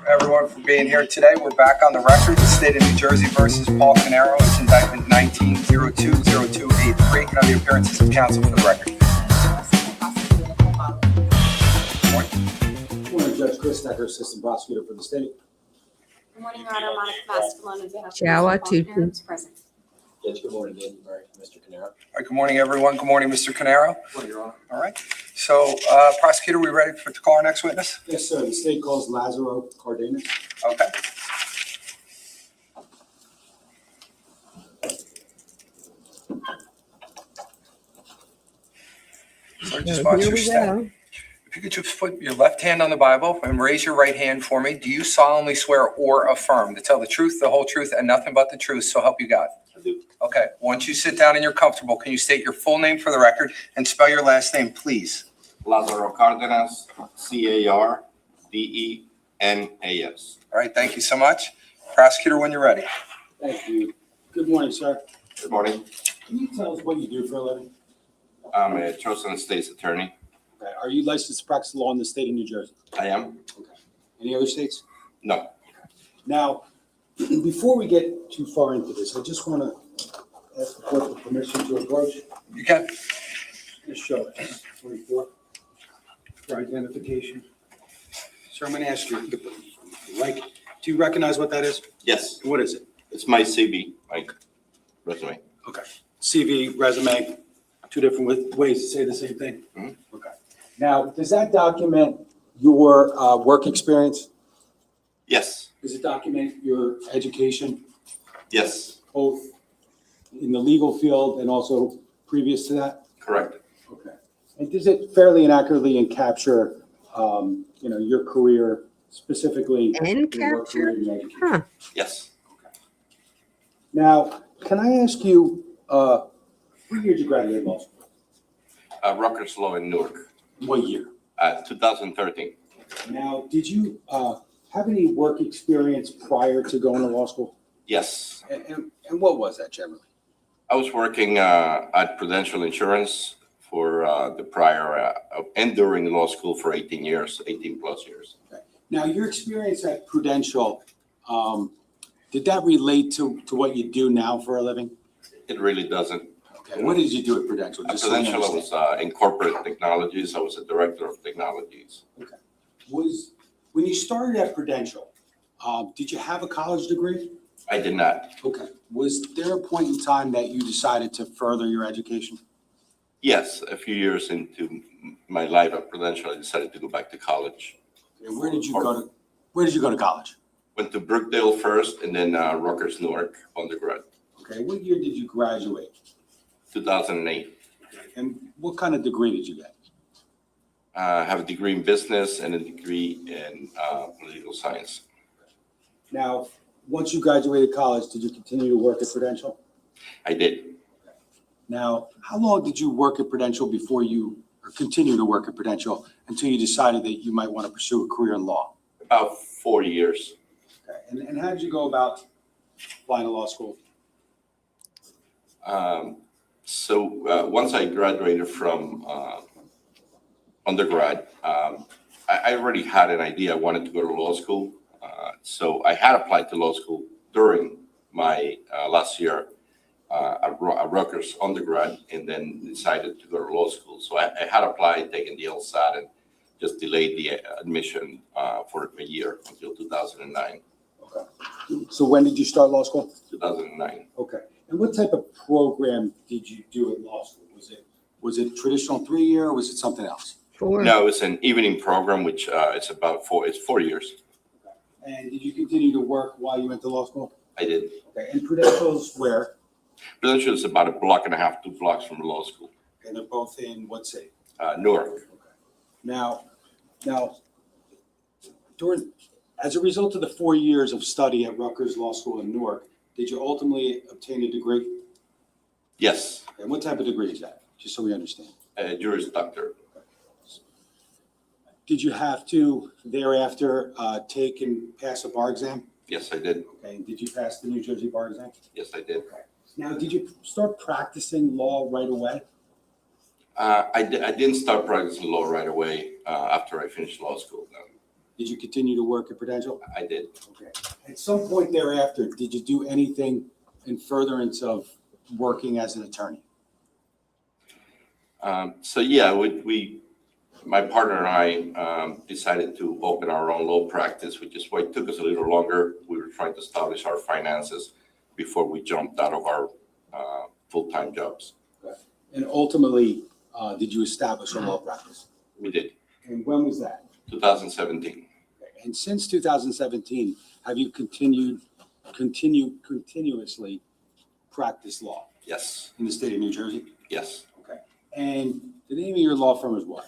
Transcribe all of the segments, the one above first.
everyone for being here today. We're back on the record. The state of New Jersey versus Paul Caneiro. It's indictment 19-02-0283. Can I have the appearances of counsel for the record? Good morning, Judge Chris Decker, Assistant Prosecutor for the state. Good morning, Your Honor. Monica Mascalone on behalf of Shower Mr. to- Paul Caneiro is present. Judge, good morning. Danny Murray, Mr. Caneiro. All right, good morning, everyone. Good morning, Mr. Caneiro. Good morning, Your Honor. All right. So, prosecutor, we ready to call our next witness? Yes, sir. The state calls Lazaro Cardenas. Okay. So just watch Here your we step. go. If you could just put your left hand on the Bible and raise your right hand for me. Do you solemnly swear or affirm to tell the truth, the whole truth, and nothing but the truth, so help you God? I do. Okay. Once you sit down and you're comfortable, can you state your full name for the record and spell your last name, please? Lazaro Cardenas, Cardenas. All right. Thank you so much. Prosecutor, when you're ready. Thank you. Good morning, sir. Good morning. Can you tell us what you do for a living? I'm a chosen state's attorney. Okay. Are you licensed to practice law in the state of New Jersey? I am. Okay. Any other states? No. Now, before we get too far into this, I just want to ask the court for permission to approach. You can. Just show it. 24. For identification. Sir, I'm going to ask you, do you recognize what that is? Yes, What is it? it's my CV, my resume. Okay. CV, resume, two different ways to say the same thing? Mhm. Okay. Now, does that document your work experience? Yes, Does it document your education, yes, both in the legal field and also previous to that? correct. Okay. And does it fairly and accurately capture, your career specifically? And your work career capture? and education? Huh. Yes, Now, can I ask you, what year did you graduate law school? Rutgers Law in Newark, What year? 2013. Now, did you have any work experience prior to going to law school? Yes, And what was that generally? I was working at Prudential Insurance for the prior and during law school for 18 years, 18 plus years. Now, your experience at Prudential, did that relate to what you do now for a living? It really doesn't. Okay, what did you do at Prudential? At Just so we Prudential, I understand. was in corporate technologies. I was a director of technologies. When you started at Prudential, did you have a college degree? I did not. Okay. Was there a point in time that you decided to further your education? Yes, a few years into my life at Prudential, I decided to go back to college. And where did you go to college? Went to Brookdale first and then Rutgers Newark undergrad, Okay, what year did you graduate? 2008. And what kind of degree did you get? I have a degree in business and a degree in political science. Now, once you graduated college, did you continue to work at Prudential? I did. Now, how long did you work at Prudential or continue to work at Prudential until you decided that you might want to pursue a career in law? About 4 years. Okay. And how did you go about applying to law school? Once I graduated from undergrad, I already had an idea I wanted to go to law school. So I had applied to law school during my last year at Rutgers undergrad and then decided to go to law school. So I had applied, taken the LSAT, and just delayed the admission for a year until 2009. Okay. So when did you start law school? 2009. Okay. And what type of program did you do at law school? Was it traditional 3-year or was it something else? No, it's an evening program, which it's 4 years. Okay. And did you continue to work while you went to law school? I did. Okay. And Prudential's where? Prudential is about a block and a half, 2 blocks from law school. And they're both in what city? Newark. Okay. Now, as a result of the 4 years of study at Rutgers Law School in Newark, did you ultimately obtain a degree? Yes, And what type of degree is that? Just so we understand. Juris Doctor. Did you have to thereafter take and pass a bar exam? Yes, I did. Okay. Did you pass the New Jersey bar exam? Yes, I did. Okay. Now, did you start practicing law right away? I didn't start practicing law right away after I finished law school. No. Did you continue to work at Prudential? I did. Okay. At some point thereafter, did you do anything in furtherance of working as an attorney? So yeah, my partner and I decided to open our own law practice, which is why it took us a little longer. We were trying to establish our finances before we jumped out of our full-time jobs. Okay. And ultimately, did you establish a law practice? We did. And when was that? 2017. Okay. And since 2017, have you continuously practiced law Yes. in the state of New Jersey? Yes. Okay. And the name of your law firm is what?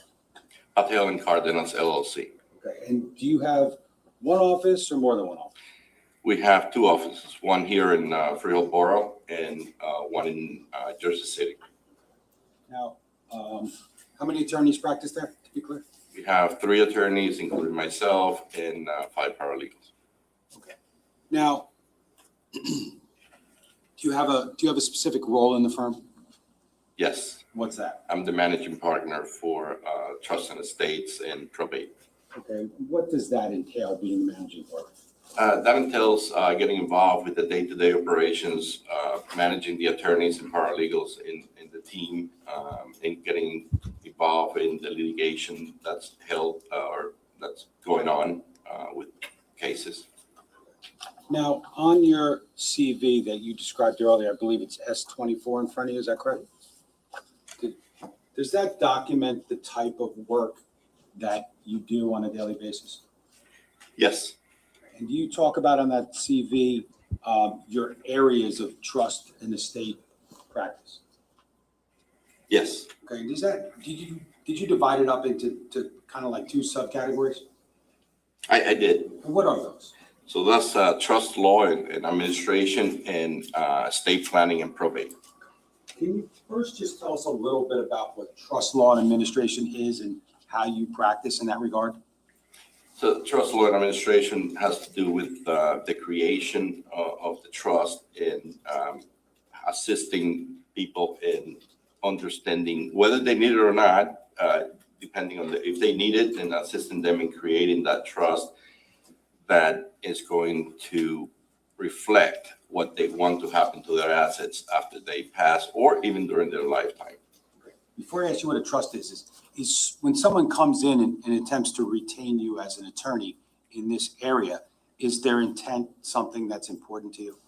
Patel and Cardenas LLC. Okay. And do you have one office or more than one office? We have two offices, one here in Freehold Borough and one in Jersey City. Now, how many attorneys practice there, to be clear? We have 3 attorneys, including myself, and 5 paralegals. Okay. Now, do you have a specific role in the firm? Yes, What's that? I'm the managing partner for trust and estates and probate. Okay. What does that entail, being the managing partner? That entails getting involved with the day-to-day operations, managing the attorneys and paralegals in the team, and getting involved in the litigation that's held or that's going on with cases. Now, on your CV that you described earlier, I believe it's S24 in front of you, is that correct? Does that document the type of work that you do on a daily basis? Yes, And do you talk about on that CV your areas of trust and estate practice? yes, Okay, and did you divide it up into kind of like 2 subcategories? I did. And what are those? So that's trust law and administration and estate planning and probate. Can you first just tell us a little bit about what trust law and administration is and how you practice in that regard? So trust law and administration has to do with the creation of the trust and assisting people in understanding whether they need it or not, depending on if they need it, and assisting them in creating that trust that is going to reflect what they want to happen to their assets after they pass or even during their lifetime. Before I ask you what a trust is when someone comes in and attempts to retain you as an attorney in this area, is their intent something that's important to you?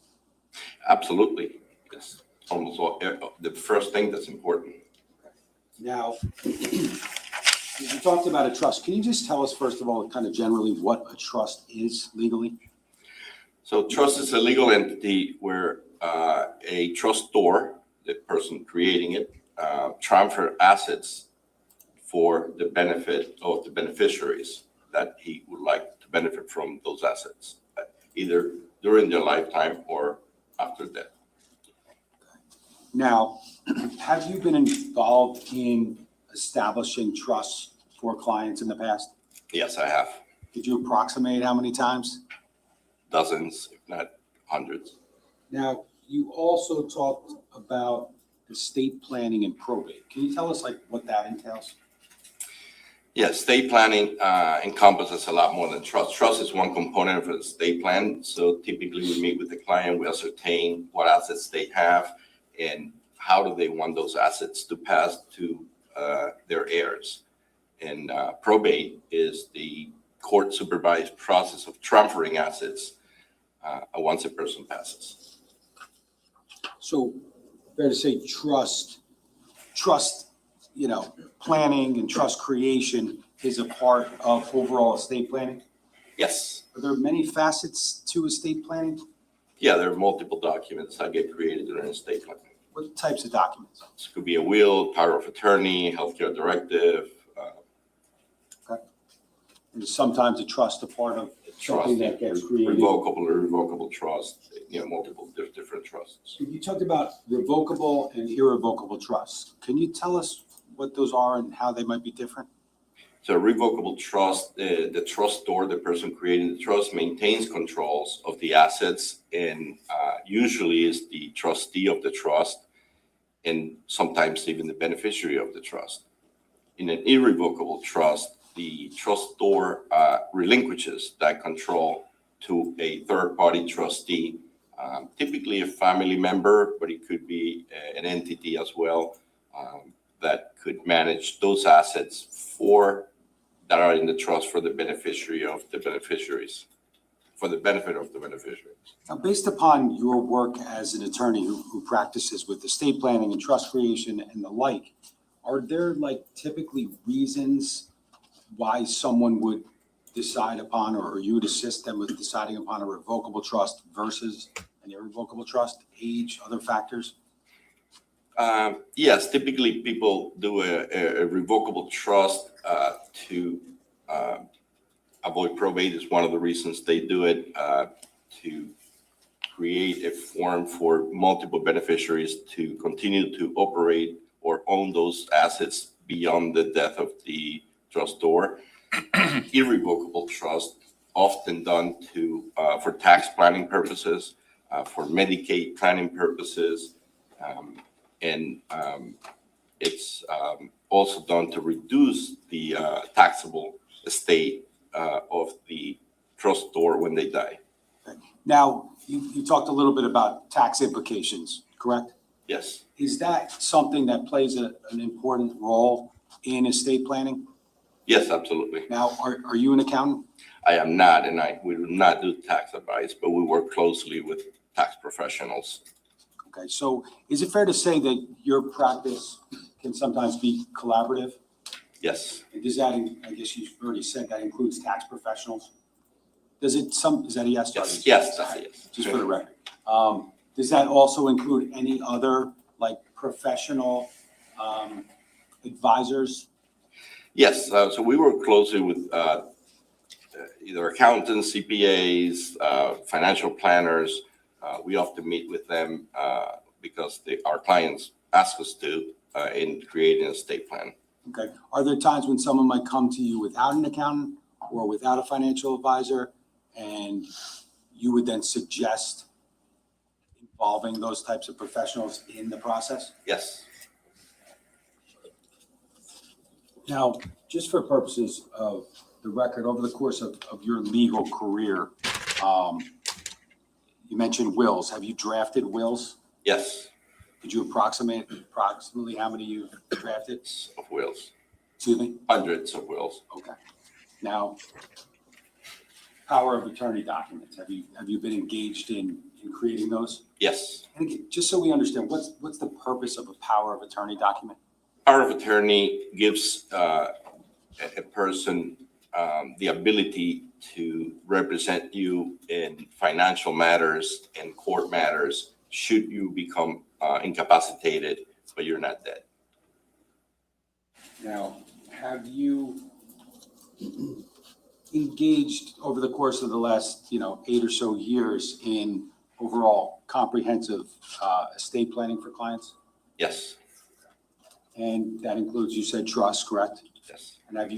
Absolutely. It's almost the first thing that's important. Now, you talked about a trust. Can you just tell us, first of all, kind of generally what a trust is legally? So trust is a legal entity where a trustor, the person creating it, transfer assets for the benefit of the beneficiaries that he would like to benefit from those assets, either during their lifetime or after death. Now, have you been involved in establishing trusts for clients in the past? Yes, I have Could you approximate how many times? dozens, if not hundreds. Now, you also talked about estate planning and probate. Can you tell us what that entails? Yes, estate planning encompasses a lot more than trust. Trust is one component of the estate plan. So typically we meet with the client, we ascertain what assets they have and how do they want those assets to pass to their heirs. And probate is the court supervised process of transferring assets once a person passes. So fair to say trust, planning and trust creation is a part of overall estate planning? Yes. Are there many facets to estate planning? Yeah, there are multiple documents that get created during estate planning. What types of documents? This could be a will, power of attorney, healthcare directive, And sometimes a trust a part of trust, something that gets created. revocable or irrevocable trust, multiple different trusts. You talked about revocable and irrevocable trusts. Can you tell us what those are and how they might be different? So a revocable trust, the trustor, the person creating the trust, maintains controls of the assets and usually is the trustee of the trust and sometimes even the beneficiary of the trust. In an irrevocable trust, the trustor relinquishes that control to a third-party trustee, typically a family member, but it could be an entity as well, that could manage those assets that are in the trust for the beneficiary of the beneficiaries, for the benefit of the beneficiaries. Now, based upon your work as an attorney who practices with estate planning and trust creation and the like, are there like typically reasons why someone would decide upon, or you would assist them with deciding upon a revocable trust versus an irrevocable trust, age, other factors? Yes, typically people do a revocable trust to avoid probate is one of the reasons they do it, to create a form for multiple beneficiaries to continue to operate or own those assets beyond the death of the trustor. Irrevocable trust, often done for tax planning purposes, for Medicaid planning purposes, and it's also done to reduce the taxable estate of the trustor when they die. Now, you talked a little bit about tax implications, correct? Yes. Is that something that plays an important role in estate planning? Yes, absolutely. Now, are you an accountant? I am not, and we do not do tax advice, but we work closely with tax professionals. Okay, so is it fair to say that your practice can sometimes be collaborative? Yes. And does that, I guess you've already said that includes tax professionals? Is that a yes? Yes. Yes. That's a yes. Just for the record. Does that also include any other like professional advisors? Yes. So we work closely with either accountants, CPAs, financial planners. We often meet with them because our clients ask us to in creating an estate plan. Okay. Are there times when someone might come to you without an accountant or without a financial advisor, and you would then suggest involving those types of professionals in the process? Yes. Now, just for purposes of the record, over the course of your legal career, you mentioned wills. Have you drafted wills? Yes. Could you approximately how many you've drafted? Of wills. Excuse me? Hundreds of wills. Okay. Now, power of attorney documents. Have you been engaged in creating those? Yes. And again, just so we understand, what's the purpose of a power of attorney document? Power of attorney gives a person the ability to represent you in financial matters and court matters should you become incapacitated, but you're not dead. Now, have you engaged over the course of the last, 8 or so years in overall comprehensive estate planning for clients? Yes. And that includes, you said trust, correct? Yes. And have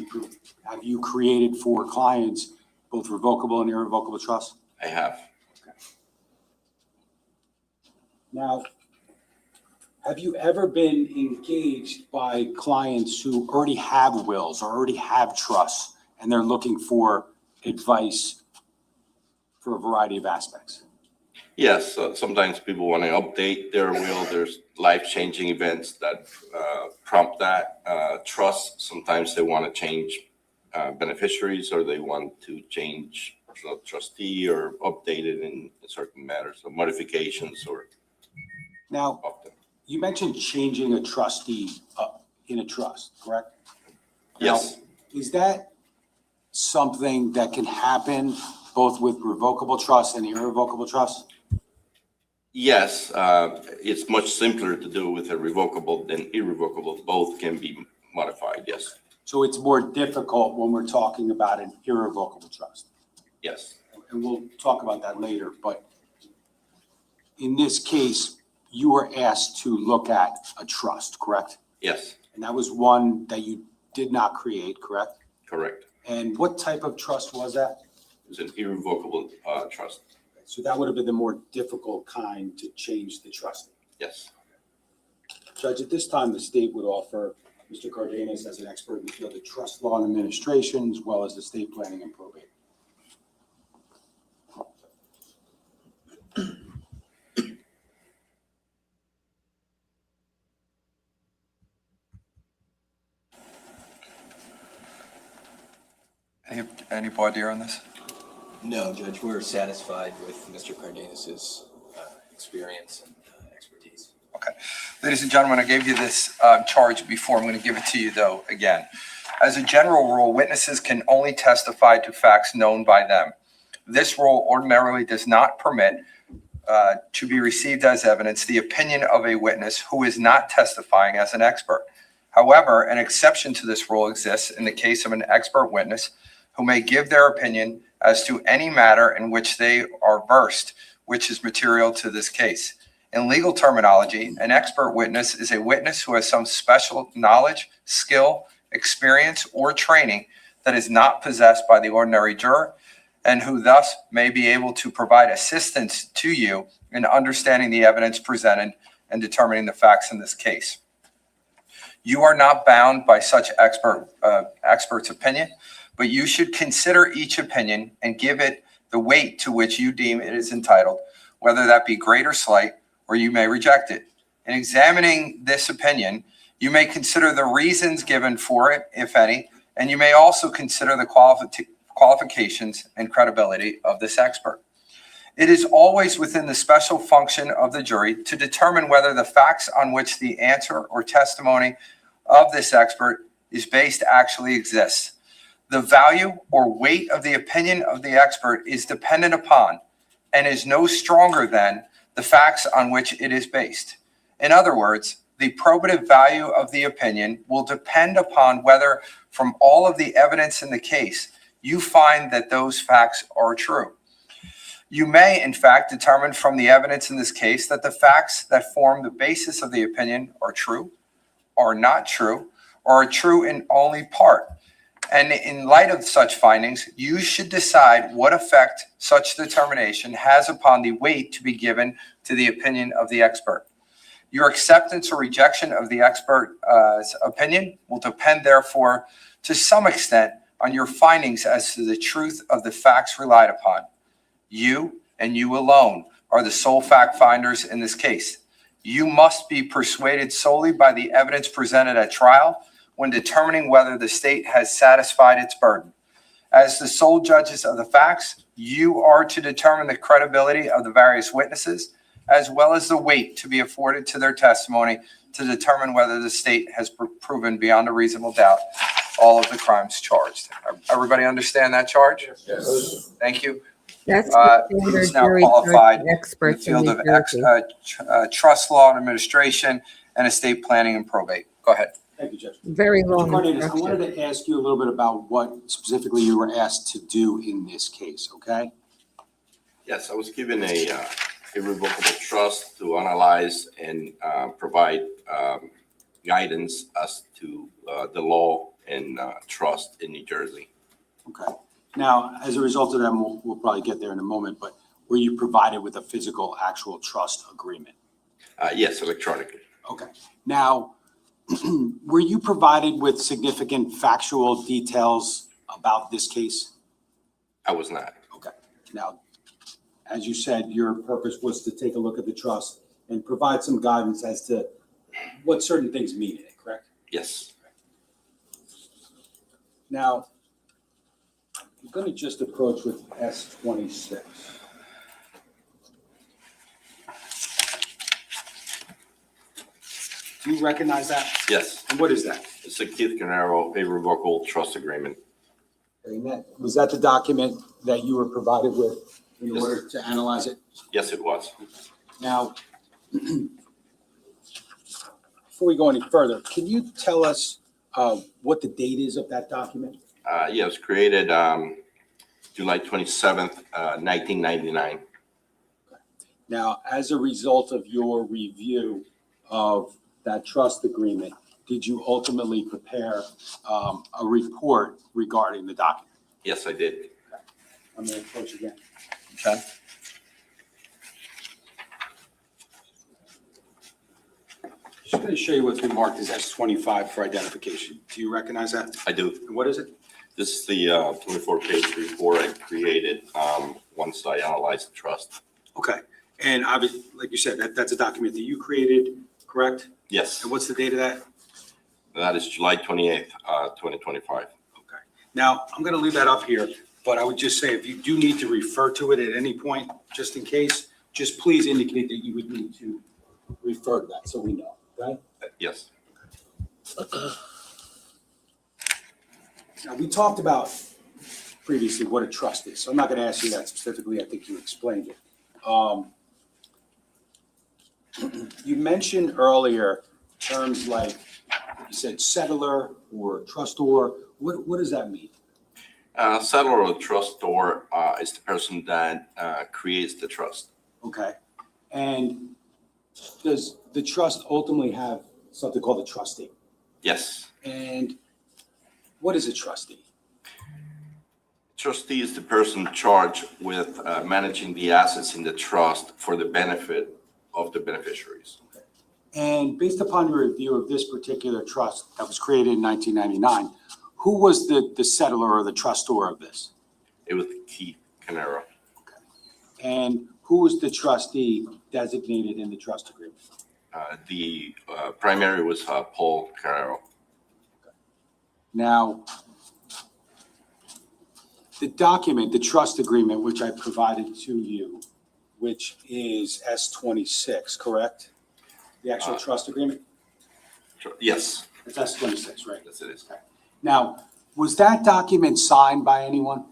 you created for clients both revocable and irrevocable trust? I have. Okay. Now, have you ever been engaged by clients who already have wills or already have trusts, and they're looking for advice for a variety of aspects? Yes, sometimes people want to update their will. There's life-changing events that prompt that. Trust, sometimes they want to change beneficiaries, or they want to change trustee or update it in certain matters, so modifications or Now, often. you mentioned changing a trustee in a trust, correct? Yes. Now, is that something that can happen both with revocable trust and irrevocable trust? Yes, it's much simpler to do with a revocable than irrevocable. Both can be modified, yes. So it's more difficult when we're talking about an irrevocable trust. Yes. And we'll talk about that later, but in this case, you were asked to look at a trust, correct? Yes, And that was one that you did not create, correct? correct. And what type of trust was that? It's an irrevocable trust. So that would have been the more difficult kind to change the trust. Yes. Judge, at this time, the state would offer Mr. Cardenas as an expert in the field of trust law and administration, as well as estate planning and probate. Any voir dire on this? No, Judge, we're satisfied with Mr. Cardenas's experience and expertise. Okay. Ladies and gentlemen, I gave you this charge before. I'm going to give it to you, though, again. As a general rule, witnesses can only testify to facts known by them. This rule ordinarily does not permit to be received as evidence the opinion of a witness who is not testifying as an expert. However, an exception to this rule exists in the case of an expert witness who may give their opinion as to any matter in which they are versed, which is material to this case. In legal terminology, an expert witness is a witness who has some special knowledge, skill, experience, or training that is not possessed by the ordinary juror, and who thus may be able to provide assistance to you in understanding the evidence presented and determining the facts in this case. You are not bound by such expert's opinion, but you should consider each opinion and give it the weight to which you deem it is entitled, whether that be great or slight, or you may reject it. In examining this opinion, you may consider the reasons given for it, if any, and you may also consider the qualifications and credibility of this expert. It is always within the special function of the jury to determine whether the facts on which the answer or testimony of this expert is based actually exists. The value or weight of the opinion of the expert is dependent upon and is no stronger than the facts on which it is based. In other words, the probative value of the opinion will depend upon whether, from all of the evidence in the case, you find that those facts are true. You may, in fact, determine from the evidence in this case that the facts that form the basis of the opinion are true, are not true, or are true in only part. And in light of such findings, you should decide what effect such determination has upon the weight to be given to the opinion of the expert. Your acceptance or rejection of the expert's opinion will depend, therefore, to some extent on your findings as to the truth of the facts relied upon. You and you alone are the sole fact finders in this case. You must be persuaded solely by the evidence presented at trial when determining whether the state has satisfied its burden. As the sole judges of the facts, you are to determine the credibility of the various witnesses, as well as the weight to be afforded to their testimony to determine whether the state has proven beyond a reasonable doubt all of the crimes charged. Everybody understand that charge? Yes. Thank you. That's He's the now standard qualified in the experts in field New of Jersey. trust law and administration and estate planning and probate. Go ahead. Thank you, Judge. Very Mr. long Cardenas, I instruction. wanted to ask you a little bit about what specifically you were asked to do in this case, okay? Yes, I was given a irrevocable trust to analyze and provide guidance as to the law and trust in New Jersey. Okay. Now, as a result of that, we'll probably get there in a moment, but were you provided with a physical, actual trust agreement? Yes, electronically. Okay. Now, were you provided with significant factual details about this case? I was not. Okay. Now, as you said, your purpose was to take a look at the trust and provide some guidance as to what certain things mean in it, correct? Yes. Now, I'm going to just approach with S26. Do you recognize that? Yes. And what is that? It's a Keith Caneiro irrevocable trust agreement. Was that the document that you were provided with in Yes. order to analyze it? Yes, it was. Now, before we go any further, can you tell us what the date is of that document? Yeah, it was created July 27th, 1999. Now, as a result of your review of that trust agreement, did you ultimately prepare a report regarding the document? Yes, I did. I'm going to approach again. Okay. Just going going to show you what's been marked as S25 for identification. Do you recognize that? I do. And what is it? This is the 24-page report I created once I analyzed the trust. Okay. And obviously, like you said, that's a document that you created, correct? Yes, And what's the date of that? that is July 28th, 2025. Okay. Now, I'm going to leave that up here, but I would just say if you do need to refer to it at any point, just in case, just please indicate that you would need to refer to that so we know, okay? Yes. Now, we talked about previously what a trust is, so I'm not going to ask you that specifically. I think you explained it. You mentioned earlier terms like, you said settler or trustor. What does that mean? Settler or trustor is the person that creates the trust. Okay. And does the trust ultimately have something called a trustee? Yes. And what is a trustee? Trustee is the person charged with managing the assets in the trust for the benefit of the beneficiaries. And based upon your review of this particular trust that was created in 1999, who was the settler or the trustor of this? It was Keith Caneiro. And who was the trustee designated in the trust agreement? The primary was Paul Caneiro. Now, the document, the trust agreement, which I provided to you, which is S26, correct? The actual trust agreement? Yes, It's S26, right? yes, it is. Now, was that document signed by anyone?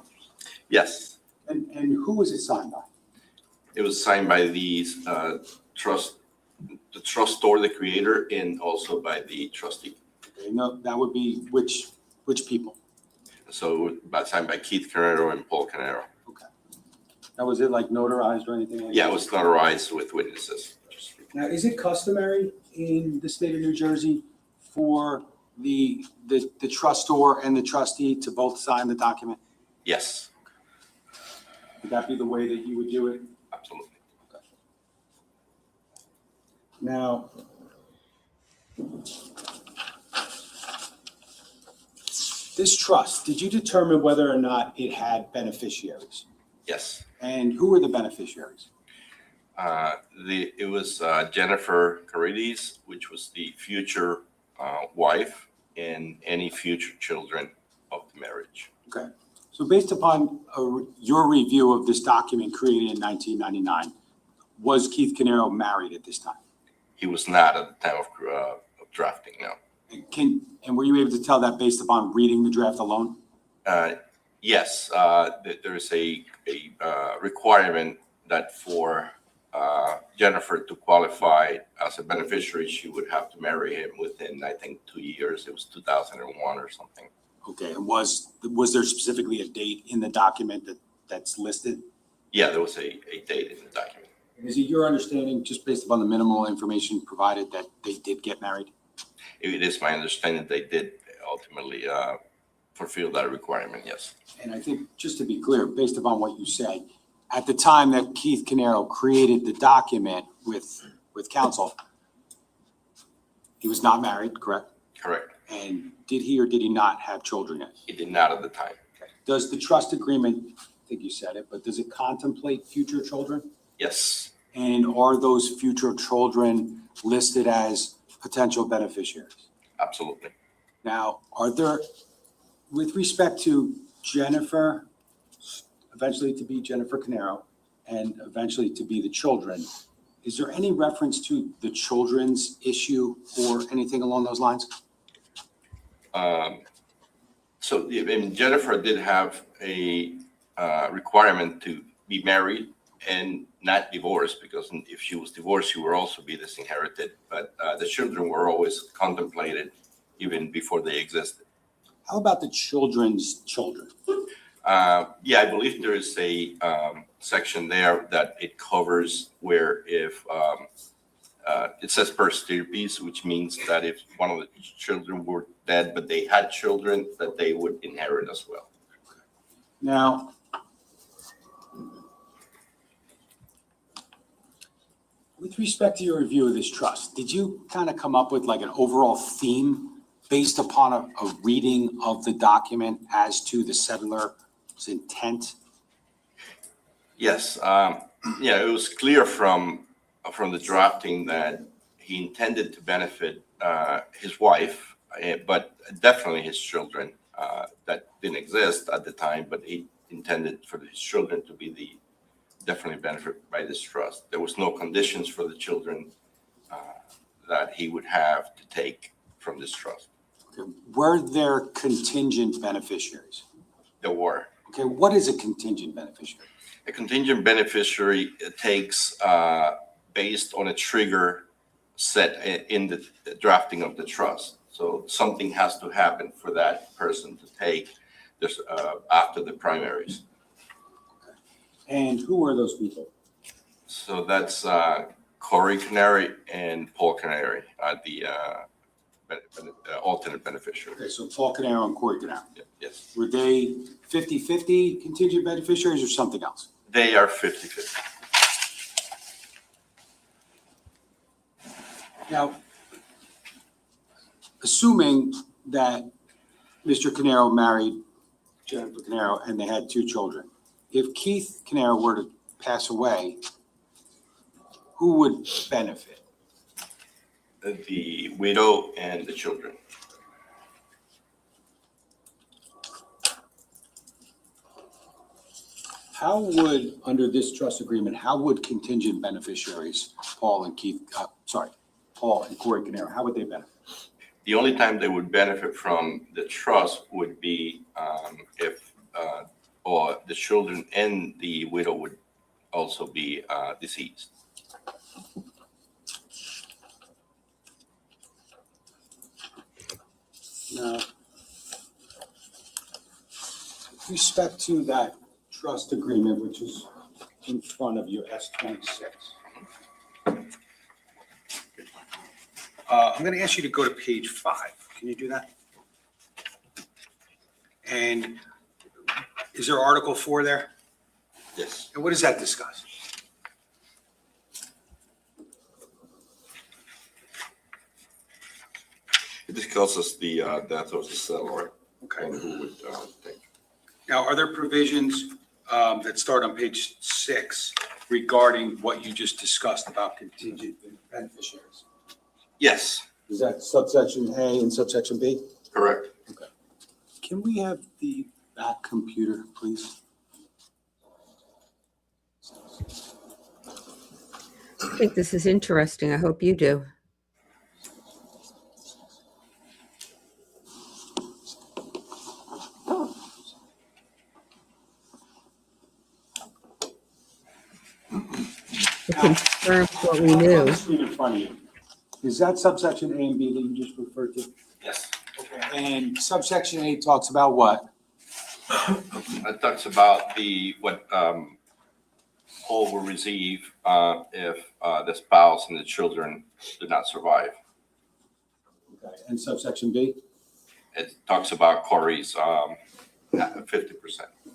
Yes, And who was it signed by? it was signed by the trustor, the creator, and also by the trustee. Okay, no, that would be which people? So signed by Keith Caneiro and Paul Caneiro. Okay. Now, was it like notarized or anything like that? Yeah, it was notarized with witnesses. Now, is it customary in the state of New Jersey for the trustor and the trustee to both sign the document? Yes, Would that be the way that you would do it? absolutely. Now, this trust, did you determine whether or not it had beneficiaries? Yes. And who were the beneficiaries? It was Jennifer Carides, which was the future wife, and any future children of the marriage. Okay. So based upon your review of this document created in 1999, was Keith Caneiro married at this time? He was not at the time of drafting, no. And were you able to tell that based upon reading the draft alone? Yes, there is a requirement that for Jennifer to qualify as a beneficiary, she would have to marry him within, I think, 2 years. It was 2001 or something. Okay, and was there specifically a date in the document that's listed? Yeah, there was a date in the document. Is it your understanding, just based upon the minimal information provided, that they did get married? It is my understanding they did ultimately fulfill that requirement, yes. And I think, just to be clear, based upon what you said, at the time that Keith Caneiro created the document with counsel, he was not married, correct? Correct. And did he or did he not have children yet? He did not at the time. Does the trust agreement, I think you said it, but does it contemplate future children? Yes, And are those future children listed as potential beneficiaries? absolutely. Now, are there, with respect to Jennifer, eventually to be Jennifer Caneiro, and eventually to be the children, is there any reference to the children's issue or anything along those lines? So, I mean, Jennifer did have a requirement to be married and not divorced, because if she was divorced, she would also be disinherited. But the children were always contemplated even before they existed. How about the children's children? Yeah, I believe there is a section there that it covers where if it says per stirpes, which means that if one of the children were dead, but they had children, that they would inherit as well. Now, With respect to your review of this trust, did you kind of come up with like an overall theme based upon a reading of the document as to the settler's intent? Yes, yeah, it was clear from the drafting that he intended to benefit his wife, but definitely his children that didn't exist at the time, but he intended for his children to be the definitely benefit by this trust. There was no conditions for the children that he would have to take from this trust. Okay. Were there contingent beneficiaries? There were. Okay, what is a contingent beneficiary? A contingent beneficiary takes based on a trigger set in the drafting of the trust. So something has to happen for that person to take this after the primaries. And who are those people? So that's Corey Caneiro and Paul Caneiro, the alternate beneficiary. Okay, so Paul Caneiro and Corey Caneiro. Yes, Were they 50-50 contingent beneficiaries or something else? they are 50-50. Now, assuming that Mr. Caneiro married Jennifer Caneiro and they had 2 children, if Keith Caneiro were to pass away, who would benefit? The widow and the children. How would, under this trust agreement, how would contingent beneficiaries, Paul and Corey Caneiro, how would they benefit? The only time they would benefit from the trust would be if or the children and the widow would also be deceased. Now, with respect to that trust agreement, which is in front of you, S-26. I'm going to ask you to go to page 5. Can you do that? And is there Article 4 there? Yes. And what does that discuss? It discusses the death of the settler Okay. and who would take. Now, are there provisions that start on page 6 regarding what you just discussed about contingent beneficiaries? Yes, Is that subsection A and subsection B? correct. Can we have the back computer, please? I think this is interesting. I hope you do. It confirms what we On knew. the screen in front of you. Is that subsection A and B that you just referred to? Yes. Okay. And subsection A talks about what? It talks about what Paul will receive if the spouse and the children do not survive. Okay. And subsection B? It talks about Corey's 50%.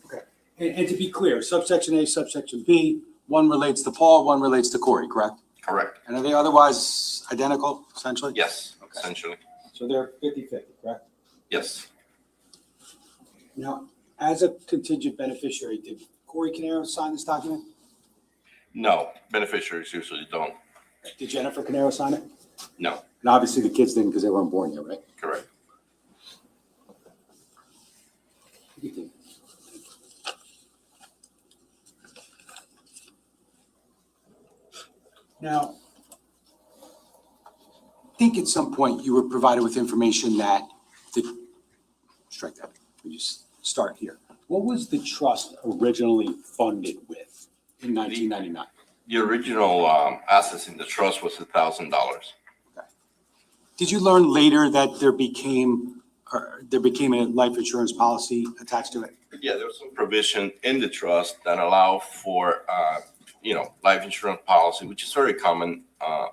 Okay. And to be clear, subsection A, subsection B, one relates to Paul, one relates to Corey, correct? Correct. And are they otherwise identical, essentially? Yes, Okay. essentially. So they're 50-50, correct? Yes. Now, as a contingent beneficiary, did Corey Caneiro sign this document? No, beneficiaries usually don't. Did Jennifer Caneiro sign it? No, And obviously the kids didn't because they weren't born yet, right? correct. Now, I think at some point you were provided with information that strike that, we just start here. What was the trust originally funded with in 1999? The original assets in the trust was $1,000. Did you learn later that there became a life insurance policy attached to it? Yeah, there was some provision in the trust that allow for, life insurance policy, which is very common,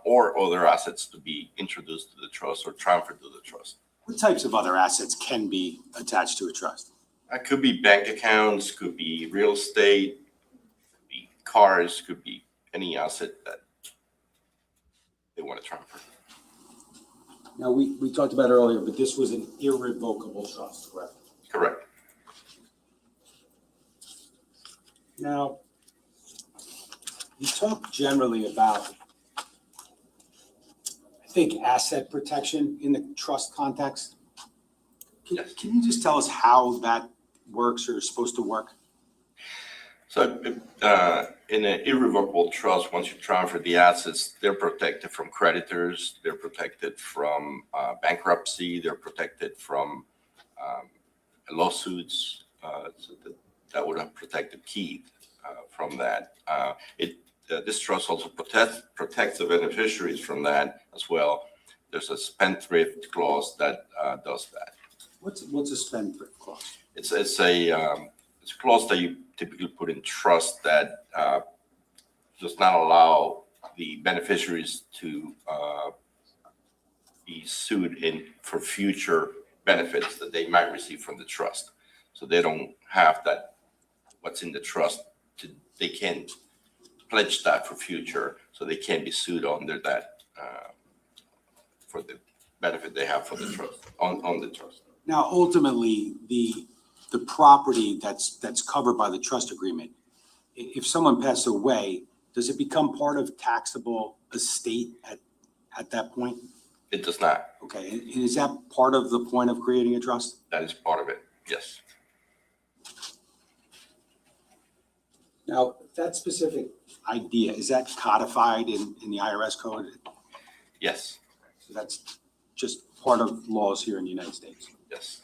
or other assets to be introduced to the trust or transferred to the trust. What types of other assets can be attached to a trust? It could be bank accounts, could be real estate, could be cars, could be any asset that they want to transfer. Now, we talked about earlier, but this was an irrevocable trust, correct? Correct. Now, you talk generally about, I think, asset protection in the trust context. Yes. Can you just tell us how that works or is supposed to work? So in an irrevocable trust, once you transfer the assets, they're protected from creditors, they're protected from bankruptcy, they're protected from lawsuits. So that would have protected Keith from that. This trust also protects the beneficiaries from that as well. There's a spendthrift clause that does that. What's a spendthrift clause? It's a clause that you typically put in trust that does not allow the beneficiaries to be sued for future benefits that they might receive from the trust. So they don't have that, what's in the trust, they can't pledge that for future, so they can't be sued under that for the benefit they have for the trust, on the trust. Now, ultimately, the property that's covered by the trust agreement, if someone passes away, does it become part of taxable estate at that point? It does not. Okay, and is that part of the point of creating a trust? That is part of it, yes. Now, that specific idea, is that codified in the IRS code? Yes, So that's just part of laws here in the United States. yes.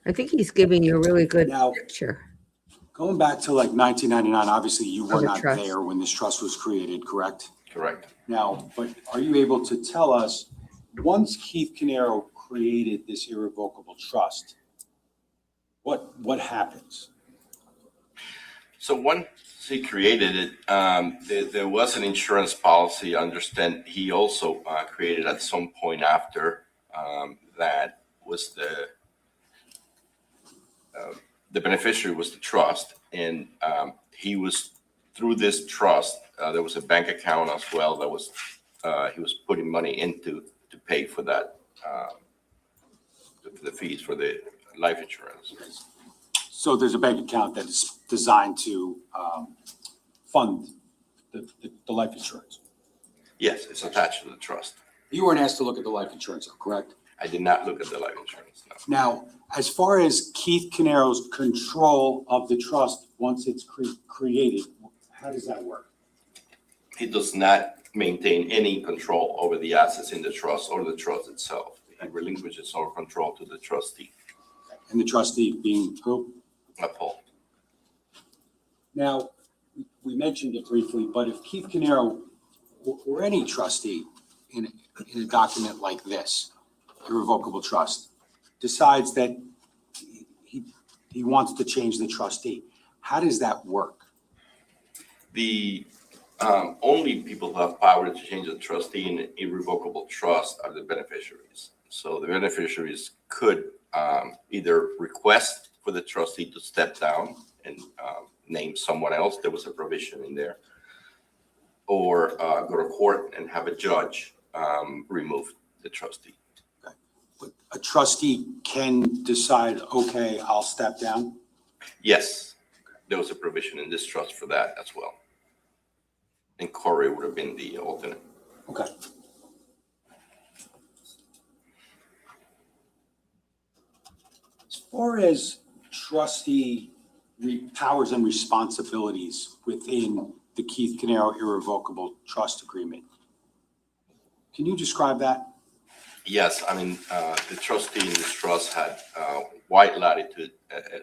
I think he's giving you a really good Now, picture. going back to like 1999, obviously you were the not trust. there when this trust was created, correct? Correct. Now, but are you able to tell us, once Keith Caneiro created this irrevocable trust, what happens? So once he created it, there was an insurance policy. I understand he also created at some point after that was the beneficiary was the trust, and he was through this trust. There was a bank account as well that was he was putting money into to pay for that the fees for the life insurance. So there's a bank account that is designed to fund the life insurance. Yes, it's attached to the trust. You weren't asked to look at the life insurance, though, correct? I did not look at the life insurance, no. Now, as far as Keith Caneiro's control of the trust, once it's created, how does that work? He does not maintain any control over the assets in the trust or the trust itself. He relinquishes all control to the trustee, And the trustee being who? Paul. Now, we mentioned it briefly, but if Keith Caneiro or any trustee in a document like this, irrevocable trust, decides that he wants to change the trustee, how does that work? The only people who have power to change the trustee in an irrevocable trust are the beneficiaries. So the beneficiaries could either request for the trustee to step down and name someone else. There was a provision in there. Or go to court and have a judge remove the trustee. But a trustee can decide, okay, I'll step down? Yes, there was a provision in this trust for that as well. And Corey would have been the alternate. Okay. As far as trustee powers and responsibilities within the Keith Caneiro irrevocable trust agreement, can you describe that? Yes, I mean, the trustee in this trust had wide latitude,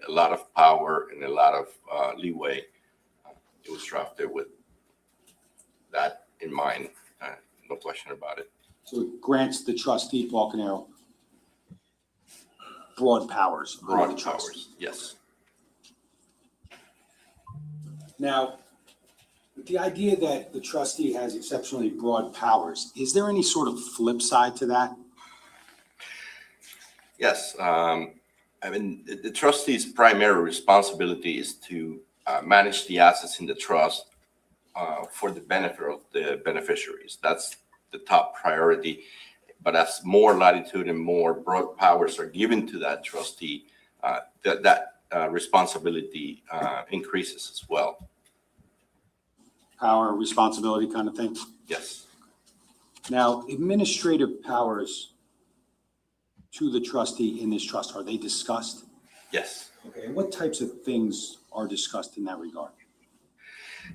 a lot of power and a lot of leeway. It was drafted with that in mind, no question about it. So it grants the trustee, Paul Caneiro, broad powers. over the Broad trust. powers, yes. Now, the idea that the trustee has exceptionally broad powers, is there any sort of flip side to that? Yes, I mean, the trustee's primary responsibility is to manage the assets in the trust for the benefit of the beneficiaries. That's the top priority. But as more latitude and more broad powers are given to that trustee, that responsibility increases as well. Power, responsibility kind of thing? Yes. Now, administrative powers to the trustee in this trust, are they discussed? Yes. Okay, and what types of things are discussed in that regard?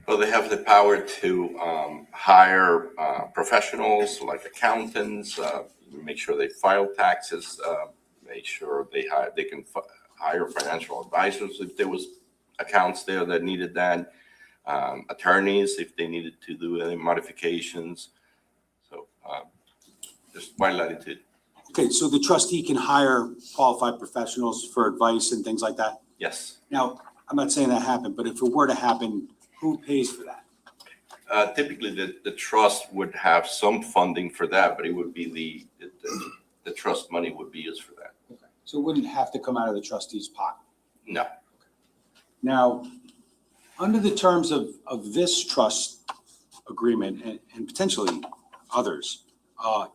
Well, they have the power to hire professionals like accountants, make sure they file taxes, make sure they can hire financial advisors if there was accounts there that needed that, attorneys if they needed to do any modifications. So there's wide latitude. Okay, so the trustee can hire qualified professionals for advice and things like that? Yes. Now, I'm not saying that happened, but if it were to happen, who pays for that? Typically, the trust would have some funding for that, but it would be the trust money would be used for that. Okay. So it wouldn't have to come out of the trustee's pocket? No. Now, under the terms of this trust agreement and potentially others,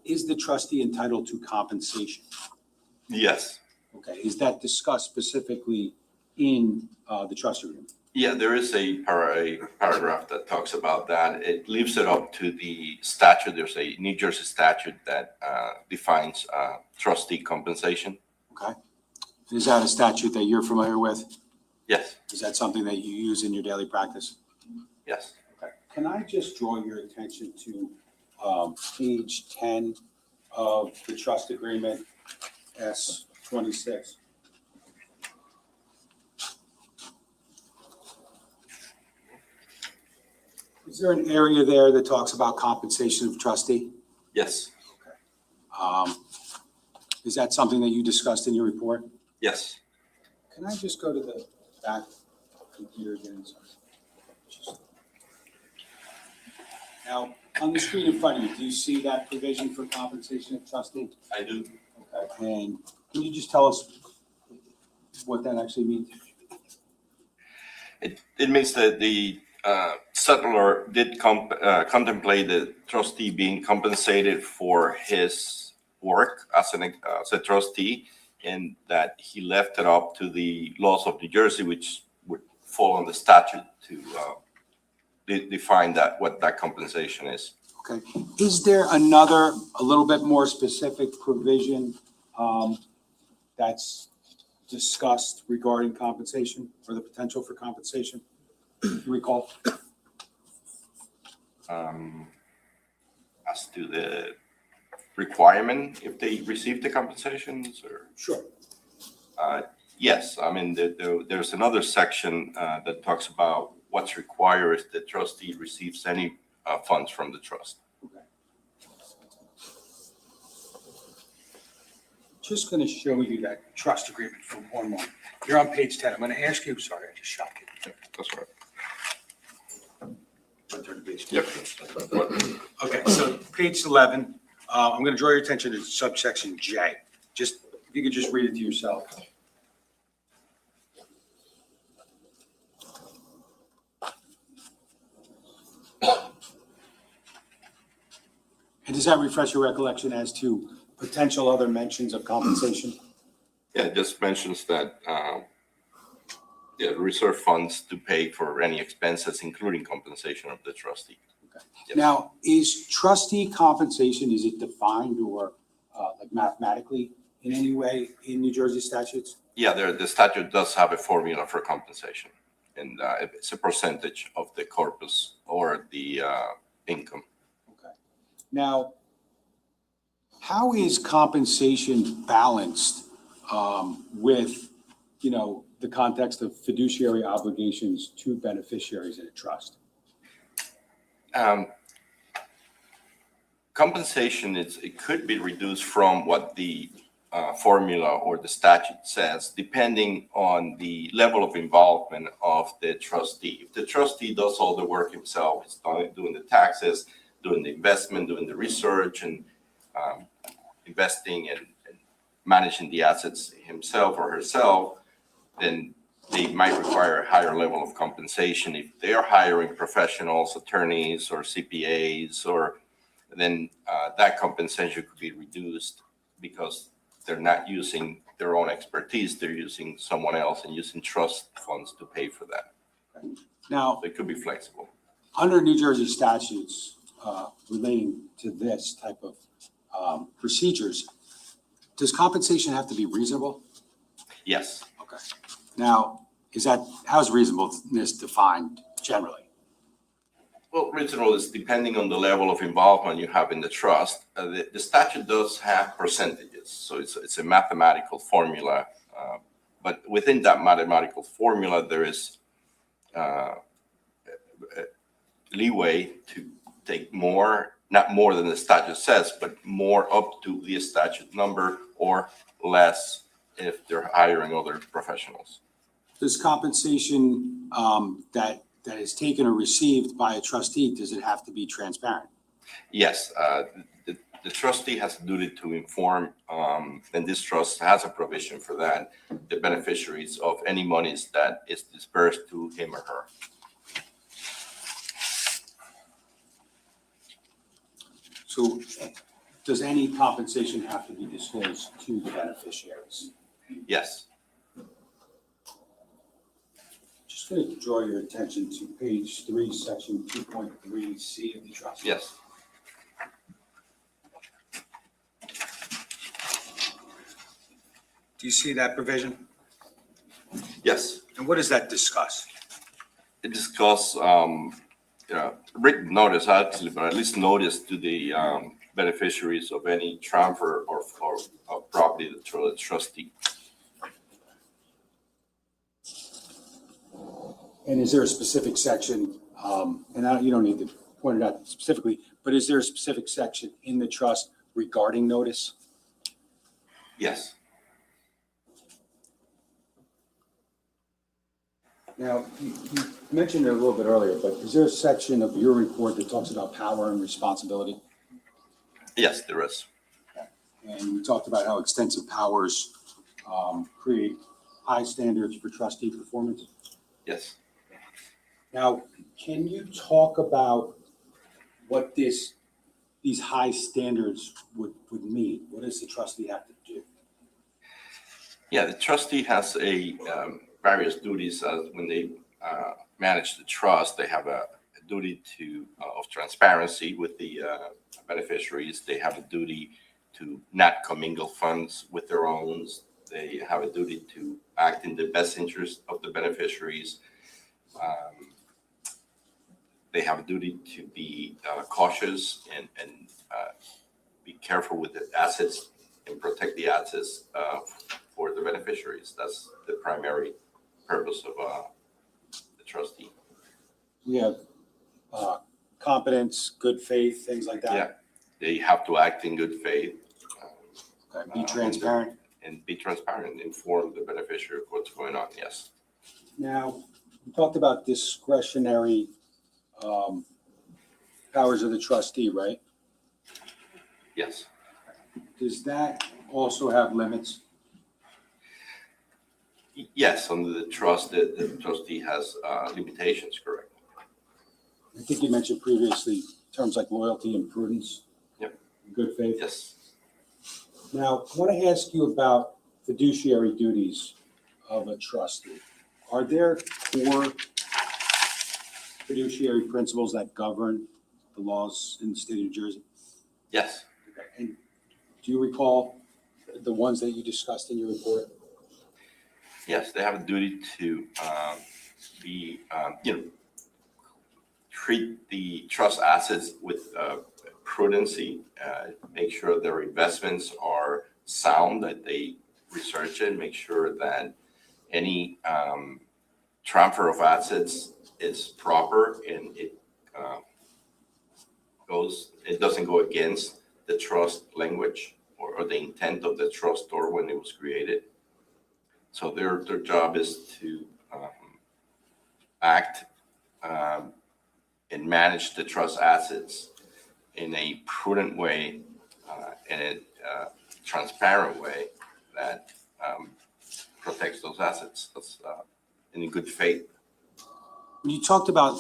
is the trustee entitled to compensation? Yes. Okay, is that discussed specifically in the trust agreement? Yeah, there is a paragraph that talks about that. It leaves it up to the statute. There's a New Jersey statute that defines trustee compensation. Okay. Is that a statute that you're familiar with? Yes. Is that something that you use in your daily practice? Yes. Okay. Can I just draw your attention to page 10 of the trust agreement, S26? Is there an area there that talks about compensation of trustee? Yes. Is that something that you discussed in your report? Yes. Can I just go to the back computer again? Sorry. Now, on the screen in front of you, do you see that provision for compensation of trustee? I do. Okay, and can you just tell us what that actually means? It means that the settlor did contemplate the trustee being compensated for his work as a trustee, and that he left it up to the laws of New Jersey, which would fall on the statute to define what that compensation is. Okay, is there another, a little bit more specific provision that's discussed regarding compensation or the potential for compensation? You recall? As to the requirement, if they receive the compensations, or? Sure. Yes, I mean, there's another section that talks about what's required if the trustee receives any funds from the trust. Okay. Just going to show you that trust agreement for one moment. You're on page 10. I'm going to ask you, sorry, I just shocked you. That's right. Turn to page 10. Yep. Okay, so page 11, I'm going to draw your attention to subsection J. Just, if you could just read it to yourself. And does that refresh your recollection as to potential other mentions of compensation? Yeah, it just mentions that, reserve funds to pay for any expenses, including compensation of the trustee. Okay. Yes. Now, is trustee compensation, is it defined or like mathematically in any way in New Jersey statutes? Yeah, the statute does have a formula for compensation, and it's a percentage of the corpus or the income. Okay. Now, how is compensation balanced with, the context of fiduciary obligations to beneficiaries in a trust? Compensation, it could be reduced from what the formula or the statute says, depending on the level of involvement of the trustee. If the trustee does all the work himself, he's doing the taxes, doing the investment, doing the research, and investing and managing the assets himself or herself, then they might require a higher level of compensation. If they are hiring professionals, attorneys, or CPAs, or then that compensation could be reduced because they're not using their own expertise. They're using someone else and using trust funds to pay for that. Now, So it could be flexible. under New Jersey statutes relating to this type of procedures, does compensation have to be reasonable? Yes. Okay. Now, how's reasonableness defined generally? Well, reasonable is depending on the level of involvement you have in the trust. The statute does have percentages, so it's a mathematical formula. But within that mathematical formula, there is leeway to take more, not more than the statute says, but more up to the statute number or less if they're hiring other professionals. Does compensation that is taken or received by a trustee, does it have to be transparent? Yes, the trustee has a duty to inform, and this trust has a provision for that, the beneficiaries of any monies that is dispersed to him or her. So does any compensation have to be disclosed to the beneficiaries? Yes. Just going to draw your attention to page 3, section 2.3C of the trust. Yes. Do you see that provision? Yes. And what does that discuss? It discuss written notice actually, but at least notice to the beneficiaries of any transfer or of property to the trustee. And is there a specific section, you don't need to point it out specifically, but is there a specific section in the trust regarding notice? Yes. Now, you mentioned it a little bit earlier, but is there a section of your report that talks about power and responsibility? Yes, there is. And we talked about how extensive powers create high standards for trustee performance. Yes. Now, can you talk about what these high standards would mean? What does the trustee have to do? Yeah, the trustee has various duties when they manage the trust. They have a duty of transparency with the beneficiaries. They have a duty to not commingle funds with their own. They have a duty to act in the best interest of the beneficiaries. They have a duty to be cautious and be careful with the assets and protect the assets for the beneficiaries. That's the primary purpose of the trustee. We have competence, good faith, things like that. Yeah, they have to act in good faith. Okay. Be transparent. And be transparent and inform the beneficiary of what's going on, yes. Now, we talked about discretionary powers of the trustee, right? Yes. Does that also have limits? Yes, under the trust, the trustee has limitations, correct? I think you mentioned previously terms like loyalty and prudence. Yep. Good faith. Yes. Now, I want to ask you about fiduciary duties of a trustee. Are there core fiduciary principles that govern the laws in the state of New Jersey? Yes. Okay. And do you recall the ones that you discussed in your report? Yes, they have a duty to treat the trust assets with prudency, make sure their investments are sound, that they research it, make sure that any transfer of assets is proper and it doesn't go against the trust language or the intent of the trustor when it was created. So their job is to act and manage the trust assets in a prudent way, in a transparent way that protects those assets. That's in good faith. When you talked about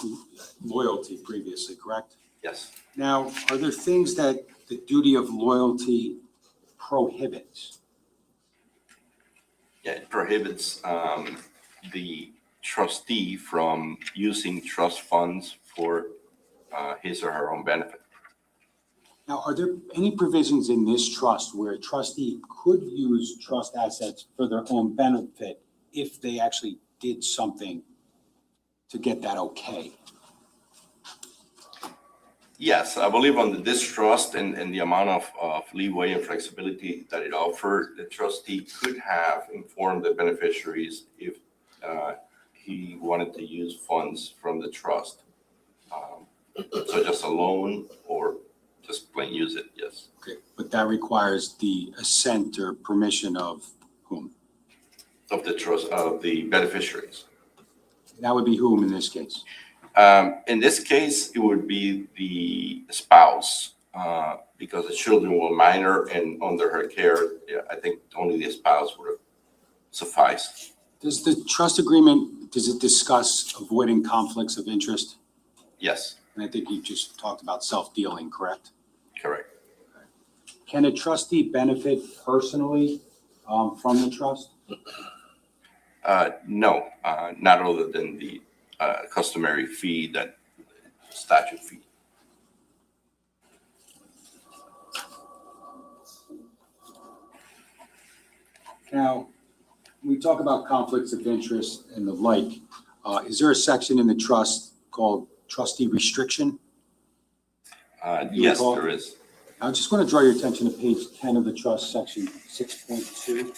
loyalty previously, correct? Yes. Now, are there things that the duty of loyalty prohibits? Yeah, it prohibits the trustee from using trust funds for his or her own benefit. Now, are there any provisions in this trust where a trustee could use trust assets for their own benefit if they actually did something to get that okay? Yes, I believe on this trust and the amount of leeway and flexibility that it offered, the trustee could have informed the beneficiaries if he wanted to use funds from the trust. So just a loan or just plain use it, yes. Okay, but that requires the assent or permission of whom? Of the trust, of the beneficiaries. That would be whom in this case? In this case, it would be the spouse, because the children were minor and under her care. Yeah, I think only the spouse would have sufficed. Does the trust agreement, does it discuss avoiding conflicts of interest? Yes, And I think you just talked about self-dealing, correct? correct. Can a trustee benefit personally from the trust? No, not other than the customary fee, that statute fee. Now, we talk about conflicts of interest and the like. Is there a section in the trust called trustee restriction? You Yes, recall? there is. I just want to draw your attention to page 10 of the trust, section 6.2.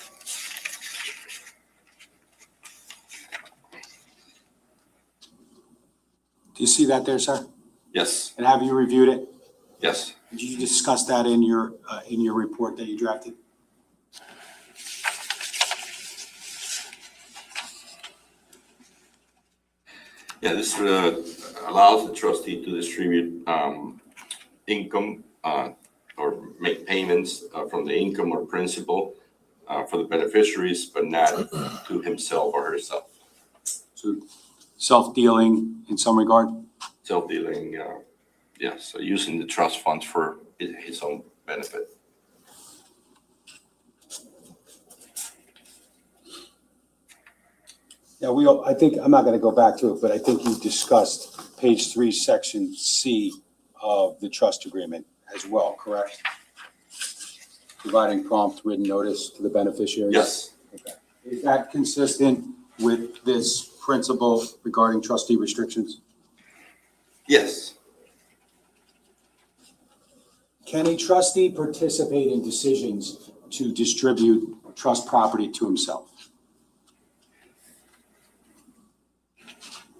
Do you see that there, sir? Yes, And have you reviewed it? yes. Did you discuss that in your report that you drafted? Yeah, this allows the trustee to distribute income or make payments from the income or principal for the beneficiaries, but not to himself or herself. So self-dealing in some regard? Self-dealing, yeah, so using the trust funds for his own benefit. Yeah, I think, I'm not going to go back to it, but I think you discussed page 3, section C of the trust agreement as well, correct? Providing prompt written notice to the beneficiaries? Yes, Okay. Is that consistent with this principle regarding trustee restrictions? yes. Can a trustee participate in decisions to distribute trust property to himself?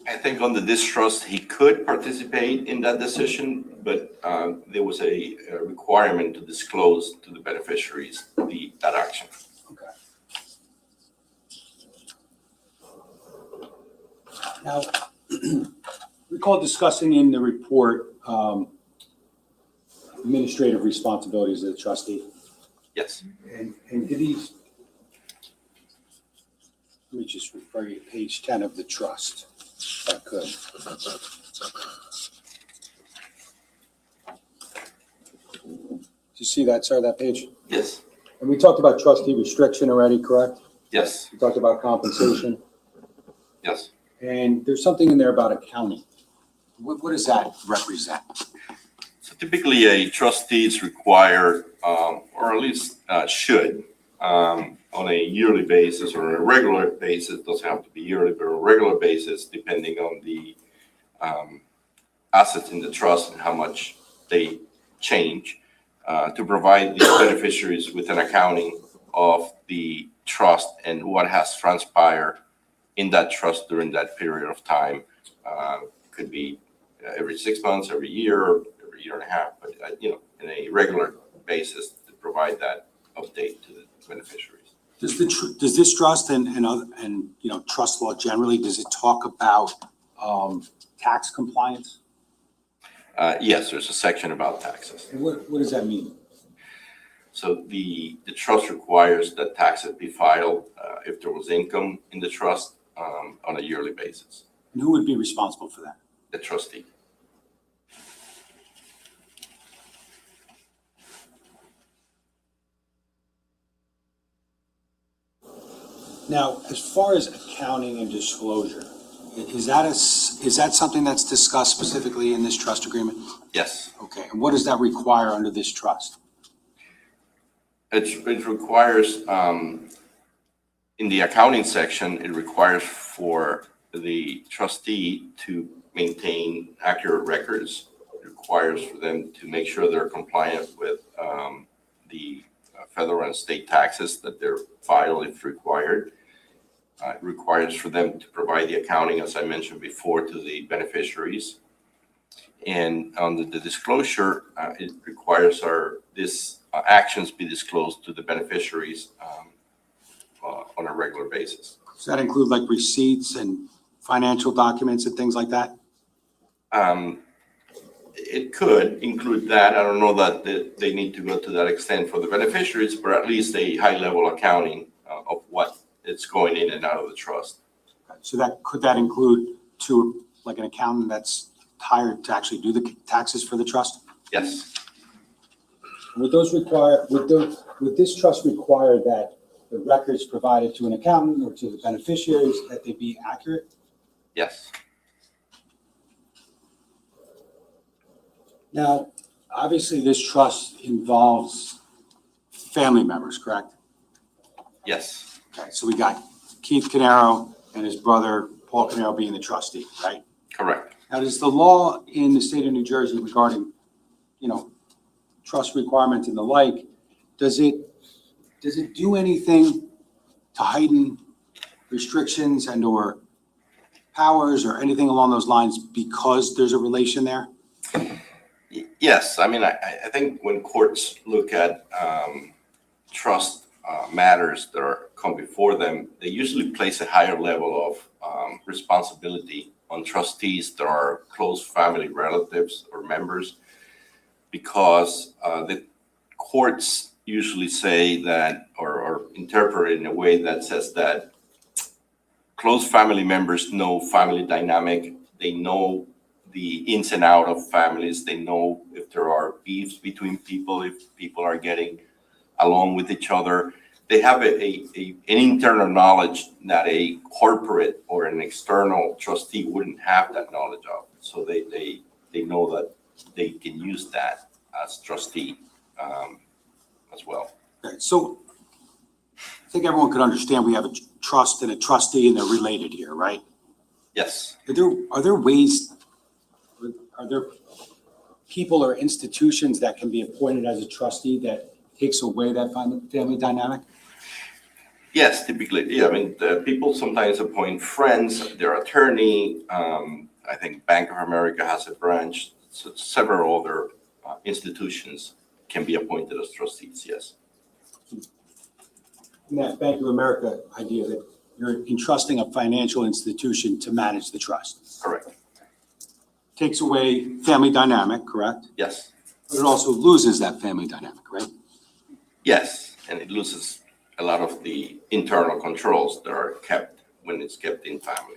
I think under this trust, he could participate in that decision, but there was a requirement to disclose to the beneficiaries that action. Okay. Now, recall discussing in the report administrative responsibilities of the trustee. Yes, And did these, let me just refer you to page 10 of the trust, if I could. Do you see that, sir, that page? yes, And we talked about trustee restriction already, correct? yes, We talked about compensation. yes. And there's something in there about accounting. What does that represent? So typically, a trustee is required, or at least should, on a yearly basis or a regular basis, doesn't have to be yearly, but a regular basis, depending on the assets in the trust and how much they change, to provide the beneficiaries with an accounting of the trust and what has transpired in that trust during that period of time. Could be every 6 months, every year and a half, but in a regular basis to provide that update to the beneficiaries. Does this trust and trust law generally, does it talk about tax compliance? Yes, there's a section about taxes. And what does that mean? So the trust requires that taxes be filed if there was income in the trust on a yearly basis, And who would be responsible for that? the trustee. Now, as far as accounting and disclosure, is that something that's discussed specifically in this trust agreement? Yes. Okay, and what does that require under this trust? It requires, in the accounting section, it requires for the trustee to maintain accurate records. It requires for them to make sure they're compliant with the federal and state taxes that they're filed if required. It requires for them to provide the accounting, as I mentioned before, to the beneficiaries. And on the disclosure, it requires this actions be disclosed to the beneficiaries on a regular basis. Does that include like receipts and financial documents and things like that? It could include that. I don't know that they need to go to that extent for the beneficiaries, but at least a high-level accounting of what is going in and out of the trust. So could that include like an accountant that's hired to actually do the taxes for the trust? Yes, Would this trust require that the records provided to an accountant or to the beneficiaries, that they be accurate? yes, Now, obviously, this trust involves family members, correct? yes, Okay, so we got Keith Caneiro and his brother, Paul Caneiro, being the trustee, right? correct. Now, does the law in the state of New Jersey regarding, trust requirements and the like, does it do anything to heighten restrictions and or powers or anything along those lines because there's a relation there? Yes, I mean, I think when courts look at trust matters that come before them, they usually place a higher level of responsibility on trustees that are close family relatives or members, because the courts usually say that or interpret it in a way that says that close family members know family dynamic. They know the ins and out of families. They know if there are beefs between people, if people are getting along with each other. They have an internal knowledge that a corporate or an external trustee wouldn't have that knowledge of. So they know that they can use that as trustee as well. Okay, so I think everyone could understand we have a trust and a trustee and they're related here, right? Yes. Are there ways, are there people or institutions that can be appointed as a trustee that takes away that family dynamic? Yes, typically. Yeah, I mean, the people sometimes appoint friends, their attorney. I think Bank of America has a branch. So several other institutions can be appointed as trustees, yes. And that Bank of America idea that you're entrusting a financial institution to manage the trust. Correct. Takes away family dynamic, correct? Yes. But it also loses that family dynamic, right? Yes, and it loses a lot of the internal controls that are kept when it's kept in family.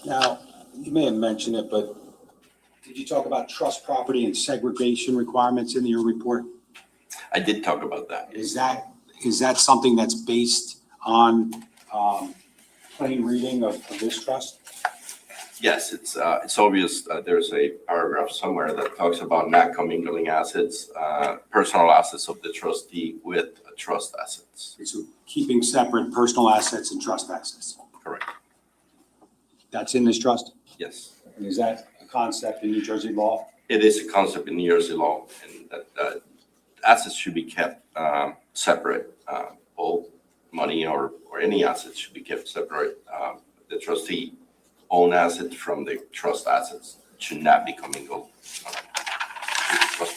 Now, you may have mentioned it, but did you talk about trust property and segregation requirements in your report? I did talk about that. Is that something that's based on plain reading of this trust? Yes, it's obvious. There's a paragraph somewhere that talks about not commingling assets, personal assets of the trustee with trust assets. So keeping separate personal assets and trust assets. Correct. That's in this trust? Yes. And is that a concept in New Jersey law? It is a concept in New Jersey law, and that assets should be kept separate. All money or any assets should be kept separate. The trustee own assets from the trust assets should not be commingled with trust,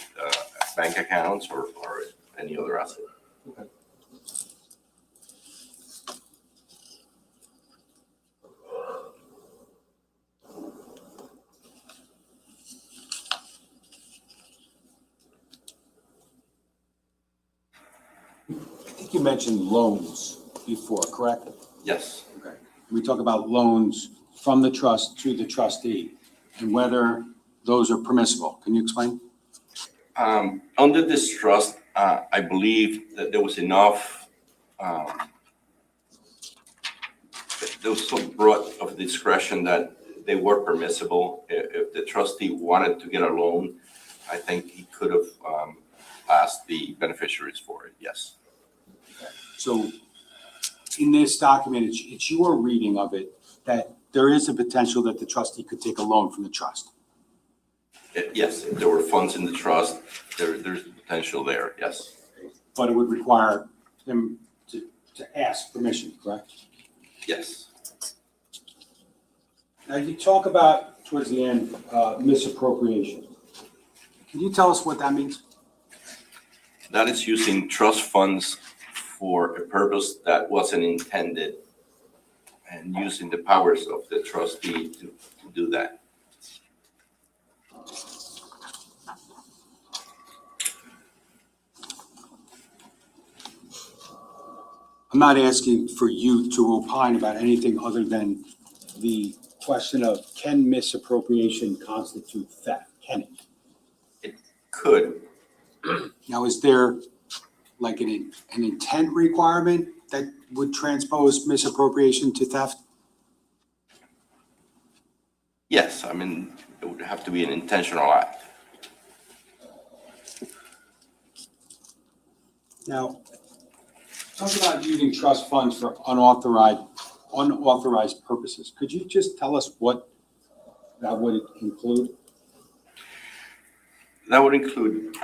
bank accounts or any other asset. Okay. you mentioned loans before, correct? Yes. Okay. We talk about loans from the trust to the trustee and whether those are permissible. Can you explain? Under this trust, I believe that there was enough, there was some broad of discretion that they were permissible. If the trustee wanted to get a loan, I think he could have asked the beneficiaries for it, yes. So in this document, it's your reading of it that there is a potential that the trustee could take a loan from the trust. Yes, if there were funds in the trust, there's potential there, yes. But it would require him to ask permission, correct? Yes. Now, you talk about, towards the end, misappropriation. Can you tell us what that means? That is using trust funds for a purpose that wasn't intended and using the powers of the trustee to do that. I'm not asking for you to opine about anything other than the question of can misappropriation constitute theft? Can it? Could, Now, is there like an intent requirement that would transpose misappropriation to theft? yes, I mean, it would have to be an intentional act. Now, talk about using trust funds for unauthorized purposes. Could you just tell us what that would include? That would include,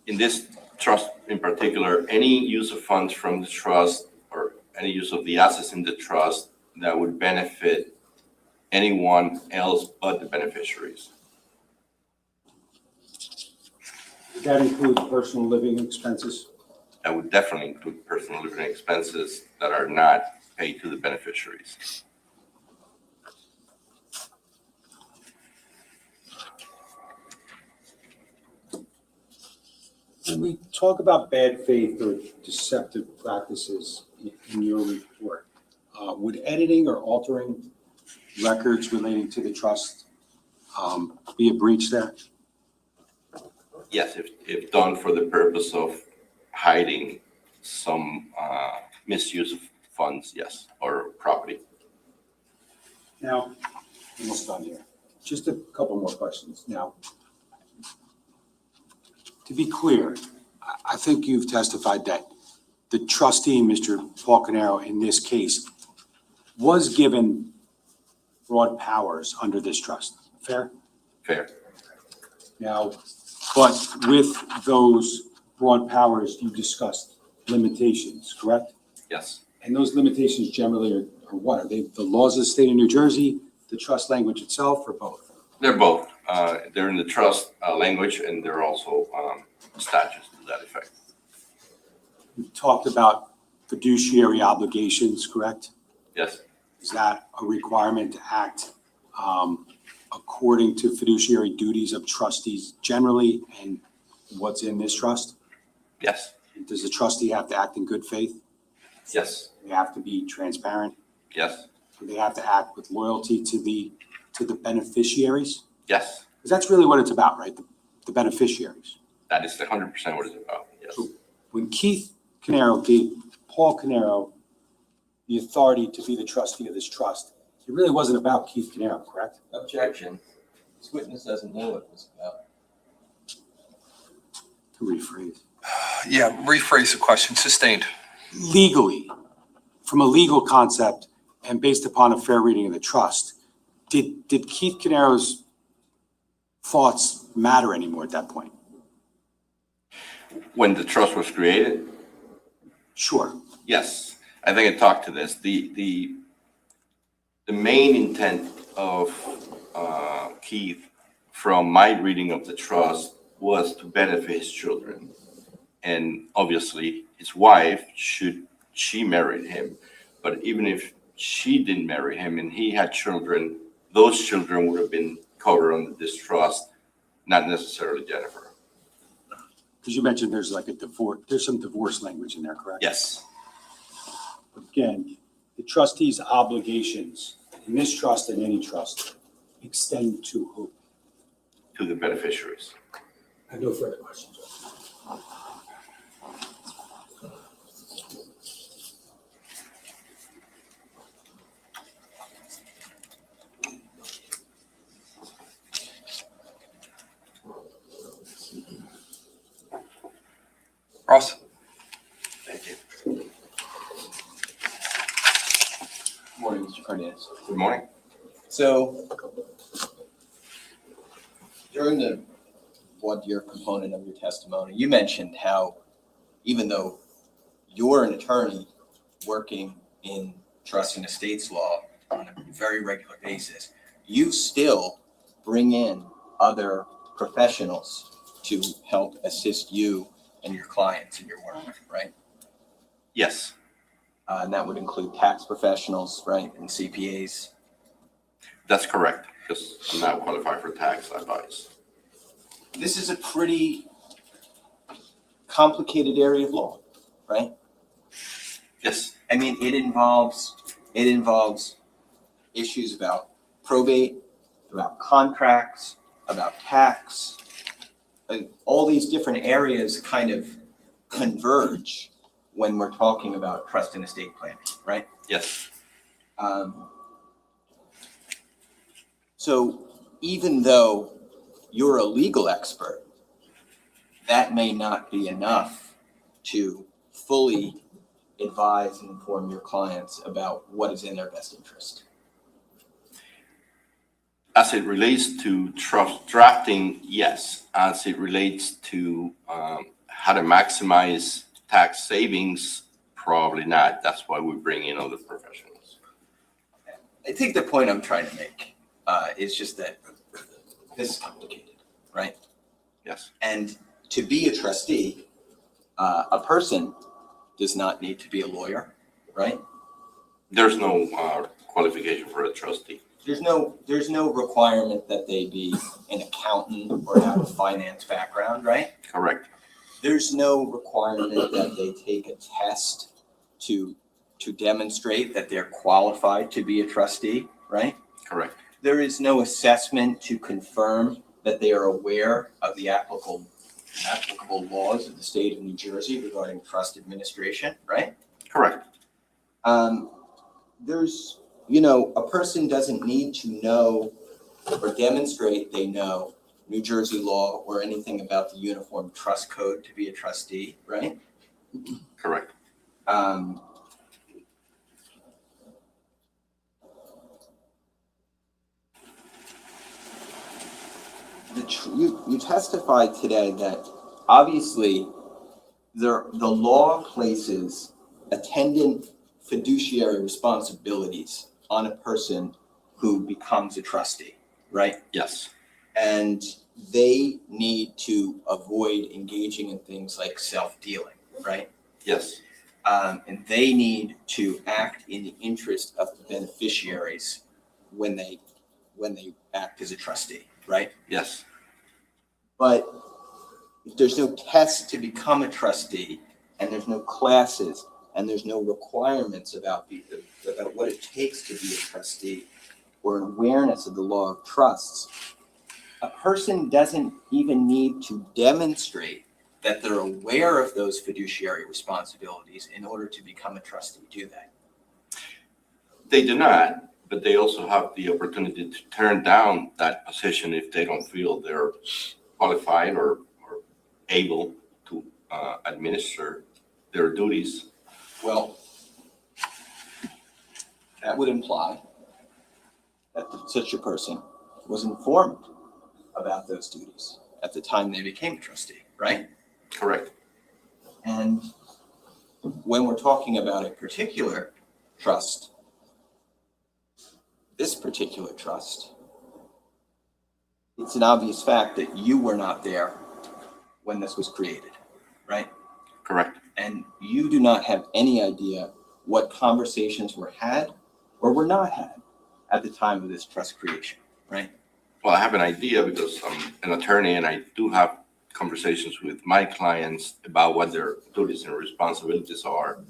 in this trust in particular, any use of funds from the trust or any use of the assets in the trust that would benefit anyone else but the beneficiaries. Would that include personal living expenses? That would definitely include personal living expenses that are not paid to the beneficiaries. When we talk about bad faith or deceptive practices in your report, would editing or altering records relating to the trust be a breach there? Yes, if done for the purpose of hiding some misuse of funds, yes, or property. Now, almost done here. Just a couple more questions. Now, to be clear, I think you've testified that the trustee, Mr. Paul Caneiro, in this case, was given broad powers under this trust. Fair? Fair. Now, but with those broad powers, you discussed limitations, correct? Yes. And those limitations generally are what? Are they the laws of the state of New Jersey, the trust language itself, or both? They're both. They're in the trust language, and they're also statutes to that effect. You talked about fiduciary obligations, correct? Yes. Is that a requirement to act according to fiduciary duties of trustees generally and what's in this trust? Yes. Does the trustee have to act in good faith? Yes. They have to be transparent? Yes. Do they have to act with loyalty to the beneficiaries? Yes. Because that's really what it's about, right? The beneficiaries. That is 100% what it's about. Yes. When Keith Caneiro gave Paul Caneiro the authority to be the trustee of this trust, it really wasn't about Keith Caneiro, correct? Objection. This witness doesn't know what it was about. To rephrase. Yeah, rephrase the question. Sustained. Legally, from a legal concept and based upon a fair reading of the trust, did Keith Caneiro's thoughts matter anymore at that point? When the trust was created, Sure. yes. I think I talked to this. The main intent of Keith, from my reading of the trust, was to benefit his children. And obviously, his wife, should she married him. But even if she didn't marry him and he had children, those children would have been covered under this trust, not necessarily Jennifer. Because you mentioned there's like a divorce, there's some divorce language in there, correct? Yes. Again, the trustee's obligations in this trust and any trust extend to who? To the beneficiaries. I have no further questions. Ross? Thank you. Good morning, Mr. Cardenas. Good morning. So during the one-year component of your testimony, you mentioned how even though you're an attorney working in trust and estates law on a very regular basis, you still bring in other professionals to help assist you and your clients in your work, right? Yes, And that would include tax professionals, right, and CPAs. that's correct, because I'm not qualified for tax advice. This is a pretty complicated area of law, right? Yes, I mean, it involves issues about probate, about contracts, about tax. And all these different areas kind of converge when we're talking about trust and estate planning, right? yes, So even though you're a legal expert, that may not be enough to fully advise and inform your clients about what is in their best interest. as it relates to trust drafting, yes. As it relates to how to maximize tax savings, probably not. That's why we bring in other professionals. I think the point I'm trying to make is just that this is complicated, right? Yes, And to be a trustee, a person does not need to be a lawyer, right? there's no qualification for a trustee. There's no requirement that they be an accountant or have a finance background, right? Correct, There's no requirement that they take a test to demonstrate that they're qualified to be a trustee, right? correct, There is no assessment to confirm that they are aware of the applicable laws of the state of New Jersey regarding trust administration, right? correct. There's, a person doesn't need to know or demonstrate they know New Jersey law or anything about the Uniform Trust Code to be a trustee, right? Correct. You testified today that obviously the law places attendant fiduciary responsibilities on a person who becomes a trustee, right? Yes, And they need to avoid engaging in things like self-dealing, right? yes, And they need to act in the interest of the beneficiaries when they act as a trustee, right? yes, But if there's no test to become a trustee, and there's no classes, and there's no requirements about what it takes to be a trustee, or an awareness of the law of trusts, a person doesn't even need to demonstrate that they're aware of those fiduciary responsibilities in order to become a trustee, do they? they do not, but they also have the opportunity to turn down that position if they don't feel they're qualified or able to administer their duties. Well, that would imply that such a person was informed about those duties at the time they became a trustee, right? Correct, And when we're talking about a particular trust, this particular trust, it's an obvious fact that you were not there when this was created, right? correct. And you do not have any idea what conversations were had or were not had at the time of this trust creation, right? Well, I have an idea because I'm an attorney and I do have conversations with my clients about what their duties and responsibilities are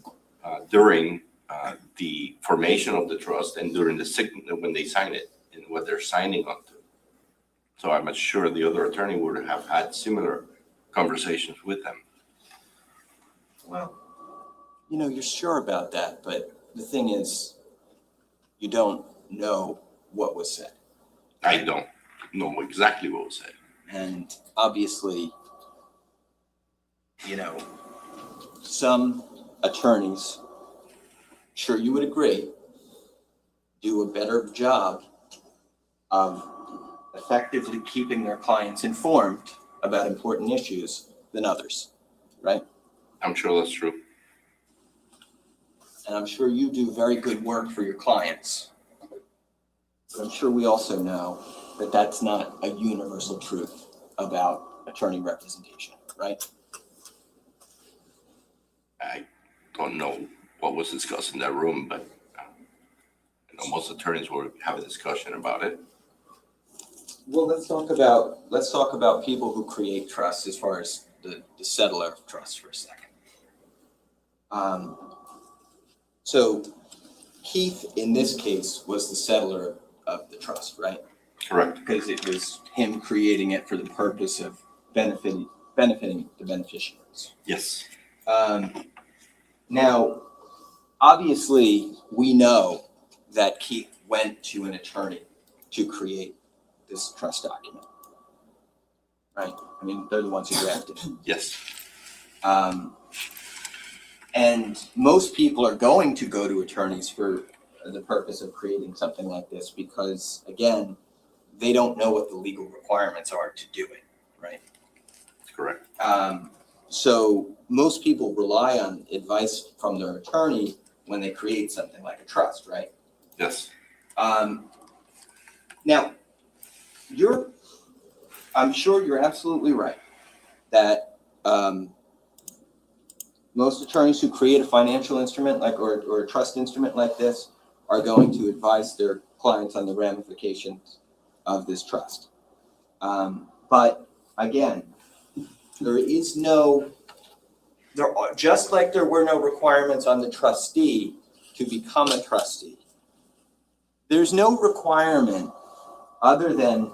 during the formation of the trust and during when they sign it and what they're signing on to. So I'm sure the other attorney would have had similar conversations with them. Well, you're sure about that, but the thing is, you don't know what was said. I don't know exactly what was said. And obviously, some attorneys, sure you would agree, do a better job of effectively keeping their clients informed about important issues than others, right? I'm sure that's true. And I'm sure you do very good work for your clients. But I'm sure we also know that that's not a universal truth about attorney representation, right? I don't know what was discussed in that room, but most attorneys will have a discussion about it. Well, let's talk about people who create trusts as far as the settler of trust for a second. So Keith, in this case, was the settler of the trust, right? Correct. Because it was him creating it for the purpose of benefiting the beneficiaries. Yes. Now, obviously, we know that Keith went to an attorney to create this trust document, right? I mean, they're the ones who drafted it. Yes. And most people are going to go to attorneys for the purpose of creating something like this because, again, they don't know what the legal requirements are to do it, right? Correct. So most people rely on advice from their attorney when they create something like a trust, right? Yes. Now, I'm sure you're absolutely right that most attorneys who create a financial instrument or a trust instrument like this are going to advise their clients on the ramifications of this trust. But again, just like there were no requirements on the trustee to become a trustee, there's no requirement other than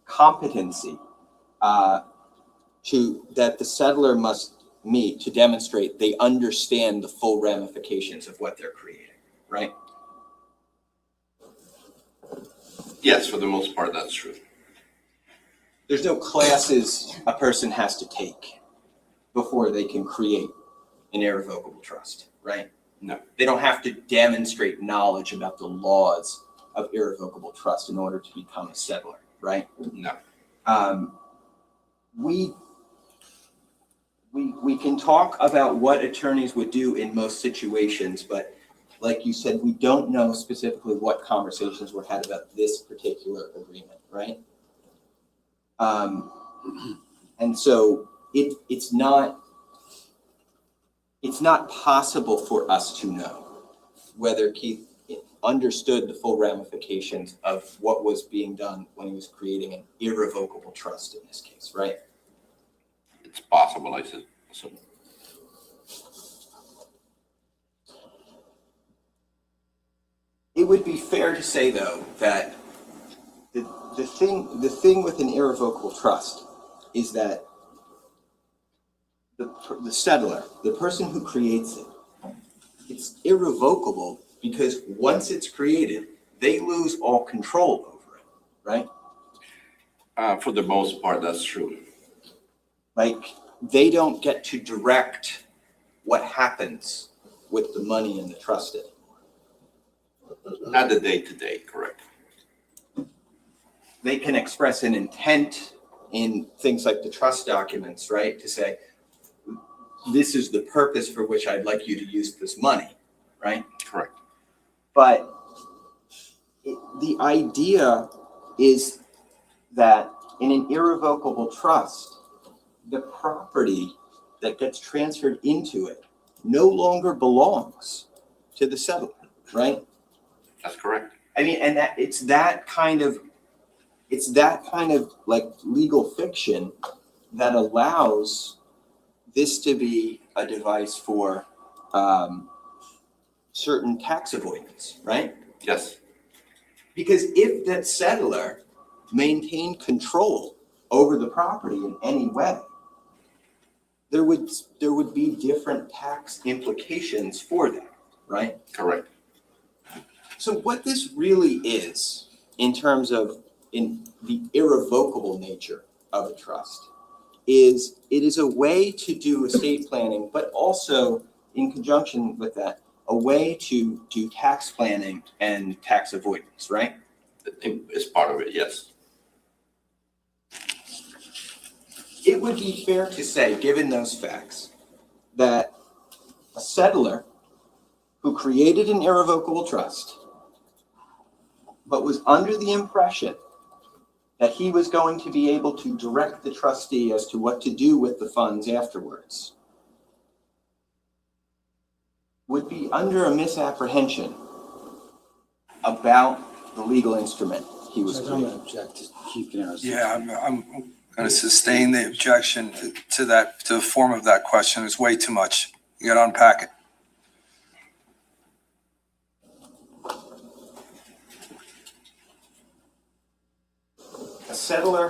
competency that the settler must meet to demonstrate they understand the full ramifications of what they're creating, right? Yes, for the most part, that's true. There's no classes a person has to take before they can create an irrevocable trust, right? No. They don't have to demonstrate knowledge about the laws of irrevocable trust in order to become a settler, right? No. We can talk about what attorneys would do in most situations, but like you said, we don't know specifically what conversations were had about this particular agreement, right? And so it's not possible for us to know whether Keith understood the full ramifications of what was being done when he was creating an irrevocable trust in this case, right? It's possible, I said. So. It would be fair to say, though, that the thing with an irrevocable trust is that the settler, the person who creates it, it's irrevocable because once it's created, they lose all control over it, right? For the most part, that's true. Like, they don't get to direct what happens with the money in the trust anymore. Not the day-to-day, correct. They can express an intent in things like the trust documents, right? To say, this is the purpose for which I'd like you to use this money, right? Correct. But the idea is that in an irrevocable trust, the property that gets transferred into it no longer belongs to the settler, right? That's correct. I mean, and that it's that kind of like legal fiction that allows this to be a device for certain tax avoidance, right? Yes, Because if that settler maintained control over the property in any way, there would be different tax implications for that, right? correct. So what this really is, in terms of in the irrevocable nature of a trust, is it is a way to do estate planning, but also in conjunction with that, a way to do tax planning and tax avoidance, right? It's part of it, yes. It would be fair to say, given those facts, that a settler who created an irrevocable trust, but was under the impression that he was going to be able to direct the trustee as to what to do with the funds afterwards, would be under a misapprehension about the legal instrument he was Judge, I'm creating. gonna object to Keith Caneiro's. Yeah, I'm going to sustain the objection to that, to the form of that question. It's way too much. You got to unpack it. A settler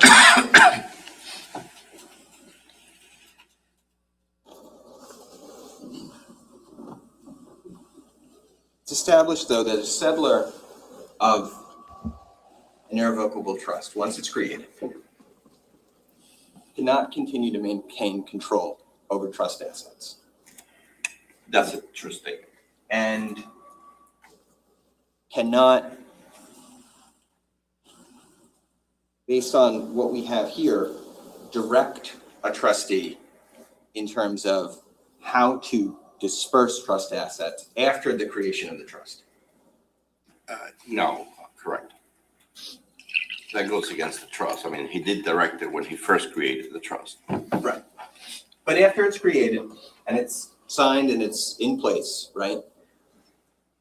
it's established, though, that a settler of an irrevocable trust, once it's created, cannot continue to maintain control over trust assets. That's a true statement. And cannot, based on what we have here, direct a trustee in terms of how to disperse trust assets after the creation of the trust. No, correct. That goes against the trust. I mean, he did direct it when he first created the trust. Right. But after it's created and it's signed and it's in place, right?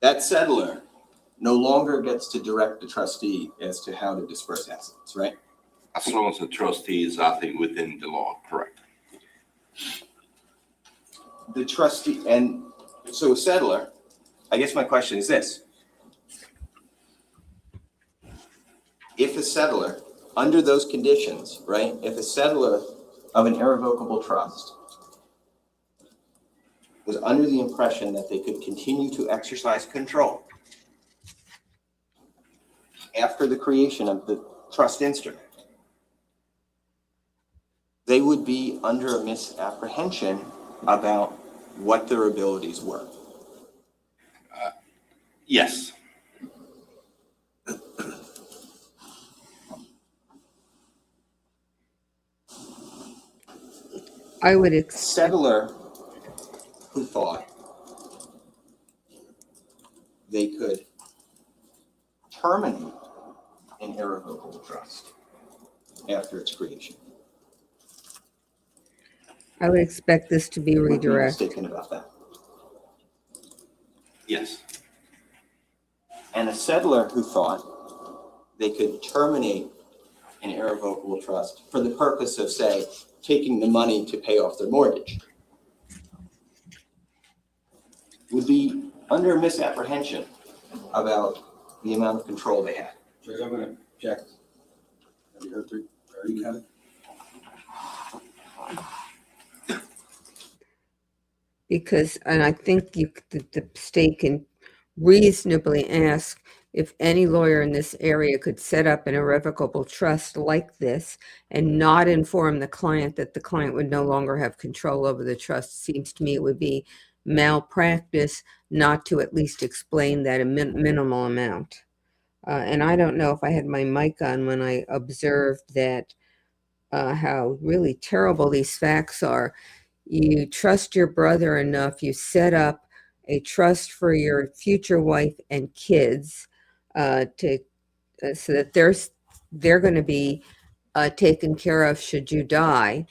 That settler no longer gets to direct the trustee as to how to disperse assets, right? As long as the trustee is acting within the law, correct. The trustee, and so a settler, I guess my question is this. If a settler, under those conditions, right, if a settler of an irrevocable trust was under the impression that they could continue to exercise control after the creation of the trust instrument, they would be under a misapprehension about what their abilities were. Yes, I would A expect, settler who thought they could terminate an irrevocable trust after its creation I would expect this to be would be redirected. mistaken about that. yes, And a settler who thought they could terminate an irrevocable trust for the purpose of, say, taking the money to pay off their mortgage would be under misapprehension about the amount of control they had. Judge, I'm gonna object. Have you heard three? You have it? Because, and I think the state can reasonably ask if any lawyer in this area could set up an irrevocable trust like this and not inform the client that the client would no longer have control over the trust. Seems to me it would be malpractice not to at least explain that a minimal amount. And I don't know if I had my mic on when I observed that how really terrible these facts are. You trust your brother enough, you set up a trust for your future wife and kids so that they're going to be taken care of should you die,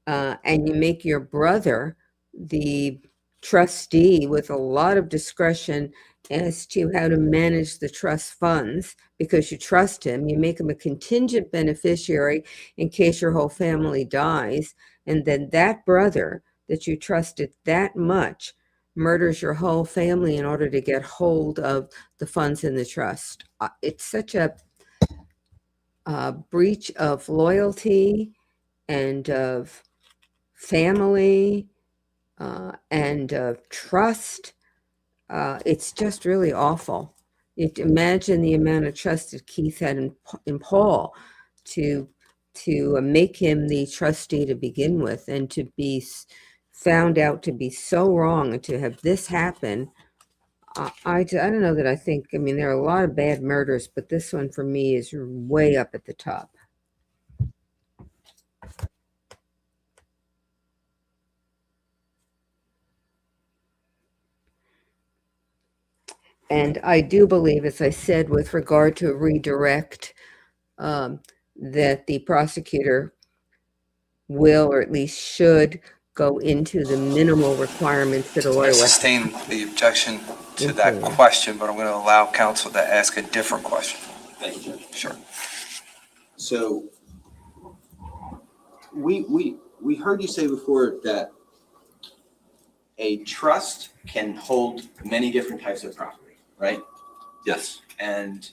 and you make your brother the trustee with a lot of discretion as to how to manage the trust funds because you trust him. You make him a contingent beneficiary in case your whole family dies. And then that brother that you trusted that much murders your whole family in order to get hold of the funds in the trust. It's such a breach of loyalty and of family and of trust. It's just really awful. Imagine the amount of trust that Keith had in Paul to make him the trustee to begin with, and to be found out to be so wrong and to have this happen. I don't know that I think, I mean, there are a lot of bad murders, but this one for me is way up at the top. And I do believe, as I said, with regard to redirect, that the prosecutor will, or at least should, go into the minimal requirements that a lawyer I would. sustain the objection to that Mhm. question, but I'm going to allow counsel to ask a different question. Thank you, Judge. Sure. So we heard you say before that a trust can hold many different types of property, right? Yes, And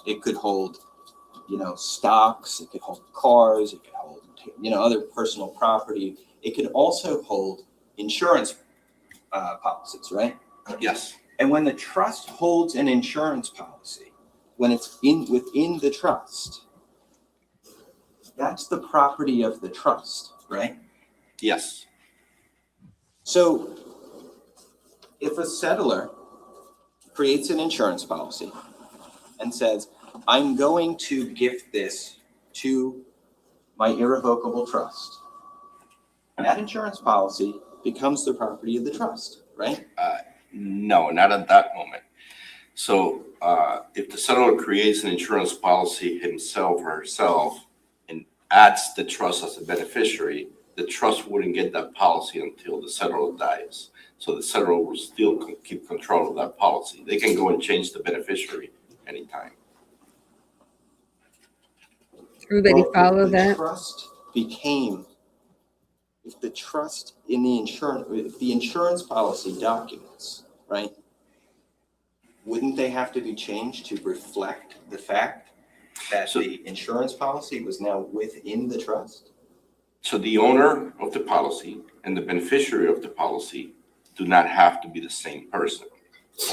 it could hold, stocks, it could hold cars, it could hold, other personal property. It could also hold insurance policies, right? yes, And when the trust holds an insurance policy, when it's within the trust, that's the property of the trust, right? yes. So if a settler creates an insurance policy and says, I'm going to gift this to my irrevocable trust, that insurance policy becomes the property of the trust, right? No, not at that moment. So if the settler creates an insurance policy himself or herself and adds the trust as a beneficiary, the trust wouldn't get that policy until the settler dies. So the settler will still keep control of that policy. They can go and change the beneficiary anytime. Everybody Well, follow if the that? trust became, if the trust in the insurance policy documents, right? Wouldn't they have to be changed to reflect the fact that the insurance policy was now within the trust? So the owner of the policy and the beneficiary of the policy do not have to be the same person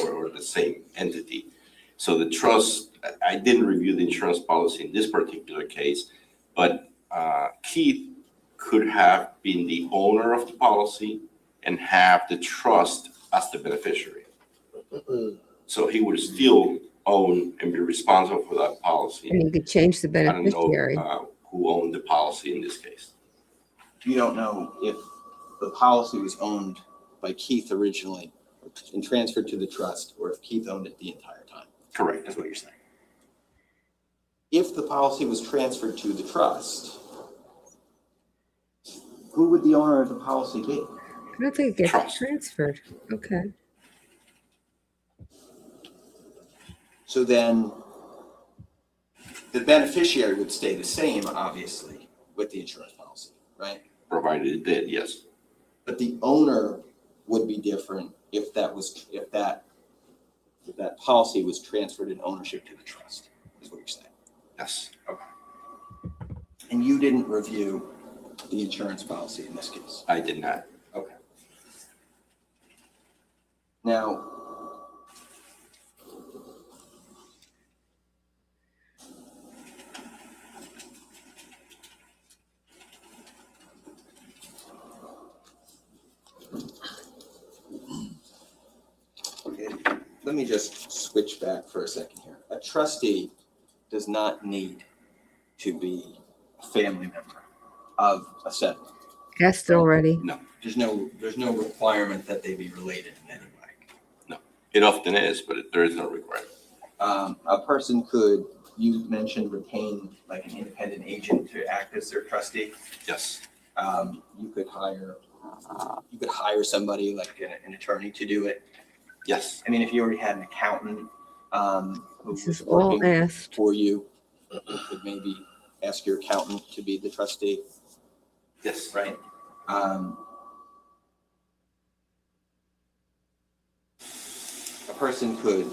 or the same entity. So the trust, I didn't review the insurance policy in this particular case, but Keith could have been the owner of the policy and have the trust as the beneficiary. So he would still own and be responsible for that policy. And you could change the I don't beneficiary. know who owned the policy in this case. You don't know if the policy was owned by Keith originally and transferred to the trust, or if Keith owned it the entire time. Correct. That's what you're saying. If the policy was transferred to the trust, who would the owner of the policy be? I don't think it gets Trust. transferred. Okay. So then the beneficiary would stay the same, obviously, with the insurance policy, right? Provided it did, yes. But the owner would be different if that policy was transferred in ownership to the trust, is what you're saying. Yes. And you didn't review the insurance policy in this case? I did not. Okay. Now, okay, let me just switch back for a second here. A trustee does not need to be a family member of a settler. Guessed already. No, There's no requirement that they be related in any way. it often is, but there is no requirement. A person could, you mentioned, retain like an independent agent to act as their trustee. Yes. You could hire somebody like an attorney to do it. Yes, I mean, if you already had an accountant who This was is all working asked. for you, you could maybe ask your accountant to be the trustee, yes. right? A person could,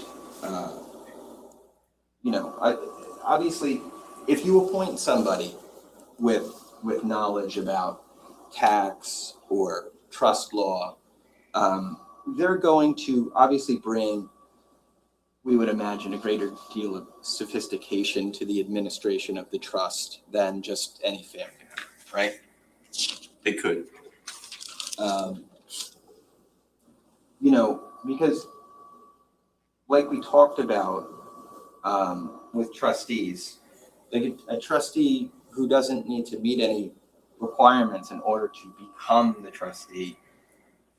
obviously, if you appoint somebody with knowledge about tax or trust law, they're going to obviously bring, we would imagine, a greater deal of sophistication to the administration of the trust than just any family member, right? They could. Because like we talked about with trustees, like a trustee who doesn't need to meet any requirements in order to become the trustee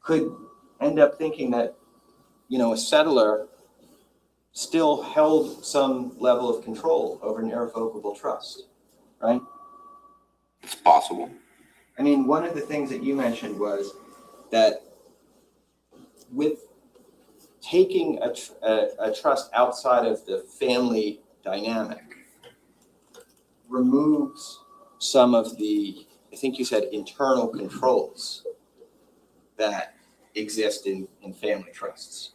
could end up thinking that, a settler still held some level of control over an irrevocable trust, right? It's possible. I mean, one of the things that you mentioned was that with taking a trust outside of the family dynamic removes some of the, I think you said, internal controls that exist in family trusts,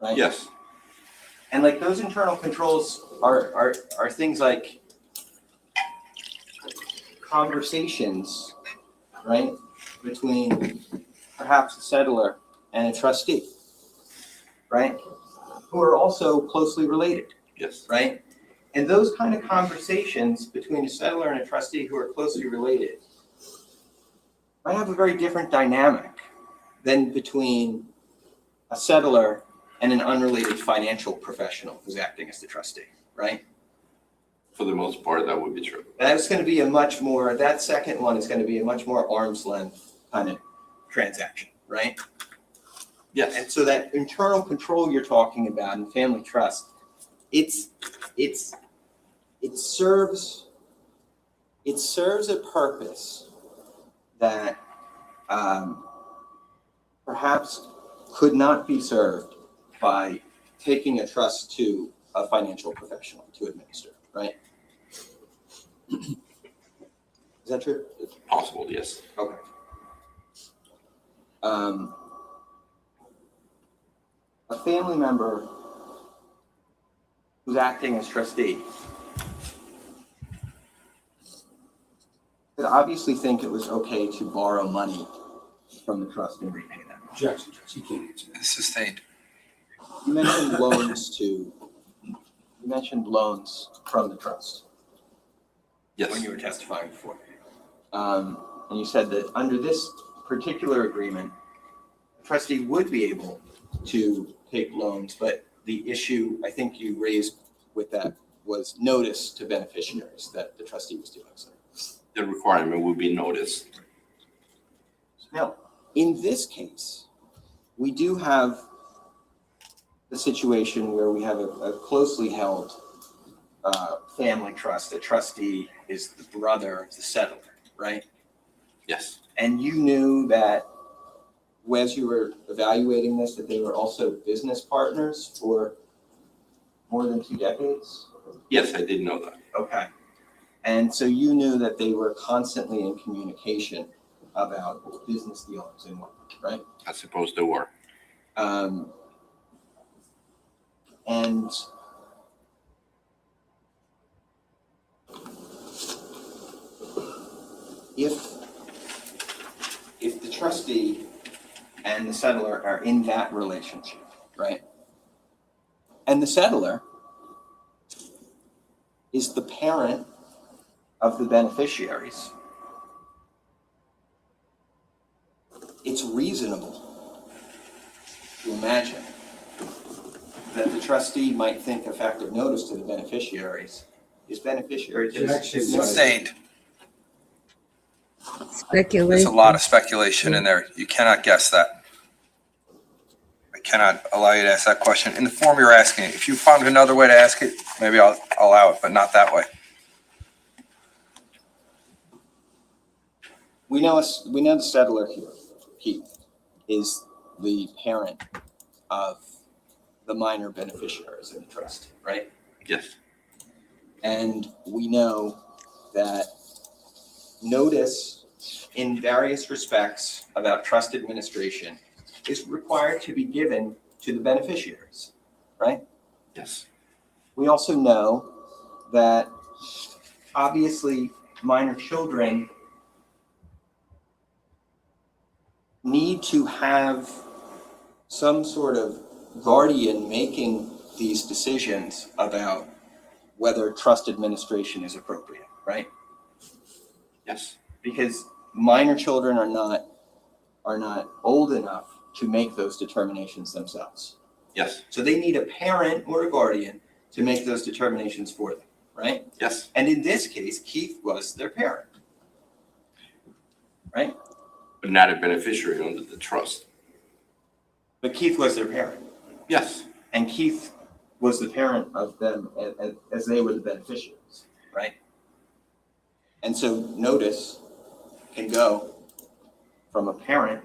right? Yes, And like those internal controls are things like conversations, right, between perhaps a settler and a trustee, right, who are also closely related, yes. right? And those kind of conversations between a settler and a trustee who are closely related might have a very different dynamic than between a settler and an unrelated financial professional who's acting as the trustee, right? For the most part, that would be true. That's going to be that second one is going to be a much more arm's length kind of transaction, right? Yes, And so that internal control you're talking about in family trust, it serves a purpose that perhaps could not be served by taking a trust to a financial professional to administer, right? Is that true? it's possible, yes. Okay. A family member who's acting as trustee could obviously think it was okay to borrow money from the trust and repay them. Objection, Judge, you can't answer that. Sustained. You mentioned loans from the trust Yes, when you were testifying before. And you said that under this particular agreement, the trustee would be able to take loans, but the issue I think you raised with that was notice to beneficiaries that the trustee was doing so. the requirement would be noticed. Now, in this case, we do have the situation where we have a closely held family trust. The trustee is the brother of the settler, right? Yes, And you knew that as you were evaluating this, that they were also business partners for more than 2 decades? yes, I did know that. Okay. And so you knew that they were constantly in communication about business dealings and whatnot, right? I suppose they were. And if the trustee and the settler are in that relationship, right? And the settler is the parent of the beneficiaries, it's reasonable to imagine that the trustee might think effective notice to the beneficiaries is beneficiary to Objection. Sustained. There's Speculation. a lot of speculation in there. You cannot guess that. I cannot allow you to ask that question in the form you're asking it. If you found another way to ask it, maybe I'll allow it, but not that way. We know the settler here, Keith, is the parent of the minor beneficiaries in the trust, right? Yes, And we know that notice in various respects about trust administration is required to be given to the beneficiaries, right? yes, We also know that obviously minor children need to have some sort of guardian making these decisions about whether trust administration is appropriate, right? yes, Because minor children are not old enough to make those determinations themselves. yes, So they need a parent or a guardian to make those determinations for them, right? yes, And in this case, Keith was their parent, right? but not a beneficiary under the trust. But Keith was their parent, Yes, and Keith was the parent of them as they were the beneficiaries, right? And so notice can go from a parent,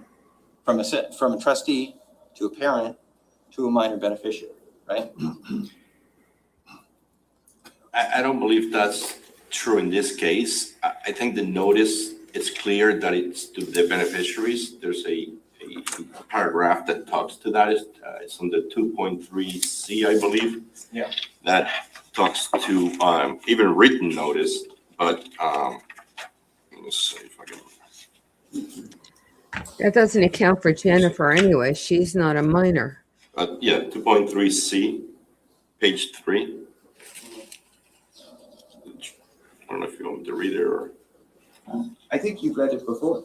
from a trustee to a parent to a minor beneficiary, right? I don't believe that's true in this case. I think the notice, it's clear that it's to the beneficiaries. There's a paragraph that talks to that. It's on the 2.3C, I believe. Yeah. That talks to even written notice, but let's see if I can. That doesn't account for Jennifer anyway. She's not a minor. Yeah, 2.3C, page 3. I don't know if you want me to read it or. I think you've read it before.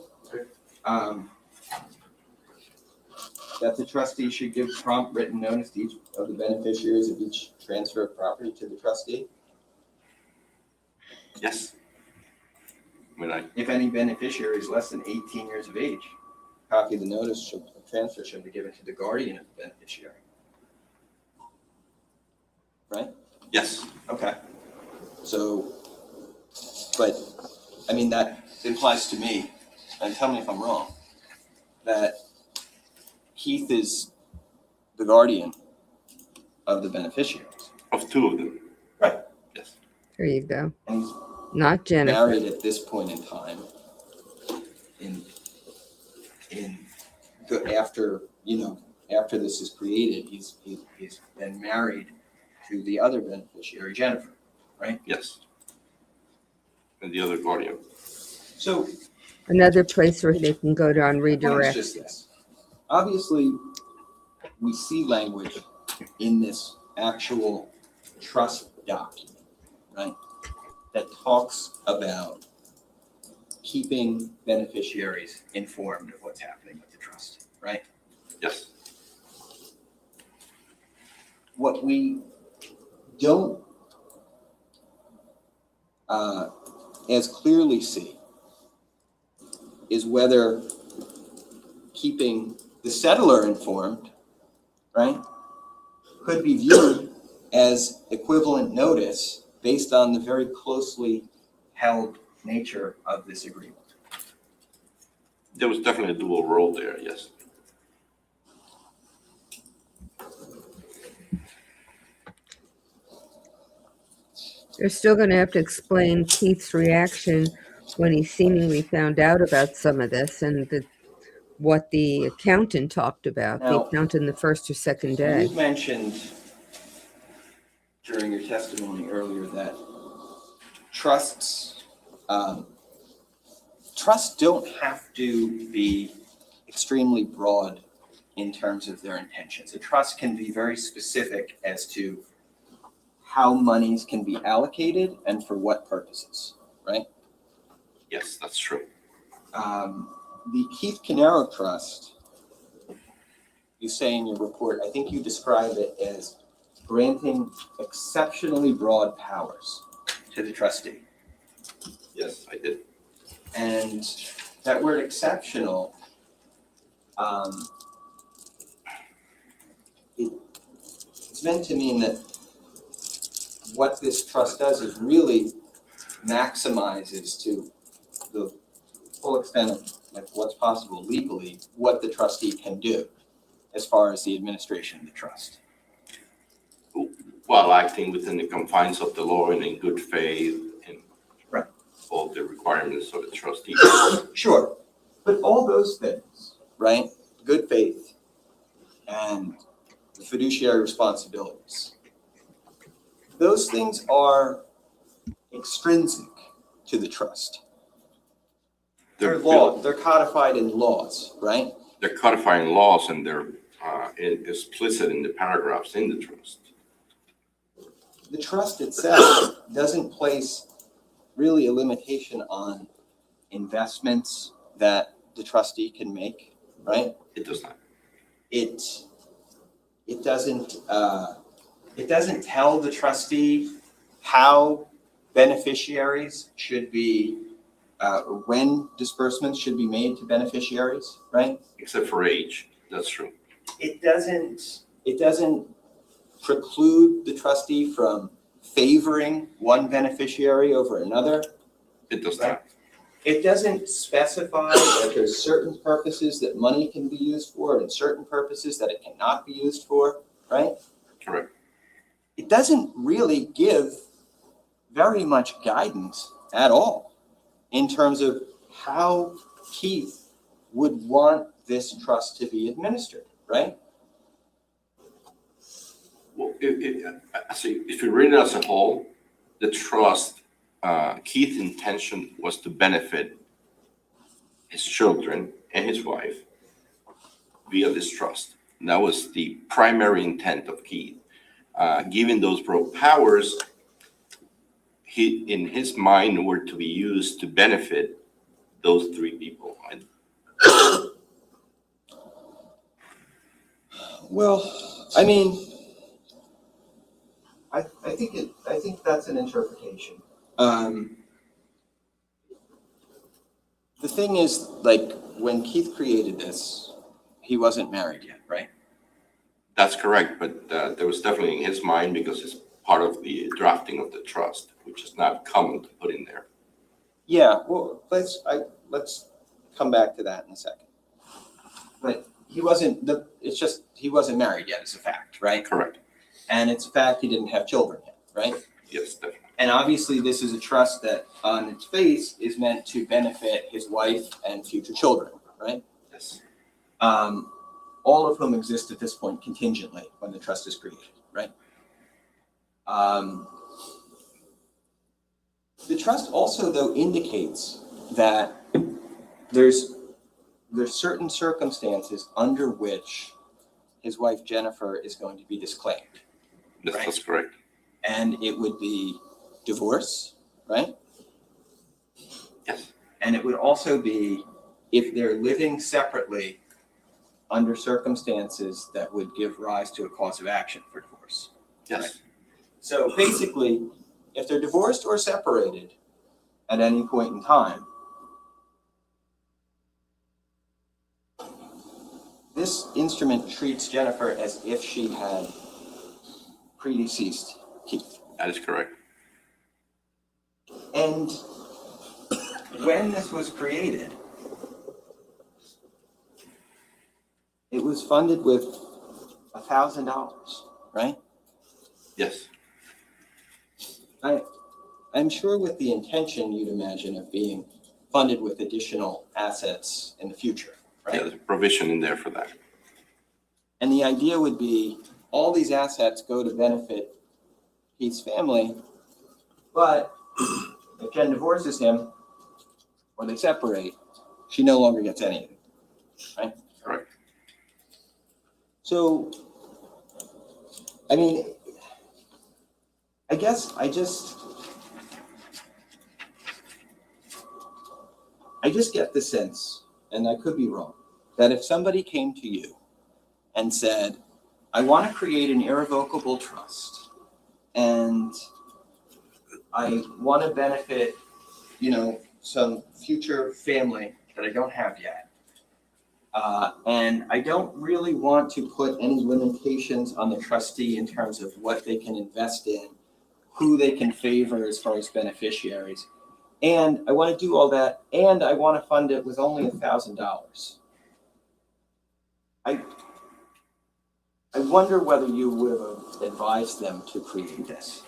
That the trustee should give prompt written notice to each of the beneficiaries of each transfer of property to the trustee. Yes. I mean, If any beneficiary is less than 18 years of age, copy of the notice of transfer should be given to the guardian of the beneficiary. Right? yes, Okay. So, but, I mean, that implies to me, and tell me if I'm wrong, that Keith is the guardian of the beneficiaries. of two of them. Right. Yes, There you go. And he's Not Jennifer. married at this point in time. After this is created, he's been married to the other beneficiary, Jennifer, right? yes. And the other guardian. So Another place where they can go to on the point is redirect. just this. Obviously, we see language in this actual trust document, right? That talks about keeping beneficiaries informed of what's happening with the trust, right? Yes, What we don't as clearly see is whether keeping the settlor informed, right, could be viewed as equivalent notice based on the very closely held nature of this agreement. there was definitely a dual role there, yes. They're still going to have to explain Keith's reaction when he seemingly found out about some of this and what the accountant talked about, the Now- accountant the first or second day. You mentioned during your testimony earlier that trusts don't have to be extremely broad in terms of their intentions. A trust can be very specific as to how monies can be allocated and for what purposes, right? Yes, that's true. The Keith Caneiro Trust, you say in your report, I think you describe it as granting exceptionally broad powers to the trustee. Yes, I did. And that word exceptional, it's meant to mean that what this trust does is really maximizes to the full extent of what's possible legally, what the trustee can do as far as the administration of the trust? While acting within the confines of the law and in good faith and Right. all the requirements of the trustee. Sure, but all those things, right? Good faith and the fiduciary responsibilities. Those things are extrinsic to the trust. They're law, they're codified in laws, right? They're codifying laws and they're explicit in the paragraphs in the trust. The trust itself doesn't place really a limitation on investments that the trustee can make, right? It does not. It doesn't tell the trustee how beneficiaries should be, when disbursements should be made to beneficiaries, right? Except for age, that's true. It doesn't preclude the trustee from favoring one beneficiary over another. It does not. It doesn't specify that there's certain purposes that money can be used for and certain purposes that it cannot be used for, right? Correct. It doesn't really give very much guidance at all in terms of how Keith would want this trust to be administered, right? Well, if you read it as a whole, the trust, Keith's intention was to benefit his children and his wife via this trust. And that was the primary intent of Keith. Given those broad powers, in his mind, were to be used to benefit those three people. Well, I mean, I think that's an interpretation. The thing is, like, when Keith created this, he wasn't married yet, right? That's correct, but there was definitely in his mind because it's part of the drafting of the trust, which is not common to put in there. Yeah, well, let's come back to that in a second. But he wasn't married yet, is a fact, right? Correct. And it's a fact he didn't have children yet, right? Yes, definitely. And obviously, this is a trust that on its face is meant to benefit his wife and future children, right? Yes. All of whom exist at this point contingently when the trust is created, right? The trust also, though, indicates that there's certain circumstances under which his wife Jennifer is going to be disclaimed. Yes, Right. that's correct. And it would be divorce, right? Yes. And it would also be if they're living separately under circumstances that would give rise to a cause of action for divorce. Yes. Right. So basically, if they're divorced or separated at any point in time, this instrument treats Jennifer as if she had predeceased Keith. That is correct. And when this was created, it was funded with $1,000, right? Yes. I'm sure with the intention, you'd imagine, of being funded with additional assets in the future, Yeah, right? there's a provision in there for that. And the idea would be all these assets go to benefit Keith's family, but if Jen divorces him or they separate, she no longer gets anything, right? Correct. So, I mean, I guess I just get the sense, and I could be wrong, that if somebody came to you and said, I want to create an irrevocable trust, and I want to benefit, some future family that I don't have yet, and I don't really want to put any limitations on the trustee in terms of what they can invest in, who they can favor as far as beneficiaries. And I want to do all that, and I want to fund it with only $1,000. I wonder whether you would have advised them to create this.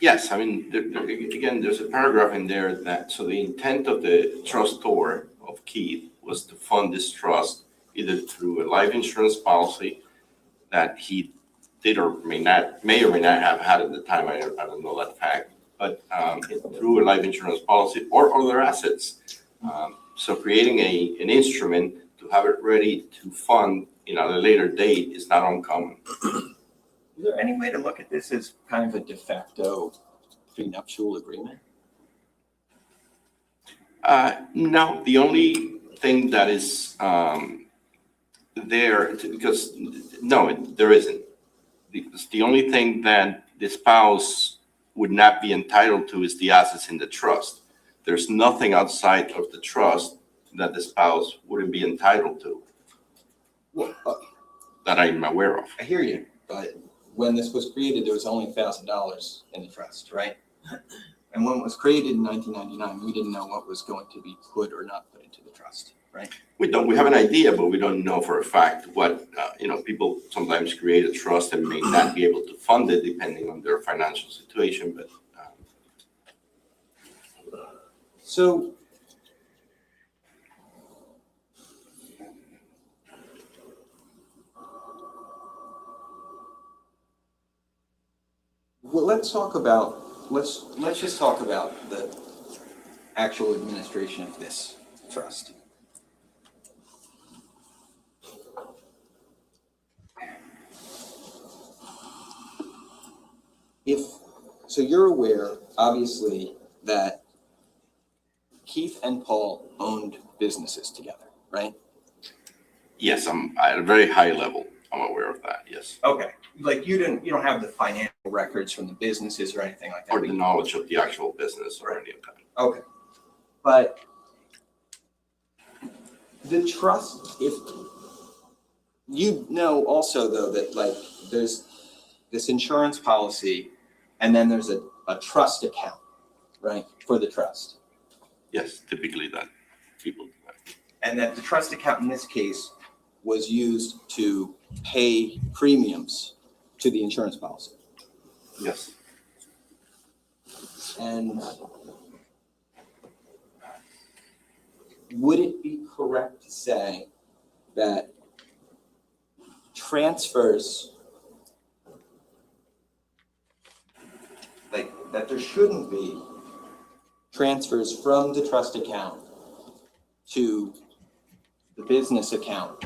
Yes, I mean, again, there's a paragraph in there that, so the intent of the trustor of Keith was to fund this trust either through a life insurance policy that he did or may or may not have had at the time, I don't know that fact, but through a life insurance policy or other assets. So creating an instrument to have it ready to fund at a later date is not uncommon. Is there any way to look at this as kind of a de facto prenuptial agreement? No, the only thing that is there, there isn't. The only thing that the spouse would not be entitled to is the assets in the trust. There's nothing outside of the trust that the spouse wouldn't be entitled to Well, that I'm aware of. I hear you, but when this was created, there was only $1,000 in the trust, right? And when it was created in 1999, we didn't know what was going to be put or not put into the trust, right? We have an idea, but we don't know for a fact what, people sometimes create a trust and may not be able to fund it depending on their financial situation, but. So well, let's just talk about the actual administration of this trust. So you're aware, obviously, that Keith and Paul owned businesses together, right? Yes, I'm at a very high level. I'm aware of that, yes. Okay. Like you don't have the financial records from the businesses or anything like that. Or the knowledge of the actual business or any of that. Okay. But the trust, if you know also though that like there's this insurance policy and then there's a trust account, right, for the trust. Yes, typically that people do that. And that the trust account in this case was used to pay premiums to the insurance policy. Yes. And would it be correct to say that transfers, like that there shouldn't be transfers from the trust account to the business account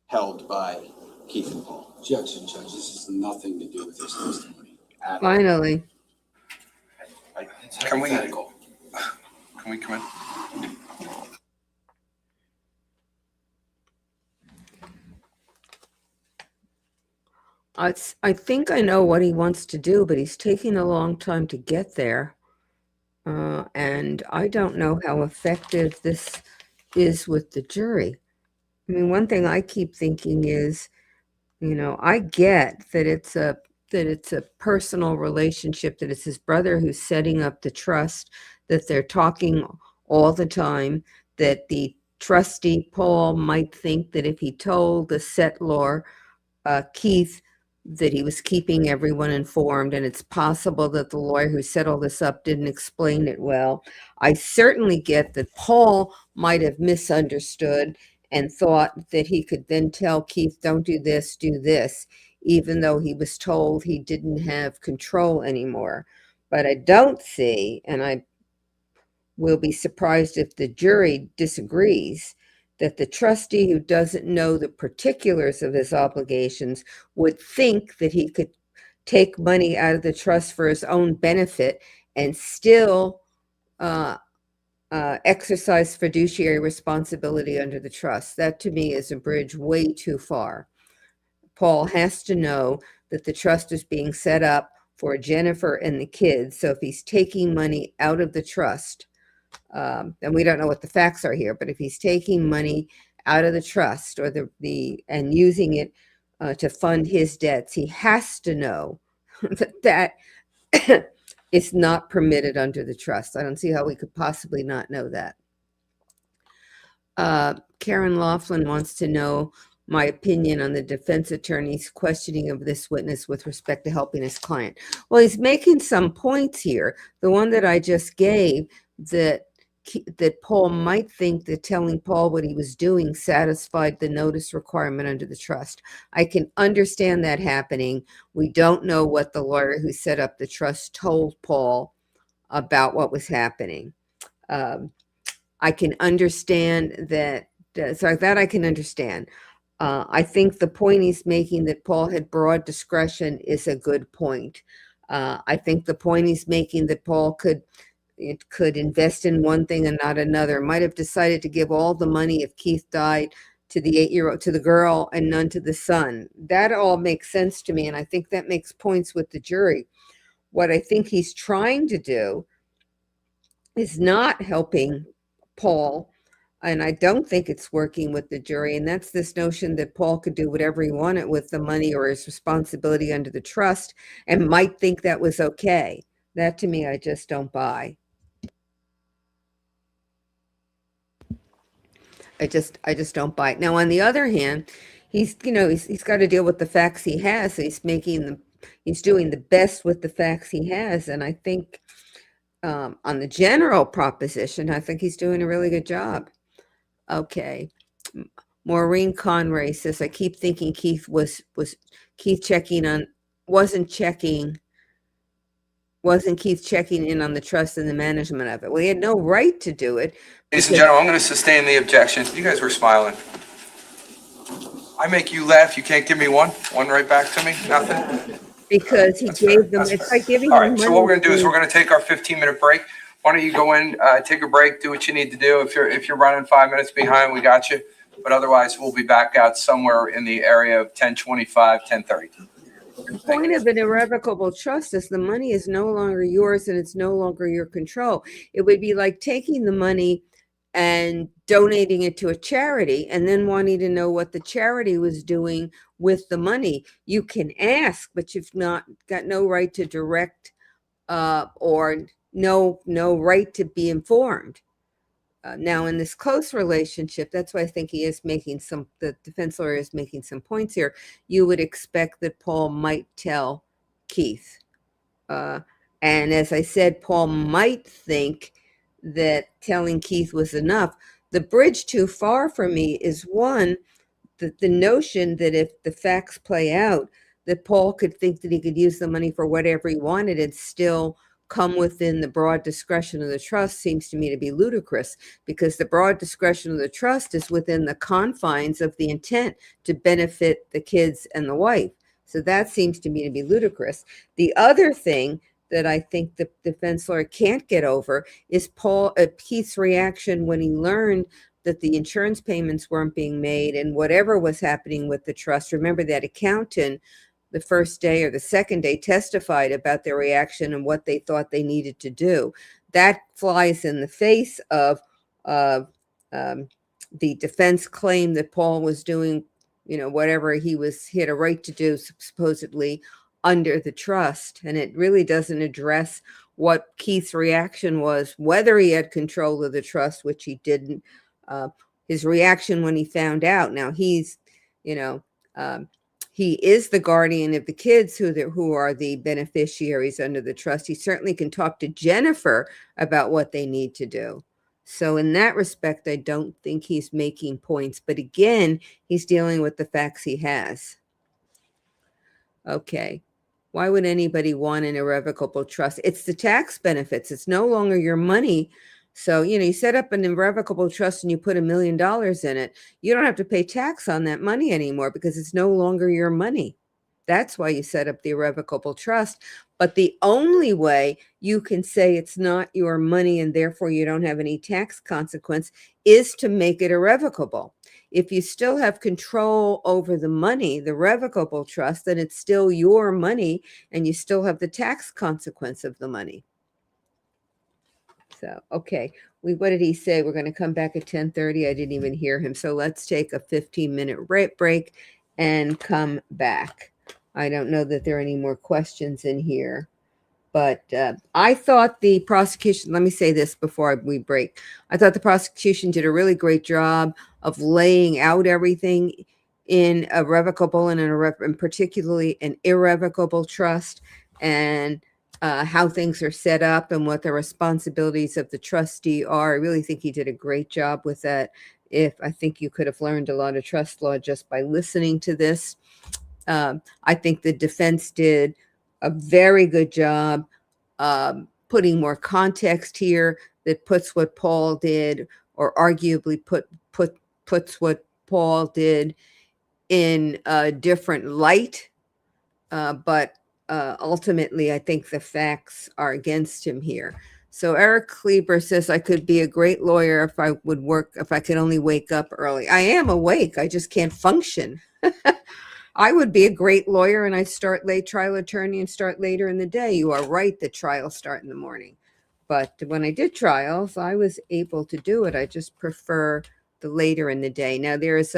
held by Keith and Paul? Objection, Judge, this has nothing to do with this testimony. at all. Finally. It's Can we- hypothetical. Can we come in? I think I know what he wants to do, but he's taking a long time to get there. And I don't know how effective this is with the jury. I mean, one thing I keep thinking is, I get that it's a personal relationship, that it's his brother who's setting up the trust, that they're talking all the time, that the trustee, Paul, might think that if he told the settlor, Keith, that he was keeping everyone informed, and it's possible that the lawyer who set all this up didn't explain it well. I certainly get that Paul might have misunderstood and thought that he could then tell Keith, don't do this, even though he was told he didn't have control anymore. But I don't see, and I will be surprised if the jury disagrees, that the trustee who doesn't know the particulars of his obligations would think that he could take money out of the trust for his own benefit and still exercise fiduciary responsibility under the trust. That to me is a bridge way too far. Paul has to know that the trust is being set up for Jennifer and the kids. So if he's taking money out of the trust, and we don't know what the facts are here, but if he's taking money out of the trust or and using it to fund his debts, he has to know that it's not permitted under the trust. I don't see how we could possibly not know that. Karen Laughlin wants to know my opinion on the defense attorney's questioning of this witness with respect to helping his client. Well, he's making some points here. The one that I just gave, that Paul might think that telling Paul what he was doing satisfied the notice requirement under the trust. I can understand that happening. We don't know what the lawyer who set up the trust told Paul about what was happening. I can understand that, so that I can understand. I think the point he's making that Paul had broad discretion is a good point. I think the point he's making that Paul could invest in one thing and not another, might have decided to give all the money if Keith died to the 8-year-old, to the girl, and none to the son. That all makes sense to me, and I think that makes points with the jury. What I think he's trying to do is not helping Paul, and I don't think it's working with the jury, and that's this notion that Paul could do whatever he wanted with the money or his responsibility under the trust and might think that was okay. That, to me, I just don't buy. I just don't buy it. Now, on the other hand, he's got to deal with the facts he has. So he's doing the best with the facts he has, and I think on the general proposition, I think he's doing a really good job. Okay. Maureen Conray says, I keep thinking Keith wasn't Keith checking in on the trust and the management of it. Well, he had no right to do it. Ladies and gentlemen, I'm going to sustain the objections. You guys were smiling. I make you laugh. You can't give me one right back to me? Nothing? Because he gave them, it's like giving All them right, money. so what we're going to do is we're going to take our 15-minute break. Why don't you go in, take a break, do what you need to do. If you're running 5 minutes behind, we got you. But otherwise, we'll be back out somewhere in the area of 10:25, 10:30. The point of an irrevocable trust is the money is no longer yours and it's no longer your control. It would be like taking the money and donating it to a charity and then wanting to know what the charity was doing with the money. You can ask, but you've not got no right to direct or no right to be informed. Now, in this close relationship, that's why I think the defense lawyer is making some points here. You would expect that Paul might tell Keith. And as I said, Paul might think that telling Keith was enough. The bridge too far for me is one, that the notion that if the facts play out, that Paul could think that he could use the money for whatever he wanted and still come within the broad discretion of the trust seems to me to be ludicrous, because the broad discretion of the trust is within the confines of the intent to benefit the kids and the wife. So that seems to me to be ludicrous. The other thing that I think the defense lawyer can't get over is Keith's reaction when he learned that the insurance payments weren't being made and whatever was happening with the trust. Remember that accountant the first day or the second day testified about their reaction and what they thought they needed to do. That flies in the face of the defense claim that Paul was doing, whatever he had a right to do supposedly under the trust. And it really doesn't address what Keith's reaction was, whether he had control of the trust, which he didn't. His reaction when he found out. Now he's, he is the guardian of the kids who are the beneficiaries under the trust. He certainly can talk to Jennifer about what they need to do. So in that respect, I don't think he's making points. But again, he's dealing with the facts he has. Okay. Why would anybody want an irrevocable trust? It's the tax benefits. It's no longer your money. So, you set up an irrevocable trust and you put $1 million in it. You don't have to pay tax on that money anymore because it's no longer your money. That's why you set up the irrevocable trust. But the only way you can say it's not your money and therefore you don't have any tax consequence is to make it irrevocable. If you still have control over the money, the revocable trust, then it's still your money and you still have the tax consequence of the money. So, okay, what did he say? We're going to come back at 10:30. I didn't even hear him. So let's take a 15-minute break and come back. I don't know that there are any more questions in here. But I thought the prosecution, let me say this before we break. I thought the prosecution did a really great job of laying out everything in a revocable and particularly an irrevocable trust, and how things are set up and what the responsibilities of the trustee are. I really think he did a great job with that. I think you could have learned a lot of trust law just by listening to this. I think the defense did a very good job putting more context here that puts what Paul did, or arguably puts what Paul did in a different light. But ultimately, I think the facts are against him here. So Eric Kleber says, I could be a great lawyer if I could only wake up early. I am awake. I just can't function. I would be a great lawyer and I'd start late, trial attorney, and start later in the day. You are right that trials start in the morning. But when I did trials, I was able to do it. I just prefer the later in the day. Now there's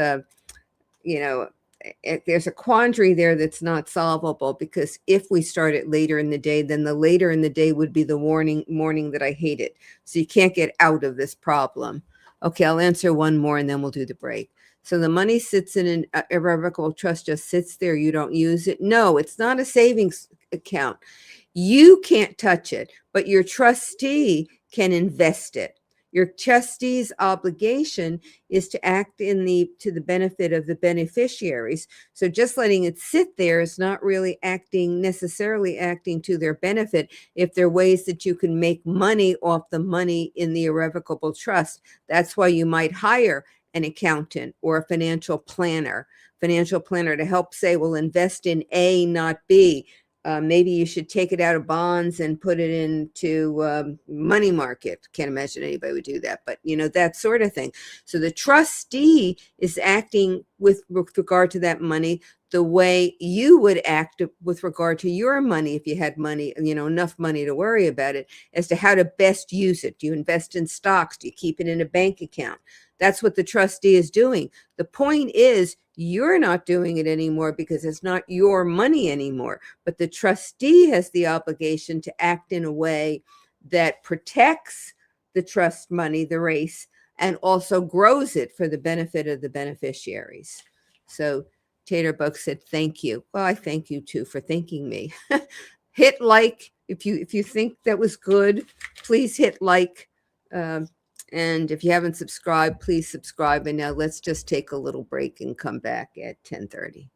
there's a quandary there that's not solvable, because if we start it later in the day, then the later in the day would be the morning that I hate it. So you can't get out of this problem. Okay, I'll answer one more and then we'll do the break. So the money sits in an irrevocable trust, just sits there. You don't use it. No, it's not a savings account. You can't touch it, but your trustee can invest it. Your trustee's obligation is to act to the benefit of the beneficiaries. So just letting it sit there is not really necessarily acting to their benefit. If there are ways that you can make money off the money in the irrevocable trust, that's why you might hire an accountant or a financial planner to help say, well, invest in A, not B. Maybe you should take it out of bonds and put it into money market. Can't imagine anybody would do that, but that sort of thing. So the trustee is acting with regard to that money the way you would act with regard to your money if you had money, enough money to worry about it, as to how to best use it. Do you invest in stocks? Do you keep it in a bank account? That's what the trustee is doing. The point is, you're not doing it anymore because it's not your money anymore. But the trustee has the obligation to act in a way that protects the trust money, the race, and also grows it for the benefit of the beneficiaries. So Taterbug said, thank you. Well, I thank you too for thanking me. Hit like if you think that was good, please hit like. And if you haven't subscribed, please subscribe. And now let's just take a little break and come back at 10:30.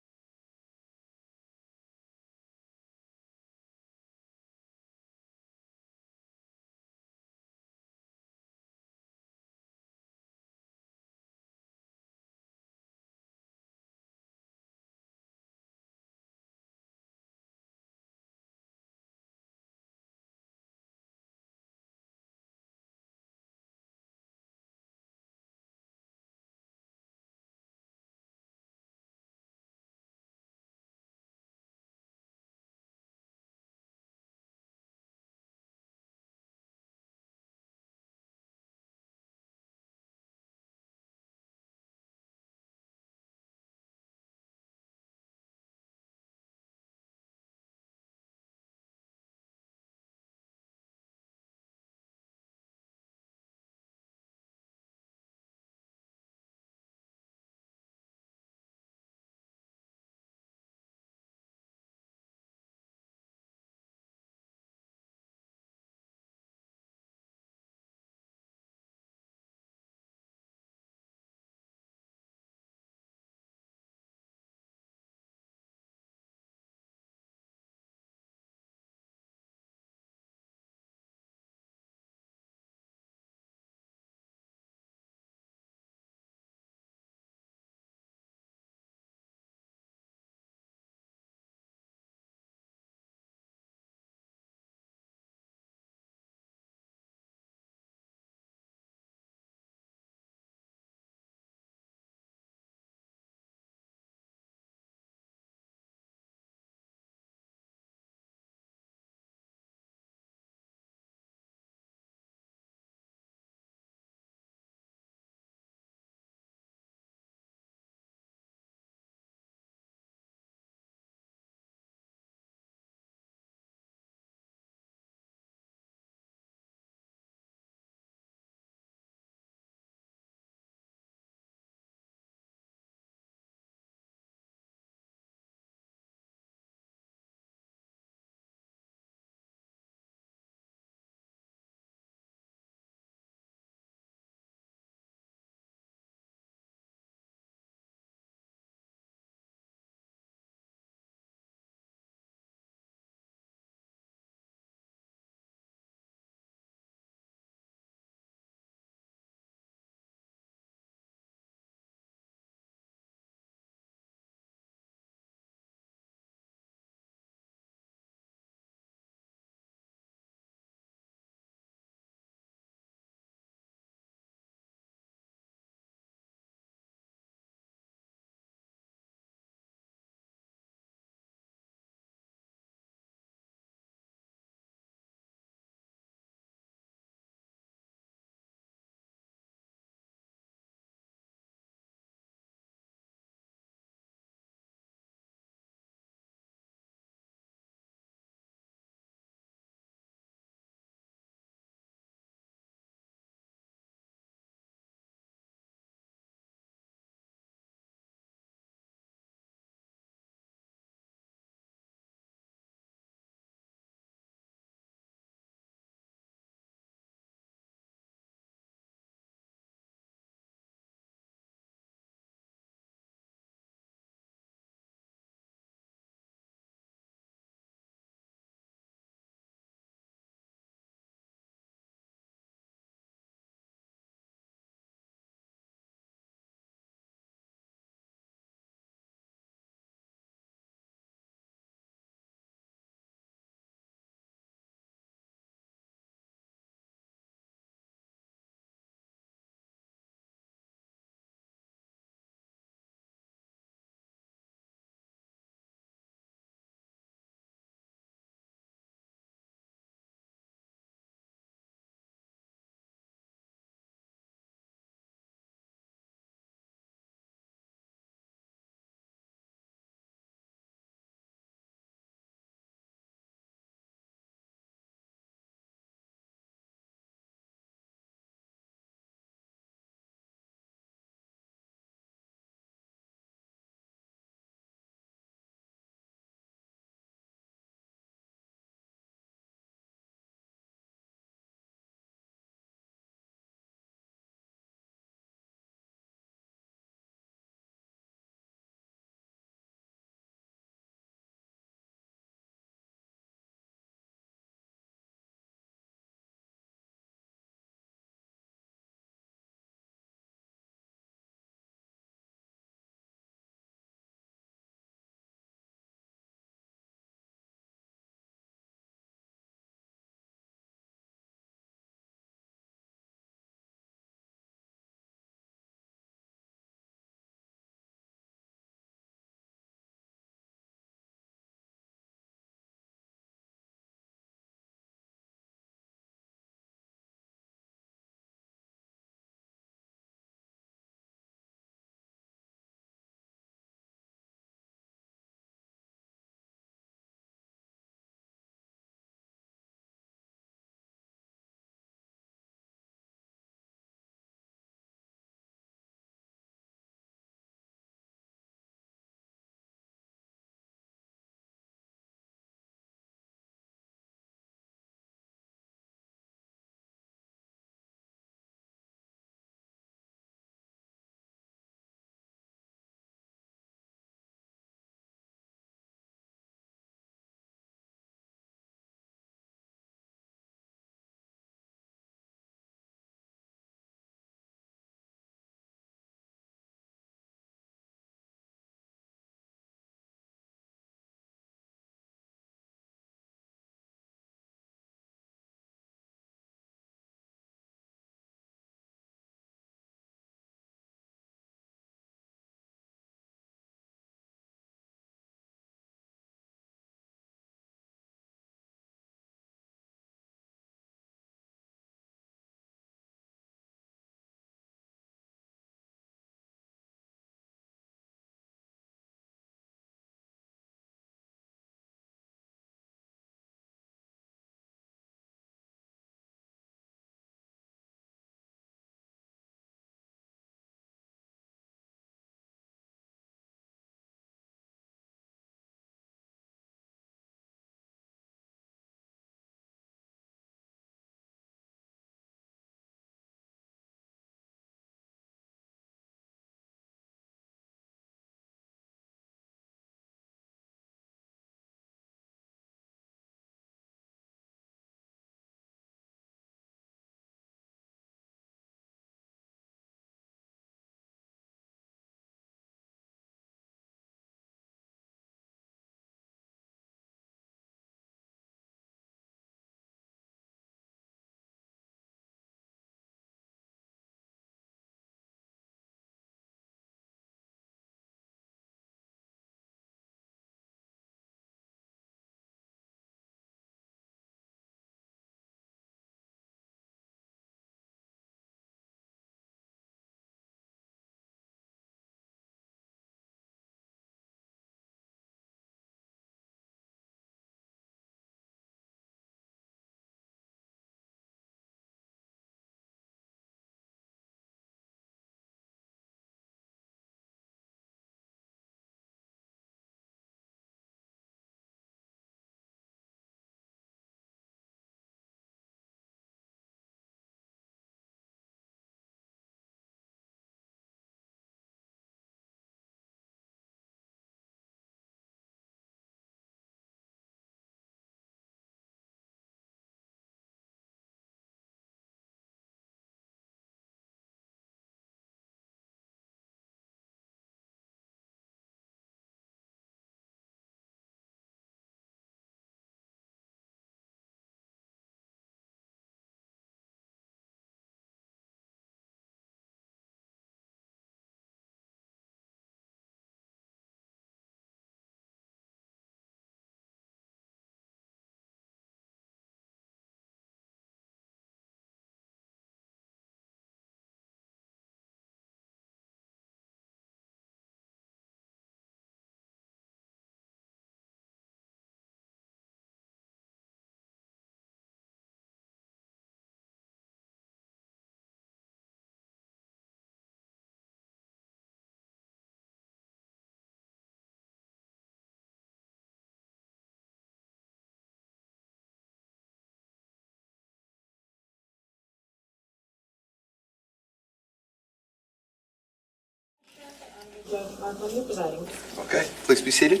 Mark, presiding. Okay, please be seated.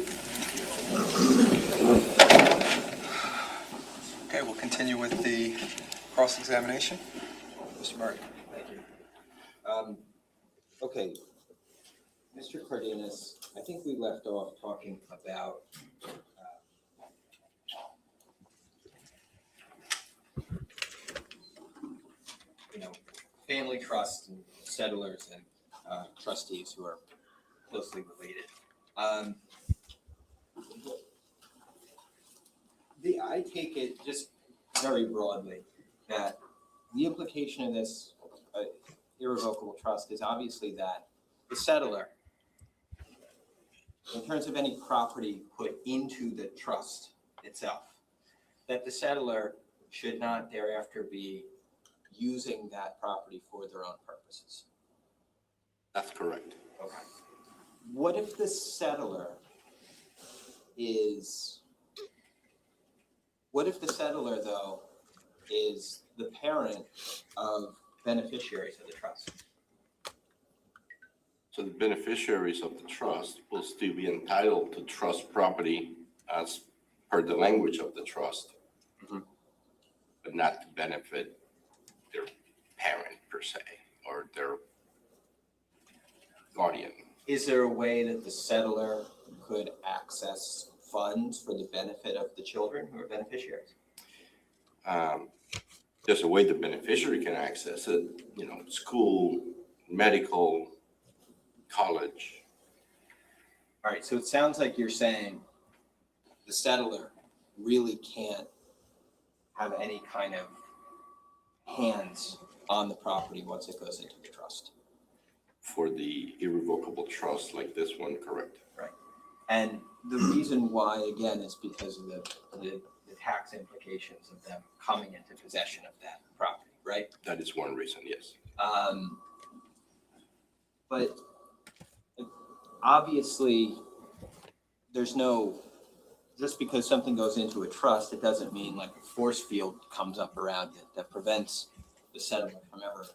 Okay, we'll continue with the cross-examination. Mr. Murray. Thank you. Okay, Mr. Cardenas, I think we left off talking about family trusts and settlers and trustees who are closely related. I take it just very broadly that the implication of this irrevocable trust is obviously that the settler, in terms of any property put into the trust itself, that the settler should not thereafter be using that property for their own purposes. That's correct. Okay. What if the settler though is the parent of beneficiaries of the trust? So the beneficiaries of the trust will still be entitled to trust property as per the language of the trust, but not to benefit their parent per se or their guardian. Is there a way that the settler could access funds for the benefit of the children who are beneficiaries? There's a way the beneficiary can access it, school, medical, college. All right, so it sounds like you're saying the settler really can't have any kind of hands on the property once it goes into the trust. For the irrevocable trust like this one, correct? Right. And the reason why, again, is because of the tax implications of them coming into possession of that property, right? That is one reason, yes. But obviously, just because something goes into a trust, it doesn't mean like a force field comes up around it that prevents the settler from ever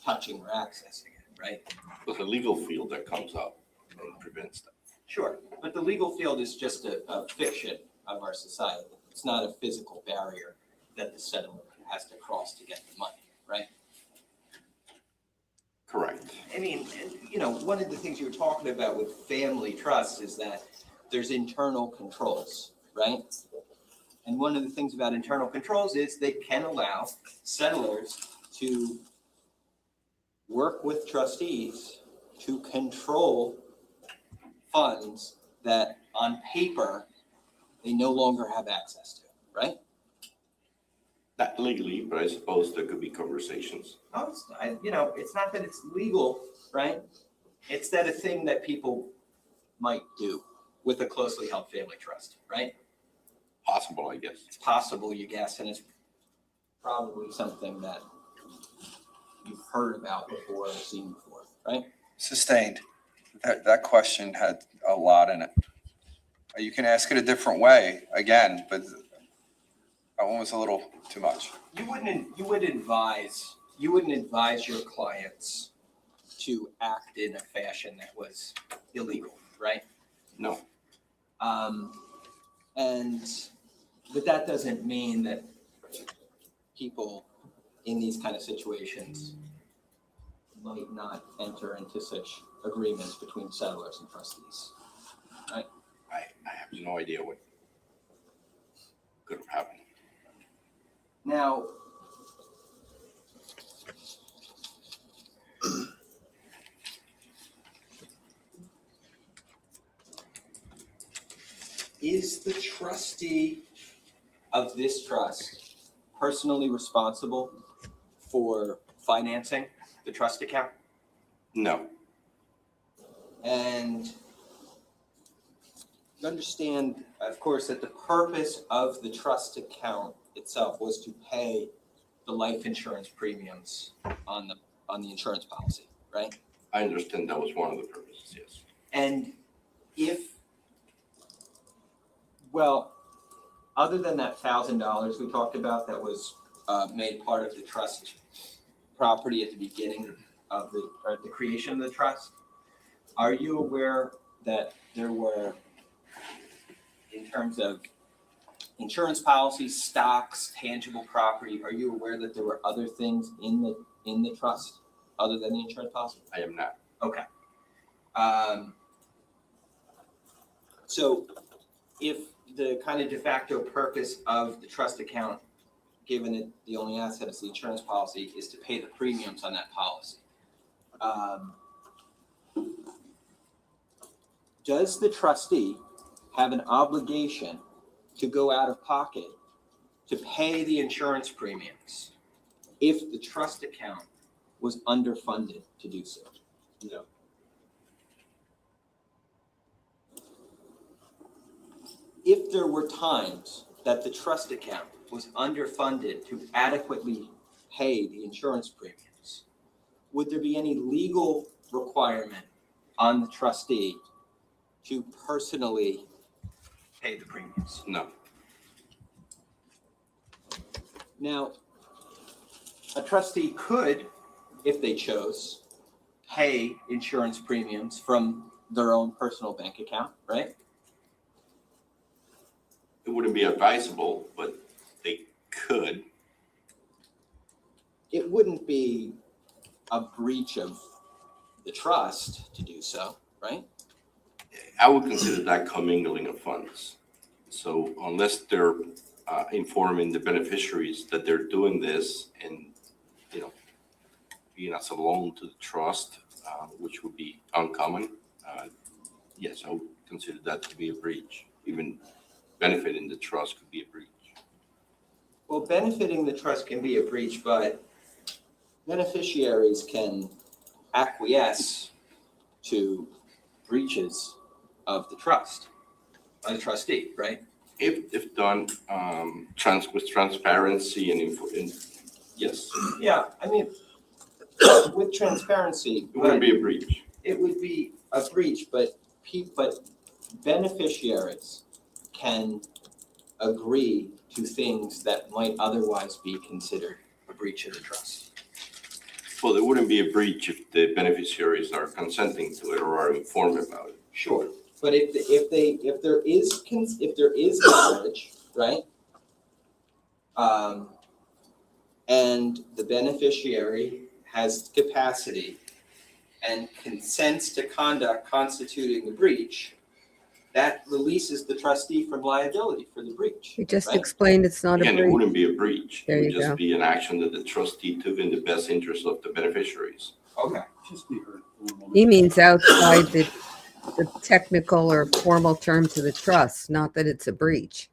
touching or accessing it, right? There's a legal field that comes up and prevents that. Sure, but the legal field is just a fiction of our society. It's not a physical barrier that the settler has to cross to get the money, right? Correct. I mean, one of the things you were talking about with family trusts is that there's internal controls, right? And one of the things about internal controls is they can allow settlers to work with trustees to control funds that on paper they no longer have access to, right? Not legally, but I suppose there could be conversations. Oh, it's not that it's legal, right? It's that a thing that people might do with a closely held family trust, right? Possible, I guess. It's possible, you guess, and it's probably something that you've heard about before or seen before, right? Sustained. That question had a lot in it. You can ask it a different way again, but that one was a little too much. You wouldn't advise your clients to act in a fashion that was illegal, right? No. But that doesn't mean that people in these kind of situations might not enter into such agreements between settlers and trustees, right? I have no idea what could have happened. Now, is the trustee of this trust personally responsible for financing the trust account? No. And you understand, of course, that the purpose of the trust account itself was to pay the life insurance premiums on the insurance policy, right? I understand that was one of the purposes, yes. And other than that $1,000 we talked about that was made part of the trust property at the beginning of the creation of the trust, Are you aware that there were, in terms of insurance policies, stocks, tangible property, are you aware that there were other things in the trust other than the insurance policy? I am not. Okay. So if the kind of de facto purpose of the trust account, given that the only asset is the insurance policy, is to pay the premiums on that policy, does the trustee have an obligation to go out of pocket to pay the insurance premiums if the trust account was underfunded to do so? No. If there were times that the trust account was underfunded to adequately pay the insurance premiums, would there be any legal requirement on the trustee to personally pay the premiums? No. Now, a trustee could, if they chose, pay insurance premiums from their own personal bank account, right? It wouldn't be advisable, but they could. It wouldn't be a breach of the trust to do so, right? I would consider that commingling of funds. So unless they're informing the beneficiaries that they're doing this and, being as a loan to the trust, which would be uncommon, yes, I would consider that to be a breach. Even benefiting the trust could be a breach. Well, benefiting the trust can be a breach, but beneficiaries can acquiesce to breaches of the trust by the trustee, right? If done with transparency and yes, Yeah, I mean, with transparency, it wouldn't be a breach. it would be a breach, but beneficiaries can agree to things that might otherwise be considered a breach of the trust. Well, there wouldn't be a breach if the beneficiaries are consenting to it or are informed about it. Sure, but if there is knowledge, right? And the beneficiary has capacity and consents to conduct constituting the breach, that releases the trustee from liability for the breach. We just right? explained it's not a Again, it breach. wouldn't be a breach. There It would you just go. be an action that the trustee took in the best interest of the beneficiaries. Okay. Just be heard for a moment. He means outside the technical or formal terms of the trust, not that it's a breach.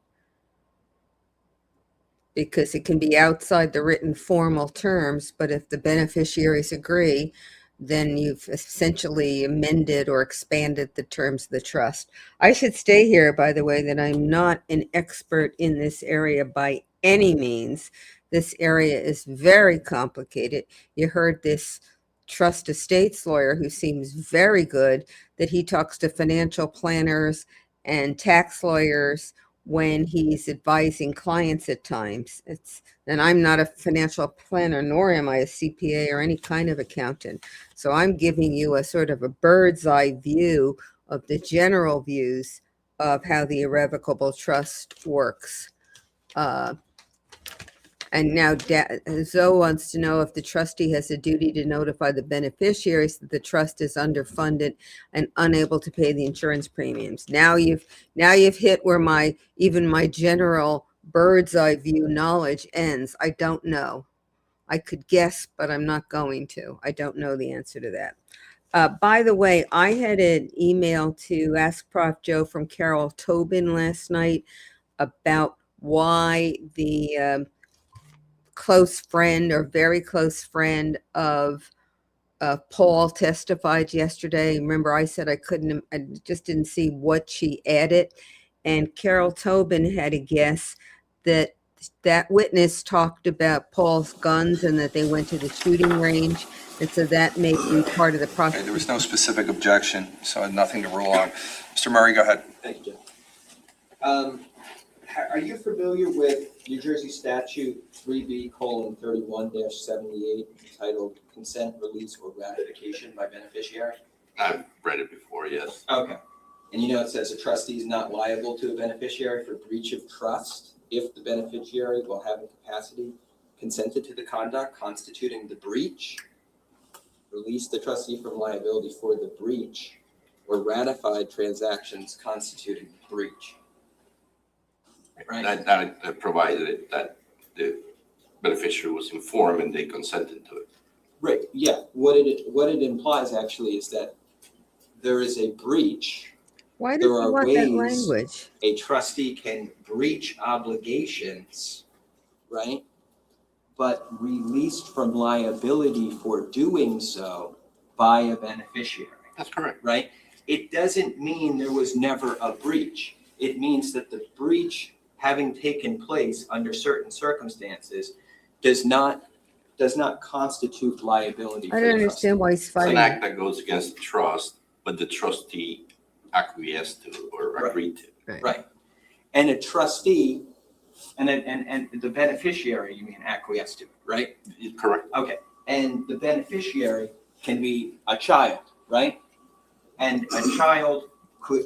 Because it can be outside the written formal terms, but if the beneficiaries agree, then you've essentially amended or expanded the terms of the trust. I should stay here, by the way, that I'm not an expert in this area by any means. This area is very complicated. You heard this trust estates lawyer who seems very good, that he talks to financial planners and tax lawyers when he's advising clients at times. And I'm not a financial planner, nor am I a CPA or any kind of accountant. So I'm giving you a sort of a bird's eye view of the general views of how the irrevocable trust works. And now Zoe wants to know if the trustee has a duty to notify the beneficiaries that the trust is underfunded and unable to pay the insurance premiums. Now you've hit where even my general bird's eye view knowledge ends. I don't know. I could guess, but I'm not going to. I don't know the answer to that. By the way, I had an email to Ask Prof Joe from Carol Tobin last night about why the close friend or very close friend of Paul testified yesterday. Remember, I said I just didn't see what she added. And Carol Tobin had a guess that witness talked about Paul's guns and that they went to the shooting range. And so that may be part of the process. Okay, there was no specific objection, so nothing to rule on. Mr. Murray, go ahead. Thank you, Jeff. Are you familiar with New Jersey Statute 3B:31-78 entitled Consent, Release, or Ratification by Beneficiary? I've read it before, yes. Okay. And you know, it says a trustee is not liable to a beneficiary for breach of trust if the beneficiary, while having capacity, consented to the conduct constituting the breach, released the trustee from liability for the breach, or ratified transactions constituting the breach. Right? That provided it that the beneficiary was informed and they consented to it. Right, yeah. What it implies actually is that there is a breach. Why does There he are want that ways- language? A trustee can breach obligations, right? But released from liability for doing so by a beneficiary, That's correct. right? It doesn't mean there was never a breach. It means that the breach having taken place under certain circumstances does not constitute liability for I the don't trustee. understand why he's It's an fighting. act that goes against the trust, but the trustee acquiesced to or Right. agreed to. Right. And a trustee and the beneficiary, you mean acquiesce to, right? Correct. Okay. And the beneficiary can be a child, right? And a child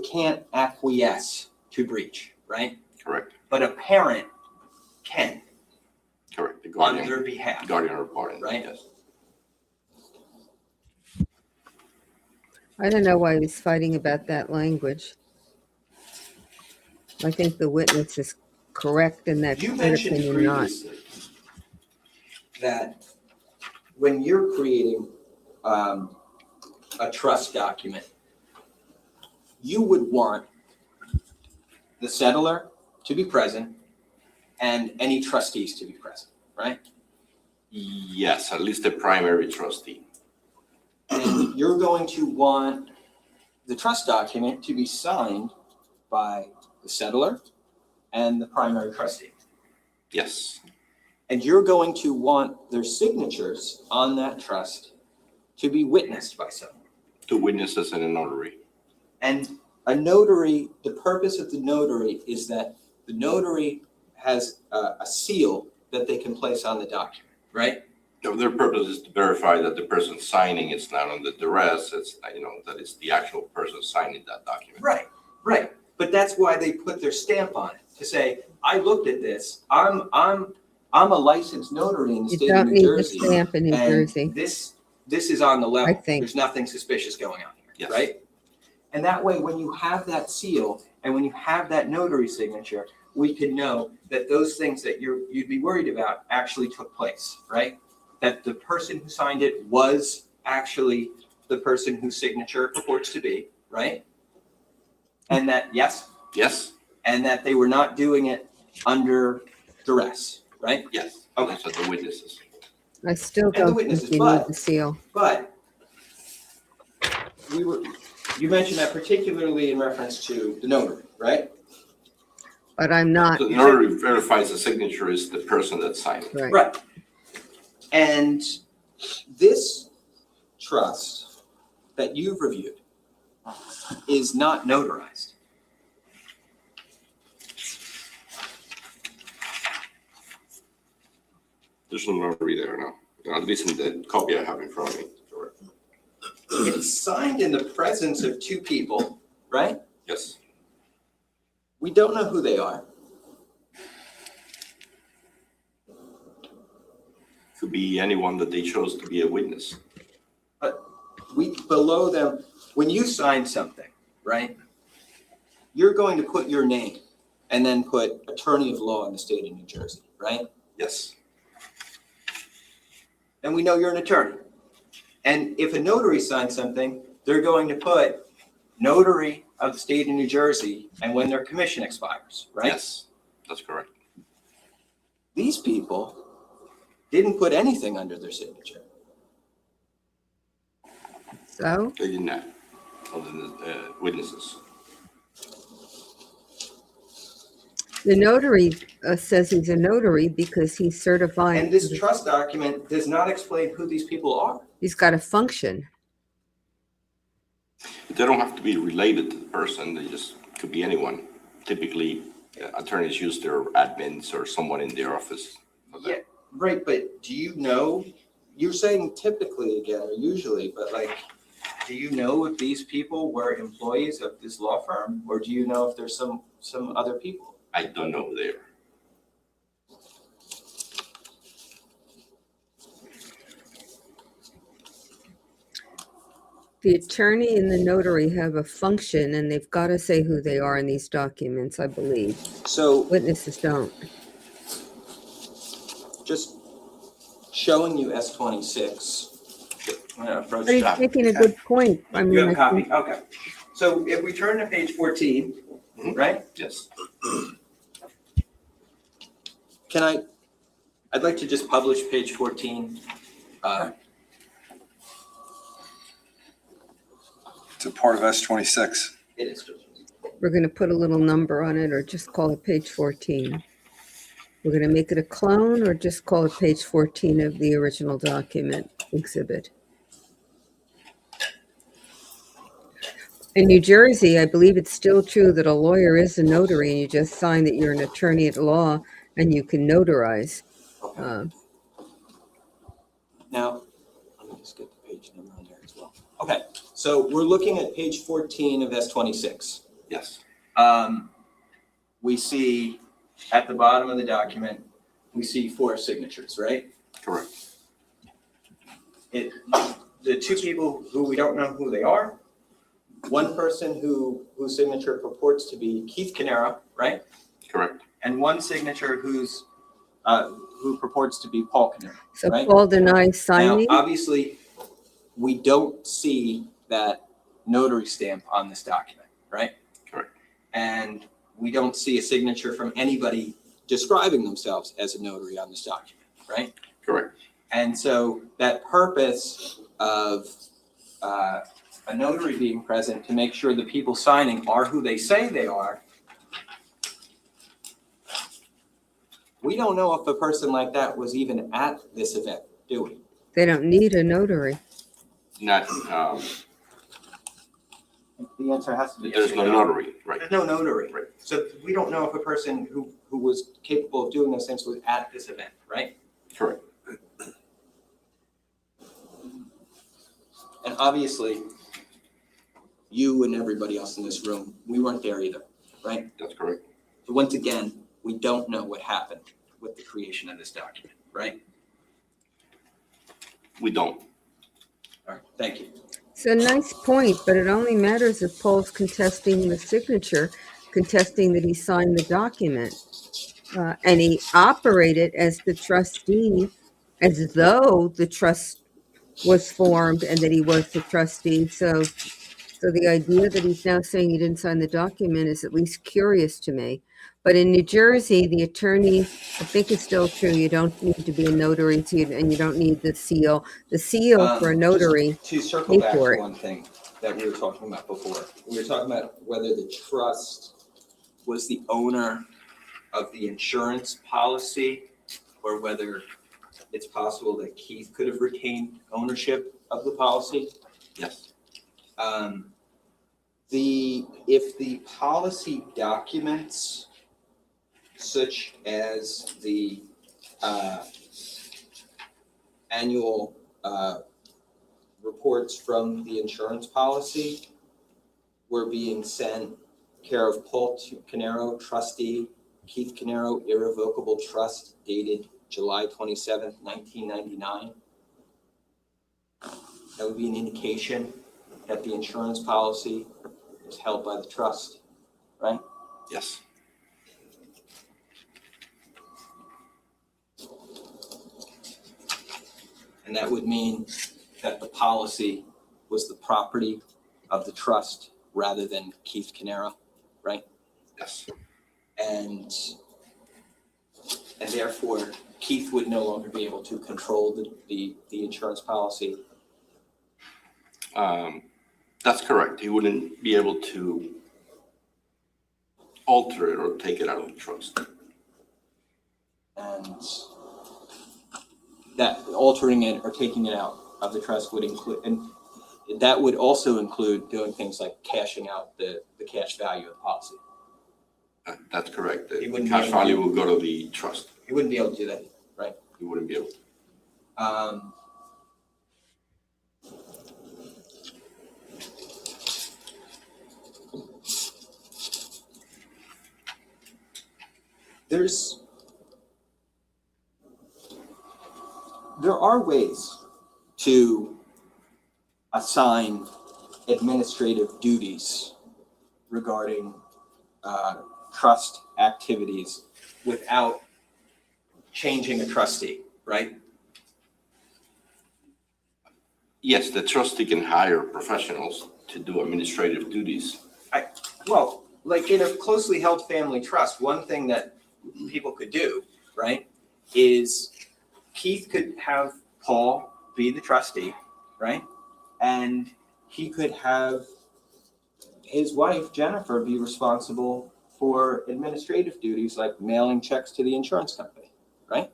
can't acquiesce to breach, right? Correct. But a parent can Correct. The on guardian, their behalf. guardian or guardian. Right. Yes. I don't know why he's fighting about that language. I think the witness is correct in that You that mentioned opinion not. previously that when you're creating a trust document, you would want the settlor to be present and any trustees to be present, right? Yes, at least the primary trustee. And you're going to want the trust document to be signed by the settlor and the primary trustee. Yes. And you're going to want their signatures on that trust to be witnessed by someone. 2 witnesses and a notary. And a notary, the purpose of the notary is that the notary has a seal that they can place on the document, right? No, their purpose is to verify that the person signing is not under duress. It's, that it's the actual person signing that document. Right. But that's why they put their stamp on it, to say, I looked at this, I'm a licensed notary in the You state of don't New need the Jersey. stamp in New And Jersey. this is on the level. I think. There's nothing suspicious going on here, Yes. right? And that way, when you have that seal and when you have that notary signature, we can know that those things that you'd be worried about actually took place, right? That the person who signed it was actually the person whose signature purports to be, right? And that, yes, Yes? and that they were not doing it under duress, right? Yes. Okay. Those are the witnesses. I still the don't think witnesses, you but- need the seal. But you mentioned that particularly in reference to the notary, right? But I'm not, The notary verifies the signature is the person that signed it. right. Right. And this trust that you've reviewed is not notarized. There's no notary there, no. At least in the copy I have in front of me. It's signed in the presence of 2 people, right? Yes. We don't know who they are. Could be anyone that they chose to be a witness. Below them, when you sign something, right? You're going to put your name and then put attorney of law in the state of New Jersey, right? Yes. And we know you're an attorney. And if a notary signs something, they're going to put notary of the state of New Jersey and when their commission expires, right? Yes, that's correct. These people didn't put anything under their signature. So, They did not, other than witnesses. the notary says he's a notary because he's certifying. And this trust document does not explain who these people are. He's got a function. They don't have to be related to the person. They just could be anyone. Typically, attorneys use their admins or someone in their office. for that. Yeah, right, but do you know, you're saying typically again, or usually, but like, do you know if these people were employees of this law firm, or do you know if there's some other people? I don't know there. The attorney and the notary have a function, and they've got to say who they are in these documents, I believe. So Witnesses don't. just showing you S-26. I'm gonna approach But he's that. making a good point. I mean, You have a I copy? think- Okay. So if we turn to page 14, right? Yes. I'd like to just publish page 14. It's a part of S26. It is. We're going to put a little number on it, or just call it page 14. We're going to make it a clone, or just call it page 14 of the original document exhibit. In New Jersey, I believe it's still true that a lawyer is a notary, and you just sign that you're an attorney at law and you can notarize. Okay. Now, let me just get the page number on there as well. Okay, so we're looking at page 14 of S-26. Yes. We see at the bottom of the document, we see 4 signatures, right? Correct. The 2 people who we don't know who they are, one person whose signature purports to be Keith Caneiro, right? Correct. And one signature who purports to be Paul Caneiro. So Right. Paul denies signing. Now, obviously, we don't see that notary stamp on this document, right? Correct. And we don't see a signature from anybody describing themselves as a notary on this document, right? Correct. And so that purpose of a notary being present to make sure the people signing are who they say they are, we don't know if a person like that was even at this event, do we? They don't need a notary. Not, The answer has to be. there's no notary, right? There's no notary. Right. So we don't know if a person who was capable of doing those things was at this event, right? Correct. And obviously, you and everybody else in this room, we weren't there either, right? That's correct. So once again, we don't know what happened with the creation of this document, right? We don't. All right, thank you. It's a nice point, but it only matters if Paul's contesting the signature, contesting that he signed the document. And he operated as the trustee, as though the trust was formed and that he was the trustee. So the idea that he's now saying he didn't sign the document is at least curious to me. But in New Jersey, the attorney, I think it's still true, you don't need to be a notary and you don't need the seal. The seal for a notary, Just to circle pay back for to it. one thing that we were talking about before. We were talking about whether the trust was the owner of the insurance policy or whether it's possible that Keith could have retained ownership of the policy. Yes. If the policy documents such as the annual reports from the insurance policy were being sent care of Paul Caneiro, trustee, Keith Caneiro, irrevocable trust, dated July 27th, 1999. That would be an indication that the insurance policy is held by the trust, right? Yes. And that would mean that the policy was the property of the trust rather than Keith Caneiro, right? Yes. And therefore, Keith would no longer be able to control the insurance policy. That's correct. He wouldn't be able to alter it or take it out of the trust. And that altering it or taking it out of the trust would include, and that would also include doing things like cashing out the cash value of the policy. That's correct. He The wouldn't cash be able to- value will go to the trust. He wouldn't be able to do that, right? He wouldn't be able to. there are ways to assign administrative duties regarding trust activities without changing a trustee, right? Yes, the trustee can hire professionals to do administrative duties. Well, like in a closely held family trust, one thing that people could do, right, is Keith could have Paul be the trustee, right? And he could have his wife, Jennifer, be responsible for administrative duties like mailing checks to the insurance company, right?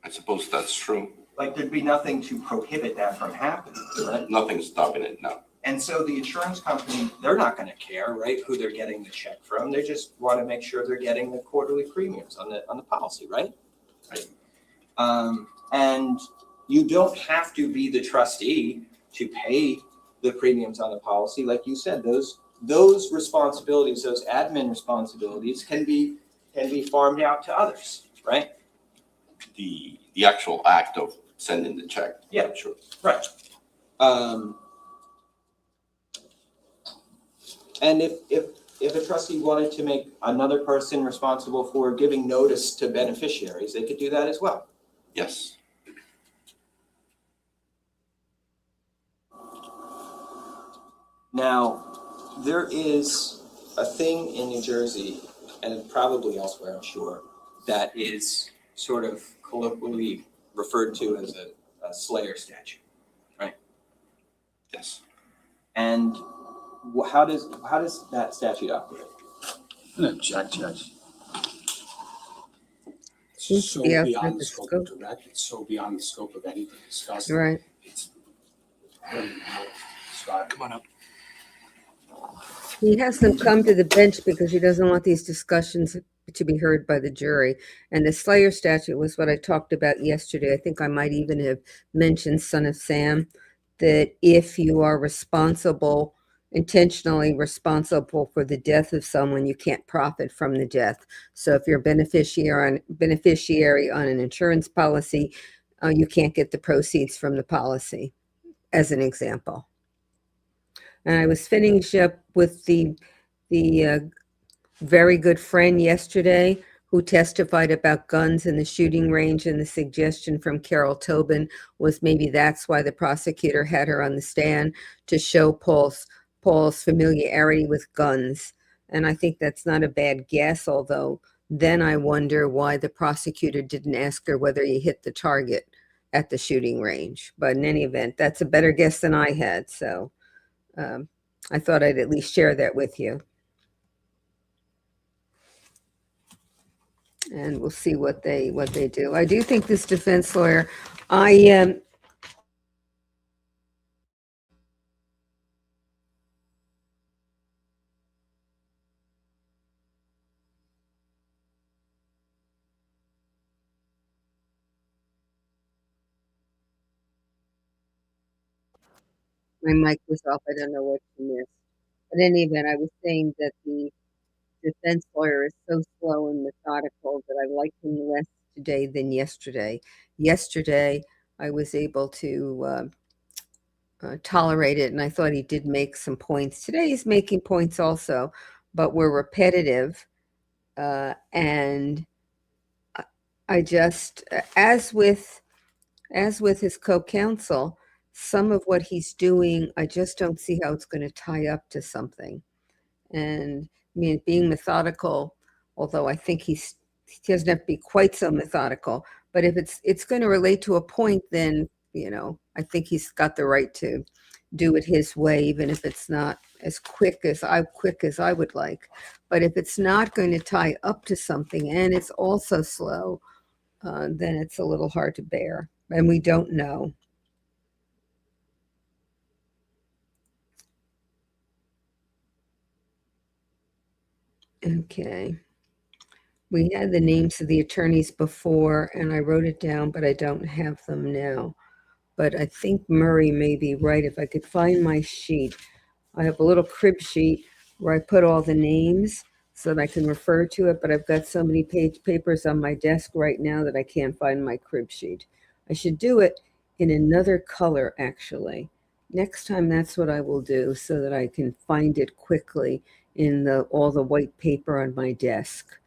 I suppose that's true. Like there'd be nothing to prohibit that from happening, right? Nothing's stopping it now. And so the insurance company, they're not going to care, right, who they're getting the check from. They just want to make sure they're getting the quarterly premiums on the policy, right? Right. And you don't have to be the trustee to pay the premiums on the policy. Like you said, those responsibilities, those admin responsibilities can be farmed out to others, right? The actual act of sending the check. Yeah. Sure. Right. And if a trustee wanted to make another person responsible for giving notice to beneficiaries, they could do that as well. Yes. Now, there is a thing in New Jersey, and probably elsewhere, I'm sure, that is sort of colloquially referred to as a Slayer statute, right? Yes. And how does that statute operate? An object, Judge. Seems It's so to be outside beyond the the scope scope. of direct, it's so beyond the scope of anything discussed. Right. It's, I don't even know how to describe it. Come on up. He has them come to the bench because he doesn't want these discussions to be heard by the jury. And the Slayer statute was what I talked about yesterday. I think I might even have mentioned Son of Sam, that if you are responsible, intentionally responsible for the death of someone, you can't profit from the death. So if you're a beneficiary on an insurance policy, you can't get the proceeds from the policy, as an example. And I was finishing up with the very good friend yesterday who testified about guns in the shooting range, and the suggestion from Carol Tobin was maybe that's why the prosecutor had her on the stand, to show Paul's familiarity with guns. And I think that's not a bad guess, although then I wonder why the prosecutor didn't ask her whether he hit the target at the shooting range. But in any event, that's a better guess than I had. So I thought I'd at least share that with you. And we'll see what they do. I do think this defense lawyer, my mic was off. I don't know what you missed. But in any event, I was saying that the defense lawyer is so slow and methodical that I liked him less today than yesterday. Yesterday, I was able to tolerate it, and I thought he did make some points. Today, he's making points also, but we're repetitive. And I just, as with his co-counsel, some of what he's doing, I just don't see how it's going to tie up to something. And I mean, being methodical, although I think he doesn't have to be quite so methodical, but if it's going to relate to a point, then, I think he's got the right to do it his way, even if it's not as quick as I would like. But if it's not going to tie up to something and it's also slow, then it's a little hard to bear, and we don't know. Okay. We had the names of the attorneys before, and I wrote it down, but I don't have them now. But I think Murray may be right. If I could find my sheet, I have a little crib sheet where I put all the names. so that I can refer to it, but I've got so many papers on my desk right now that I can't find my crib sheet. I should do it in another color, actually. Next time, that's what I will do so that I can find it quickly in all the white paper on my desk.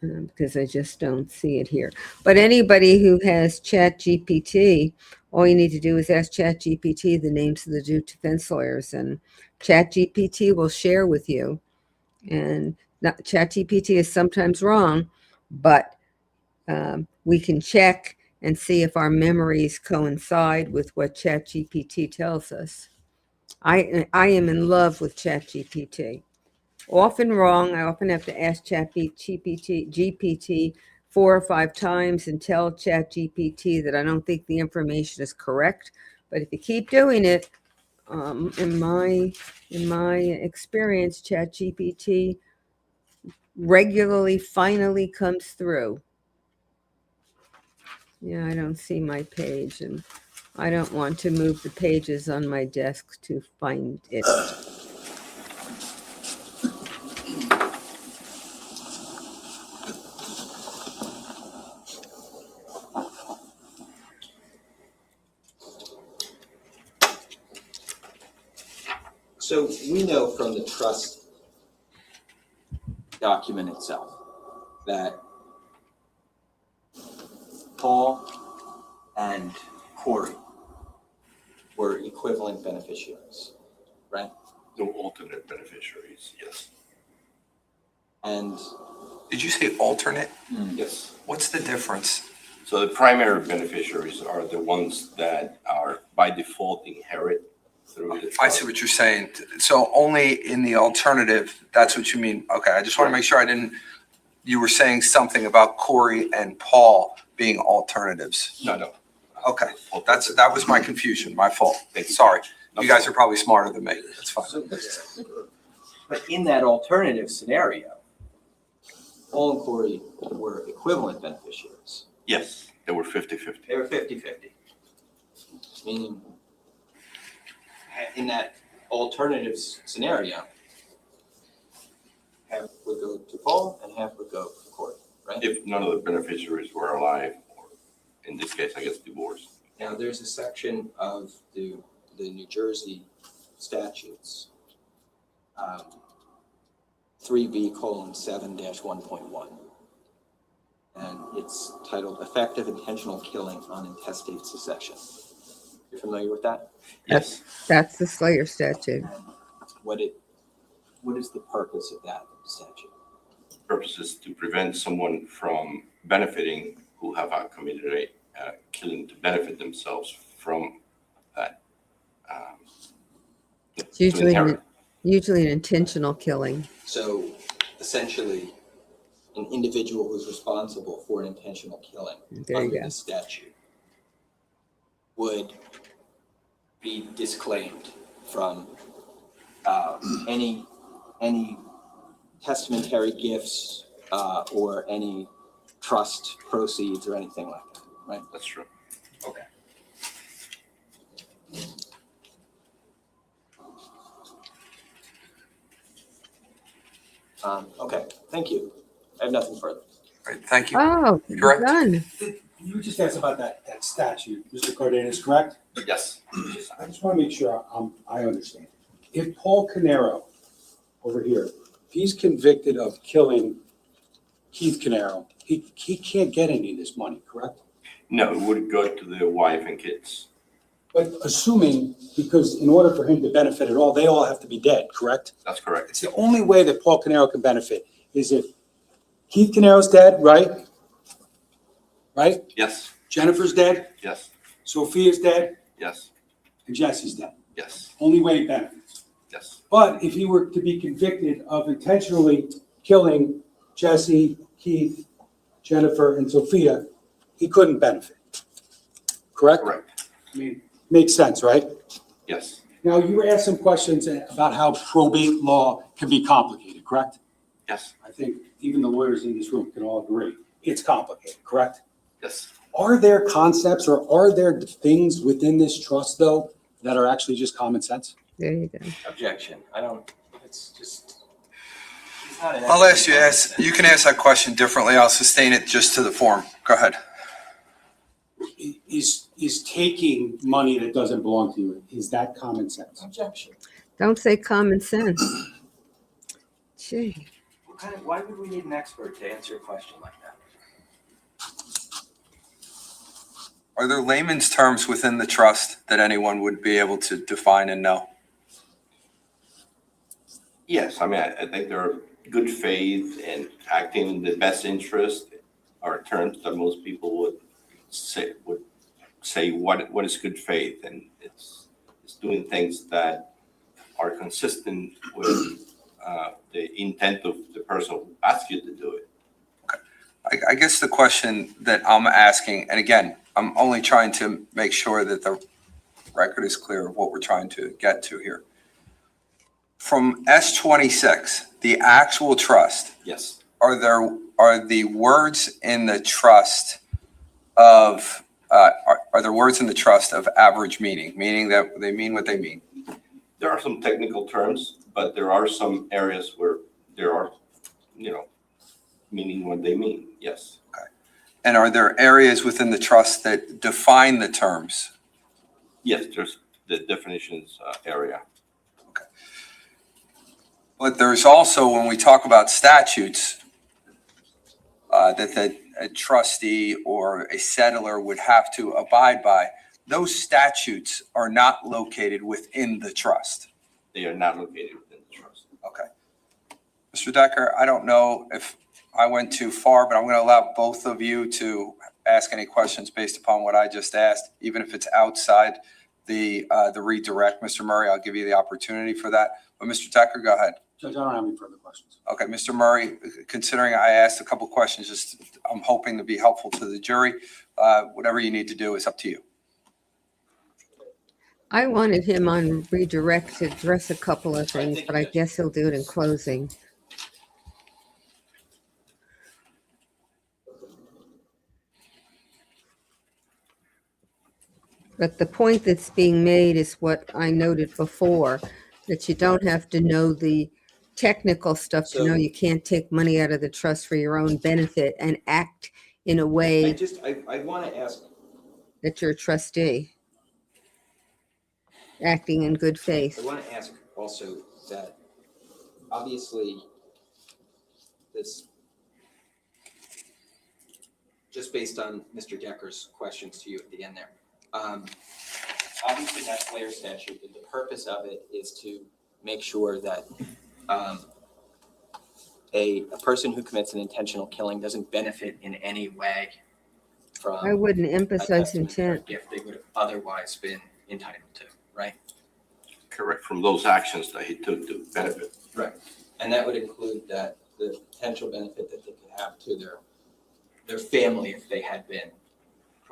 Because I just don't see it here. But anybody who has ChatGPT, all you need to do is ask ChatGPT the names of the two defense lawyers, and ChatGPT will share with you. And ChatGPT is sometimes wrong, but we can check and see if our memories coincide with what ChatGPT tells us. I am in love with ChatGPT. Often wrong. I often have to ask GPT 4 or 5 times and tell ChatGPT that I don't think the information is correct. But if you keep doing it, in my experience, ChatGPT regularly finally comes through. Yeah, I don't see my page, and I don't want to move the pages on my desk to find it. So we know from the trust document itself that Paul and Corey were equivalent beneficiaries, right? No alternate beneficiaries, yes. And Did you say alternate? Yes. What's the difference? So the primary beneficiaries are the ones that are by default inherit through the trust. I see what you're saying. So only in the alternative, that's what you mean. Okay, I just want to make sure you were saying something about Corey and Paul being alternatives. No. Okay, that was my confusion, my fault. Sorry. You guys are probably smarter than me. That's fine. but in that alternative scenario, Paul and Corey were equivalent beneficiaries. Yes, they were 50-50. They were 50-50. Meaning, in that alternative scenario, half would go to Paul and half would go to Corey, right? If none of the beneficiaries were alive, or in this case, I guess divorced. Now, there's a section of the New Jersey statutes, 3B:7-1.1. And it's titled Effective Intentional Killing on Intestate Succession. You're familiar with that? Yes. That's the Slayer statute. What is the purpose of that statute? Purpose is to prevent someone from benefiting who have committed a killing to benefit themselves from that. It's to inherit. usually an intentional killing. So essentially, an individual who's responsible for an intentional killing There you under go. the statute would be disclaimed from any testamentary gifts or any trust proceeds or anything like that, right? That's true. Okay. Okay, thank you. I have nothing further. Right, thank you. Oh, Correct. done. You just asked about that statute, Mr. Cardenas, correct? Yes. I just want to make sure I understand. If Paul Caneiro, over here, if he's convicted of killing Keith Caneiro, he can't get any of this money, correct? No, it would go to the wife and kids. But assuming, because in order for him to benefit at all, they all have to be dead, correct? That's correct. It's the only way that Paul Caneiro can benefit is if Keith Caneiro's dead, right? Right? Yes, Jennifer's dead, yes, Sophia's dead, yes, and Jesse's dead. yes, Only way he benefits. yes. But if he were to be convicted of intentionally killing Jesse, Keith, Jennifer, and Sophia, he couldn't benefit. Correct? Correct. I mean, makes sense, right? Yes, Now, you were asked some questions about how probate law can be complicated, correct? yes, I think even the lawyers in this room can all agree. It's complicated, correct? yes. Are there concepts or are there things within this trust, though, that are actually just common sense? There you go. Objection. I don't, it's just, I'll ask you, you can ask that question differently. I'll sustain it just to the form. Go ahead. Is taking money that doesn't belong to you, is that common sense? Objection. Don't say common sense. Gee. Why would we need an expert to answer a question like that? Are there layman's terms within the trust that anyone would be able to define and know? Yes, I mean, I think there are good faith and acting in the best interest are terms that most people would say what is good faith, and it's doing things that are consistent with the intent of the person who asked you to do it. I guess the question that I'm asking, and again, I'm only trying to make sure that the record is clear of what we're trying to get to here. From S26, the actual trust, Yes. are the words in the trust of are there words in the trust of average meaning that they mean what they mean? There are some technical terms, but there are some areas where there are, meaning what they mean. Yes. Okay. And are there areas within the trust that define the terms? Yes, there's the definitions area. Okay. But there's also, when we talk about statutes, that a trustee or a settlor would have to abide by, those statutes are not located within the trust. They are not located within the trust. Okay. Mr. Decker, I don't know if I went too far, but I'm going to allow both of you to ask any questions based upon what I just asked, even if it's outside the redirect. Mr. Murray, I'll give you the opportunity for that. But Mr. Decker, go ahead. Judge, I don't have any further questions. Okay, Mr. Murray, considering I asked a couple questions, I'm hoping to be helpful to the jury. Whatever you need to do is up to you. I wanted him on redirect to address a couple of things, but I guess he'll do it in closing. But the point that's being made is what I noted before, that you don't have to know the technical stuff to know you can't take money out of the trust for your own benefit and act in a way I want to ask, that you're a trustee, acting in good I faith. want to ask also that obviously this, just based on Mr. Decker's questions to you at the end there, obviously that flare statute, the purpose of it is to make sure that a person who commits an intentional killing doesn't benefit in any way from I wouldn't a emphasize testament or intent. gift they would have otherwise been entitled to, right? Correct. From those actions that he took to benefit. Right. And that would include that the potential benefit that they could have to their family if they had been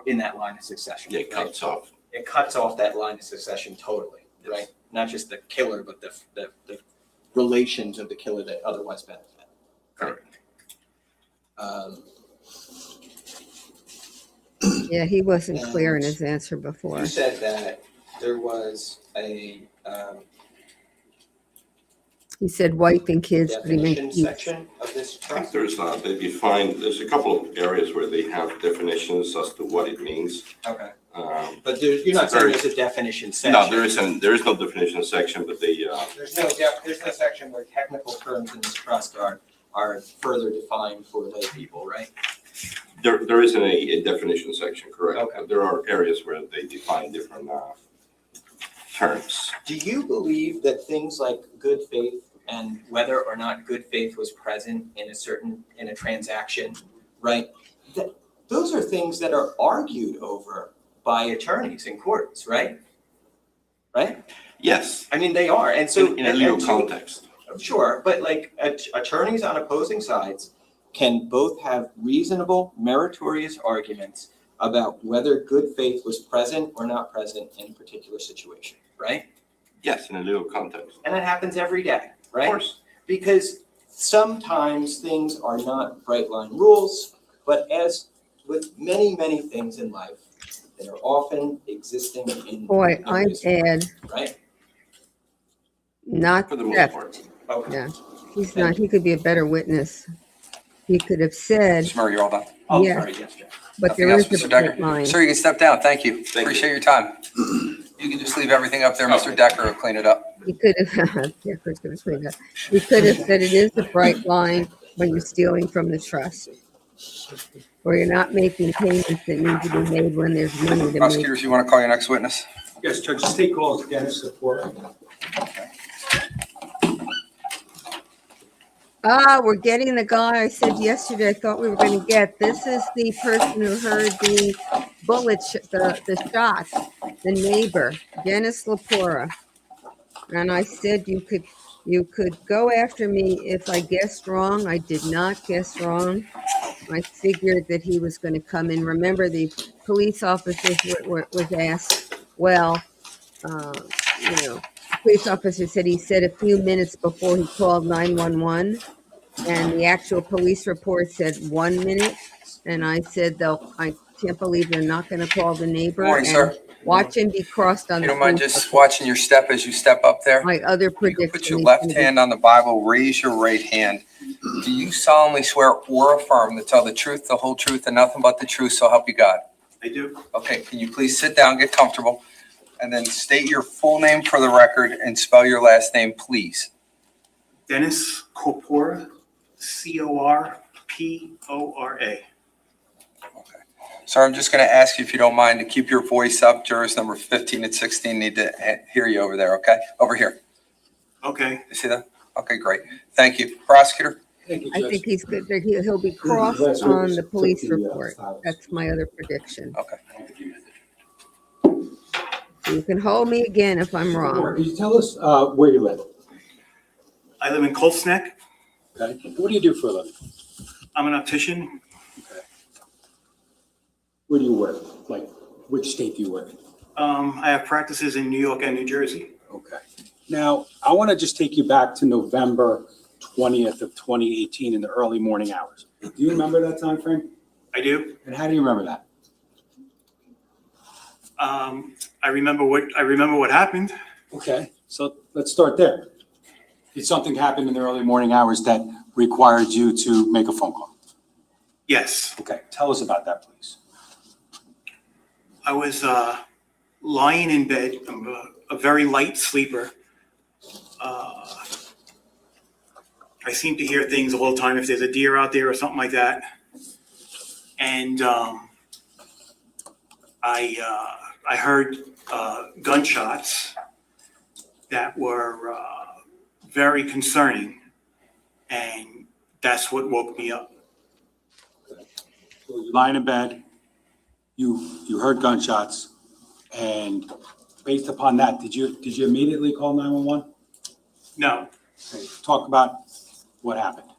in that line of succession. Yeah, it right? cuts off. It cuts off that line of succession totally, Yes. right? Not just the killer, but the relations of the killer that otherwise benefit. Correct. Yeah, he wasn't clear in his answer before. You said that there was a He said wife and kids, but he definition meant youth. section of this I think trust. there's a couple of areas where they have definitions as to what it means. Okay. But You're not saying there's a definition section. No, there is no definition section, but they, There's no section where technical terms in this trust are further defined for lay people, right? there isn't a definition section, correct? Okay. But there are areas where they define different terms. Do you believe that things like good faith and whether or not good faith was present in a transaction, right? Those are things that are argued over by attorneys in courts, right? Right? Yes, I mean, they are. And so in a legal context. Sure, but like attorneys on opposing sides can both have reasonable, meritorious arguments about whether good faith was present or not present in a particular situation, right? Yes, in a legal context. And that happens every day, right? Of course. Because sometimes things are not bright line rules, but as with many, many things in life, they are often existing in Boy, I'd areas, add right? not For the most theft. part. Okay. Yeah. He's not, he could be a better witness. He could have said, Ms. Murray, you're all done. Oh, Yes. sorry, yes, Jeff. but Nothing there else, is a Mr. bright Decker? line. Sir, you can step down. Thank you. you. Appreciate your time. You can just leave everything up there. Mr. Decker will clean it up. He could have, Jeffrey's gonna clean that. He could have said it is a bright line when you're stealing from the trust. Or you're not making payments that need to be made when there's money to make. Prosecutors, you want to call your next witness? Yes, Judge, state calls Dennis Lepore. We're getting the guy I said yesterday I thought we were gonna get. This is the person who heard the the shots, the neighbor, Dennis Lepora. And I said you could go after me if I guessed wrong. I did not guess wrong. I figured that he was going to come in. Remember, the police officers was asked, well, police officer said he said a few minutes before he called 911, and the actual police report said 1 minute. And I said, I can't believe they're not going to call the neighbor. Good morning, sir. Watch him be crossed on You the don't mind police just report. watching your step as you step up there? My other You prediction. can put your he's left gonna be- hand on the Bible, raise your right hand. Do you solemnly swear or affirm to tell the truth, the whole truth, and nothing but the truth, so help you God? I do. Okay, can you please sit down, get comfortable, and then state your full name for the record and spell your last name, please? Dennis Corpora, Corpora. Sir, I'm just going to ask you, if you don't mind, to keep your voice up. Jurors number 15 and 16 need to hear you over there, okay? Over here. Okay. You see that? Okay, great. Thank you. Prosecutor? Thank you, I Judge. think he's good. He'll be crossed last on witness the took police the, report. files. That's my other prediction. Okay. So you can hold me again if I'm wrong. Can you tell us where you live? I live in Colts Neck. Okay. What do you do for a living? I'm an optician. Okay. Where do you work? Like, which state do you work in? I have practices in New York and New Jersey. Okay. Now, I want to just take you back to November 20th of 2018 in the early morning hours. Do you remember that time frame? I do. And how do you remember that? I remember what happened. Okay, so let's start there. Did something happen in the early morning hours that required you to make a phone call? Yes. Okay, tell us about that, please. I was lying in bed. I'm a very light sleeper. I seem to hear things all the time if there's a deer out there or something like that. And I heard gunshots that were very concerning, and that's what woke me up. So you're lying in bed, you heard gunshots, and based upon that, did you immediately call 911? No. Okay, talk about what happened.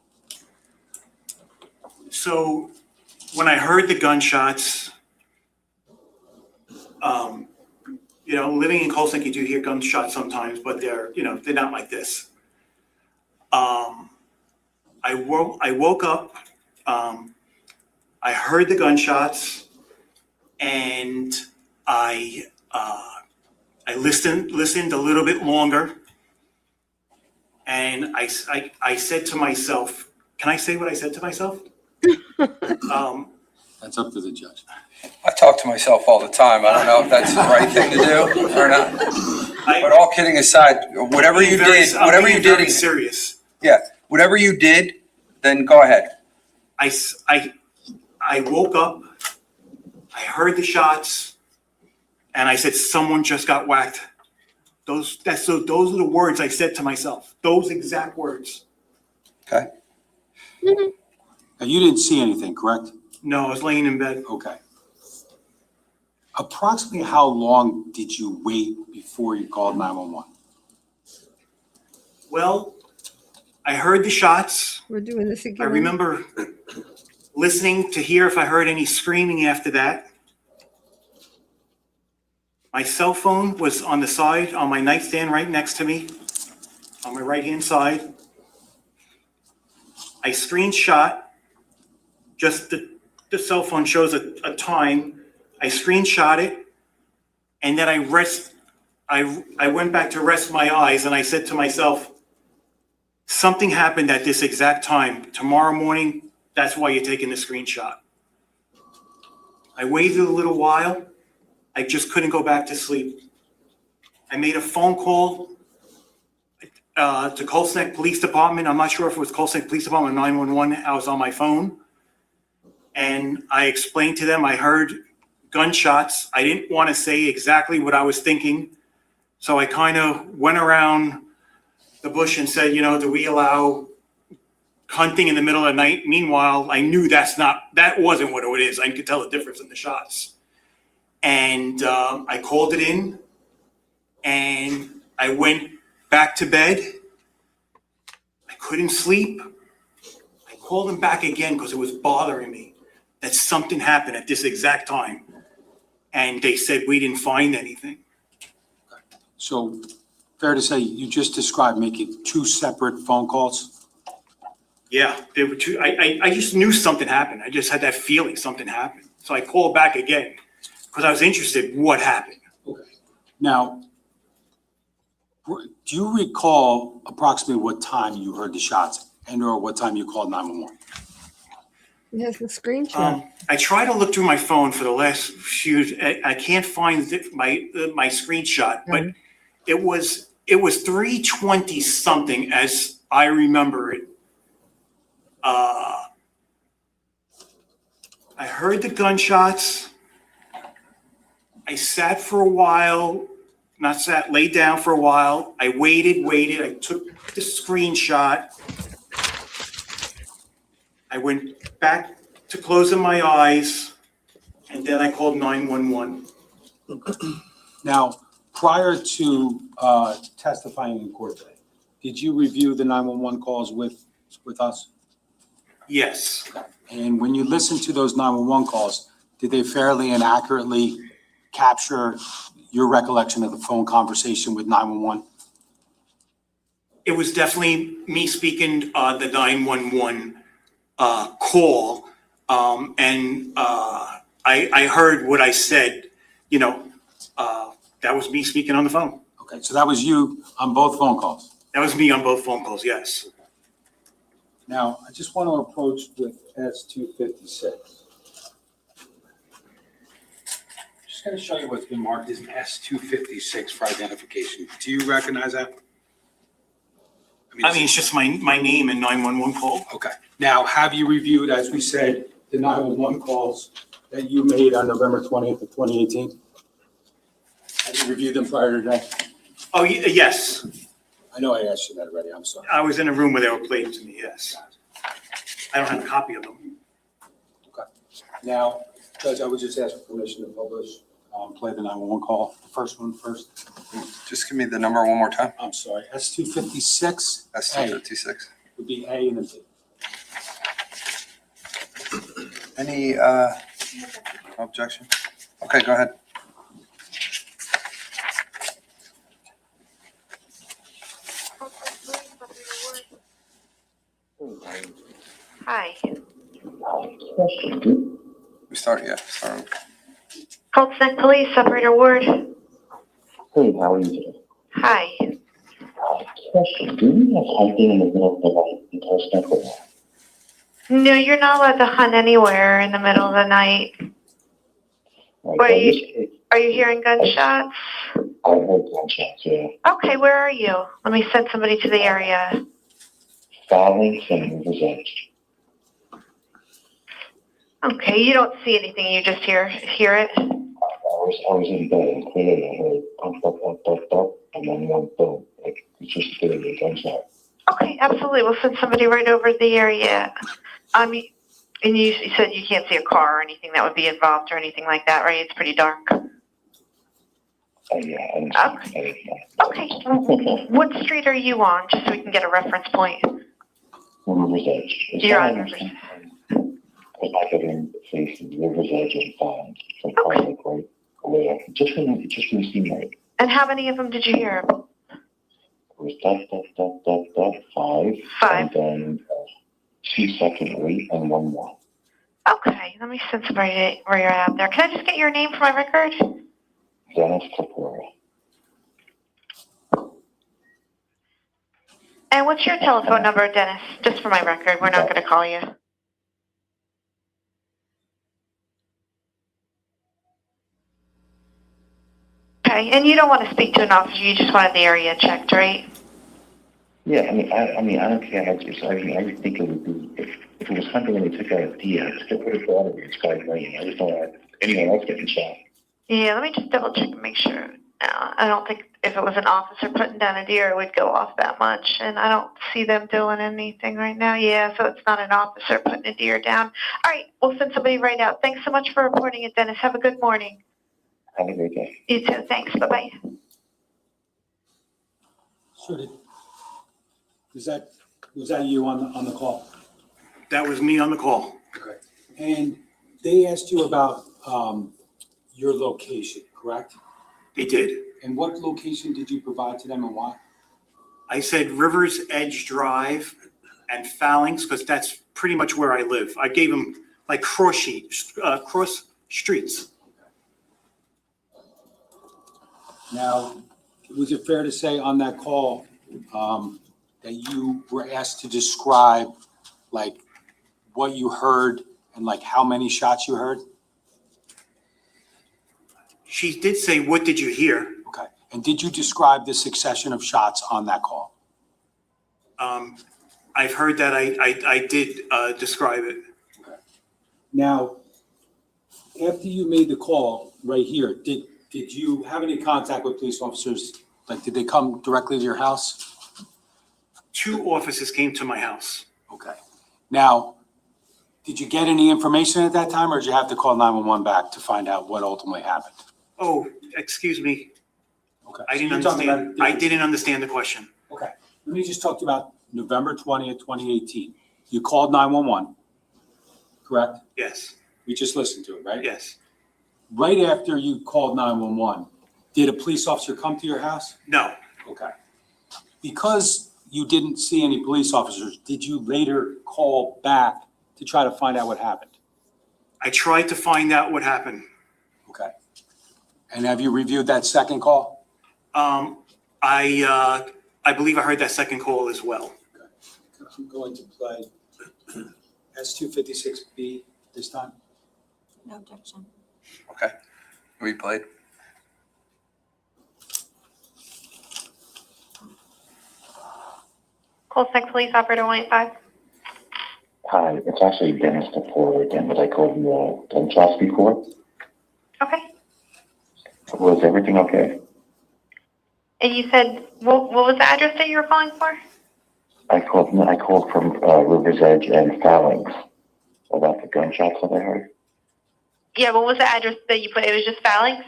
So when I heard the gunshots, living in Colts Neck, you do hear gunshots sometimes, but they're not like this. I woke up, I heard the gunshots, and I listened a little bit longer, and I said to myself, can I say what I said to myself? That's up to the judge. I talk to myself all the time. I don't know if that's the right thing to do or not. But all kidding aside, whatever you did, very serious. Yeah, whatever you did, then go ahead. I woke up, I heard the shots, and I said, someone just got whacked. Those are the words I said to myself, those exact words. Okay. Now, you didn't see anything, correct? No, I was laying in bed. Okay. Approximately how long did you wait before you called 911? Well, I heard the shots. We're doing this again. I remember listening to hear if I heard any screaming after that. My cell phone was on the side, on my nightstand right next to me, on my right-hand side. I screenshot, just the cell phone shows a time. I screenshot it, and then I went back to rest my eyes, and I said to myself, something happened at this exact time. Tomorrow morning, that's why you're taking the screenshot. I waited a little while. I just couldn't go back to sleep. I made a phone call to Cold Neck Police Department. I'm not sure if it was Cold Neck Police Department or 911. I was on my phone. And I explained to them I heard gunshots. I didn't want to say exactly what I was thinking. So I kind of went around the bush and said, do we allow hunting in the middle of the night? Meanwhile, I knew that wasn't what it is. I could tell the difference in the shots. And I called it in and I went back to bed. I couldn't sleep. I called them back again because it was bothering me that something happened at this exact time. And they said, we didn't find anything. So fair to say you just described making 2 separate phone calls? Yeah, there were 2. I just knew something happened. I just had that feeling something happened. So I called back again because I was interested what happened. Okay. Now, do you recall approximately what time you heard the shots and/or what time you called 911? It has the screenshot. I tried to look through my phone for the last few. I can't find my screenshot, but it was 3:20 something as I remember it. I heard the gunshots. I sat for a while. Laid down for a while. I waited. I took the screenshot. I went back to closing my eyes, and then I called 911. Now, prior to testifying in court today, did you review the 911 calls with us? Yes. And when you listened to those 911 calls, did they fairly and accurately capture your recollection of the phone conversation with 911? It was definitely me speaking the 911 call, and I heard what I said. That was me speaking on the phone. Okay, so that was you on both phone calls. That was me on both phone calls, yes. Now, I just want to approach with S-256. Just going to show you what's been marked as an S-256 for identification. Do you recognize that? I mean, it's just my name and 911 call. Okay. Now, have you reviewed, as we said, the 911 calls that you made on November 20th of 2018? Have you reviewed them prior to today? Oh, yes. I know I asked you that already. I'm sorry. I was in a room where they were playing to me, yes. I don't have a copy of them. Okay. Now, Judge, I would just ask for permission to publish, play the 911 call, the first one first. Just give me the number one more time. I'm sorry, S-256. S-256. Would be A and then B. Any objection? Okay, go ahead. Hi. We start, yeah, start. Cold Neck Police, Operator Ward. Hey, how are you today? Hi. Question, do you have hunting in the middle of the night in Cold Neck or not? No, you're not allowed to hunt anywhere in the middle of the night. Like, Were in you- this case, Are you hearing gunshots? I heard gunshots, yeah. Okay, where are you? Let me send somebody to the area. Falling from River's Edge. Okay, you don't see anything, you just hear it? I was in bed and clearly I heard pump, pump, pump, pump, pump, and then one boom. Like, it's just getting a gunshot. Okay, absolutely. We'll send somebody right over to the area. And you said you can't see a car or anything that would be involved or anything like that, right? It's pretty dark. Yeah, I didn't see anything. Okay. What street are you on, just so we can get a reference point? River's Edge. You're on River's Edge. My bedroom facing River's Edge and Falling. So probably like right away. It just didn't seem right. And how many of them did you hear? It was five. Five. And then 2 second wait and one more. Okay, let me send somebody where you're at there. Can I just get your name for my record? Dennis Kapora. And what's your telephone number, Dennis? Just for my record, we're not going to call you. Okay, and you don't want to speak to an officer, you just wanted the area checked, right? Yeah, I don't care how it's, I would think it would be, if it was hunting and they took out a deer, still put it for it's 5 million. I just don't want anyone else getting shot. Yeah, let me just double check and make sure. No, I don't think if it was an officer putting down a deer, it would go off that much. And I don't see them doing anything right now. Yeah, so it's not an officer putting a deer down. All right, we'll send somebody right out. Thanks so much for reporting it, Dennis. Have a good morning. Have a great day. You too. Thanks. Bye-bye. So was that you on the call? That was me on the call. Okay. And they asked you about your location, correct? They did. And what location did you provide to them and why? I said Rivers Edge Drive and Phalanx, because that's pretty much where I live. I gave them like cross streets. Now, was it fair to say on that call that you were asked to describe like what you heard and like how many shots you heard? She did say, "What did you hear?" Okay. And did you describe the succession of shots on that call? I've heard that I did describe it. Okay. Now, after you made the call right here, did you have any contact with police officers? Like, did they come directly to your house? 2 officers came to my house. Okay. Now, did you get any information at that time, or did you have to call 911 back to find out what ultimately happened? Oh, excuse me. Okay. I So didn't you're talking understand. about- I didn't understand the question. Okay. Let me just talk to you about November 20th, 2018. You called 911, correct? Yes, We just listened to it, right? yes. Right after you called 911, did a police officer come to your house? No, Okay. Because you didn't see any police officers, did you later call back to try to find out what happened? I tried to find out what happened. Okay. And have you reviewed that second call? I believe I heard that second call as well. I'm going to play S256B this time. No objection. Okay. Replayed. Colesec Police Operator 185. Hi, it's actually Dennis DePore again, but I called you gunshots before. Okay. Was everything okay? And you said, what was the address that you were calling for? I called from Rivers Edge and Phalanx about the gunshots that I heard. Yeah, what was the address that you put? It was just Phalanx?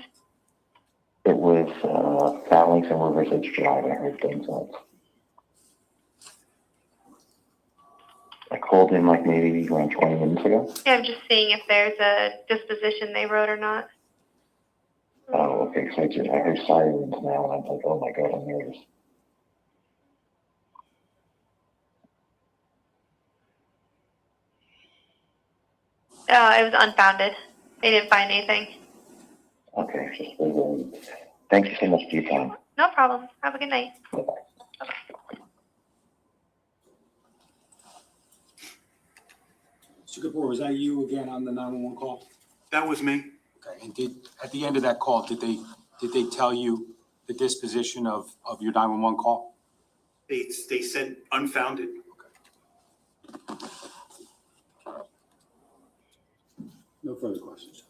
It was Phalanx and Rivers Edge Drive. I heard gunshots. I called in like maybe around 20 minutes ago. Yeah, I'm just seeing if there's a disposition they wrote or not. Oh, okay. So I heard sirens now, and I'm like, oh my god, I'm nervous. It was unfounded. They didn't find anything. Okay, thank you so much for your time. No problem. Have a good night. Bye-bye. Mr. Kapoor, was that you again on the 911 call? That was me. Okay. And at the end of that call, did they tell you the disposition of your 911 call? They said unfounded. No further questions.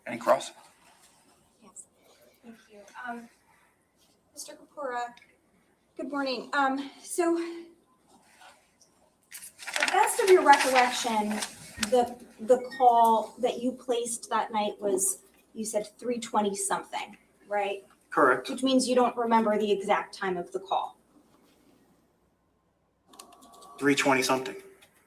Any cross? Yes, thank you. Mr. Kapura, good morning. So, the best of your recollection, the call that you placed that night was, you said 3:20 something, right? Correct. Which means you don't remember the exact time of the call. 3:20 something.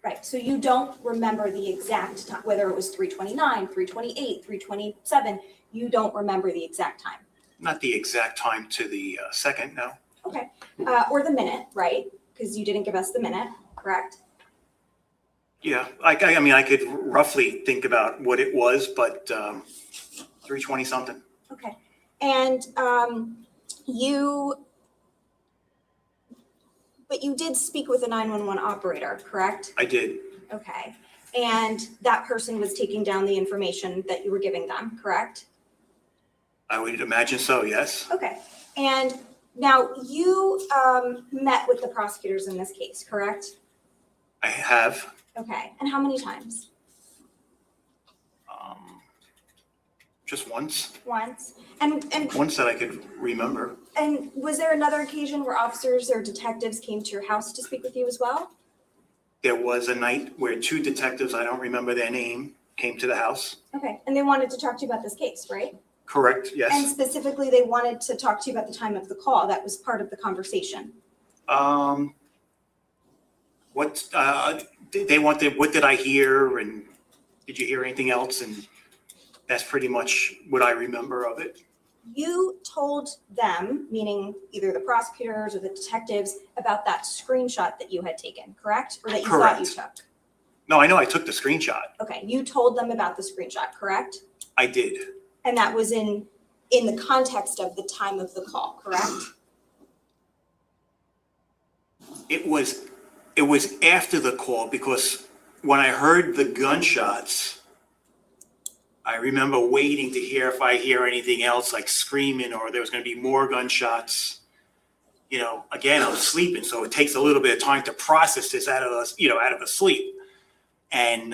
Right, so you don't remember the exact time, whether it was 3:29, 3:28, 3:27, you don't remember the exact time. Not the exact time to the second, no. Okay, or the minute, right? Because you didn't give us the minute, correct? Yeah, I mean, I could roughly think about what it was, but 3:20 something. But you did speak with a 911 operator, correct? I did. Okay. And that person was taking down the information that you were giving them, correct? I would imagine so, yes. Okay. And now you met with the prosecutors in this case, correct? I have. Okay. And how many times? Just once. Once. And Once that I could remember. and was there another occasion where officers or detectives came to your house to speak with you as well? There was a night where two detectives, I don't remember their name, came to the house. Okay. And they wanted to talk to you about this case, right? Correct, And yes. specifically, they wanted to talk to you about the time of the call. That was part of the conversation. What, they wanted, what did I hear and did you hear anything else? And that's pretty much what I remember of it. You told them, meaning either the prosecutors or the detectives, about that screenshot that you had taken, correct? Or that you thought you Correct. took? No, I know I took the screenshot. Okay, you told them about the screenshot, correct? I did. And that was in the context of the time of the call, correct? It was after the call because when I heard the gunshots, I remember waiting to hear if I hear anything else like screaming or there was going to be more gunshots. You know, again, I was sleeping, so it takes a little bit of time to process this out of the sleep. And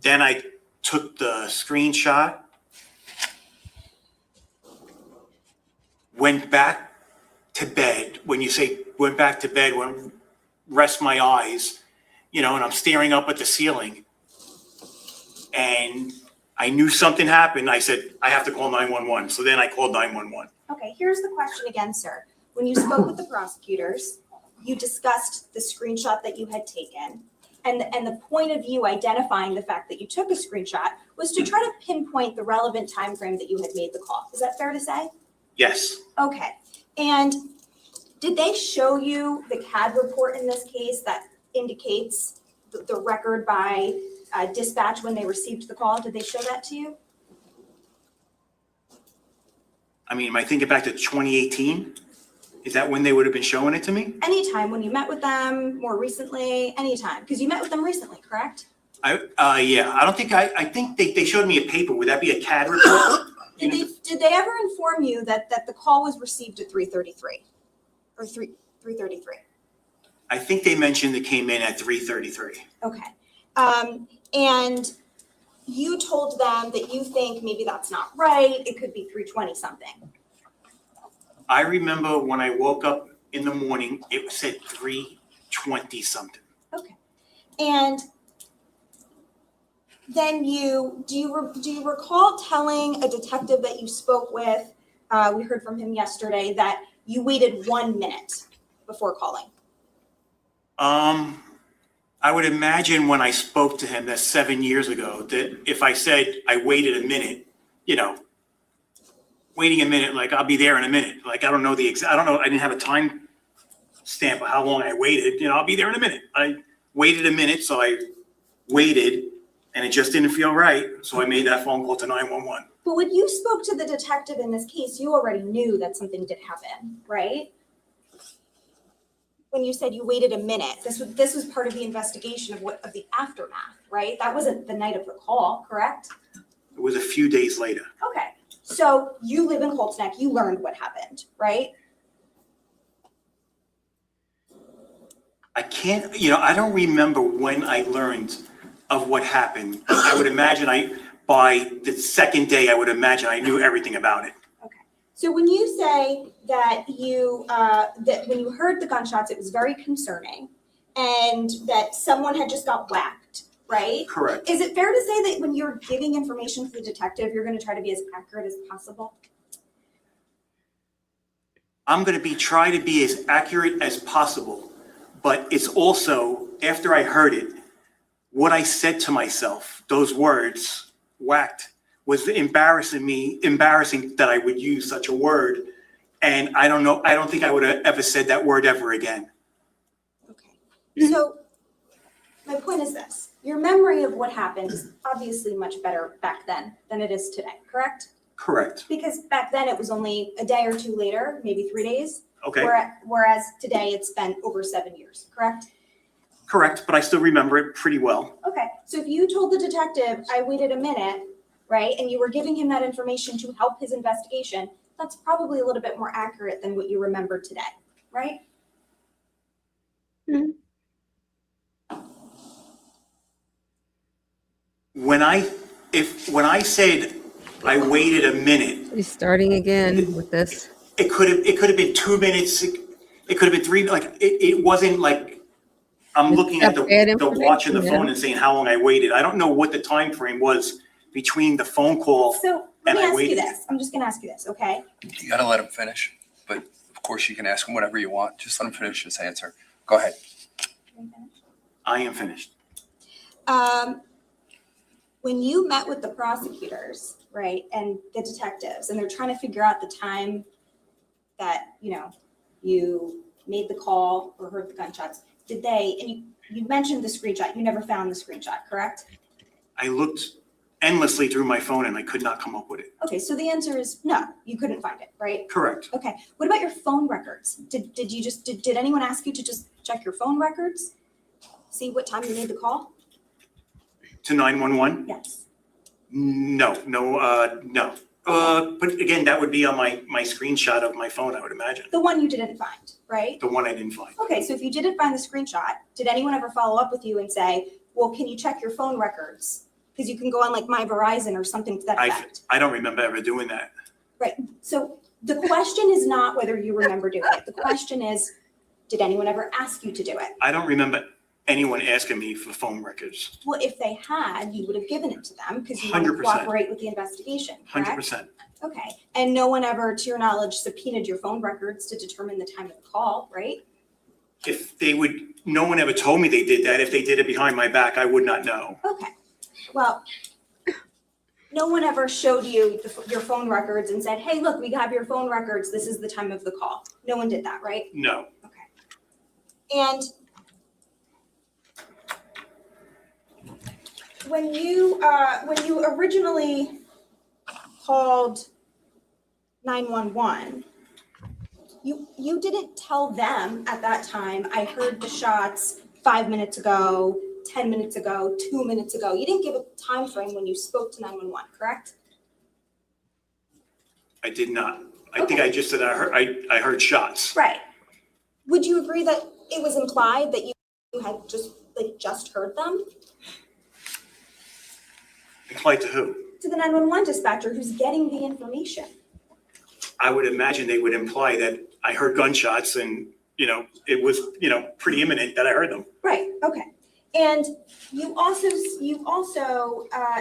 then I took the screenshot, went back to bed. When you say went back to bed, when rest my eyes, and I'm staring up at the ceiling. And I knew something happened. I said, I have to call 911. So then I called 911. Okay, here's the question again, sir. When you spoke with the prosecutors, you discussed the screenshot that you had taken. And the point of you identifying the fact that you took a screenshot was to try to pinpoint the relevant time frame that you had made the call. Is that fair to say? Yes. Okay. And did they show you the CAD report in this case that indicates the record by dispatch when they received the call? Did they show that to you? I mean, am I thinking back to 2018? Is that when they would have been showing it to me? Anytime when you met with them, more recently, anytime, because you met with them recently, correct? Yeah, I don't think, I think they showed me a paper. Would that be a CAD report? Did they ever inform you that the call was received at 3:33 or 3:33? I think they mentioned it came in at 3:33. Okay. And you told them that you think maybe that's not right. It could be 3:20 something. I remember when I woke up in the morning, it said 3:20 something. Okay. And then do you recall telling a detective that you spoke with, we heard from him yesterday, that you waited 1 minute before calling? I would imagine when I spoke to him, that's 7 years ago, that if I said I waited a minute, waiting a minute, like I'll be there in a minute. Like I don't know, I didn't have a time stamp of how long I waited. I'll be there in a minute. I waited a minute, so I waited, and it just didn't feel right. So I made that phone call to 911. But when you spoke to the detective in this case, you already knew that something did happen, right? When you said you waited a minute, this was part of the investigation of the aftermath, right? That wasn't the night of the call, correct? It was a few days later. Okay, so you live in Holt's Neck, you learned what happened, right? I can't, I don't remember when I learned of what happened. I would imagine by the second day, I would imagine I knew everything about it. Okay, so when you say that that when you heard the gunshots, it was very concerning and that someone had just got whacked, right? Correct. Is it fair to say that when you're giving information to the detective, you're going to try to be as accurate as possible? I'm going to try to be as accurate as possible, but it's also, after I heard it, what I said to myself, those words, whacked, was embarrassing that I would use such a word. And I don't think I would have ever said that word ever again. Okay. So my point is this. Your memory of what happened is obviously much better back then than it is today, correct? Correct. Because back then it was only a day or two later, maybe 3 days, Okay, Whereas today it's been over 7 years, correct? correct, but I still remember it pretty well. Okay, so if you told the detective, I waited a minute, right, and you were giving him that information to help his investigation, that's probably a little bit more accurate than what you remember today, right? When I said I waited a minute, He's starting again with this. it could have been 2 minutes, it could have been 3, like, it wasn't like, I'm Is looking at that bad the watch and the information? phone and saying how long I waited. I don't know what the time frame was between the phone call. So let And me I ask you waited. this, I'm just gonna ask you this, okay? You gotta let him finish, but of course you can ask him whatever you want. Just let him finish his answer. Go ahead. I am finished. When you met with the prosecutors, right, and the detectives, and they're trying to figure out the time that, you made the call or heard the gunshots, did they, and you mentioned the screenshot, you never found the screenshot, correct? I looked endlessly through my phone and I could not come up with it. Okay, so the answer is no, you couldn't find it, right? Correct. Okay, what about your phone records? Did anyone ask you to just check your phone records? See what time you made the call? To 911? Yes. No. But again, that would be on my screenshot of my phone, I would imagine. The one you didn't find, right? The one I didn't find. Okay, so if you didn't find the screenshot, did anyone ever follow up with you and say, well, can you check your phone records? Because you can go on like My Verizon or something to that effect. I don't remember ever doing that. Right, so the question is not whether you remember doing it. The question is, did anyone ever ask you to do it? I don't remember anyone asking me for phone records. Well, if they had, you would have given it to them because you want to 100%. cooperate with the investigation, correct? 100%. Okay, and no one ever, to your knowledge, subpoenaed your phone records to determine the time of the call, right? No one ever told me they did that. If they did it behind my back, I would not know. Okay, well, no one ever showed you your phone records and said, hey, look, we have your phone records, this is the time of the call. No one did that, right? No. Okay. And when you originally called 911, you didn't tell them at that time, I heard the shots 5 minutes ago, 10 minutes ago, 2 minutes ago. You didn't give a time frame when you spoke to 911, correct? I did not. I think I just said I heard shots. Right. Would you agree that it was implied that you had just heard them? Implied to who? To the 911 dispatcher who's getting the information. I would imagine they would imply that I heard gunshots and, it was, pretty imminent that I heard them. Right, okay. And you also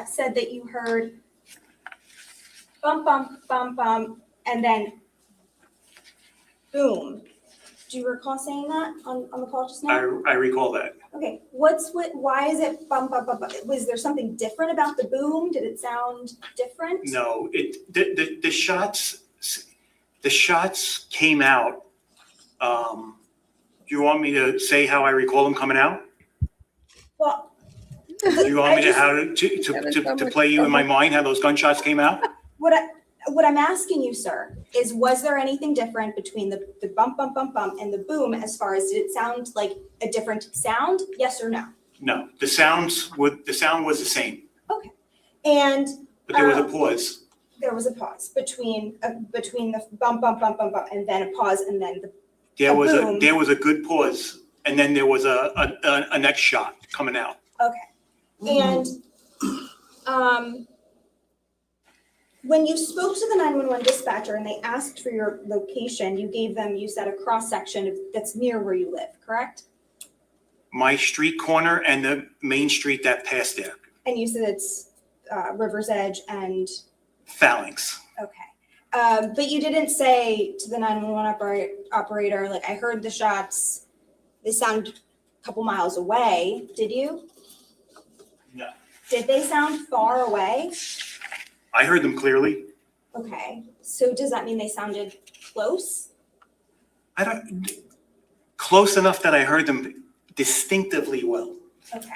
said that you heard bump, bump, bump, bump, and then boom. Do you recall saying that on the call just now? I recall that. Okay, why is it bump, bump, bump, bump? Was there something different about the boom? Did it sound different? No, the shots came out. Do you want me to say how I recall them coming out? Well, Do you want me to play you in my mind how those gunshots came out? what I'm asking you, sir, is was there anything different between the bump, bump, bump, bump and the boom as far as did it sound like a different sound? Yes or no? No, the sound was the same, Okay. And but there was a pause. there was a pause between the bump, bump, bump, bump, bump, and then a pause, and then There was boom. there was a good pause, and then there was a next shot coming out. okay. And when you spoke to the 911 dispatcher and they asked for your location, you said a cross section that's near where you live, correct? My street corner and the main street that passed there, And you said it's River's Edge and Phalanx. okay. But you didn't say to the 911 operator, like, I heard the shots, they sound a couple miles away, did you? No. Did they sound far away? I heard them clearly. Okay, so does that mean they sounded close? Close enough that I heard them distinctively well. Okay.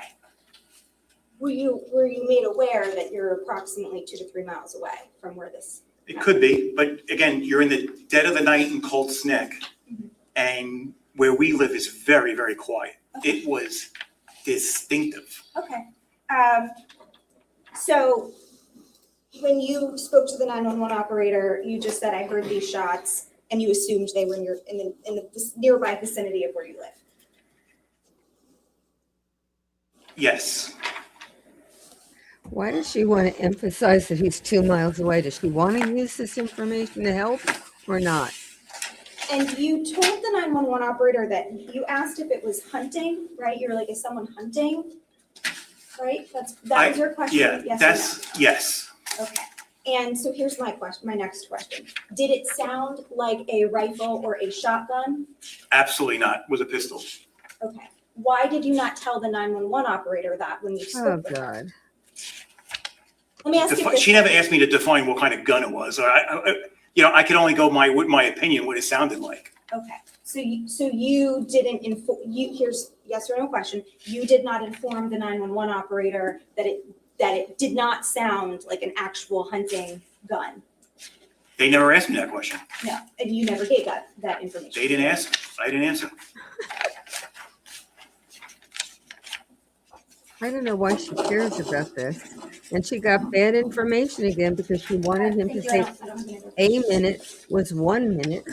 Were you made aware that you're approximately 2 to 3 miles away from where this? It could be, but again, you're in the dead of the night in Colts Neck. Mhm. and where we live is very, very quiet. It was distinctive. Okay. So when you spoke to the 911 operator, you just said, I heard these shots, and you assumed they were in the nearby vicinity of where you live. Yes. Why does she want to emphasize that he's 2 miles away? Does she want to use this information to help or not? And you told the 911 operator that you asked if it was hunting, right? You're like, is someone hunting? Right? That was your question? Yeah, Yes or no? yes. Okay. And so here's my next question. Did it sound like a rifle or a shotgun? Absolutely not. It was a pistol. Okay. Why did you not tell the 911 operator that when you spoke Oh, with her? God. Let me ask you this. She never asked me to define what kind of gun it was. I could only go with my opinion, what it sounded like. Okay. So you didn't here's yes or no question. You did not inform the 911 operator that it did not sound like an actual hunting gun. They never asked me that question. No, and you never gave that information. They didn't ask. I didn't answer. I don't know why she cares about this. And she got bad information again because she wanted him to say a minute was 1 minute.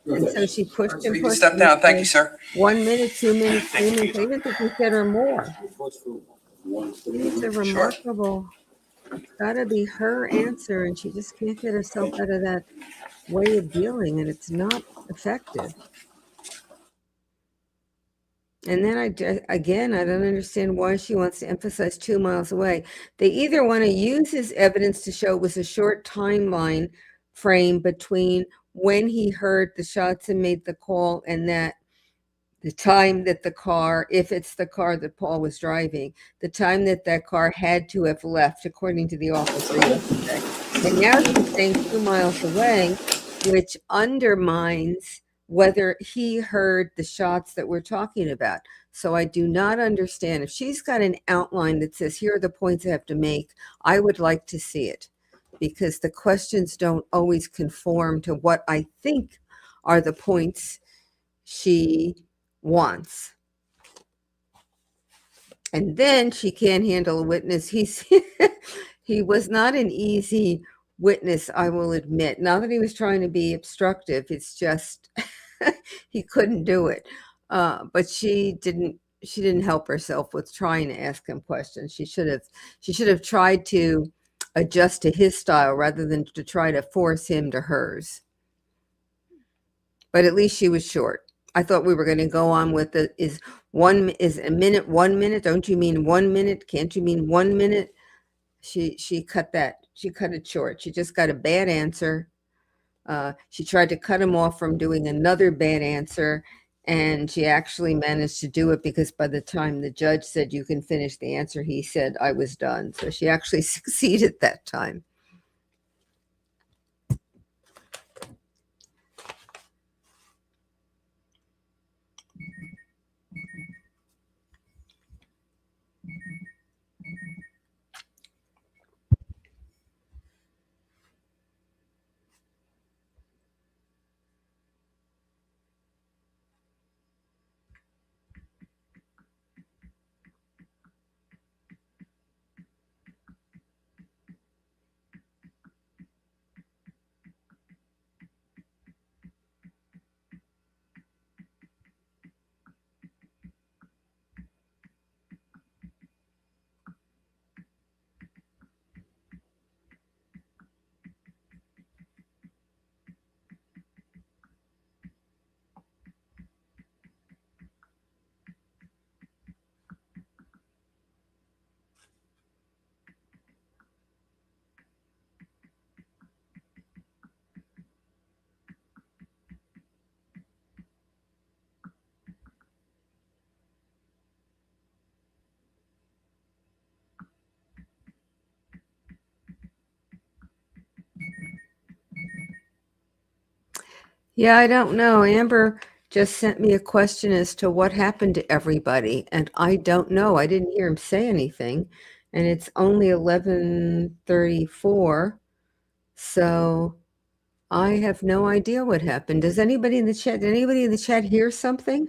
And so she pushed him. You can step down. Thank you, sir. 1 minute, 2 minutes, 3 minutes. I even think he said or more. It's a remarkable, gotta be her answer, and she just can't get herself out of that way of dealing, and it's not effective. And then I don't understand why she wants to emphasize 2 miles away. They either want to use his evidence to show it was a short timeline frame between when he heard the shots and made the call and that the time that the car, if it's the car that Paul was driving, the time that car had to have left, according to the officer yesterday. And now she's saying 2 miles away, which undermines whether he heard the shots that we're talking about. So I do not understand. If she's got an outline that says, here are the points I have to make, I would like to see it, because the questions don't always conform to what I think are the points she wants. And then she can't handle a witness. He was not an easy witness, I will admit. Not that he was trying to be obstructive, it's just he couldn't do it. But she didn't help herself with trying to ask him questions. She should have tried to adjust to his style rather than to try to force him to hers. But at least she was short. I thought we were going to go on with it. Is a minute 1 minute? Don't you mean 1 minute? Can't you mean 1 minute? She cut that. She cut it short. She just got a bad answer. She tried to cut him off from doing another bad answer, and she actually managed to do it because by the time the judge said you can finish the answer, he said I was done. So she actually succeeded that time. Yeah, I don't know. Amber just sent me a question as to what happened to everybody, and I don't know. I didn't hear him say anything, and it's only 11:34. So I have no idea what happened. Does anybody in the chat, did anybody in the chat hear something?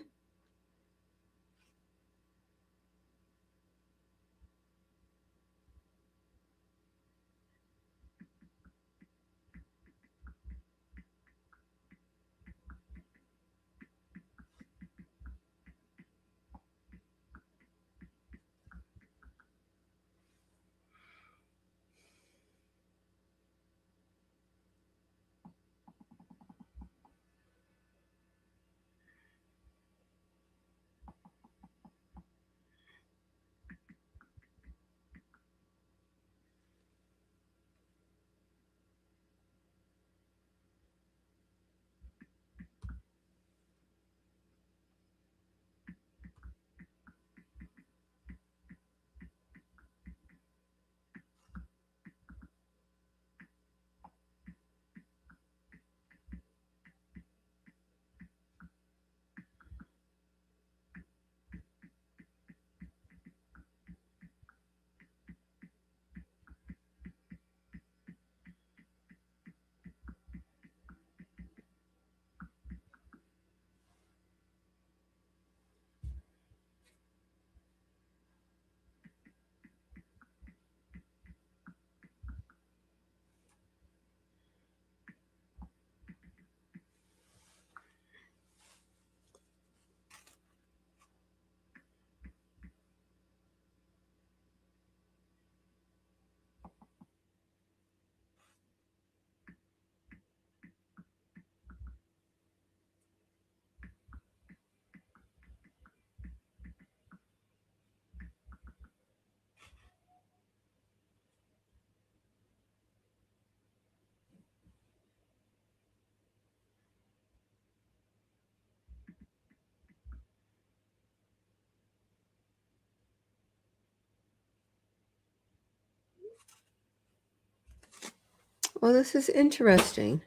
Well, this is interesting.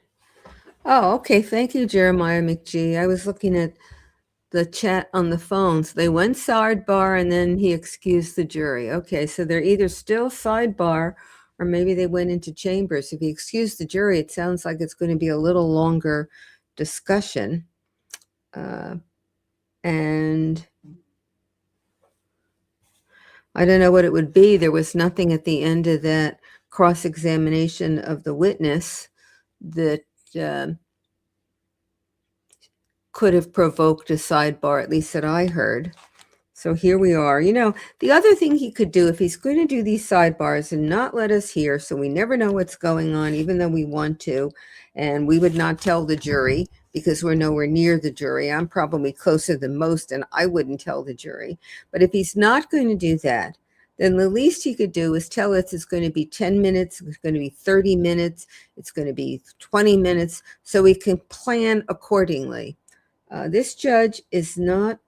Oh, okay. Thank you, Jeremiah McGee. I was looking at the chat on the phones. They went sidebar and then he excused the jury. Okay, so they're either still sidebar or maybe they went into chambers. If he excused the jury, it sounds like it's going to be a little longer discussion. And I don't know what it would be. There was nothing at the end of that cross-examination of the witness that could have provoked a sidebar, at least that I heard. So here we are. You know, the other thing he could do if he's going to do these sidebars and not let us hear, so we never know what's going on, even though we want to, and we would not tell the jury because we're nowhere near the jury. I'm probably closer than most, and I wouldn't tell the jury. But if he's not going to do that, then the least he could do is tell us it's going to be 10 minutes, it's going to be 30 minutes, it's going to be 20 minutes, so we can plan accordingly. This judge is not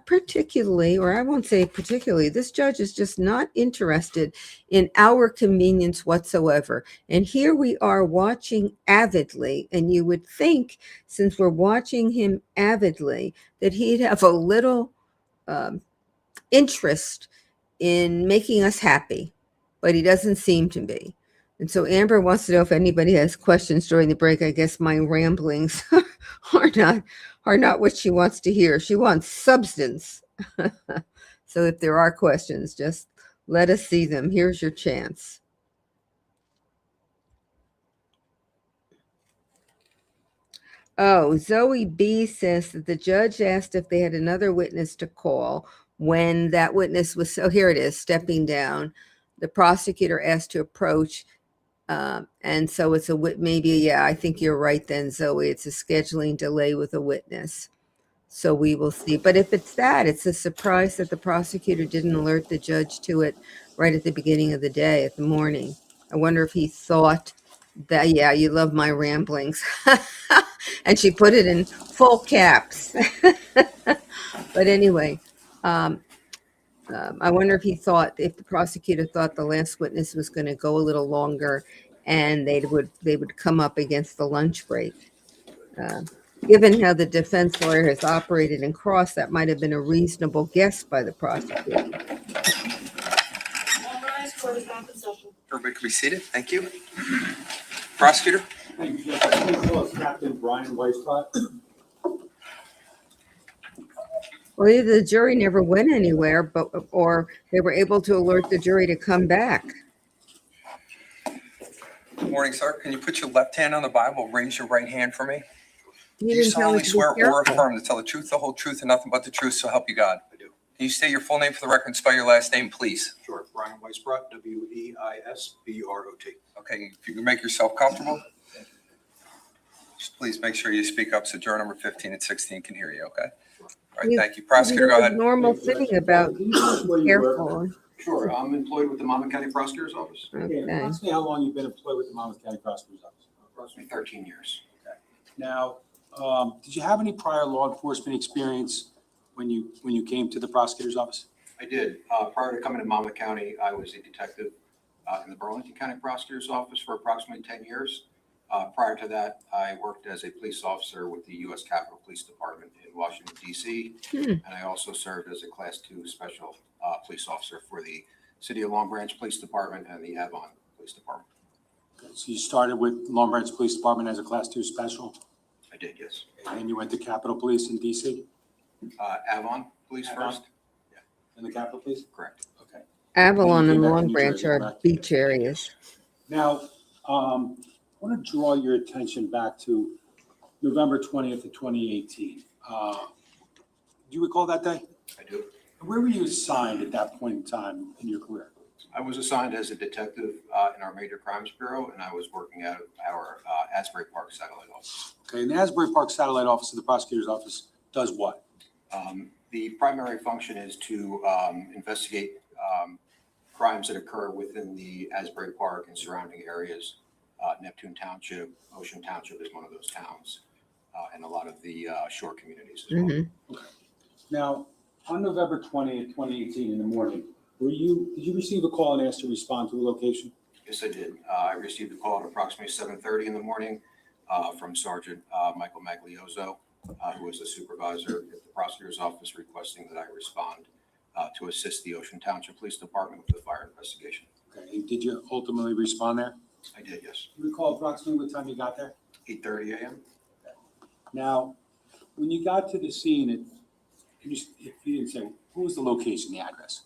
particularly, or I won't say particularly, this judge is just not interested in our convenience whatsoever. And here we are watching avidly, and you would think, since we're watching him avidly, that he'd have a little interest in making us happy, but he doesn't seem to be. And so Amber wants to know if anybody has questions during the break. I guess my ramblings are not what she wants to hear. She wants substance. So if there are questions, just let us see them. Here's your chance. Oh, Zoe B says that the judge asked if they had another witness to call when that witness was, so here it is, stepping down. The prosecutor asked to approach. And so it's maybe, yeah, I think you're right then, Zoe. It's a scheduling delay with a witness. So we will see. But if it's that, it's a surprise that the prosecutor didn't alert the judge to it right at the beginning of the day, at the morning. I wonder if he thought that, yeah, you love my ramblings. And she put it in full caps. But anyway, I wonder if if the prosecutor thought the last witness was going to go a little longer and they would come up against the lunch break. Given how the defense lawyer has operated in cross, that might have been a reasonable guess by the prosecutor. Everybody can be seated. Thank you. Prosecutor? Thank you. Please call Captain Brian Weisbrot. Well, either the jury never went anywhere, or they were able to alert the jury to come back. Good morning, sir. Can you put your left hand on the Bible, raise your right hand for me? You Do you didn't tell solemnly us to be swear or careful. affirm to tell the truth, the whole truth, and nothing but the truth, so help you God? I do. Can you state your full name for the record and spell your last name, please? Sure. Brian Weisbrot, Weisbrot. Okay, if you can make yourself comfortable. Just please make sure you speak up so juror number 15 and 16 can hear you, okay? All right, You- thank you. Prosecutor, go There's a ahead. normal thing about Can you tell us where you work? careful. Sure. I'm employed with the Monmouth County Prosecutor's Office, Okay. Approximately how long you've been employed with the Monmouth County Prosecutor's Office? approximately 13 years. Now, did you have any prior law enforcement experience when you came to the prosecutor's office? I did. Prior to coming to Monmouth County, I was a detective in the Burlington County Prosecutor's Office for approximately 10 years. Prior to that, I worked as a police officer with the U.S. Capitol Police Department in Washington, D.C. And I also served as a Class 2 Special Police Officer for the City of Long Branch Police Department and the Avon Police Department. So you started with Long Branch Police Department as a Class 2 Special, I did, yes. and then you went to Capitol Police in DC, Avon Police Avon? first? and the Capitol Police? Correct. Okay. Avalon You came and back to Long New Branch Jersey, are correct? beach areas. Now, I want to draw your attention back to November 20th of 2018. Do you recall that day? I do. Where were you assigned at that point in time in your career? I was assigned as a detective in our Major Crimes Bureau, and I was working out of our Asbury Park satellite office. Okay, and the Asbury Park Satellite Office of the Prosecutor's Office does what? The primary function is to investigate crimes that occur within the Asbury Park and surrounding areas. Neptune Township, Ocean Township is one of those towns, and a lot of the shore communities as well. Mhm. Now, on November 20th, 2018 in the morning, did you receive a call and ask to respond to a location? Yes, I did. I received a call at approximately 7:30 in the morning from Sergeant Michael Magliozzo, who was the supervisor at the prosecutor's office, requesting that I respond to assist the Ocean Township Police Department with the fire investigation. Okay, and did you ultimately respond there? I did, yes. Do you recall approximately what time you got there? 8:30 a.m. Now, when you got to the scene, if you didn't say, what was the location, the address?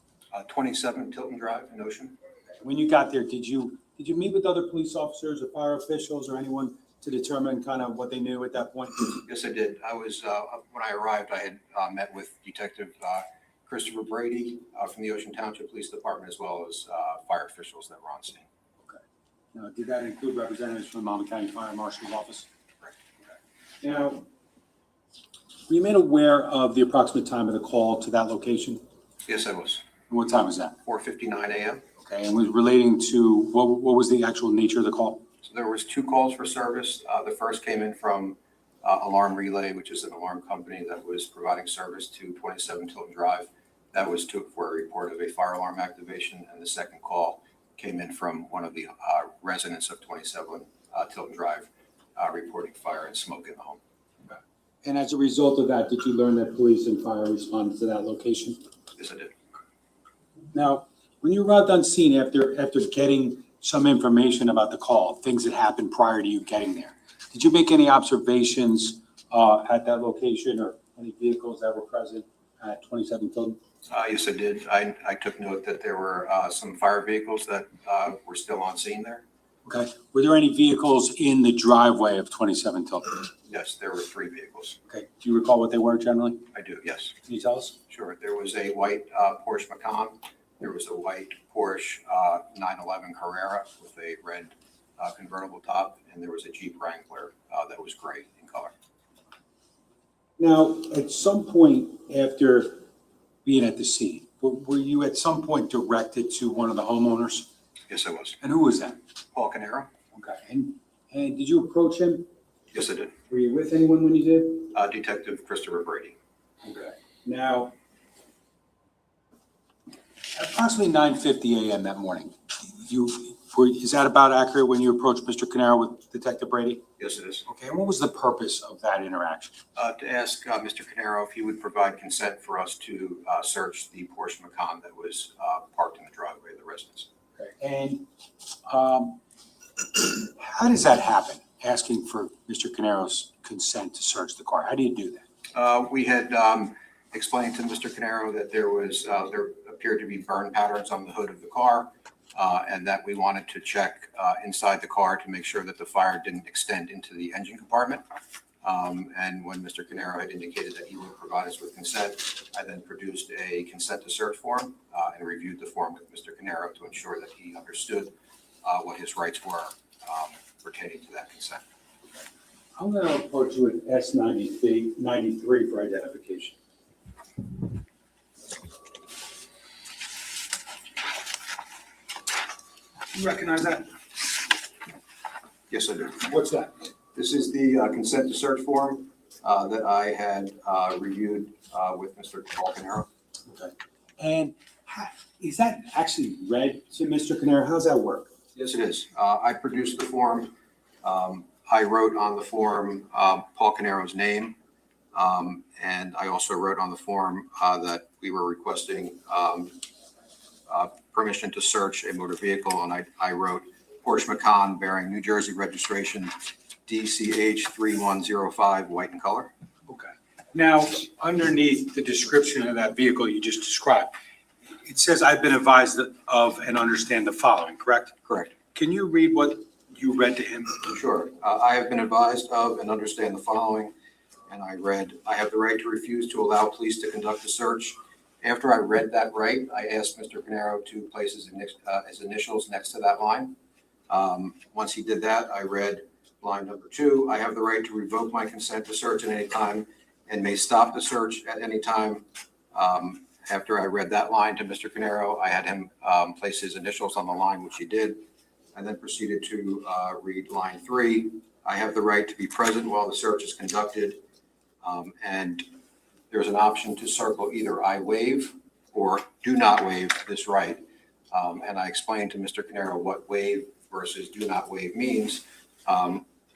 27 Tilton Drive in Ocean. When you got there, did you meet with other police officers or fire officials or anyone to determine kind of what they knew at that point? Yes, I did. I was, when I arrived, I had met with Detective Christopher Brady from the Ocean Township Police Department, as well as fire officials that were on scene. Okay. Now, did that include representatives from the Monmouth County Fire Marshal's office? Correct. Okay. Now, were you made aware of the approximate time of the call to that location? Yes, I was. And what time was that? 4:59 a.m. Okay, and was relating to, what was the actual nature of the call? So there was 2 calls for service. The first came in from Alarm Relay, which is an alarm company that was providing service to 27 Tilton Drive. That was for a report of a fire alarm activation. And the second call came in from one of the residents of 27 Tilton Drive reporting fire and smoke in the home. And as a result of that, did you learn that police and fire responded to that location? Yes, I did. Now, when you arrived on scene after getting some information about the call, things that happened prior to you getting there, did you make any observations at that location or any vehicles that were present at 27 Tilton? Yes, I did. I took note that there were some fire vehicles that were still on scene there. Okay. Were there any vehicles in the driveway of 27 Tilton? Yes, there were 3 vehicles. Okay. Do you recall what they were generally? I do, yes. Can you tell us? Sure. There was a white Porsche Macan. There was a white Porsche 911 Carrera with a red convertible top, and there was a Jeep Wrangler that was gray in color. Now, at some point after being at the scene, were you at some point directed to one of the homeowners? Yes, I was. And who was that? Paul Caneiro? Okay. And did you approach him? Yes, I did. Were you with anyone when you did? Detective Christopher Brady. Okay. Now, at approximately 9:50 a.m. that morning, is that about accurate when you approached Mr. Caneiro with Detective Brady? Yes, it is. Okay. And what was the purpose of that interaction? To ask Mr. Caneiro if he would provide consent for us to search the Porsche Macan that was parked in the driveway of the residence. Okay. And how does that happen? asking for Mr. Caneiro's consent to search the car? How do you do that? We had explained to Mr. Caneiro that there appeared to be burn patterns on the hood of the car, and that we wanted to check inside the car to make sure that the fire didn't extend into the engine compartment. And when Mr. Caneiro had indicated that he would provide us with consent, I then produced a consent to search form and reviewed the form with Mr. Caneiro to ensure that he understood what his rights were pertaining to that consent. I'm going to approach you with S93 for identification. You recognize that? Yes, I do. What's that? This is the consent to search form that I had reviewed with Mr. Paul Caneiro. Okay. And is that actually read to Mr. Caneiro? How does that work? Yes, it is. I produced the form. I wrote on the form Paul Caneiro's name. And I also wrote on the form that we were requesting permission to search a motor vehicle. And I wrote Porsche Macan bearing New Jersey registration DCH 3105, white in color. Okay. Now, underneath the description of that vehicle you just described, it says, I've been advised of and understand the following, correct? Correct. Can you read what you read to him? Sure. I have been advised of and understand the following. And I read, I have the right to refuse to allow police to conduct a search. After I read that right, I asked Mr. Caneiro to place his initials next to that line. Once he did that, I read line number 2. I have the right to revoke my consent to search at any time and may stop the search at any time. After I read that line to Mr. Caneiro, I had him place his initials on the line, which he did. I then proceeded to read line 3. I have the right to be present while the search is conducted. And there's an option to circle either I waive or do not waive this right. And I explained to Mr. Caneiro what waive versus do not waive means.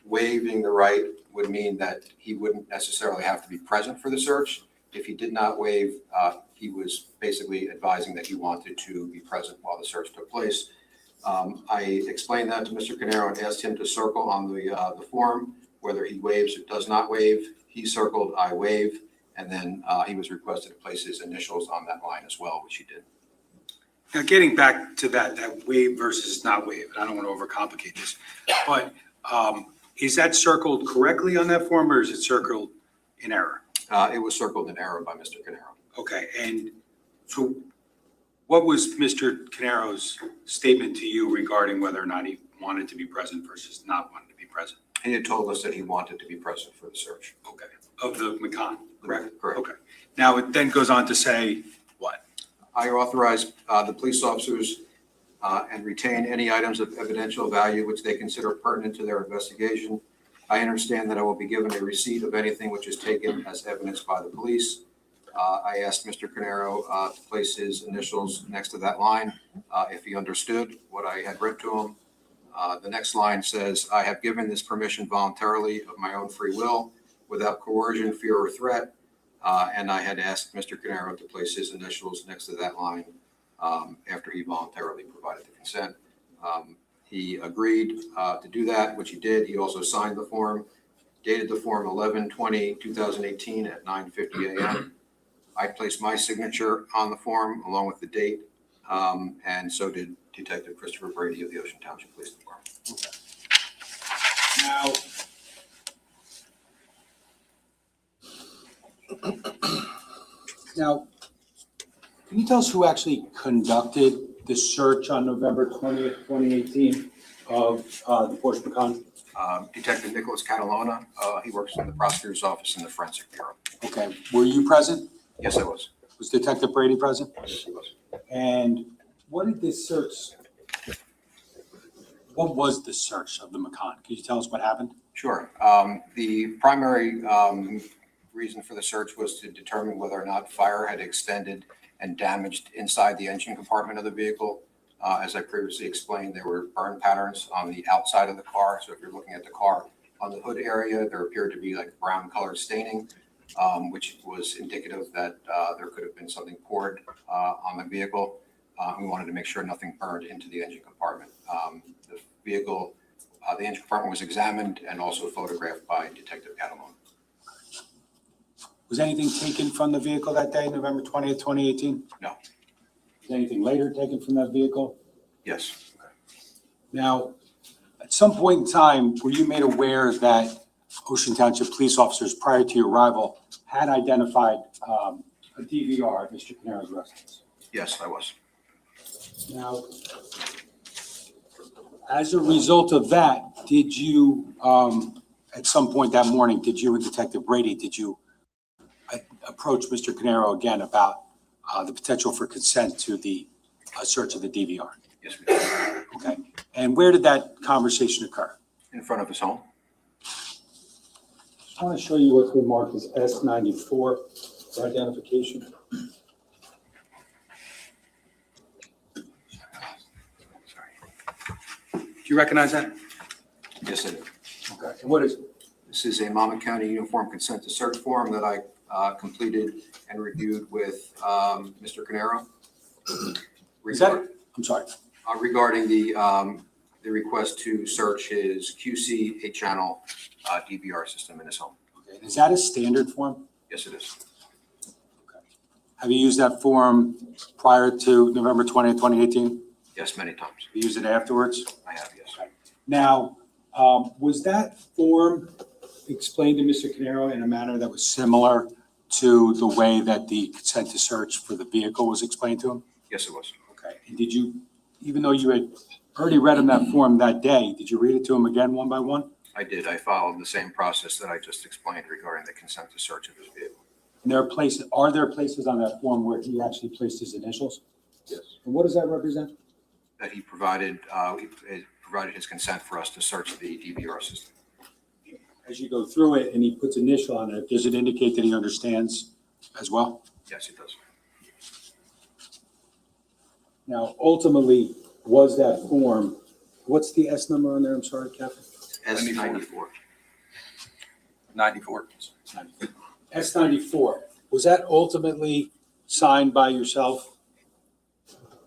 Waiving the right would mean that he wouldn't necessarily have to be present for the search. If he did not waive, he was basically advising that he wanted to be present while the search took place. I explained that to Mr. Caneiro and asked him to circle on the form whether he waives or does not waive. He circled I waive, and then he was requested to place his initials on that line as well, which he did. Now, getting back to that waive versus not waive, and I don't want to overcomplicate this, but is that circled correctly on that form or is it circled in error? It was circled in error by Mr. Caneiro. Okay, and so what was Mr. Caneiro's statement to you regarding whether or not he wanted to be present versus not wanting to be present? He had told us that he wanted to be present for the search. Okay, of the Macan, correct? Correct. Okay. Now, it then goes on to say what? I authorize the police officers and retain any items of evidential value which they consider pertinent to their investigation. I understand that I will be given a receipt of anything which is taken as evidence by the police. I asked Mr. Caneiro to place his initials next to that line if he understood what I had read to him. The next line says, I have given this permission voluntarily of my own free will without coercion, fear, or threat. And I had asked Mr. Caneiro to place his initials next to that line after he voluntarily provided the consent. He agreed to do that, which he did. He also signed the form, dated the form 11/20/2018 at 9:50 a.m. I placed my signature on the form along with the date, and so did Detective Christopher Brady of the Ocean Township Police Department. Now, can you tell us who actually conducted the search on November 20th, 2018 of the Porsche Macan? Detective Nicholas Catalona, he works in the prosecutor's office in the Forensic Bureau. Okay, were you present? Yes, I was. Was Detective Brady present? Yes, he was. And what did this search, what was the search of the Macan? Can you tell us what happened? Sure. The primary reason for the search was to determine whether or not fire had extended and damaged inside the engine compartment of the vehicle. As I previously explained, there were burn patterns on the outside of the car. So if you're looking at the car on the hood area, there appeared to be like brown colored staining, which was indicative that there could have been something poured on the vehicle. We wanted to make sure nothing burned into the engine compartment. The vehicle The engine compartment was examined and also photographed by Detective Catalone. Was anything taken from the vehicle that day, November 20th, 2018? No. Was anything later taken from that vehicle? Yes. Now, at some point in time, were you made aware that Ocean Township police officers prior to your arrival had identified a DVR at Mr. Caneiro's residence? Yes, I was. Now, as a result of that, did you, at some point that morning, did you and Detective Brady, did you approach Mr. Caneiro again about the potential for consent to the search of the DVR? Yes, we did. Okay. And where did that conversation occur? In front of his home. I want to show you what's been marked as S94 for identification. Do you recognize that? Yes, I did. Okay. And what is it? This is a Monmouth County Uniform Consent to Search form that I completed and reviewed with Mr. Caneiro. Is that, I'm sorry. Regarding the request to search his QC 8-channel DVR system in his home. Okay. And is that a standard form? Yes, it is. Okay. Have you used that form prior to November 20th, 2018? Yes, many times. You used it afterwards? I have, yes. Now, was that form explained to Mr. Caneiro in a manner that was similar to the way that the consent to search for the vehicle was explained to him? Yes, it was. Okay. And did you, even though you had already read him that form that day, did you read it to him again one by one? I did. I followed the same process that I just explained regarding the consent to search of his vehicle. And are there places on that form where he actually placed his initials? Yes. And what does that represent? That he provided his consent for us to search the DVR system. As you go through it and he puts initial on it, does it indicate that he understands as well? Yes, it does. Now, ultimately, was that form, what's the S number on there? I'm sorry, Captain? S94. 94. S94. Was that ultimately signed by yourself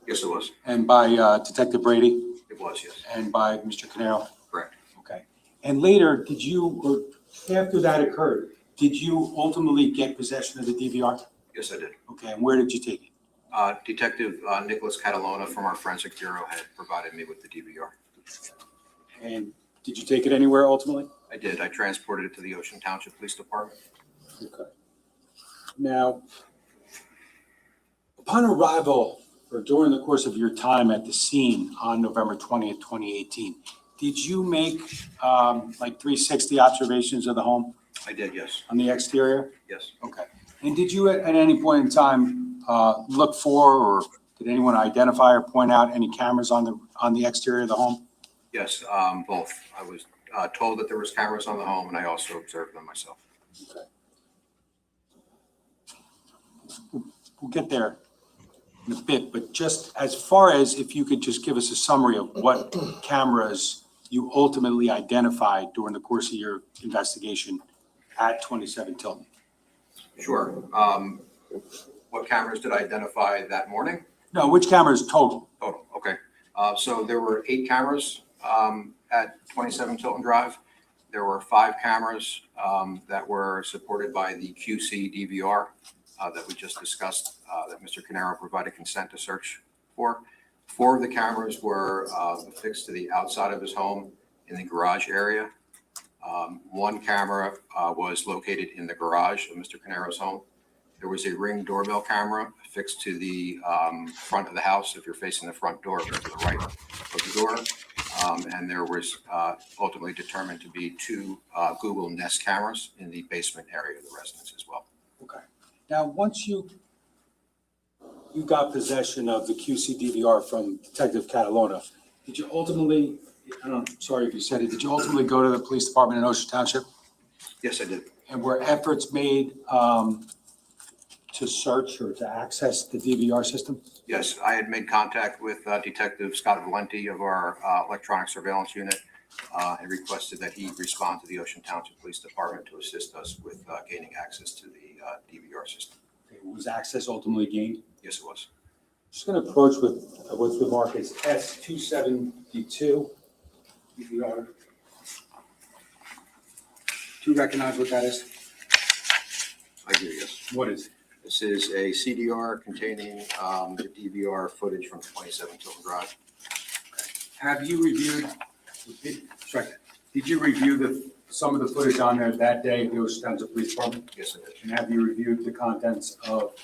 Yes, it was. and by Detective Brady It was, yes. and by Mr. Caneiro? Correct. Okay. And later, did you, or after that occurred, did you ultimately get possession of the DVR? Yes, I did. Okay, and where did you take it? Detective Nicholas Catalona from our forensic bureau had provided me with the DVR. And did you take it anywhere ultimately? I did. I transported it to the Ocean Township Police Department. Okay. Now, upon arrival or during the course of your time at the scene on November 20th, 2018, did you make like 360 observations of the home I did, yes. on the exterior? Yes. Okay. And did you at any point in time look for, or did anyone identify or point out any cameras on the exterior of the home? Yes, both. I was told that there was cameras on the home, and I also observed them myself. Okay. We'll get there in a bit, but just as far as if you could just give us a summary of what cameras you ultimately identified during the course of your investigation at 27 Tilton. Sure. What cameras did I identify that morning? No, which cameras total? Total, okay. So there were 8 cameras at 27 Tilton Drive. There were 5 cameras that were supported by the QC DVR that we just discussed, that Mr. Caneiro provided consent to search for. 4 of the cameras were affixed to the outside of his home in the garage area. 1 camera was located in the garage of Mr. Caneiro's home. There was a Ring doorbell camera affixed to the front of the house. If you're facing the front door, go to the right of the door. And there was ultimately determined to be 2 Google Nest cameras in the basement area of the residence as well. Okay. Now, once you got possession of the QC DVR from Detective Catalona, did you ultimately, I'm sorry if you said it, did you ultimately go to the police department in Ocean Township? Yes, I did. And were efforts made to search or to access the DVR system? Yes, I had made contact with Detective Scott Valenti of our electronic surveillance unit and requested that he respond to the Ocean Township Police Department to assist us with gaining access to the DVR system. Okay, was access ultimately gained? Yes, it was. Just going to approach with what's been marked as S272 DVR. Do you recognize what that is? I do, yes. What is it? This is a CDR containing the DVR footage from 27 Tilton Drive. Have you reviewed, sorry, did you review some of the footage on there that day at the Ocean Township Police Department? Yes, I did. And have you reviewed the contents of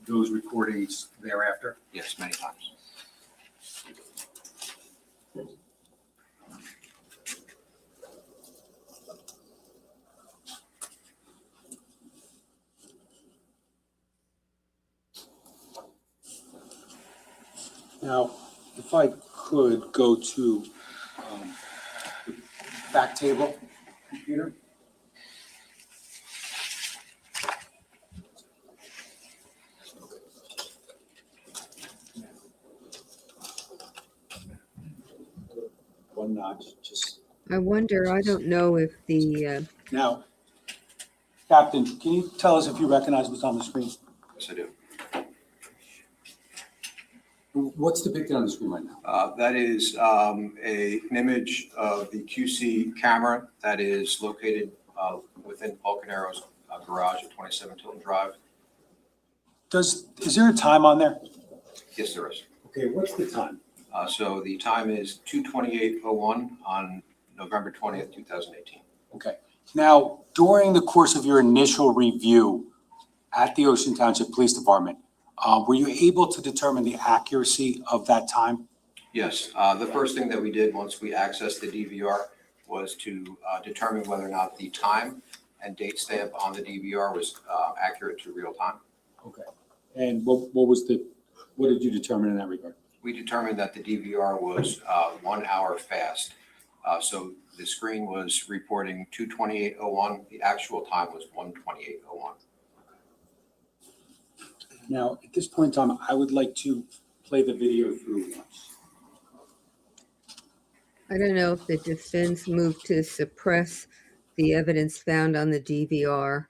those recordings thereafter? Yes, many times. Now, if I could go to the back table computer. One notch, just. I wonder, I don't know if the, Now, Captain, can you tell us if you recognize what's on the screen? Yes, I do. What's depicted on the screen right now? That is an image of the QC camera that is located within Paul Caneiro's garage at 27 Tilton Drive. Is there a time on there? Yes, there is. Okay, what's the time? So the time is 2:28:01 on November 20th, 2018. Okay. Now, during the course of your initial review at the Ocean Township Police Department, were you able to determine the accuracy of that time? Yes, the first thing that we did once we accessed the DVR was to determine whether or not the time and date stamp on the DVR was accurate to real time. Okay. And what did you determine in that regard? We determined that the DVR was 1 hour fast. So the screen was reporting 2:28:01. The actual time was 1:28:01. Now, at this point in time, I would like to play the video through once. I don't know if the defense moved to suppress the evidence found on the DVR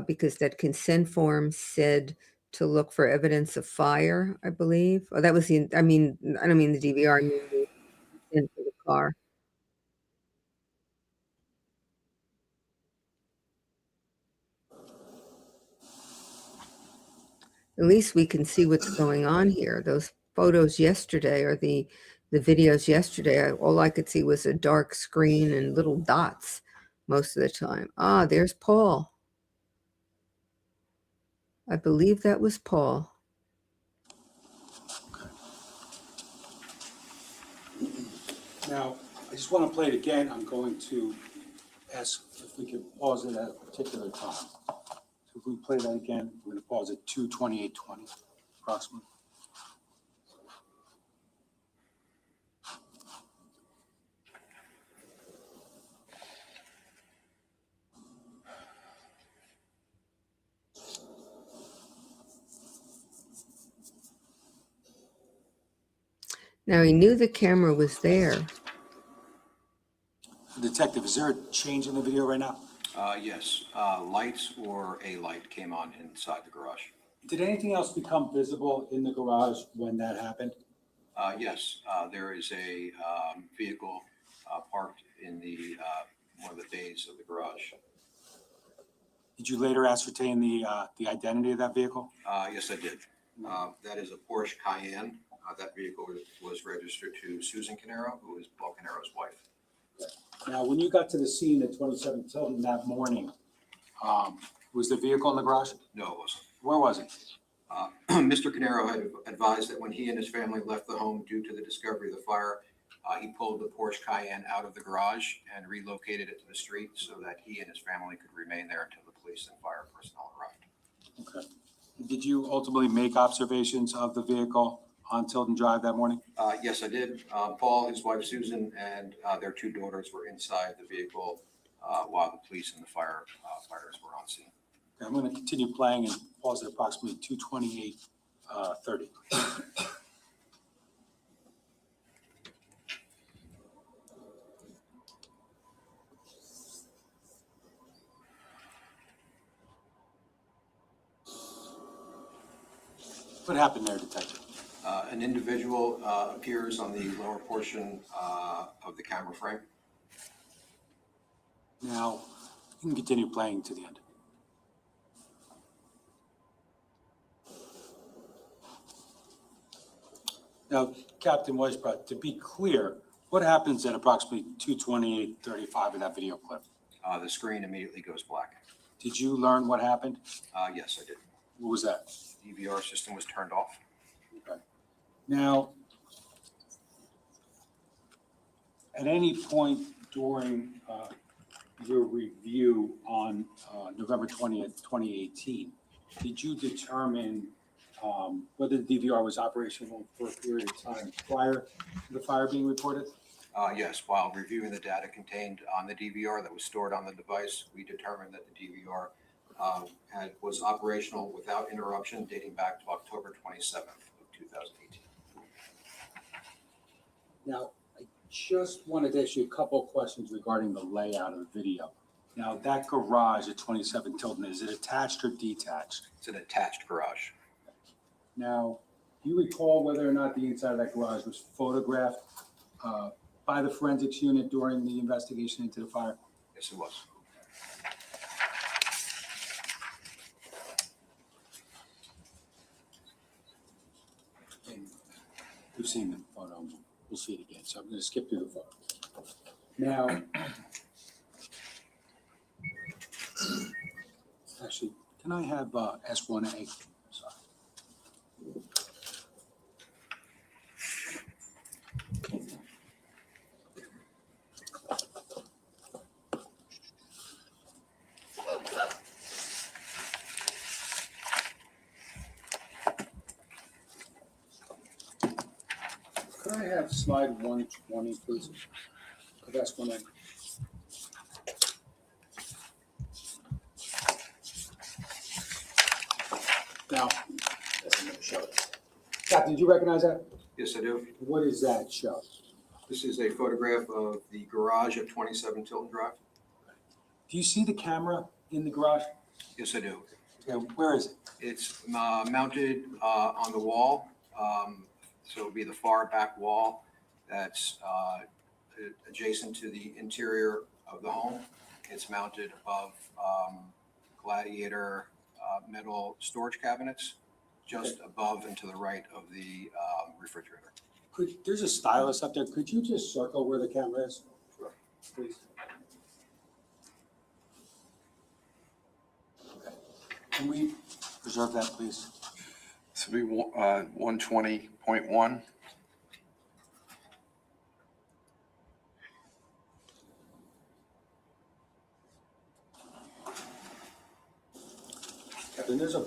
because that consent form said to look for evidence of fire, I believe. Oh, that was I don't mean the DVR, I mean the consent for the car. At least we can see what's going on here. Those photos yesterday or the videos yesterday, all I could see was a dark screen and little dots most of the time. Ah, there's Paul. I believe that was Paul. Now, I just want to play it again. I'm going to ask if we can pause it at a particular time. So if we play that again, we're going to pause at 2:28:20 approximately. Now he knew the camera was there. Detective, is there a change in the video right now? Yes, lights or a light came on inside the garage. Did anything else become visible in the garage when that happened? Yes, there is a vehicle parked in the one of the bays of the garage. Did you later ascertain the identity of that vehicle? Yes, I did. That is a Porsche Cayenne. That vehicle was registered to Susan Caneiro, who is Paul Caneiro's wife. Now, when you got to the scene at 27 Tilton that morning, was the vehicle in the garage? No, it wasn't. Where was it? Mr. Caneiro had advised that when he and his family left the home due to the discovery of the fire, he pulled the Porsche Cayenne out of the garage and relocated it to the street so that he and his family could remain there until the police and fire personnel arrived. Okay. Did you ultimately make observations of the vehicle on Tilton Drive that morning? Yes, I did. Paul, his wife Susan, and their two daughters were inside the vehicle while the police and the firefighters were on scene. Okay, I'm going to continue playing and pause at approximately 2:28:30. What happened there, Detective? An individual appears on the lower portion of the camera frame. Now, You can continue playing to the end. Now, Captain Weisbrot, to be clear, what happens at approximately 2:28:35 of that video clip? The screen immediately goes black. Did you learn what happened? Yes, I did. What was that? DVR system was turned off. Okay. Now, at any point during your review on November 20th, 2018, did you determine whether the DVR was operational for a period of time prior to the fire being reported? Yes, while reviewing the data contained on the DVR that was stored on the device, we determined that the DVR was operational without interruption dating back to October 27th of 2018. Now, I just wanted to ask you a couple of questions regarding the layout of the video. Now, that garage at 27 Tilton, is it attached or detached? It's an attached garage. Now, do you recall whether or not the inside of that garage was photographed by the forensics unit during the investigation into the fire? Yes, it was. And we've seen the photo. We'll see it again. So I'm going to skip through the photo. Now, actually, can I have S1A? Sorry. Could I have slide 120, please? Of S1A. Now, Captain, did you recognize that? Yes, I do. What does that show? This is a photograph of the garage at 27 Tilton Drive. Do you see the camera in the garage? Yes, I do. Yeah, where is it? It's mounted on the wall, so it would be the far back wall that's adjacent to the interior of the home. It's mounted above Gladiator metal storage cabinets, just above and to the right of the refrigerator. There's a stylus up there. Could you just circle where the camera is? Sure. Please. Okay. Can we preserve that, please? This will be 120.1. Captain, there's a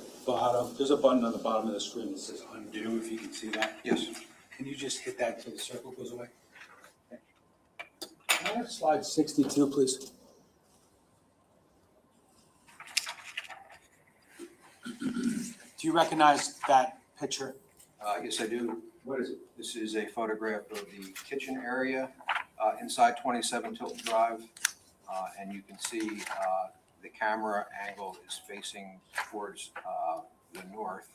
button on the bottom of the screen that says undo, if you can see that. Yes. Can you just hit that until the circle goes away? Okay. Can I have slide 62, please? Do you recognize that picture? Yes, I do. What is it? This is a photograph of the kitchen area inside 27 Tilton Drive. And you can see the camera angle is facing towards the north.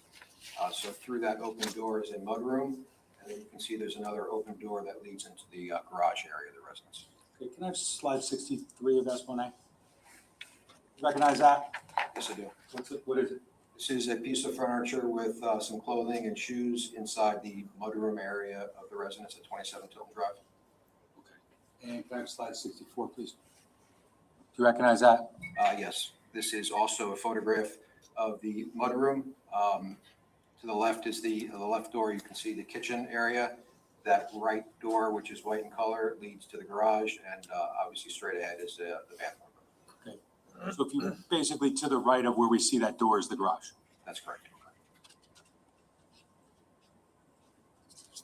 So through that open door is a mudroom. And then you can see there's another open door that leads into the garage area of the residence. Okay, can I have slide 63 of S1A? Recognize that? Yes, I do. What is it? This is a piece of furniture with some clothing and shoes inside the mudroom area of the residence at 27 Tilton Drive. Okay. And can I have slide 64, please? Do you recognize that? Yes, this is also a photograph of the mudroom. To the left is the left door. You can see the kitchen area. That right door, which is white in color, leads to the garage, and obviously straight ahead is the bathroom. Okay. So if you basically to the right of where we see that door is the garage. That's correct.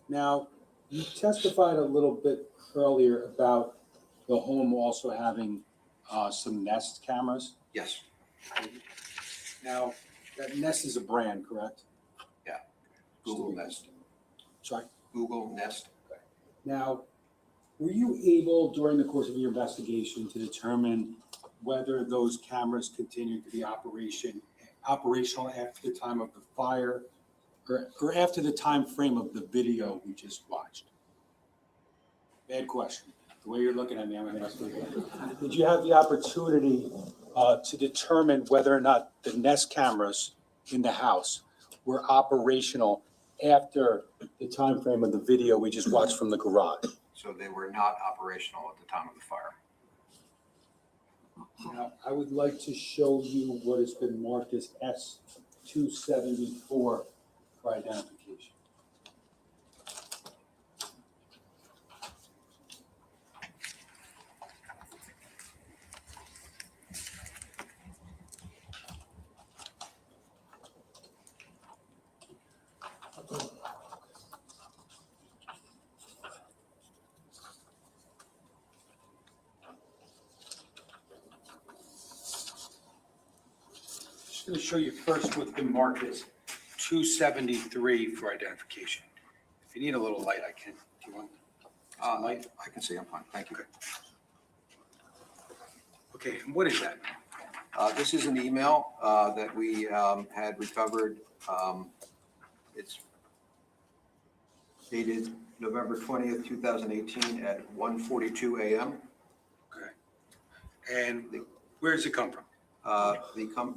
Now, you testified a little bit earlier about the home also having some Nest cameras. Yes. Now, that Nest is a brand, correct? Yeah. Google Nest. Sorry? Google Nest. Now, were you able during the course of your investigation to determine whether those cameras continued to be operational after the time of the fire or after the time frame of the video we just watched? Bad question. The way you're looking at me, I'm going to ask you again. Did you have the opportunity to determine whether or not the Nest cameras in the house were operational after the time frame of the video we just watched from the garage. So they were not operational at the time of the fire. Now, I would like to show you what has been marked as S274 for identification. Just going to show you first what's been marked as 273 for identification. If you need a little light, I can. Do you want some light? I can see, I'm fine, thank you. Okay, and what is that? This is an email that we had recovered. It's dated November 20th, 2018 at 1:42 a.m. Okay. And where does it come from?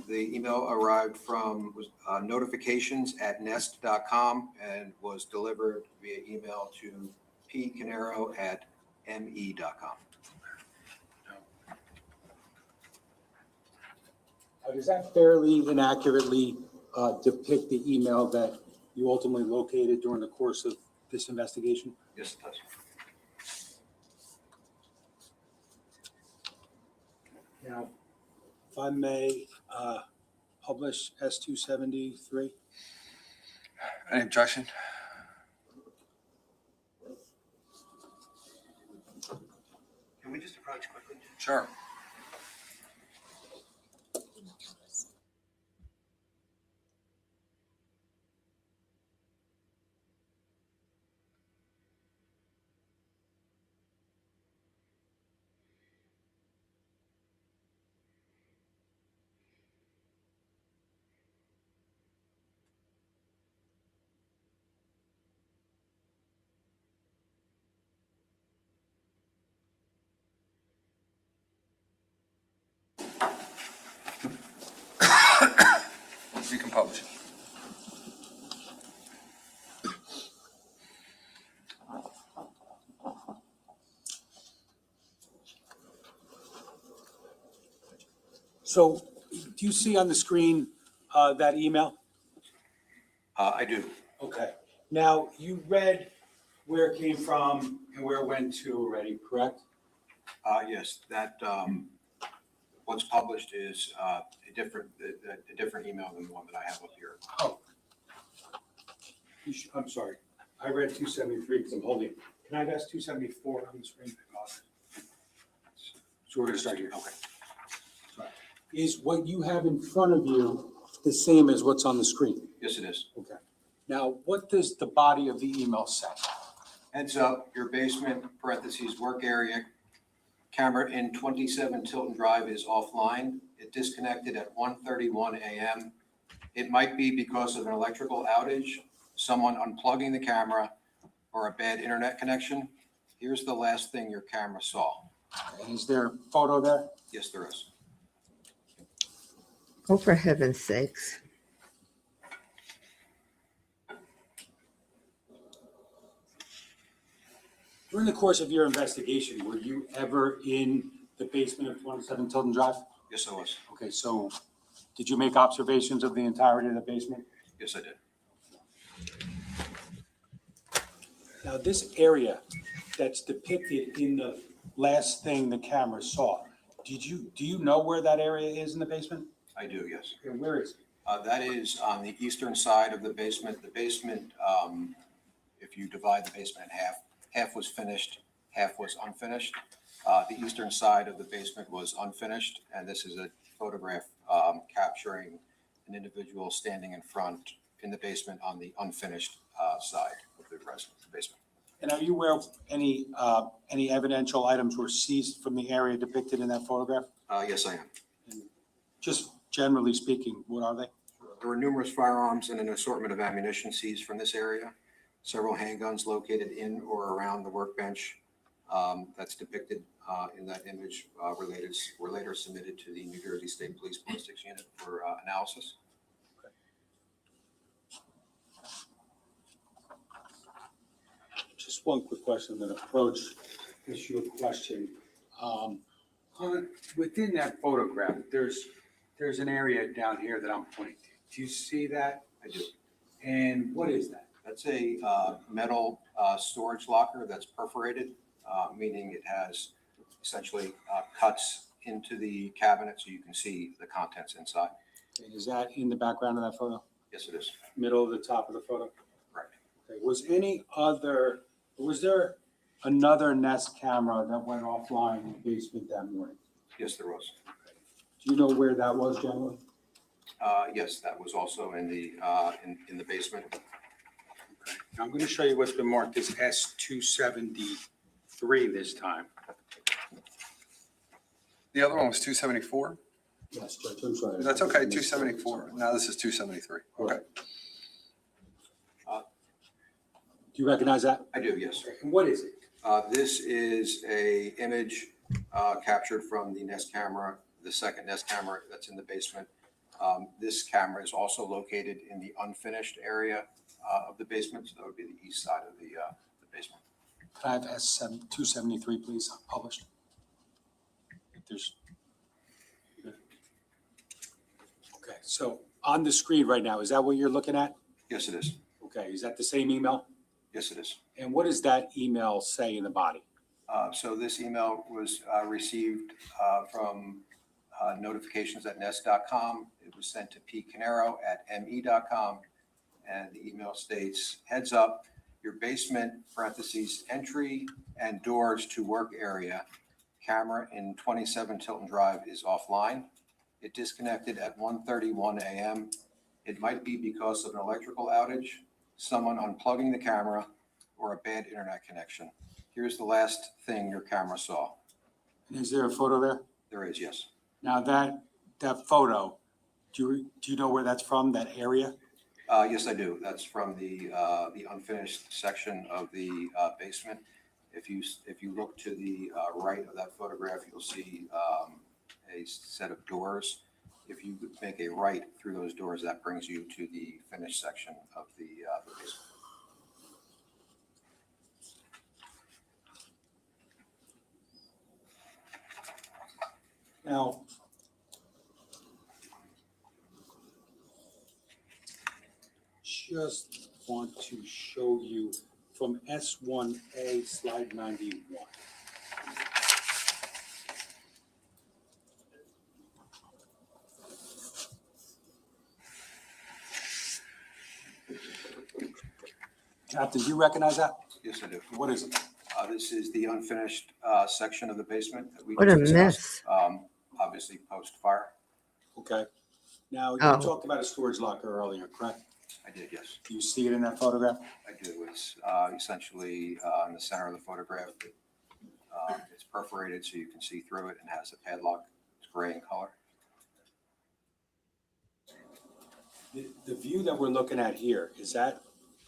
The email arrived from notifications@nest.com and was delivered via email to pcaneiro@me.com. Does that fairly inaccurately depict the email that you ultimately located during the course of this investigation? Yes, it does. Now, if I may publish S273. Any objection? Can we just approach quickly? Sure. You can publish it. So do you see on the screen that email? I do. Okay. Now, you read where it came from and where it went to already, correct? Yes, that what's published is a different email than the one that I have up here. Oh. I'm sorry. I read 273 because I'm holding it. Can I have S274 on the screen? So we're going to start here. Okay. Sorry. Is what you have in front of you the same as what's on the screen? Yes, it is. Okay. Now, what does the body of the email say? Heads up, your basement, parentheses, work area, camera in 27 Tilton Drive is offline. It disconnected at 1:31 a.m. It might be because of an electrical outage, someone unplugging the camera, or a bad internet connection. Here's the last thing your camera saw. And is there a photo there? Yes, there is. Oh, for heaven's sakes. During the course of your investigation, were you ever in the basement of 27 Tilton Drive? Yes, I was. Okay, so did you make observations of the entirety of the basement? Yes, I did. Now, this area that's depicted in the last thing the camera saw, do you know where that area is in the basement? I do, yes. Okay, where is it? That is on the eastern side of the basement. The basement, if you divide the basement in half, half was finished, half was unfinished. The eastern side of the basement was unfinished, and this is a photograph capturing an individual standing in front in the basement on the unfinished side of the basement. And are you aware of any evidential items were seized from the area depicted in that photograph? Yes, I am. And just generally speaking, what are they? There were numerous firearms and an assortment of ammunition seized from this area. Several handguns located in or around the workbench. that's depicted in that image were later submitted to the New Jersey State Police Ballistics Unit for analysis. Just one quick question, then approach issue of question. Within that photograph, there's an area down here that I'm pointing to. Do you see that? I do. And what is that? That's a metal storage locker that's perforated, meaning it has essentially cuts into the cabinet so you can see the contents inside. And is that in the background of that photo? Yes, it is. Middle of the top of the photo? Correct. Okay. Was there another Nest camera that went offline in the basement that morning? Yes, there was. Do you know where that was generally? Yes, that was also in the basement. Okay. Now I'm going to show you what's been marked as S273 this time. The other one was 274? Yes, Judge, I'm sorry. That's okay, 274. Now this is 273. Okay. Do you recognize that? I do, yes. And what is it? This is a image captured from the Nest camera, the second Nest camera that's in the basement. This camera is also located in the unfinished area of the basement, so that would be the east side of the basement. Could I have S273, please, published? If there's. Okay, so on the screen right now, is that what you're looking at? Yes, it is. Okay, is that the same email? Yes, it is. And what does that email say in the body? So this email was received from notifications@nest.com. It was sent to pcaneiro@me.com. And the email states, heads up, your basement, parentheses, entry and doors to work area, camera in 27 Tilton Drive is offline. It disconnected at 1:31 a.m. It might be because of an electrical outage, someone unplugging the camera, or a bad internet connection. Here's the last thing your camera saw. Is there a photo there? There is, yes. Now that photo, do you know where that's from, that area? Yes, I do. That's from the unfinished section of the basement. If you look to the right of that photograph, you'll see a set of doors. If you make a right through those doors, that brings you to the finished section of the basement. Now, just want to show you from S1A slide 91. Captain, do you recognize that? Yes, I do. What is it? This is the unfinished section of the basement that we What a just discussed, obviously post-fire. Okay. Now, you Oh. talked about a storage locker earlier, correct? I did, yes. Do you see it in that photograph? I do. It's essentially in the center of the photograph. It's perforated so you can see through it and has a padlock. It's gray in color. The view that we're looking at here, is that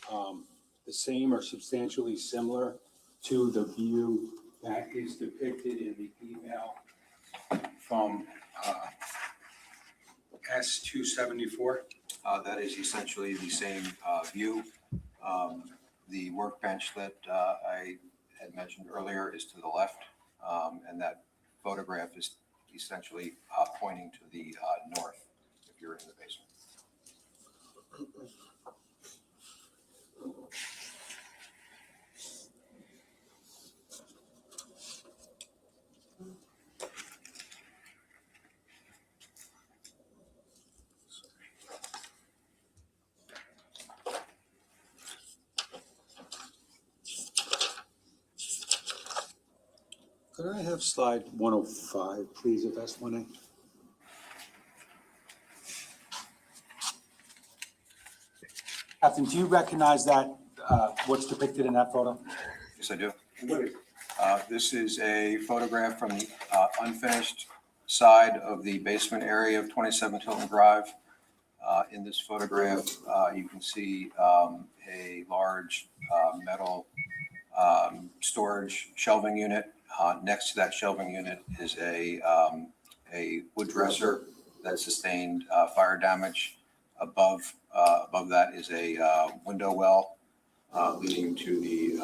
the same or substantially similar to the view that is depicted in the email from S274? That is essentially the same view. The workbench that I had mentioned earlier is to the left, and that photograph is essentially pointing to the north if you're in the basement. Could I have slide 105, please, of S1A? Captain, do you recognize that, what's depicted in that photo? Yes, I do. What is it? This is a photograph from the unfinished side of the basement area of 27 Tilton Drive. In this photograph, you can see a large metal storage shelving unit. Next to that shelving unit is a wood dresser that sustained fire damage. Above that is a window well leading to the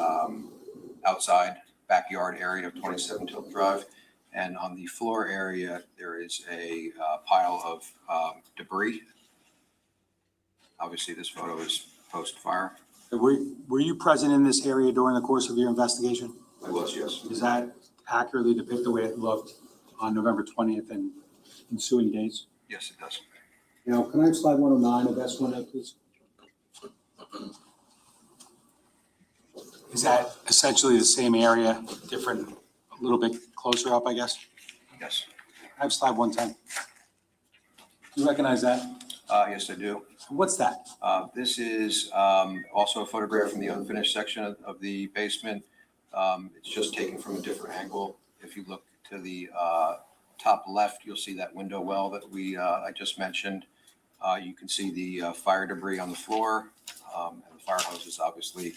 outside backyard area of 27 Tilton Drive. And on the floor area, there is a pile of debris. Obviously, this photo is post-fire. Were you present in this area during the course of your investigation? I was, yes. Does that accurately depict the way it looked on November 20th and ensuing days? Yes, it does. Now, can I have slide 109 of S1A, please? Is that essentially the same area, different, a little bit closer up, I guess? Yes. I have slide 110. Do you recognize that? Yes, I do. What's that? This is also a photograph from the unfinished section of the basement. It's just taken from a different angle. If you look to the top left, you'll see that window well that I just mentioned. You can see the fire debris on the floor and the fire hoses, obviously,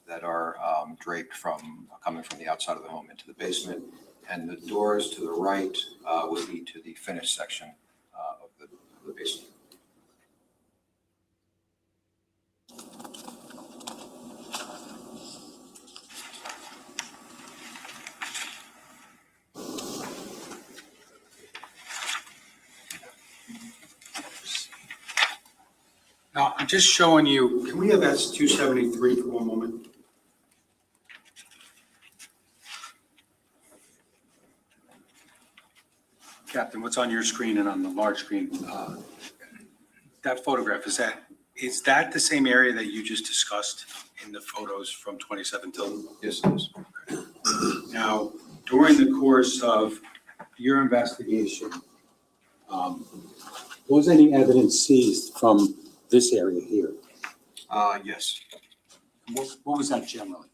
that are draped coming from the outside of the home into the basement. And the doors to the right would lead to the finished section of the basement. Now, I'm just showing you, can we have S273 for one moment? Captain, what's on your screen and on the large screen? That photograph, is that the same area that you just discussed in the photos from 27 Tilton? Yes, it is. Now, during the course of your investigation, was any evidence seized from this area here? Yes. What was that generally?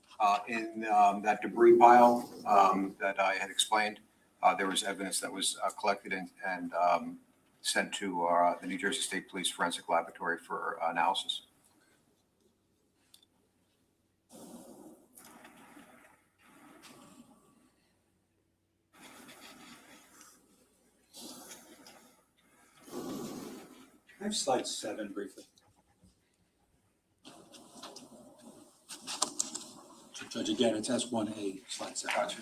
In that debris pile that I had explained, there was evidence that was collected and sent to the New Jersey State Police Forensic Laboratory for analysis. I have slide 7 briefly. Judge, again, it's S1A, slide 7. Gotcha.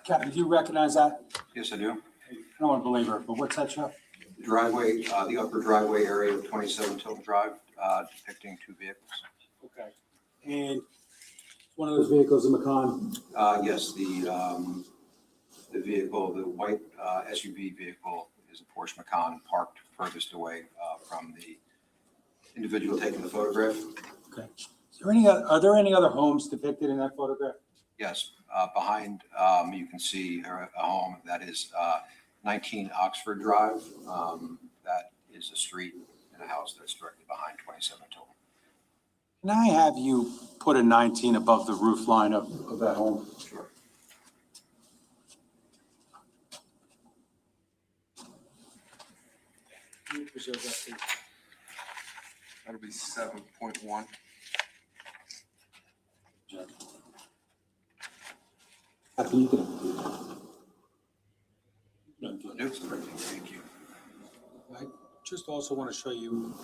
Captain, do you recognize that? Yes, I do. I don't want to belabor it, but what's that show? Driveway, the upper driveway area of 27 Tilton Drive, depicting two vehicles. Okay. And one of those vehicles, a Macan? Yes, the vehicle, the white SUV vehicle is a Porsche Macan parked furthest away from the individual taking the photograph. Okay. Are there any other homes depicted in that photograph? Yes, behind you can see a home that is 19 Oxford Drive. That is a street and a house that's directly behind 27 Tilton. Can I have you put a 19 above the roof line of that home? Sure. Can you preserve that, please? That'll be 7.1. Captain, you can. Thank you. I just also want to show you,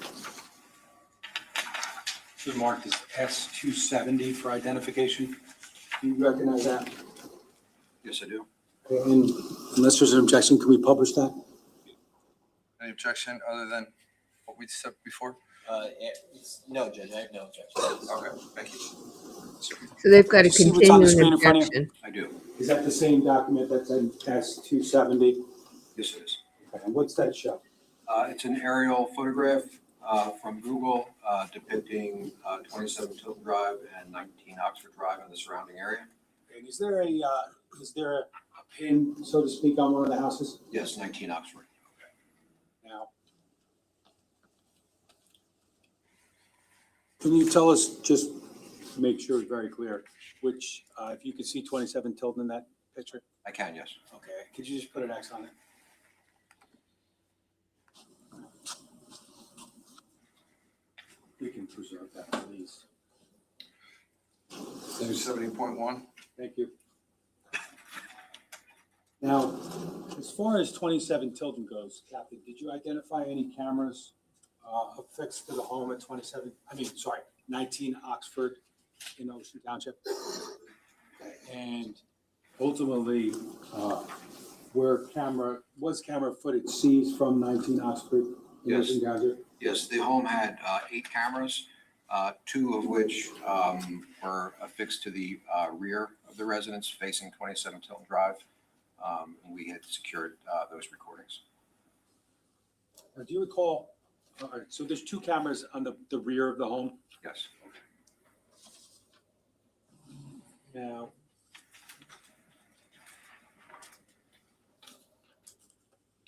the mark is S270 for identification. Do you recognize that? Yes, I do. Okay, and unless there's an objection, can we publish that? Any objection other than what we said before? No, Judge, I have no objection. Okay, thank you. So they've got to See what's on the continue screen an in front of you? objection. I do. Is that the same document that's in S270? Yes, it is. Okay, and what's that show? It's an aerial photograph from Google depicting 27 Tilton Drive and 19 Oxford Drive and the surrounding area. And is there a pin, so to speak, on one of the houses? Yes, 19 Oxford. Now, can you tell us, just to make sure it's very clear, which, if you could see 27 Tilton in that picture? I can, yes. Okay, could you just put an X on it? 70.1. Thank you. Now, as far as 27 Tilden goes, Captain, did you identify any cameras affixed to the home at 19 Oxford in Ocean Township? And ultimately, was camera footage seized from 19 Oxford in Yes. Ocean Township? Yes, the home had 8 cameras, 2 of which were affixed to the rear of the residence facing 27 Tilton Drive. And we had secured those recordings. Do you recall, all right, so there's 2 cameras on the rear of the home? Yes. Now,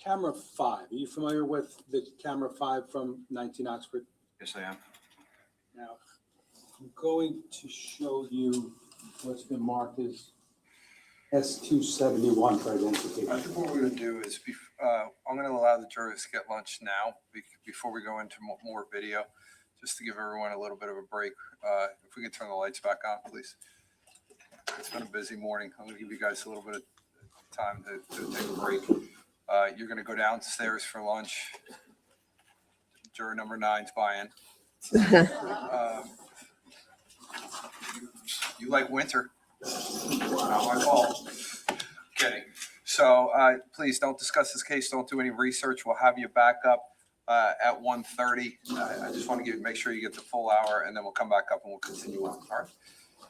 camera 5, are you familiar with the camera 5 from 19 Oxford? Yes, I am. Now, I'm going to show you what's been marked as S271 for I identification. think what we're going to do is, I'm going to allow the jurors to get lunch now before we go into more video, just to give everyone a little bit of a break. If we could turn the lights back on, please. It's been a busy morning. I'm going to give you guys a little bit of time to take a break. You're going to go downstairs for lunch. Juror number 9's buying. You like winter. Not my fault. Kidding. So please don't discuss this case. Don't do any research. We'll have you back up at 1:30. I just want to make sure you get the full hour, and then we'll come back up and we'll continue on. All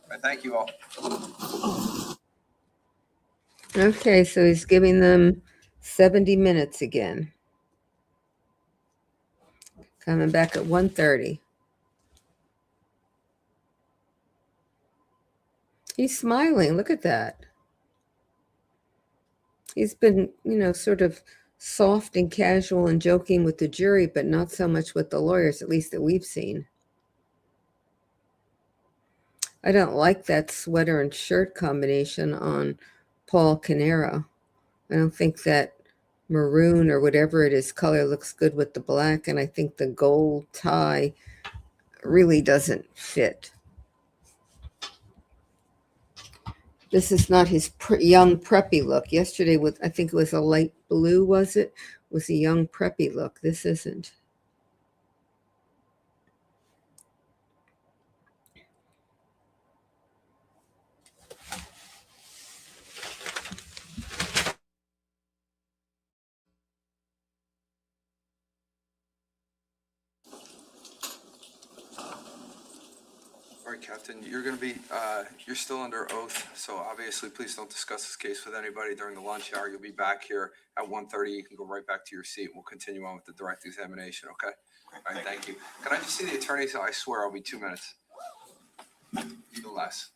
right, thank you all. Okay, so he's giving them 70 minutes again. Coming back at 1:30. He's smiling. Look at that. He's been, sort of soft and casual and joking with the jury, but not so much with the lawyers, at least that we've seen. I don't like that sweater and shirt combination on Paul Caneiro. I don't think that maroon or whatever it is color looks good with the black, and I think the gold tie really doesn't fit. This is not his young preppy look. Yesterday, I think it was a light blue, was a young preppy look. This isn't. All right, Captain, you're going to be, you're still under oath, so obviously please don't discuss this case with anybody during the lunch hour. You'll be back here at 1:30. You can go right back to your seat. We'll continue on with the direct examination, okay? All right, thank you. Can I just see the attorneys? I swear I'll be 2 minutes. Even less.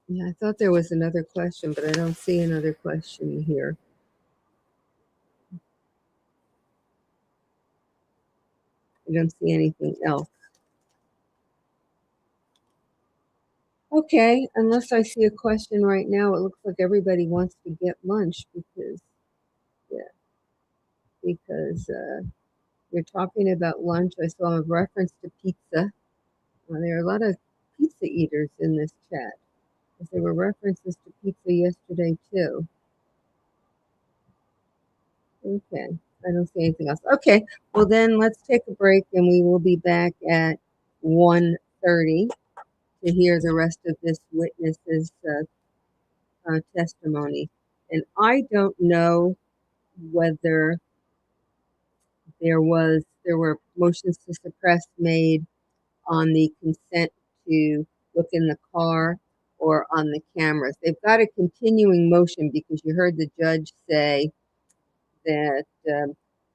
Yeah, I thought there was another question, but I don't see another question here. I don't see anything else. Okay, unless I see a question right now, it looks like everybody wants to get lunch because, yeah, because you're talking about lunch. I saw a reference to pizza. There are a lot of pizza eaters in this chat. 'Cause there were references to pizza yesterday too. Okay, I don't see anything else. Okay, well then let's take a break and we will be back at 1:30 to hear the rest of this witness's testimony. And I don't know whether there were motions to suppress made on the consent to look in the car or on the cameras. They've got a continuing motion because you heard the judge say that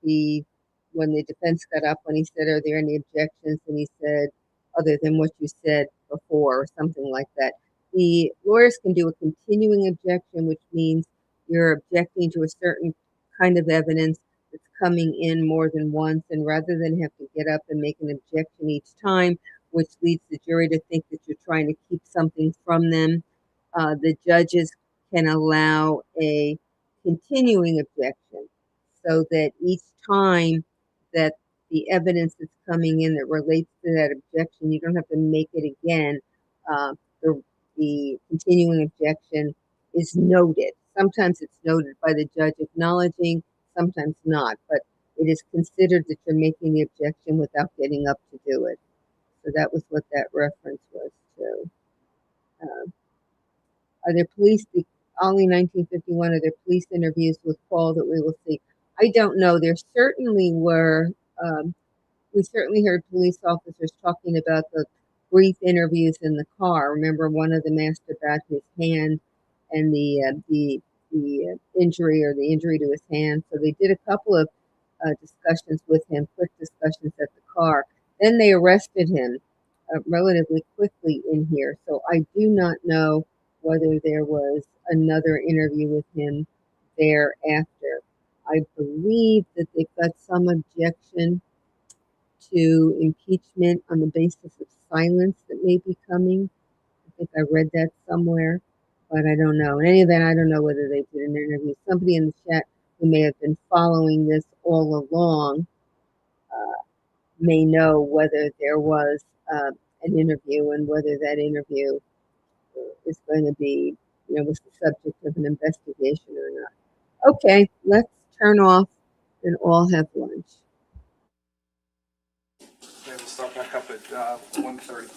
he, when the defense got up, when he said, "Are there any objections?" and he said, "Other than what you said before," or something like that. The lawyers can do a continuing objection, which means you're objecting to a certain kind of evidence that's coming in more than once, and rather than have to get up and make an objection each time, which leads the jury to think that you're trying to keep something from them, the judges can allow a continuing objection so that each time that the evidence that's coming in that relates to that objection, you don't have to make it again. Uh, the continuing objection is noted. Sometimes it's noted by the judge acknowledging, sometimes not, but it is considered that you're making the objection without getting up to do it. So that was what that reference was to. Are there police, only 1951, are there police interviews with Paul that we will see? I don't know. There certainly were, we certainly heard police officers talking about the brief interviews in the car. Remember, one of them asked about his hand and the injury or the injury to his hand. So they did a couple of discussions with him, quick discussions at the car. Then they arrested him relatively quickly in here. So I do not know whether there was another interview with him thereafter. I believe that they've got some objection to impeachment on the basis of silence that may be coming. I think I read that somewhere, but I don't know. In any event, I don't know whether they did an interview. Somebody in the chat who may have been following this all along may know whether there was an interview and whether that interview is going to be, was the subject of an investigation or not. Okay, let's turn off and all have lunch. Okay, we'll start back up at 1:30.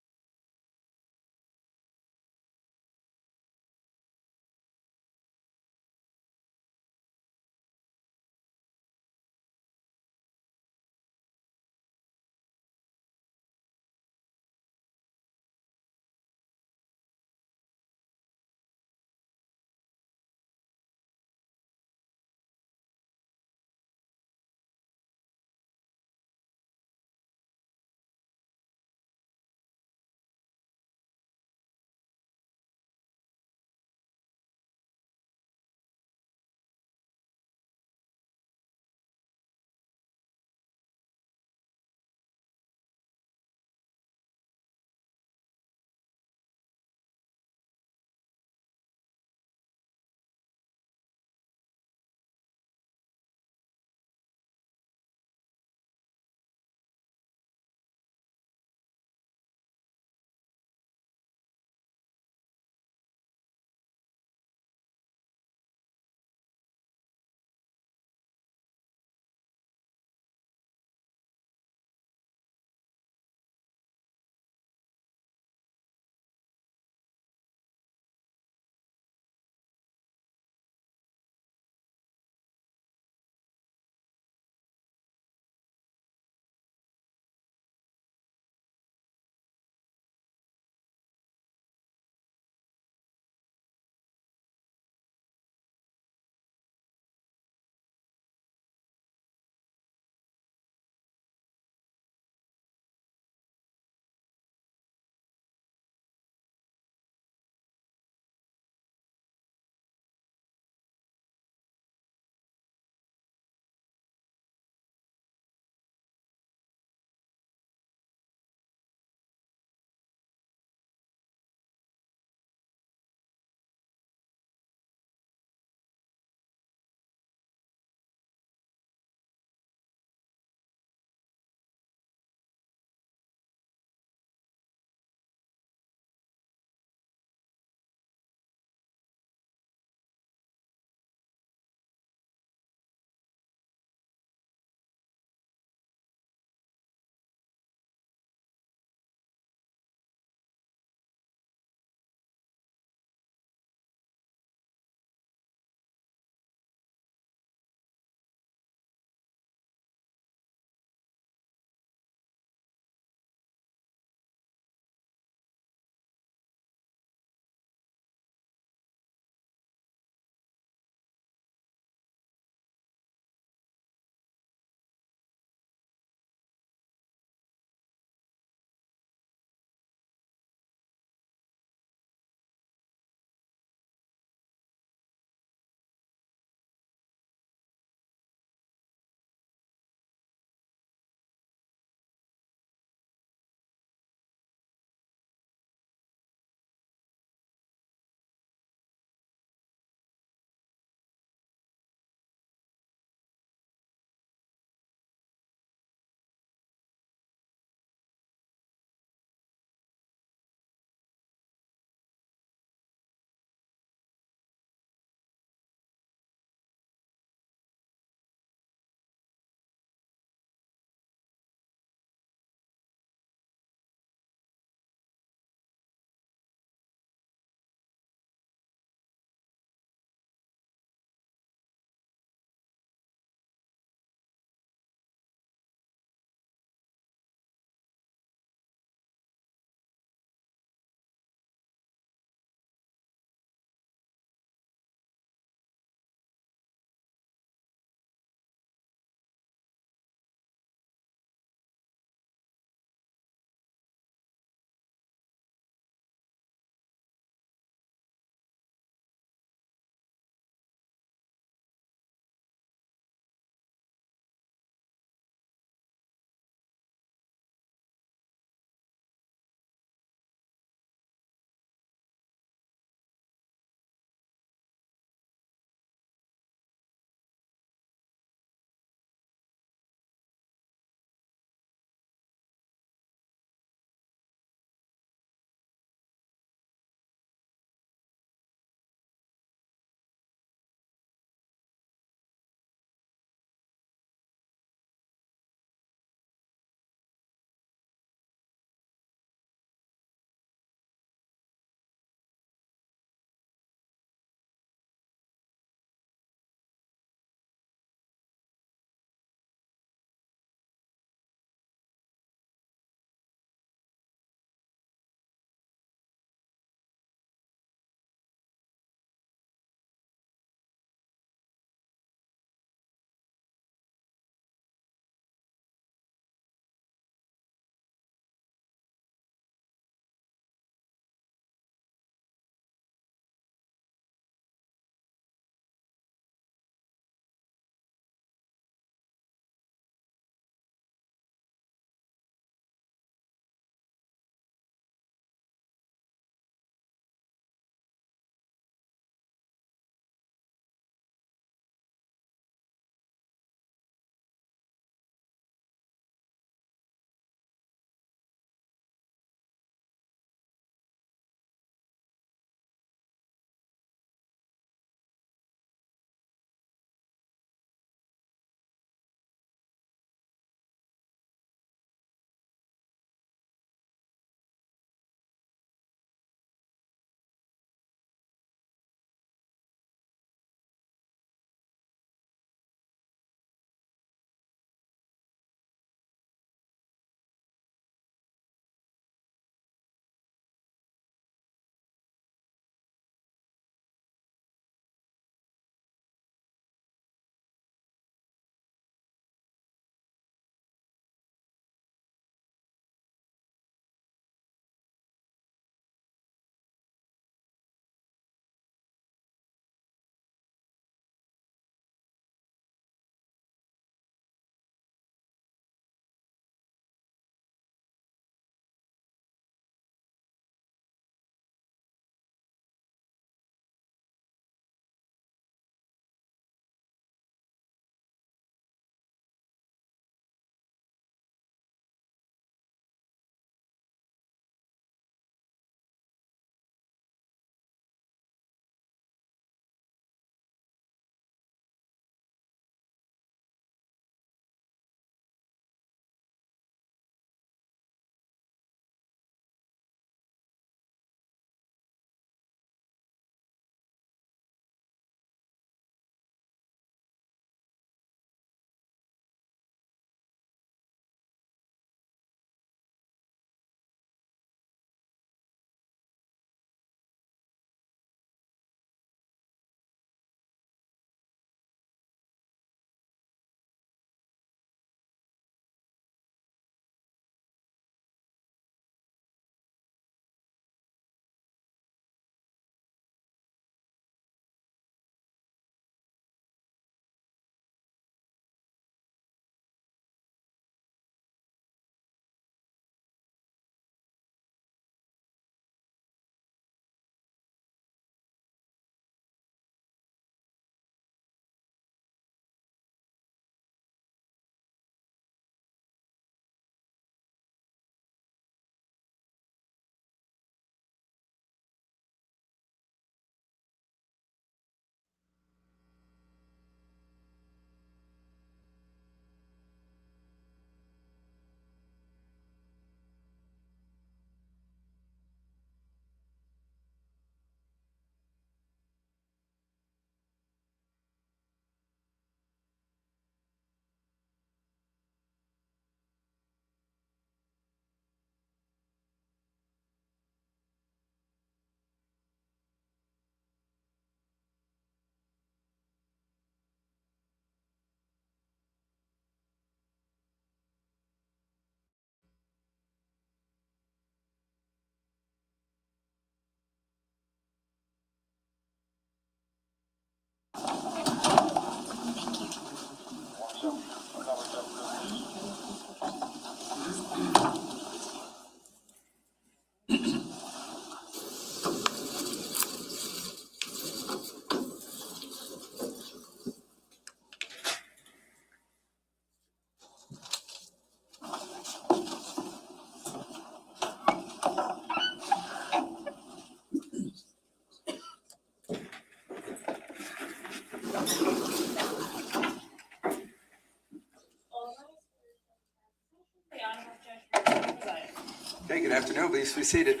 Okay, good afternoon. Please be seated.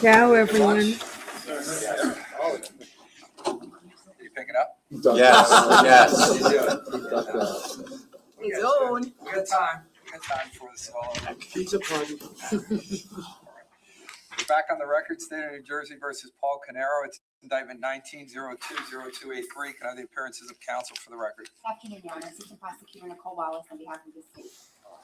Ciao, everyone. Did you pick it up? Yes, yes. His own. We got time. We got time for this all. Pizza party. We're back on the record, State of New Jersey versus Paul Caneiro. It's indictment 19-020283. Can I have the appearances of counsel for the record? Good afternoon, Your Honor. Assistant Prosecutor Nicole Wallace on behalf of the state.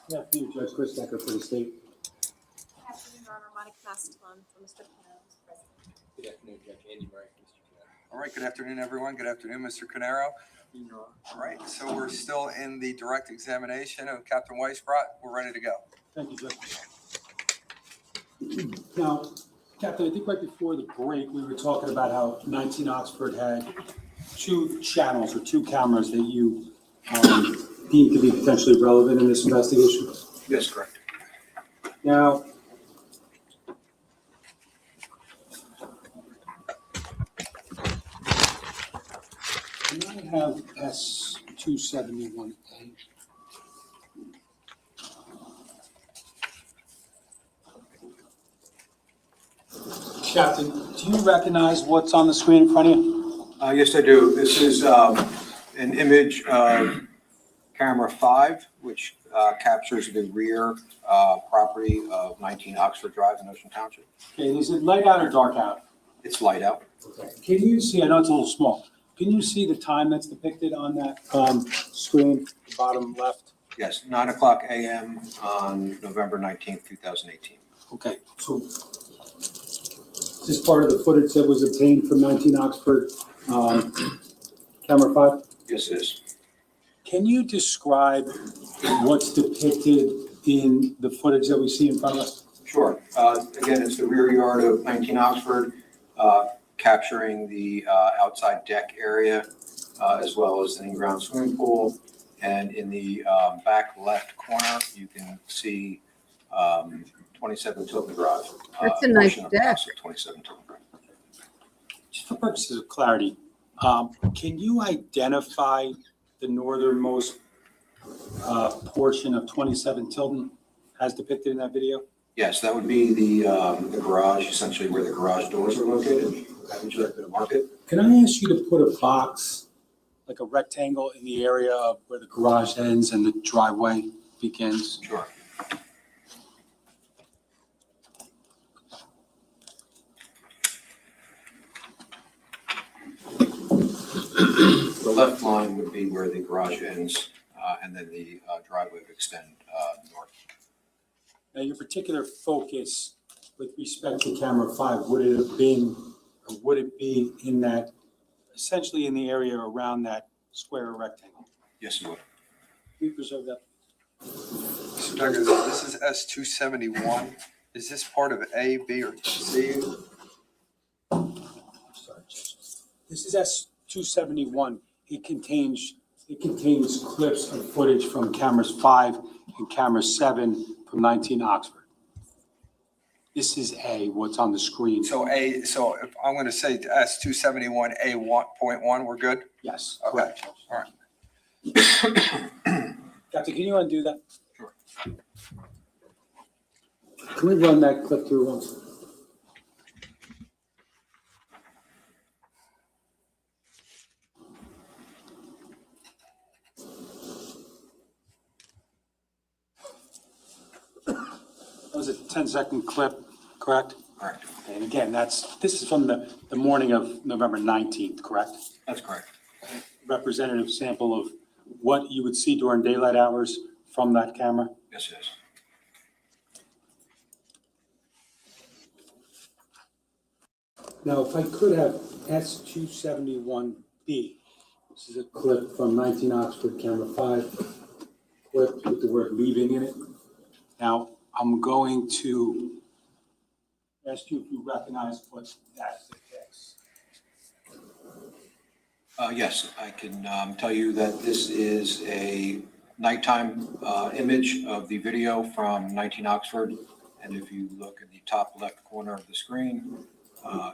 Good afternoon, Judge Chris Decker for the state. Good afternoon, Your Honor. Monica Castellan for Mr. Caneiro's president. Good afternoon, Judge Andy Murray, Mr. Caneiro. All right, good afternoon, everyone. Good afternoon, Mr. Caneiro. All right, so we're still in the direct examination of Captain Weisbrot. We're ready to go. Thank you, Judge. Now, Captain, I think right before the break, we were talking about how 19 Oxford had two channels or two cameras that you deemed to be potentially relevant in this investigation. Yes, correct. Now, can I have S271A? Captain, do you recognize what's on the screen in front of you? Yes, I do. This is an image of camera 5, which captures the rear property of 19 Oxford Drive in Ocean Township. Okay, is it light out or dark out? It's light out. Okay. Can you see, I know it's a little small, can you see the time that's depicted on that screen, the bottom left? Yes, 9:00 a.m. on November 19th, 2018. Okay, so is this part of the footage that was obtained from 19 Oxford, camera 5? Yes, it is. Can you describe what's depicted in the footage that we see in front of us? Sure. Again, it's the rear yard of 19 Oxford, capturing the outside deck area, as well as an in-ground swimming pool. And in the back left corner, you can see 27 Tilton Drive. That's a nice portion of the deck. house at 27 Tilton Drive. Just for purposes of clarity, can you identify the northernmost portion of 27 Tilton as depicted in that video? Yes, that would be the garage, essentially where the garage doors are located. Would you like me to mark it? Can I ask you to put a box, like a rectangle, in the area of where the garage ends and the driveway begins? Sure. The left line would be where the garage ends, and then the driveway would extend north. Now, your particular focus with respect to camera 5, would it have been, or would it be in that, essentially in the area around that square or rectangle? Yes, it would. Can you preserve that? Mr. Decker, this is S271. Is this part of A, B, or C? I'm sorry, Judge. This is S271. It contains clips of footage from cameras 5 and camera 7 from 19 Oxford. This is A, what's on the screen. So A, so if I'm going to say S271 A1.1, we're good? Yes, Okay. correct. All right. Captain, can you undo that? Sure. Can we run that clip through once? That was a 10-second clip, correct? Correct. And again, this is from the morning of November 19th, correct? That's correct. Representative sample of what you would see during daylight hours from that camera? Yes, it is. Now, if I could have S271B, this is a clip from 19 Oxford, camera 5, clip with the word leaving in it. Now, I'm going to ask you if you recognize what that depicts. Yes, I can tell you that this is a nighttime image of the video from 19 Oxford. And if you look at the top left corner of the screen,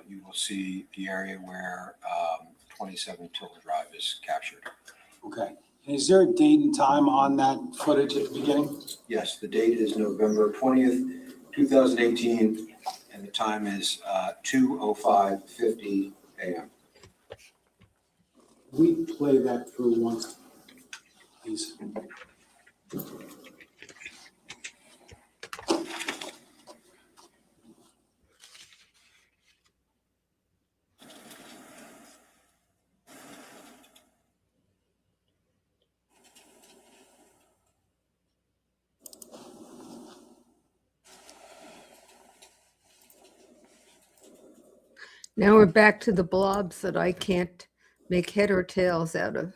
you will see the area where 27 Tilton Drive is captured. Okay. And is there a date and time on that footage at the beginning? Yes, the date is November 20th, 2018, and the time is 2:05:50 a.m. We play that through once, please. Now we're back to the blobs that I can't make head or tails out of.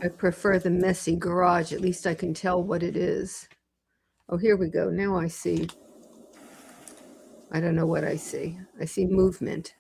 I prefer the messy garage. At least I can tell what it is. Oh, here we go. Now I see. I don't know what I see. I see movement.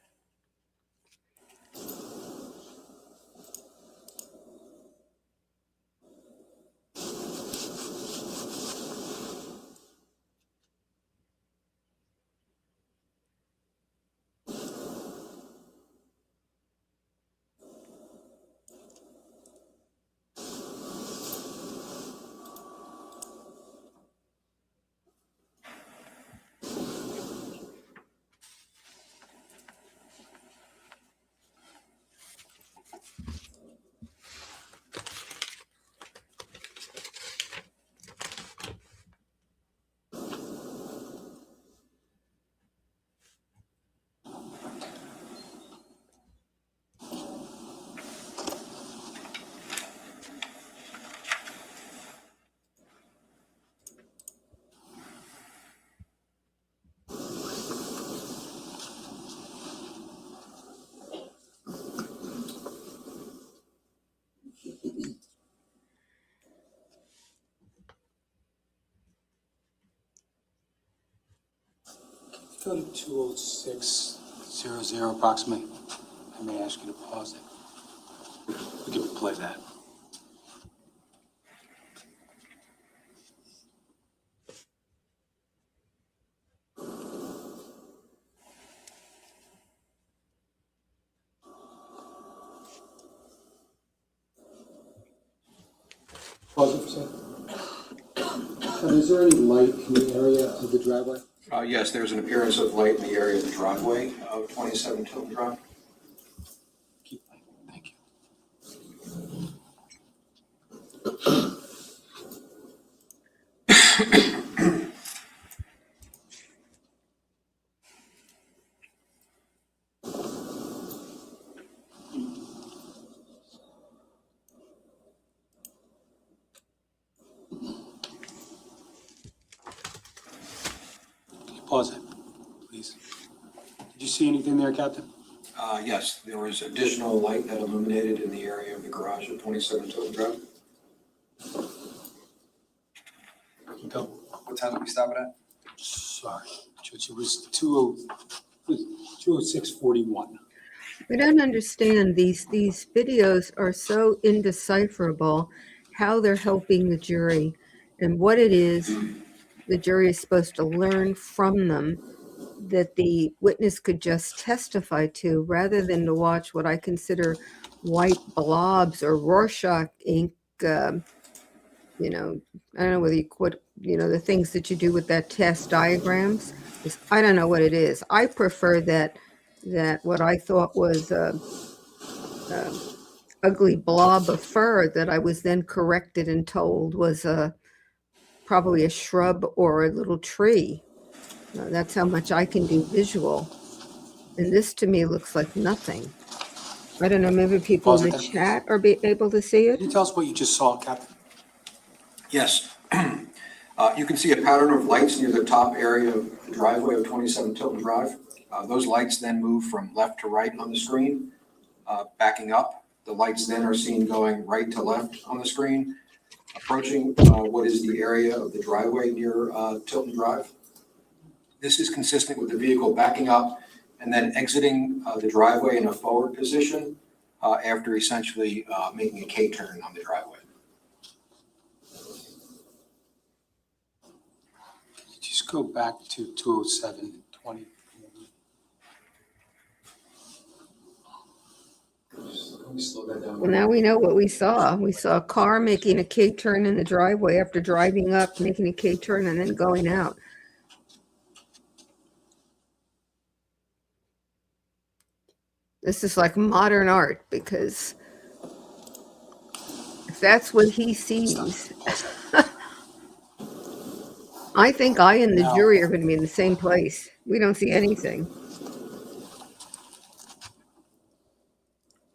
Go to 20600 approximately. I may ask you to pause it. We can play that. Pause it for a second. Is there any light in the area of the driveway? Yes, there's an appearance of light in the area of the driveway of 27 Tilton Drive. Keep playing. Thank you. Pause it, please. Did you see anything there, Captain? Yes, there was additional light that illuminated in the area of the garage of 27 Tilton Drive. Go. What time did we stop it at? Sorry, Judge, it was 206:41. We don't understand these videos are so indecipherable, how they're helping the jury and what it is the jury is supposed to learn from them that the witness could just testify to, rather than to watch what I consider white blobs or Rorschach ink. I don't know whether you quit, the things that you do with that test diagrams. I don't know what it is. I prefer that what I thought was a ugly blob of fur that I was then corrected and told was probably a shrub or a little tree. That's how much I can do visual. And this to me looks like nothing. I don't know, maybe people in the chat are able to see it. Can you tell us what you just saw, Captain? Yes. You can see a pattern of lights near the top area of the driveway of 27 Tilton Drive. Those lights then move from left to right on the screen, backing up. The lights then are seen going right to left on the screen, approaching what is the area of the driveway near Tilton Drive. This is consistent with the vehicle backing up and then exiting the driveway in a forward position after essentially making a K-turn on the driveway. Just go back to 207-20. Let me slow that down. Well, now we know what we saw. We saw a car making a K-turn in the driveway after driving up, making a K-turn and then going out. This is like modern art, because if that's what he sees, I think I and the jury are going to be in the same place. We don't see anything.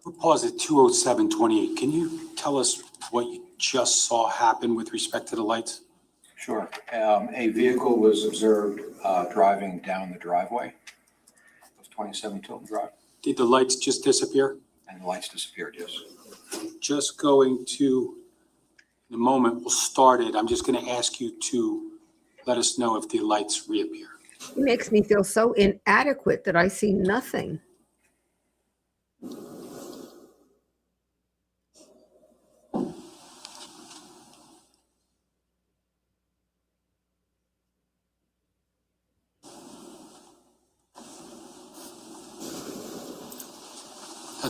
We'll pause at 207-28. Can you tell us what you just saw happen with respect to the lights? Sure. A vehicle was observed driving down the driveway of 27 Tilton Drive, Did the lights just disappear? and the lights disappeared, yes. Just going to, in a moment, we'll start it. I'm just going to ask you to let us know if the lights reappear. It makes me feel so inadequate that I see nothing.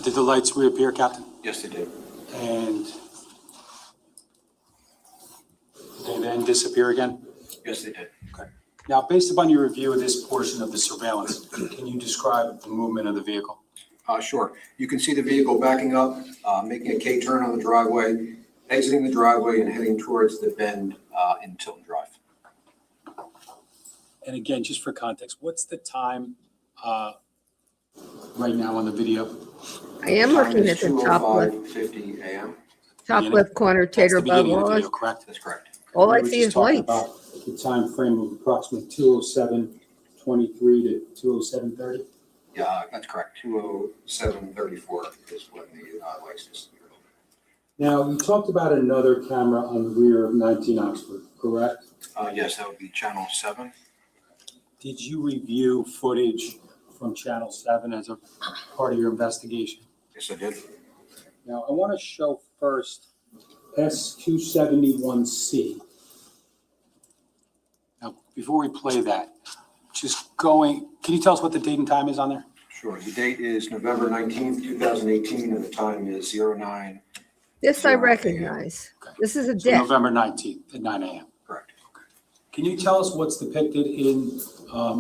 Did the lights reappear, Captain? Yes, they did. And did they then disappear again? Yes, they did. Okay. Now, based upon your review of this portion of the surveillance, can you describe the movement of the vehicle? Sure. You can see the vehicle backing up, making a K-turn on the driveway, exiting the driveway and heading towards the bend in Tilton Drive. And again, just for context, what's the time right now on the video? I am looking at the top left, 2:05:50 a.m. top left corner, That's Tater the beginning of the Bubble. video, correct? That's correct. All I We were see just is talking lights. about the time frame of approximately 2:07:23 to 2:07:30. Yeah, that's correct. 2:07:34 is when the lights disappeared. Now, you talked about another camera on the rear of 19 Oxford, correct? Yes, that would be channel 7. Did you review footage from Channel 7 as a part of your investigation? Yes, I did. Now, I want to show first S271C. Now, before we play that, can you tell us what the date and time is on there? Sure. The date is November 19th, 2018, and the time is 09. This I recognize. This is a So deck. November 19th at 9 a.m. Correct. Can you tell us what's depicted in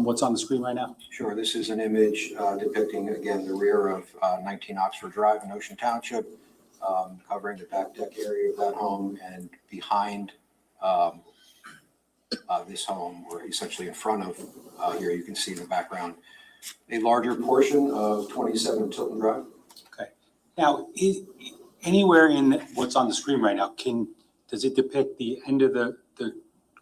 what's on the screen right now? Sure. This is an image depicting, again, the rear of 19 Oxford Drive in Ocean Township, covering the back deck area of that home, and behind this home, or essentially in front of here, you can see in the background a larger portion of 27 Tilton Drive. Okay. Now, anywhere in what's on the screen right now, does it depict the end of the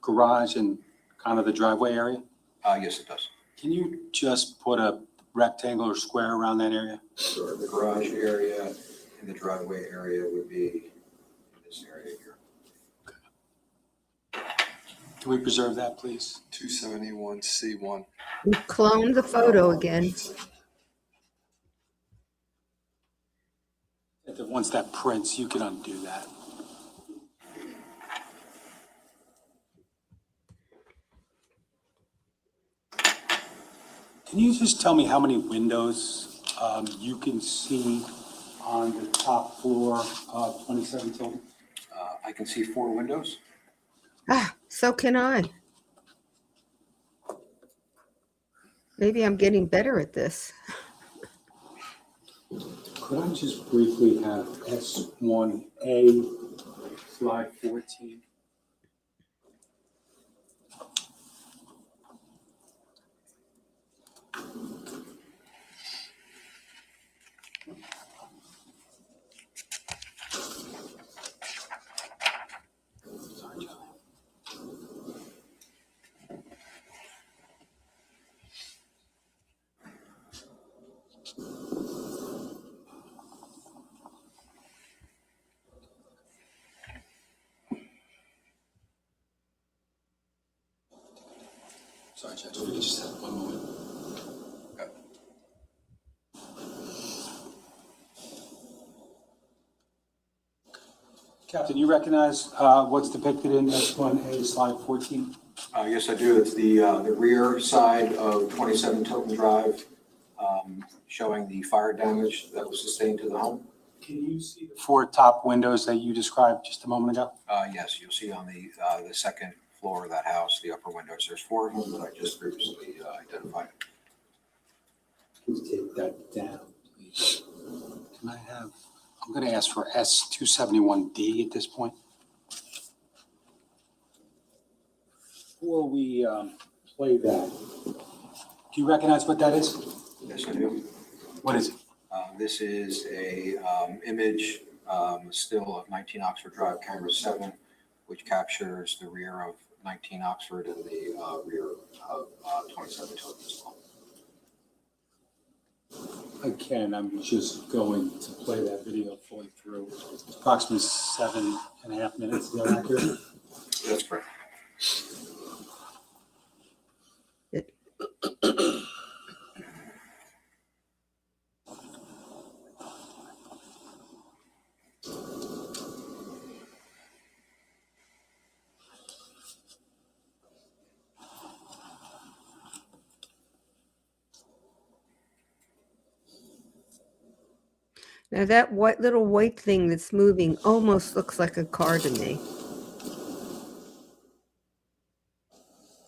garage and kind of the driveway area? Yes, it does. Can you just put a rectangle or square around that area? Sure. The garage area and the driveway area would be this area here. Can we preserve that, please? 271C1. We cloned the photo again. Once that prints, you can undo that. Can you just tell me how many windows you can see on the top floor of 27 Tilton? I can see 4 windows. So can I. Maybe I'm getting better at this. Could I just briefly have S1A, slide 14? Sorry, Joe. Sorry, Judge, we could just have one moment. Captain, you recognize what's depicted in S1A, slide 14? Yes, I do. It's the rear side of 27 Tilton Drive, showing the fire damage that was sustained to the home. Can you see the 4 top windows that you described just a moment ago? Yes, you'll see on the second floor of that house, the upper windows. There's 4 of them that I just previously identified. Please take that down, please. Can I have, I'm going to ask for S271D at this point. Before we play that, do you recognize what that is? Yes, I do. What is it? This is a image still of 19 Oxford Drive, camera 7, which captures the rear of 19 Oxford and the rear of 27 Tilton as well. Again, I'm just going to play that video fully through. It's approximately 7.5 minutes. Is that accurate? That's correct. Now that little white thing that's moving almost looks like a car to me.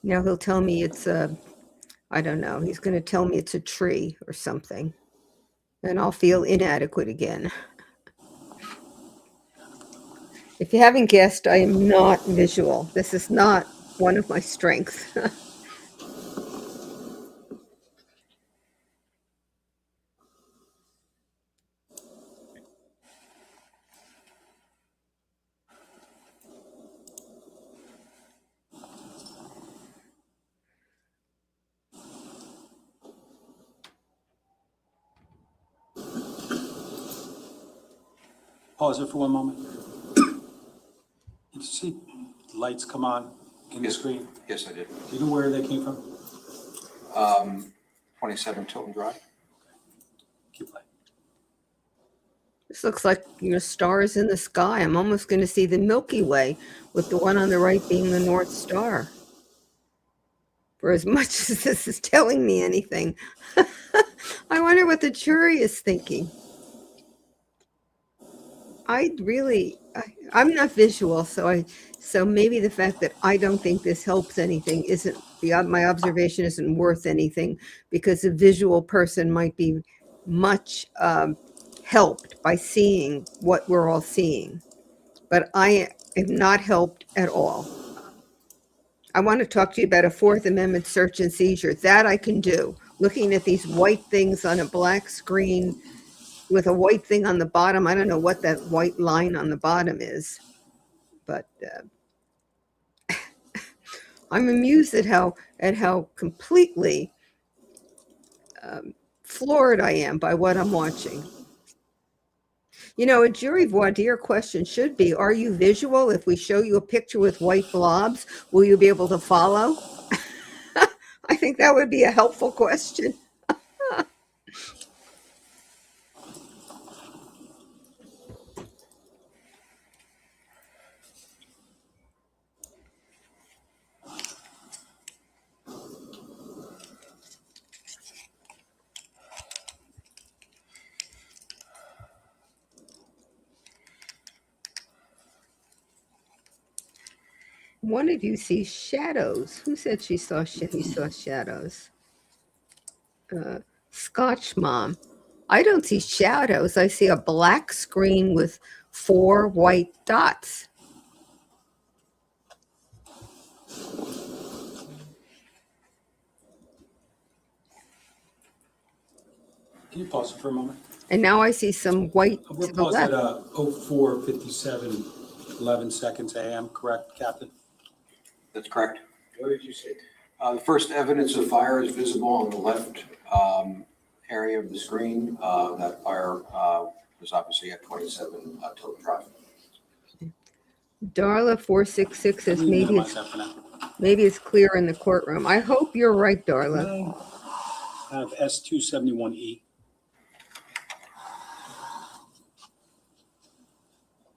Now he'll tell me it's I don't know, he's going to tell me it's a tree or something. And I'll feel inadequate again. If you haven't guessed, I am not visual. This is not one of my strengths. Pause it for one moment. Did you see lights come on in the screen? Yes, I did. Do you know where they came from? 27 Tilton Drive. Keep playing. This looks like, stars in the sky. I'm almost going to see the Milky Way, with the one on the right being the North Star. For as much as this is telling me anything, I wonder what the jury is thinking. I'm not visual, so maybe the fact that I don't think this helps anything my observation isn't worth anything, because a visual person might be much helped by seeing what we're all seeing. But I am not helped at all. I want to talk to you about a Fourth Amendment search and seizure. That I can do. Looking at these white things on a black screen with a white thing on the bottom. I don't know what that white line on the bottom is, but I'm amused at how completely floored I am by what I'm watching. A jury voir dire question should be, are you visual? If we show you a picture with white blobs, will you be able to follow? I think that would be a helpful question. One of you sees shadows. Who said he saw shadows? Scotch Mom. I don't see shadows. I see a black screen with 4 white dots. Can you pause it for a moment? And now I see some white We're to the paused at left. 04:57, 11 seconds AM, correct, Captain? That's correct. What did you say? The first evidence of fire is visible on the left area of the screen. That fire was obviously at 27 Tilton Drive. Darla 466 says Minimize that for now. maybe it's clear in the courtroom. I hope you're right, Darla. I have S271E.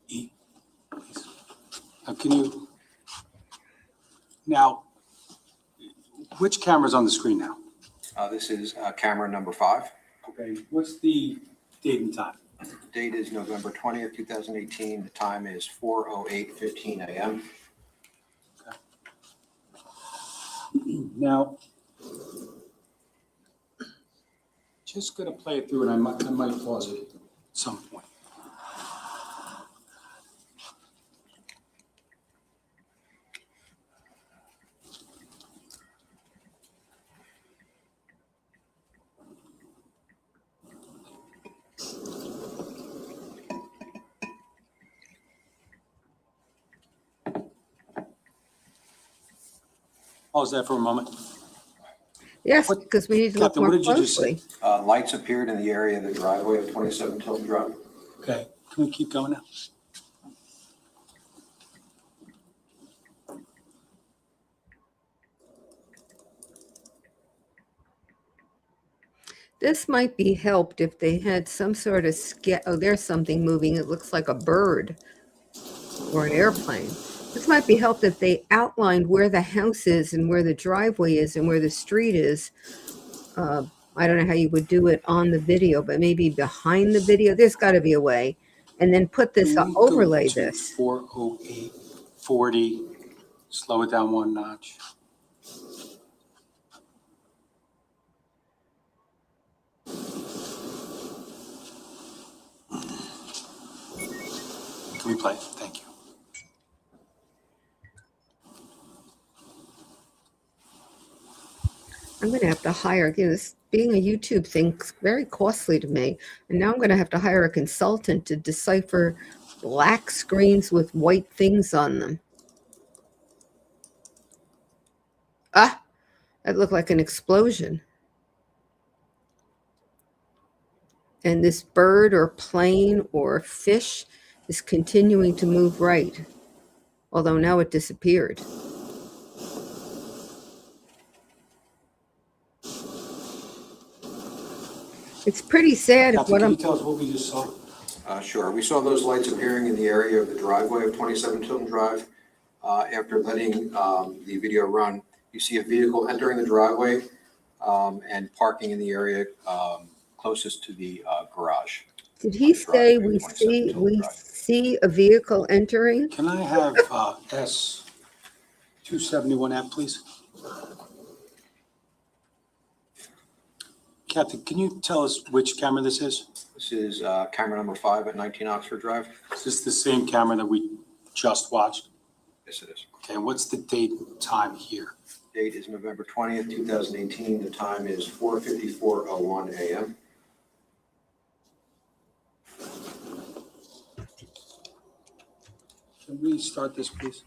E. can you, now, which camera's on the screen now? This is camera number 5. Okay, what's the date and time? The date is November 20th, 2018. The time is 4:08:15 a.m. Now, just gonna play it through, and I might pause it at some point. Pause that for a moment. Yes, What- because we need to look Captain, more what did you just closely. Lights appeared in the area of the driveway of 27 Tilton Drive. Okay, can we keep going now? This might be helped if they had some sort of oh, there's something moving. It looks like a bird or an airplane. This might be helped if they outlined where the house is and where the driveway is and where the street is. I don't know how you would do it on the video, but maybe behind the video. There's got to be a way. And then put this, Can we go overlay to this. 40840, slow it down one notch. Can we play it? Thank you. I'm going to have to hire, this being a YouTube thing's very costly to me. And now I'm going to have to hire a consultant to decipher black screens with white things on them. Ah, that looked like an explosion. And this bird or plane or fish is continuing to move right. Although now it disappeared. It's pretty sad if Captain, what can I'm, you tell us what we just saw? Sure. We saw those lights appearing in the area of the driveway of 27 Tilton Drive. After letting the video run, you see a vehicle entering the driveway and parking in the area closest to the garage. did he say Driveway, we 27 see, Tilton we Drive. see a vehicle entering? Can I have S271F, please? Captain, can you tell us which camera this is? This is camera number 5 at 19 Oxford Drive. Is this the same camera that we just watched? Yes, it is. Okay, and what's the date and time here? Date is November 20th, 2018. The time is 4:54:01 a.m. Can we start this, please?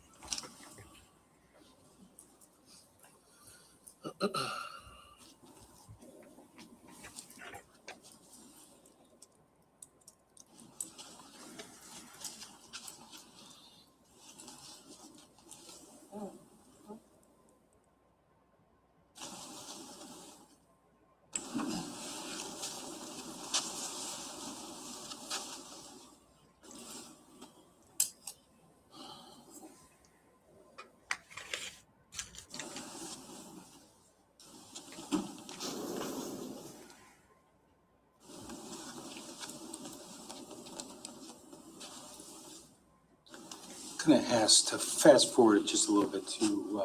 Going to ask to fast forward just a little bit to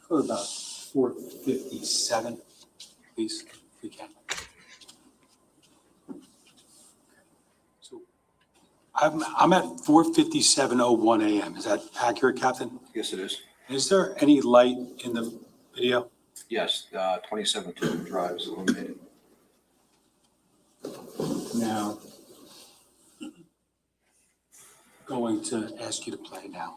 go to about 4:57, please, if we can. So I'm at 4:57:01 a.m. Is that accurate, Captain? Yes, it is. Is there any light in the video? Yes, 27 Tilton Drive is illuminated. Now, going to ask you to play now.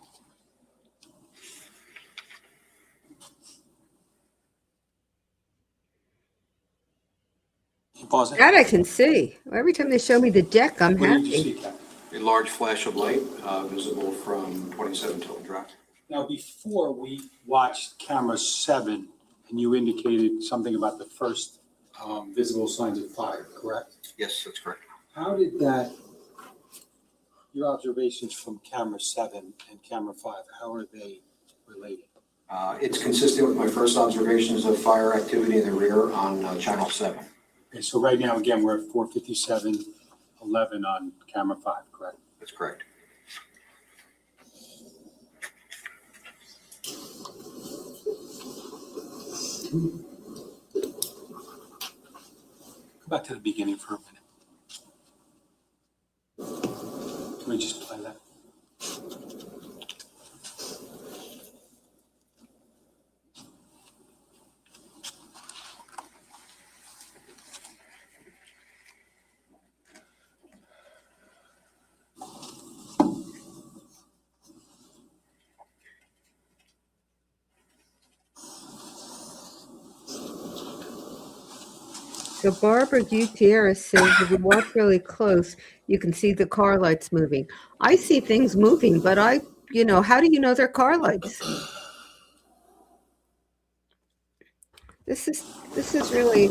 You pause it? That I can see. Every time they show me the deck, I'm What did you happy. see, Captain? A large flash of light visible from 27 Tilton Drive. Now, before we watched camera 7, and you indicated something about the first visible signs of fire, correct? Yes, that's correct. How did that Your observations from camera 7 and camera 5, how are they related? It's consistent with my first observations of fire activity in the rear on channel 7. Okay, so right now, again, we're at 4:57:11 on camera 5, correct? That's correct. Go back to the beginning for a minute. Can we just play that? So Barbara Gutierrez says if you watch really close, you can see the car lights moving. I see things moving, but how do you know they're car lights? This is really,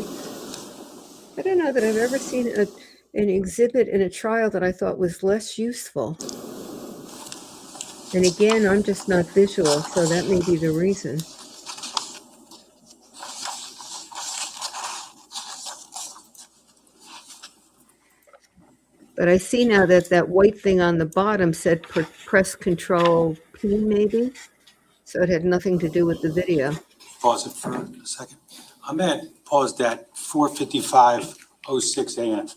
I don't know that I've ever seen an exhibit in a trial that I thought was less useful. And again, I'm just not visual, so that may be the reason. But I see now that that white thing on the bottom said press Control P maybe. So it had nothing to do with the video. Pause it for a second. I'm paused at 4:55:06 a.m.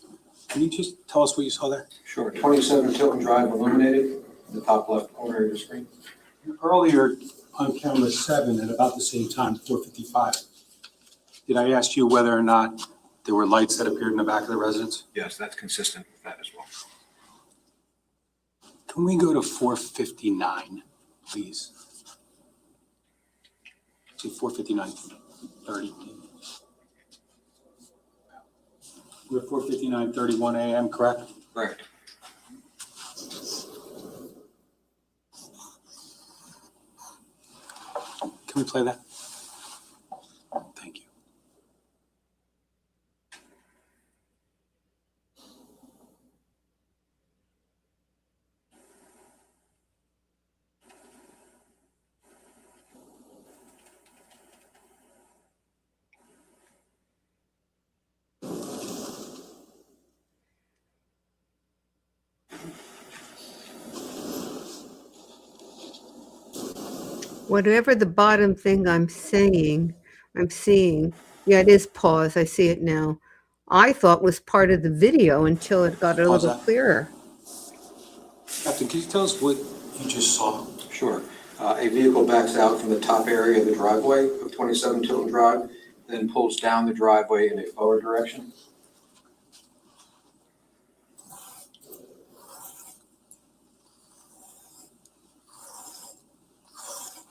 Can you just tell us what you saw there? Sure. 27 Tilton Drive illuminated in the top left corner of your screen. Earlier on camera 7 at about the same time, 4:55, did I ask you whether or not there were lights that appeared in the back of the residence? Yes, that's consistent with that as well. Can we go to 4:59, please? See, 4:59:30. We're 4:59:31 a.m., correct? Correct. Can we play that? Thank you. Whatever the bottom thing I'm seeing, yeah, it is pause. I see it now. I thought was part of the video until it got a Pause little that. clearer. Captain, can you tell us what you just saw? Sure. A vehicle backs out from the top area of the driveway of 27 Tilton Drive, then pulls down the driveway in a forward direction.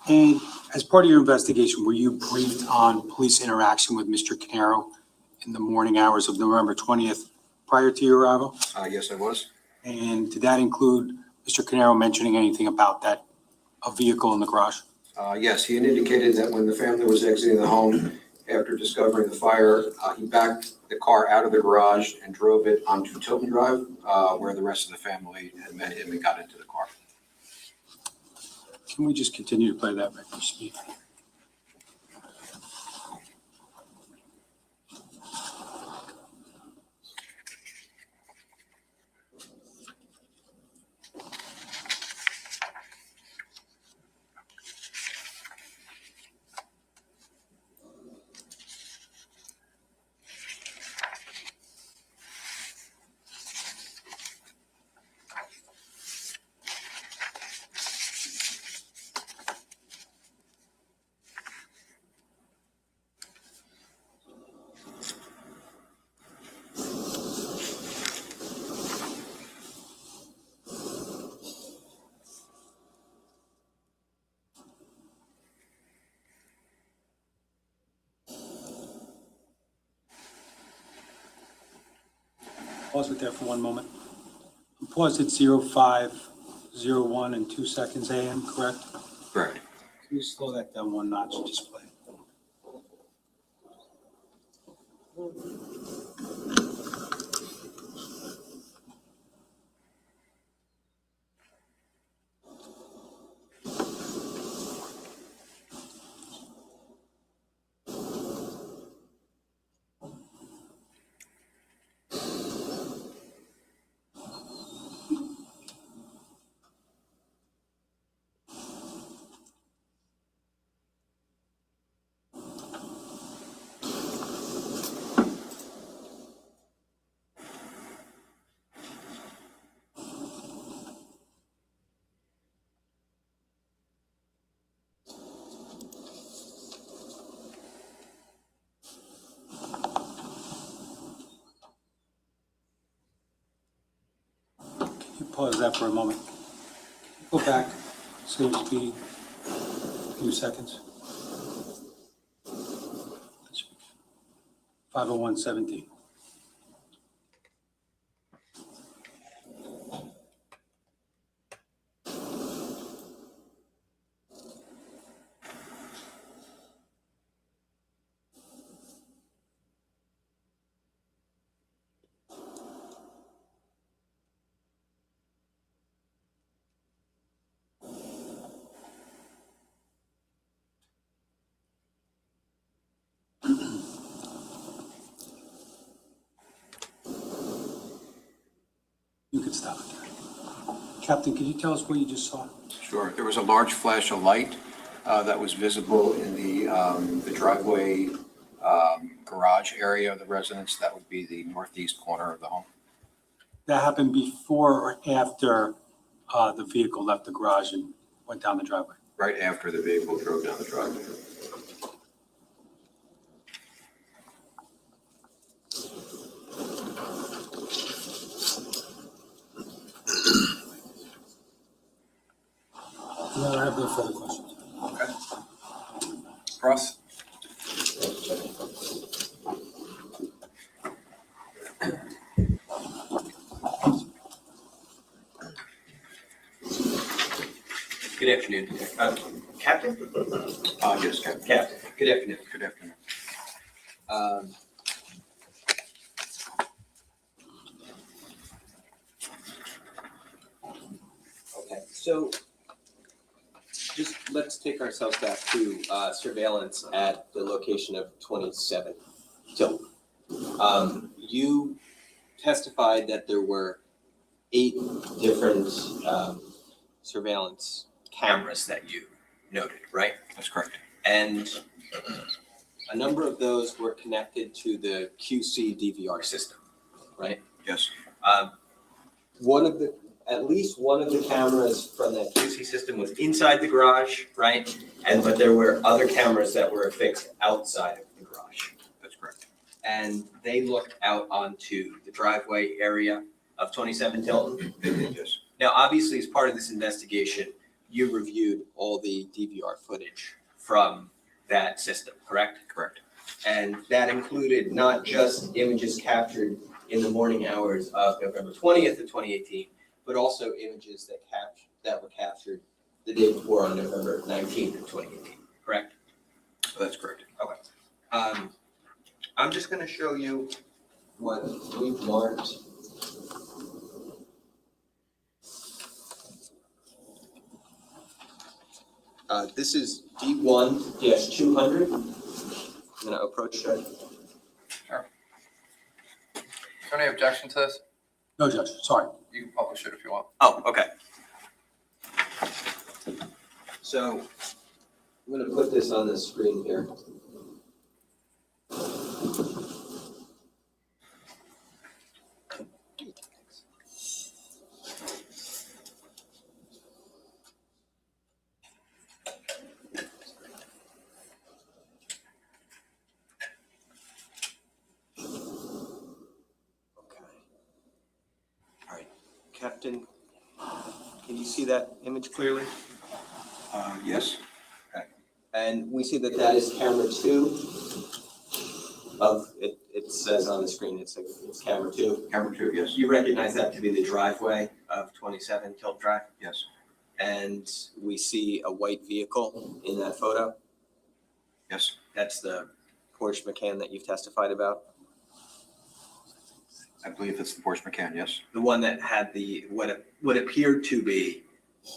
And as part of your investigation, were you briefed on police interaction with Mr. Caneiro in the morning hours of November 20th prior to your arrival? Yes, I was. And did that include Mr. Caneiro mentioning anything about a vehicle in the garage? Yes, he had indicated that when the family was exiting the home after discovering the fire, he backed the car out of the garage and drove it onto Tilton Drive, where the rest of the family had met him and got into the car. Can we just continue to play that record speed? Pause it there for one moment. Pause at 05:01 and 2 seconds a.m., correct? Correct. Can you slow that down one notch and just play? pause that for a moment. Go back, same speed, a few seconds. 50117. You can stop it there. Captain, could you tell us what you just saw? Sure. There was a large flash of light that was visible in the driveway garage area of the residence. That would be the northeast corner of the home. That happened before or after the vehicle left the garage and went down the driveway? Right after the vehicle drove down the driveway. No, I have no further questions. Okay. Ross? Good afternoon. Captain? Yes, Captain. Captain, good afternoon. Good afternoon. Okay, so just let's take ourselves back to surveillance at the location of 27 Tilton. You testified that there were 8 different surveillance cameras that you noted, right? That's correct. And a number of those were connected to the QC DVR system, right? Yes. At least one of the cameras from that QC system was inside the garage, right? But there were other cameras that were affixed outside of the garage. That's correct. And they looked out onto the driveway area of 27 Tilton. Yes. Now, obviously, as part of this investigation, you reviewed all the DVR footage from that system, correct? Correct. And that included not just images captured in the morning hours of November 20th of 2018, but also images that were captured the day before on November 19th of 2018, correct? That's correct. Okay. I'm just going to show you what we've marked. This is D1-200. I'm going to approach Judge. Sure. Is there any objection to this? No, Judge, sorry. You can publish it if you want. Oh, okay. So I'm going to put this on the screen here. Captain, can you see that image clearly? Yes. Okay. And we see that is camera 2 of, it says on the screen, it's camera 2. Camera 2, yes. You recognize that to be the driveway of 27 Tilt Drive? Yes. And we see a white vehicle in that photo? Yes. That's the Porsche Macan that you've testified about? I believe it's the Porsche Macan, yes. The one that had what appeared to be,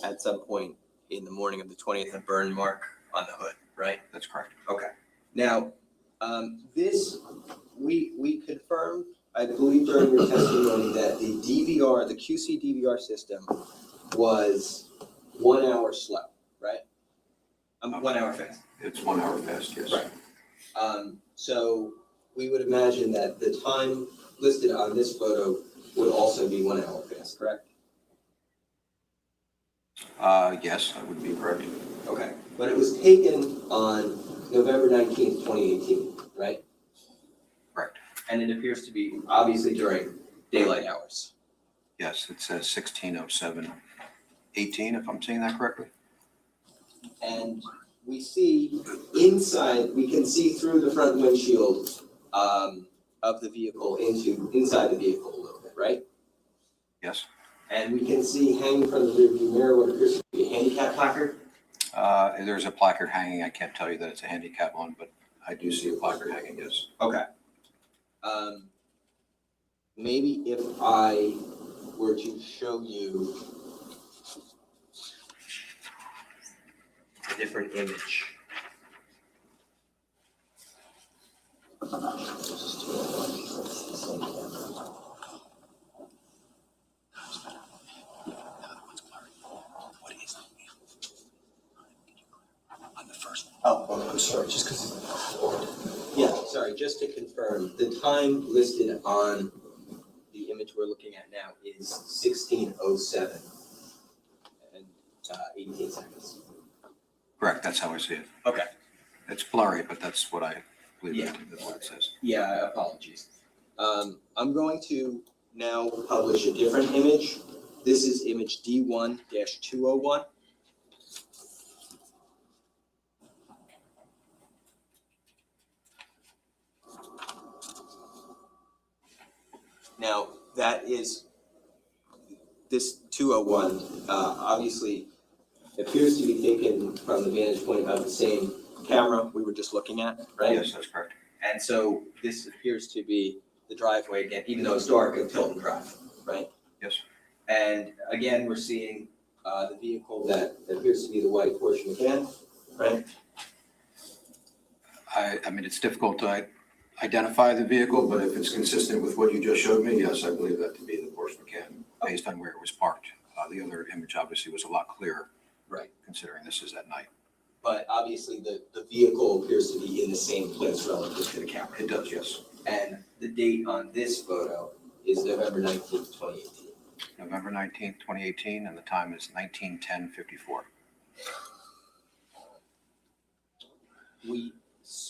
at some point in the morning of the 20th, a burn mark on the hood, right? That's correct. Okay. Now, this, we confirmed, I believe during your testimony, that the DVR, the QC DVR system was 1 hour slow, right? 1 hour fast. It's 1 hour fast, yes. Right. So we would imagine that the time listed on this photo would also be 1 hour fast, correct? Yes, that would be correct. Okay, but it was taken on November 19th, 2018, right? Correct. And it appears to be obviously during daylight hours. Yes, it says 160718, if I'm saying that correctly. And we see inside, we can see through the front windshield of the vehicle inside the vehicle a little bit, right? Yes. And we can see hanging from the rearview mirror what appears to be a handicap placard. There's a placard hanging. I can't tell you that it's a handicap one, but I do see a placard hanging, yes. Okay. Maybe if I were to show you a different image. Oh, I'm sorry, just because. Yeah, sorry, just to confirm, the time listed on the image we're looking at now is 1607 and 18 seconds. Correct, that's how I see it. Okay. It's blurry, but that's what I believe Yeah. that's what it says. Yeah, apologies. I'm going to now publish a different image. This is image D1-201. Now, that is, this 201 obviously appears to be taken from the vantage point of the same camera we were just looking at, right? Yes, that's correct. And so this appears to be the driveway again, even though it's dark, of Tilton Drive, right? Yes. And again, we're seeing the vehicle that appears to be the white Porsche Macan, right? I mean, it's difficult to identify the vehicle, but if it's consistent with what you just showed me, yes, I believe that to be the Porsche Macan, based on where it was parked. The other image obviously was a lot clearer. Right. Considering this is at night. But obviously the vehicle appears to be in the same place relative to the camera. It does, yes. And the date on this photo is November 19th, 2018. November 19th, 2018, and the time is 19:10:54.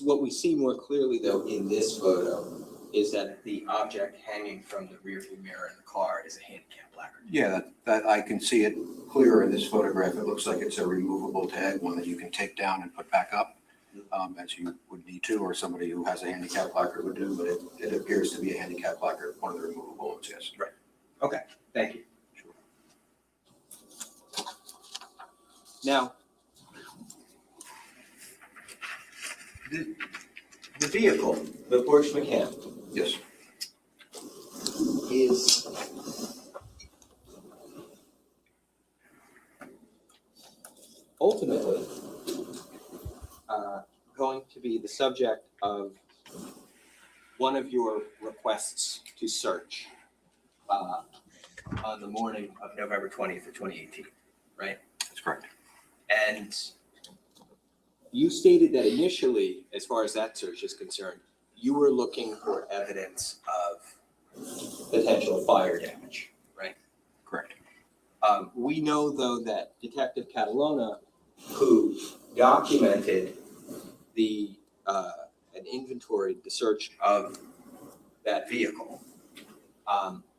What we see more clearly though in this photo is that the object hanging from the rearview mirror in the car is a handicap placard. Yeah, that I can see it clearer in this photograph. It looks like it's a removable tag, one that you can take down and put back up, as you would need to, or somebody who has a handicap placard would do, but it appears to be a handicap placard, one of the removable ones, yes. Right. Okay, thank you. Sure. Now, the vehicle, the Porsche Macan, Yes. is ultimately going to be the subject of one of your requests to search on the morning of November 20th of 2018, right? That's correct. And you stated that initially, as far as that search is concerned, you were looking for evidence of potential fire damage, right? Correct. We know, though, that Detective Catalona, who documented and inventoried the search of that vehicle,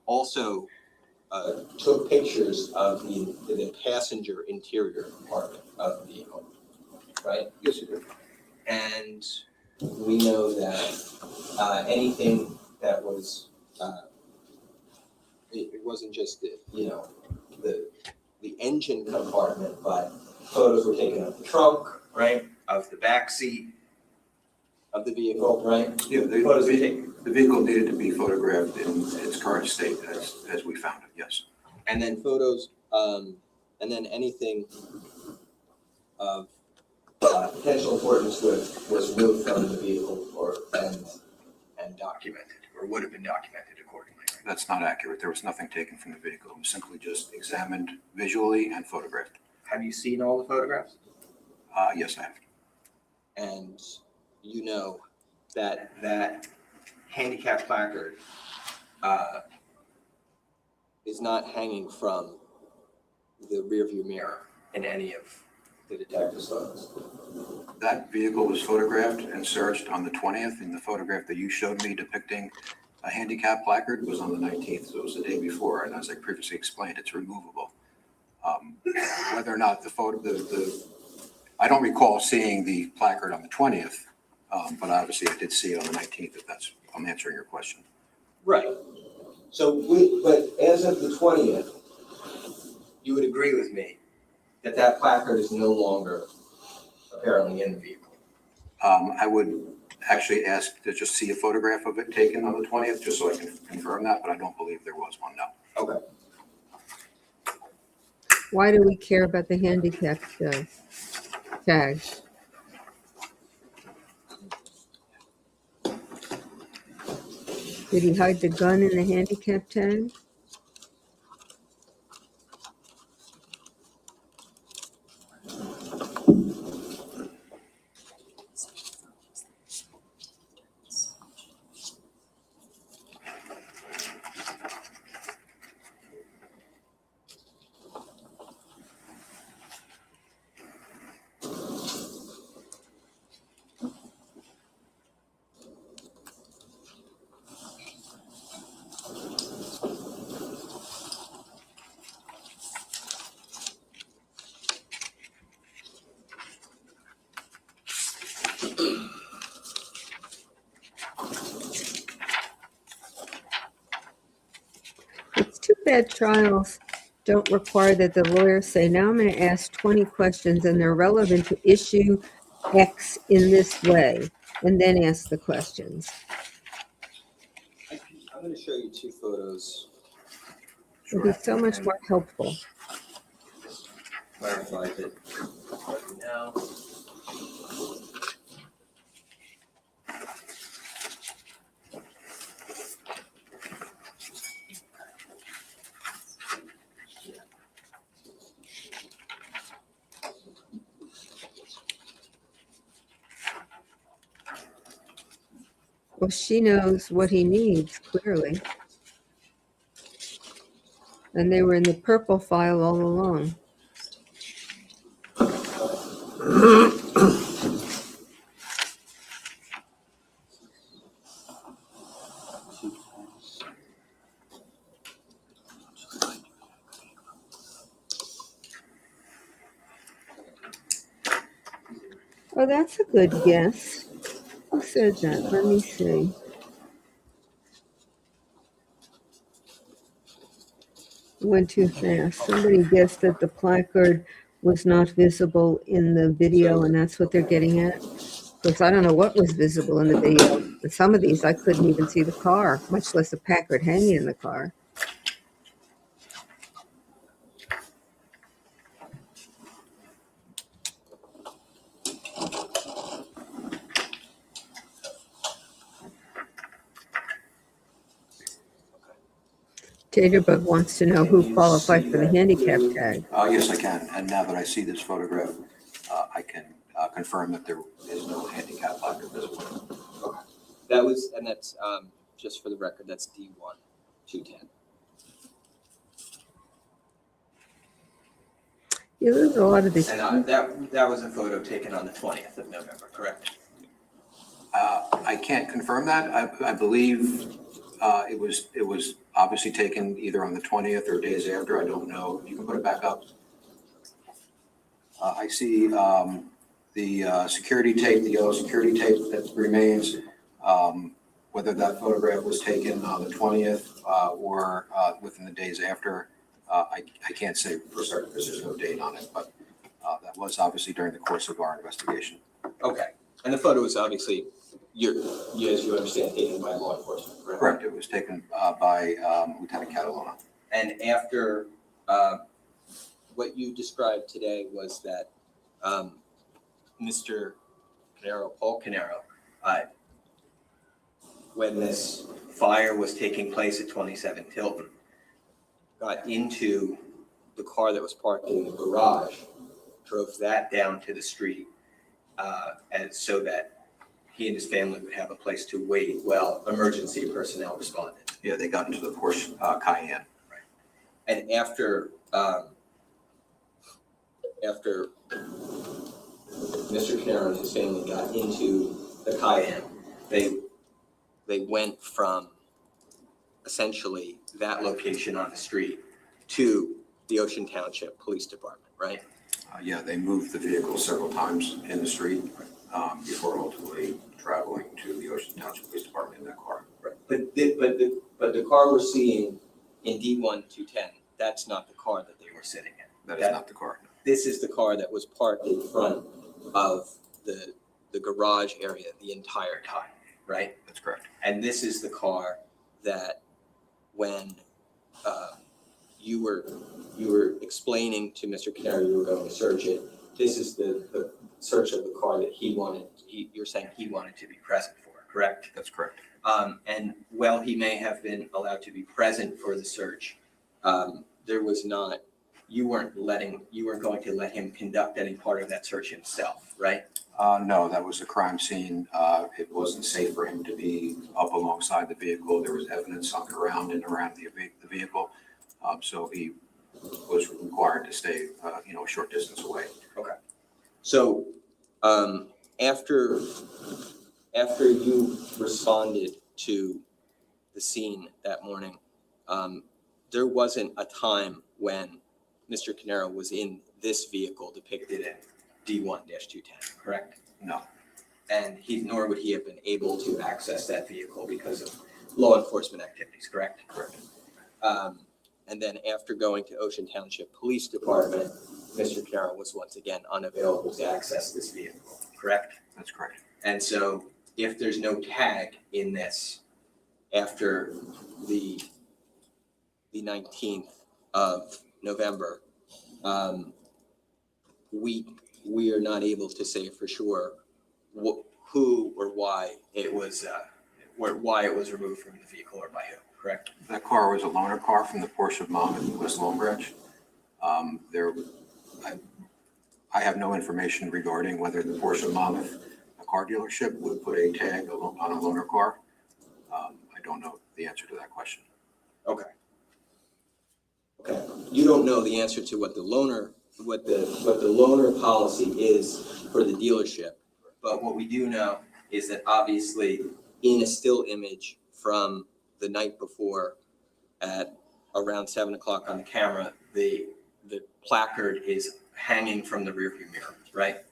also took pictures of the passenger interior compartment of the vehicle, right? Yes, you do. And we know that anything that was, it wasn't just the engine compartment, but photos were taken of the trunk, right, of the back seat of the vehicle, right? Yeah, Photos were taken. the vehicle needed to be photographed in its current state as we found it, yes. And then photos, and then anything of potential importance was removed from the vehicle and documented, or would have been documented accordingly. That's not accurate. There was nothing taken from the vehicle. It was simply just examined visually and photographed. Have you seen all the photographs? Yes, I have. And you know that handicap placard is not hanging from the rearview mirror in any of the detective's photos. That vehicle was photographed and searched on the 20th in the photograph that you showed me depicting A handicap placard was on the 19th, so it was the day before, and as I previously explained, it's removable. Whether or not the photo, I don't recall seeing the placard on the 20th, but obviously I did see it on the 19th, if that's, I'm answering your question. Right. So but as of the 20th, you would agree with me that that placard is no longer apparently in the vehicle? I would actually ask to just see a photograph of it taken on the 20th, just so I can confirm that, but I don't believe there was one, no. Okay. Why do we care about the handicap tag? Did he hide the gun in the handicap tag? It's too bad trials don't require that the lawyers say, now I'm going to ask 20 questions and they're relevant to issue X in this way, and then ask the questions. I'm going to show you two photos. It would be so much more helpful. Clarify that right now. Well, she knows what he needs, clearly. And they were in the purple file all along. Oh, that's a good guess. Who said that? Let me see. Went too fast. Somebody guessed that the placard was not visible in the video, and that's what they're getting at. Because I don't know what was visible in the video. And some of these I couldn't even see the car, much less a placard hanging in the car. Taterbug wants to know who qualified for the handicap tag. Yes, I can, and now that I see this photograph, I can confirm that there is no handicap placard visible. Okay. That was, and that's, just for the record, that's D1, 210. Yeah, there's a lot of these. And that was a photo taken on the 20th of November, correct? I can't confirm that. I believe it was obviously taken either on the 20th or days after. I don't know. You can put it back up. I see the security tape, the yellow security tape that remains. Whether that photograph was taken on the 20th or within the days after, I can't say for certain because there's no date on it, but that was obviously during the course of our investigation. Okay. And the photo is obviously, as you understand, taken by law enforcement, correct? Correct. It was taken by Lieutenant Catalona. And after what you described today was that Mr. Caneiro, Paul Caneiro, when this fire was taking place at 27 Tilton, got into the car that was parked in the garage, drove that down to the street, and so that he and his family would have a place to wait while emergency personnel responded. Yeah, they got into the Porsche Cayenne. Right. And after Mr. Caneiro and his family got into the Cayenne, they went from essentially that location on the street to the Ocean Township Police Department, right? Yeah, they moved the vehicle several times in the street before ultimately traveling to the Ocean Township Police Department in that car. Right. But the car we're seeing in D1-210, that's not the car that they were sitting in. That is not the car. This is the car that was parked in front of the garage area the entire time, right? That's correct. And this is the car that when you were explaining to Mr. Caneiro you were going to search it, this is the search of the car that you're saying he wanted to be present for, correct? That's correct. And while he may have been allowed to be present for the search, you weren't going to let him conduct any part of that search himself, right? No, that was a crime scene. It wasn't safe for him to be up alongside the vehicle. There was evidence on the ground and around the vehicle. So he was required to stay, a short distance away. Okay. So, after you responded to the scene that morning, there wasn't a time when Mr. Caneiro was in this vehicle depicted in D1-210, correct? No. And nor would he have been able to access that vehicle because of law enforcement activities, correct? Correct. And then after going to Ocean Township Police Department, Mr. Caneiro was once again unavailable to access this vehicle, correct? That's correct. And so if there's no tag in this after the 19th of November, we are not able to say for sure who or why it was removed from the vehicle or by who, correct? That car was a loaner car from the Porsche of Monmouth in West Long Branch. I have no information regarding whether the Porsche of Monmouth, a car dealership, would put a tag on a loaner car. I don't know the answer to that question. Okay. You don't know the answer to what the loaner policy is for the dealership, but what we do know is that obviously in a still image from the night before at around 7 o'clock on the camera, the placard is hanging from the rearview mirror, right?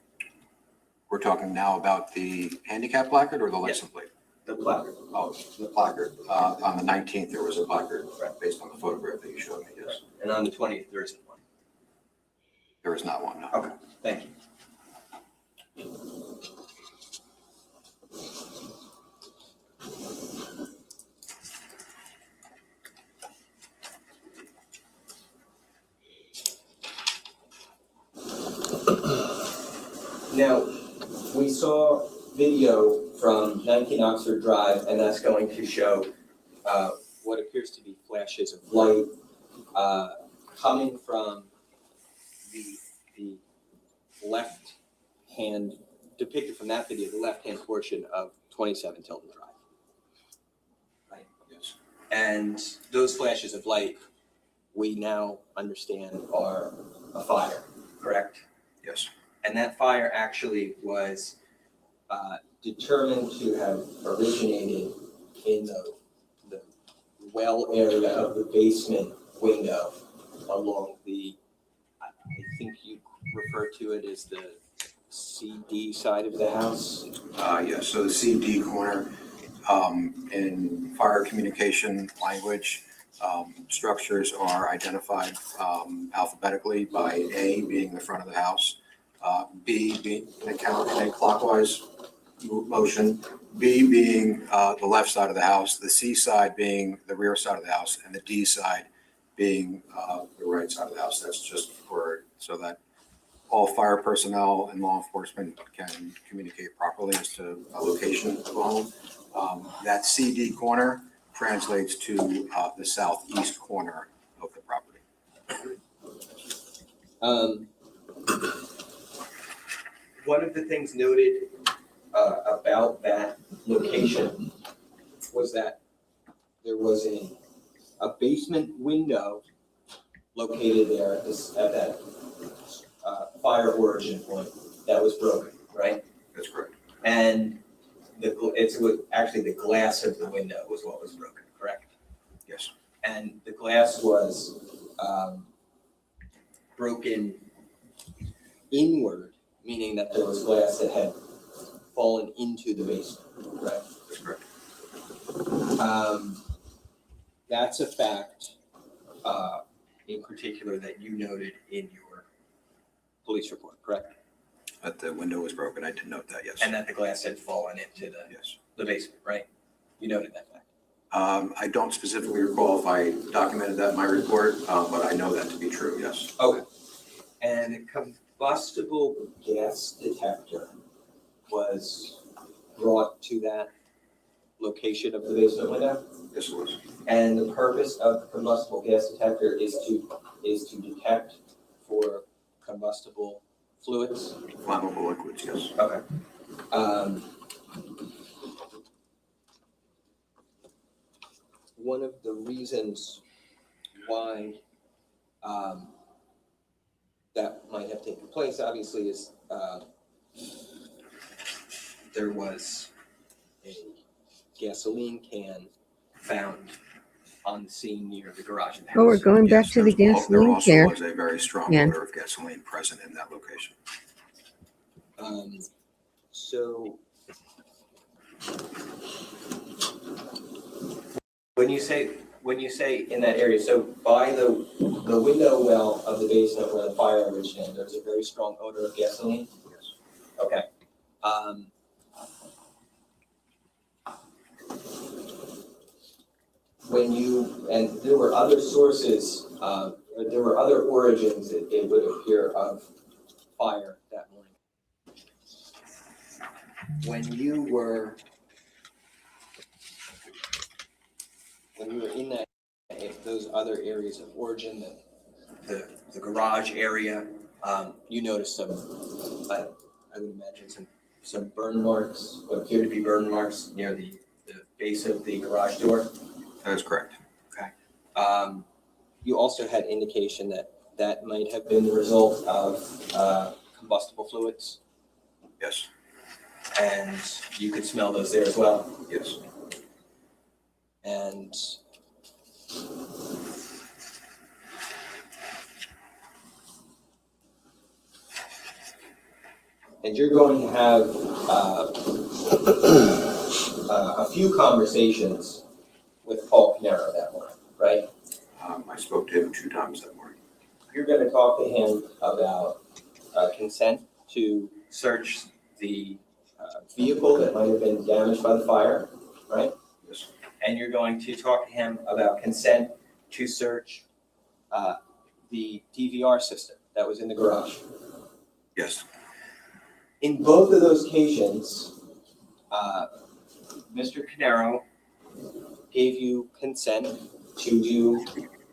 We're talking now about the handicap placard or the license plate? The placard. Oh, the placard. On the 19th, there was a placard based on the photograph that you showed me, yes. And on the 20th, there isn't one. There is not one, no. Okay, thank you. Now, we saw video from 19 Oxford Drive, and that's going to show what appears to be flashes of light coming from the left hand, depicted from that video, the left-hand portion of 27 Tilton Drive. Right? Yes. And those flashes of light, we now understand are a fire, correct? Yes. And that fire actually was determined to have originated in the well area of the basement window along I think you refer to it as the CD side of the house. Yes, so the CD corner, in fire communication language, structures are identified alphabetically by A being the front of the house, B being in a clockwise motion, B being the left side of the house, the C side being the rear side of the house, and the D side being the right side of the house. That's just so that all fire personnel and law enforcement can communicate properly as to a location of the home. That CD corner translates to the southeast corner of the property. One of the things noted about that location was that there was a basement window located there at that fire origin point that was broken, right? That's correct. And actually the glass of the window was what was broken, correct? and the glass was broken inward, meaning that there was glass that had fallen into the basement, right? That's correct. That's a fact, in particular that you noted in your police report, correct? That the window was broken, I did note that, yes. And that the glass had fallen into Yes. the basement, right? You noted that fact. I don't specifically recall if I documented that in my report, but I know that to be true, yes. Okay. And a combustible gas detector was brought to that location of the basement window? Yes, it was. And the purpose of the combustible gas detector is to detect for combustible fluids? Flammable liquids, yes. Okay. One of the reasons why that might have taken place, obviously, is there was a gasoline can found on the scene near the garage of the house. Oh, we're going back to the There gasoline also can. was a very strong Yeah. odor of gasoline present in that location. So when you say in that area, so by the window well of the basement where the fire originated, there's a very strong odor of gasoline? Yes. Okay. And there were other sources, there were other origins, it would appear, of fire that morning. When you were in those other areas of origin, the garage area, you noticed some, I would imagine some burn marks, what appear to be burn marks near the base of the garage door. That is correct. Okay. You also had indication that might have been the result of combustible fluids, Yes, and you could smell those there as well. yes. And you're going to have a few conversations with Paul Caneiro that morning, right? I spoke to him 2 times that morning. You're going to talk to him about consent to search the vehicle that might have been damaged by the fire, right? Yes. And you're going to talk to him about consent to search the DVR system that was in the garage. Yes. In both of those occasions, Mr. Caneiro gave you consent to do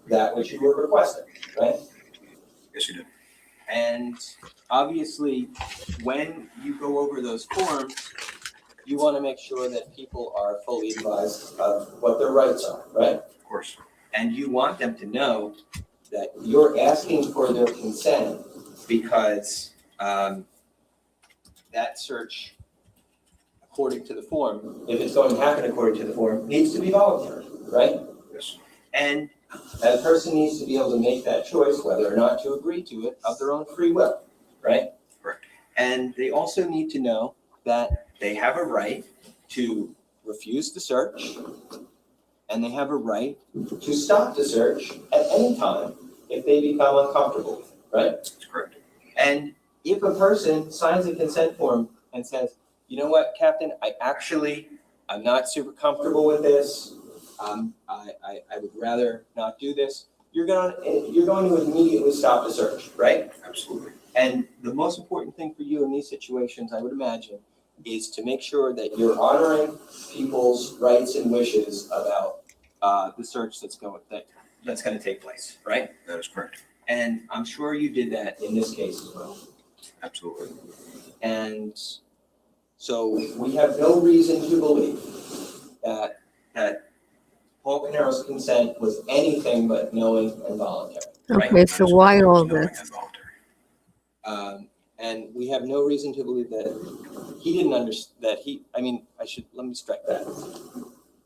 that which you were requesting, right? Yes, you did. And obviously, when you go over those forms, you want to make sure that people are fully advised of what their rights are, right? Of course. And you want them to know that you're asking for their consent because that search, according to the form, if it's going to happen according to the form, needs to be voluntary, right? Yes. And that person needs to be able to make that choice whether or not to agree to it of their own free will, right? Correct. And they also need to know that they have a right to refuse the search, and they have a right to stop the search at any time if they become uncomfortable with it, right? That's correct. And if a person signs a consent form and says, you know what, Captain, I'm not super comfortable with this. I would rather not do this. You're going to immediately stop the search, right? Absolutely. And the most important thing for you in these situations, I would imagine, is to make sure that you're honoring people's rights and wishes about the search that's going to take place, right? That is correct. And I'm sure you did that in this case as well. Absolutely. And so we have no reason to believe that Paul Caneiro's consent was anything but knowing and voluntary, right? Okay, so why all Knowing this? and voluntary. And we have no reason to believe that he didn't understand, let me strike that.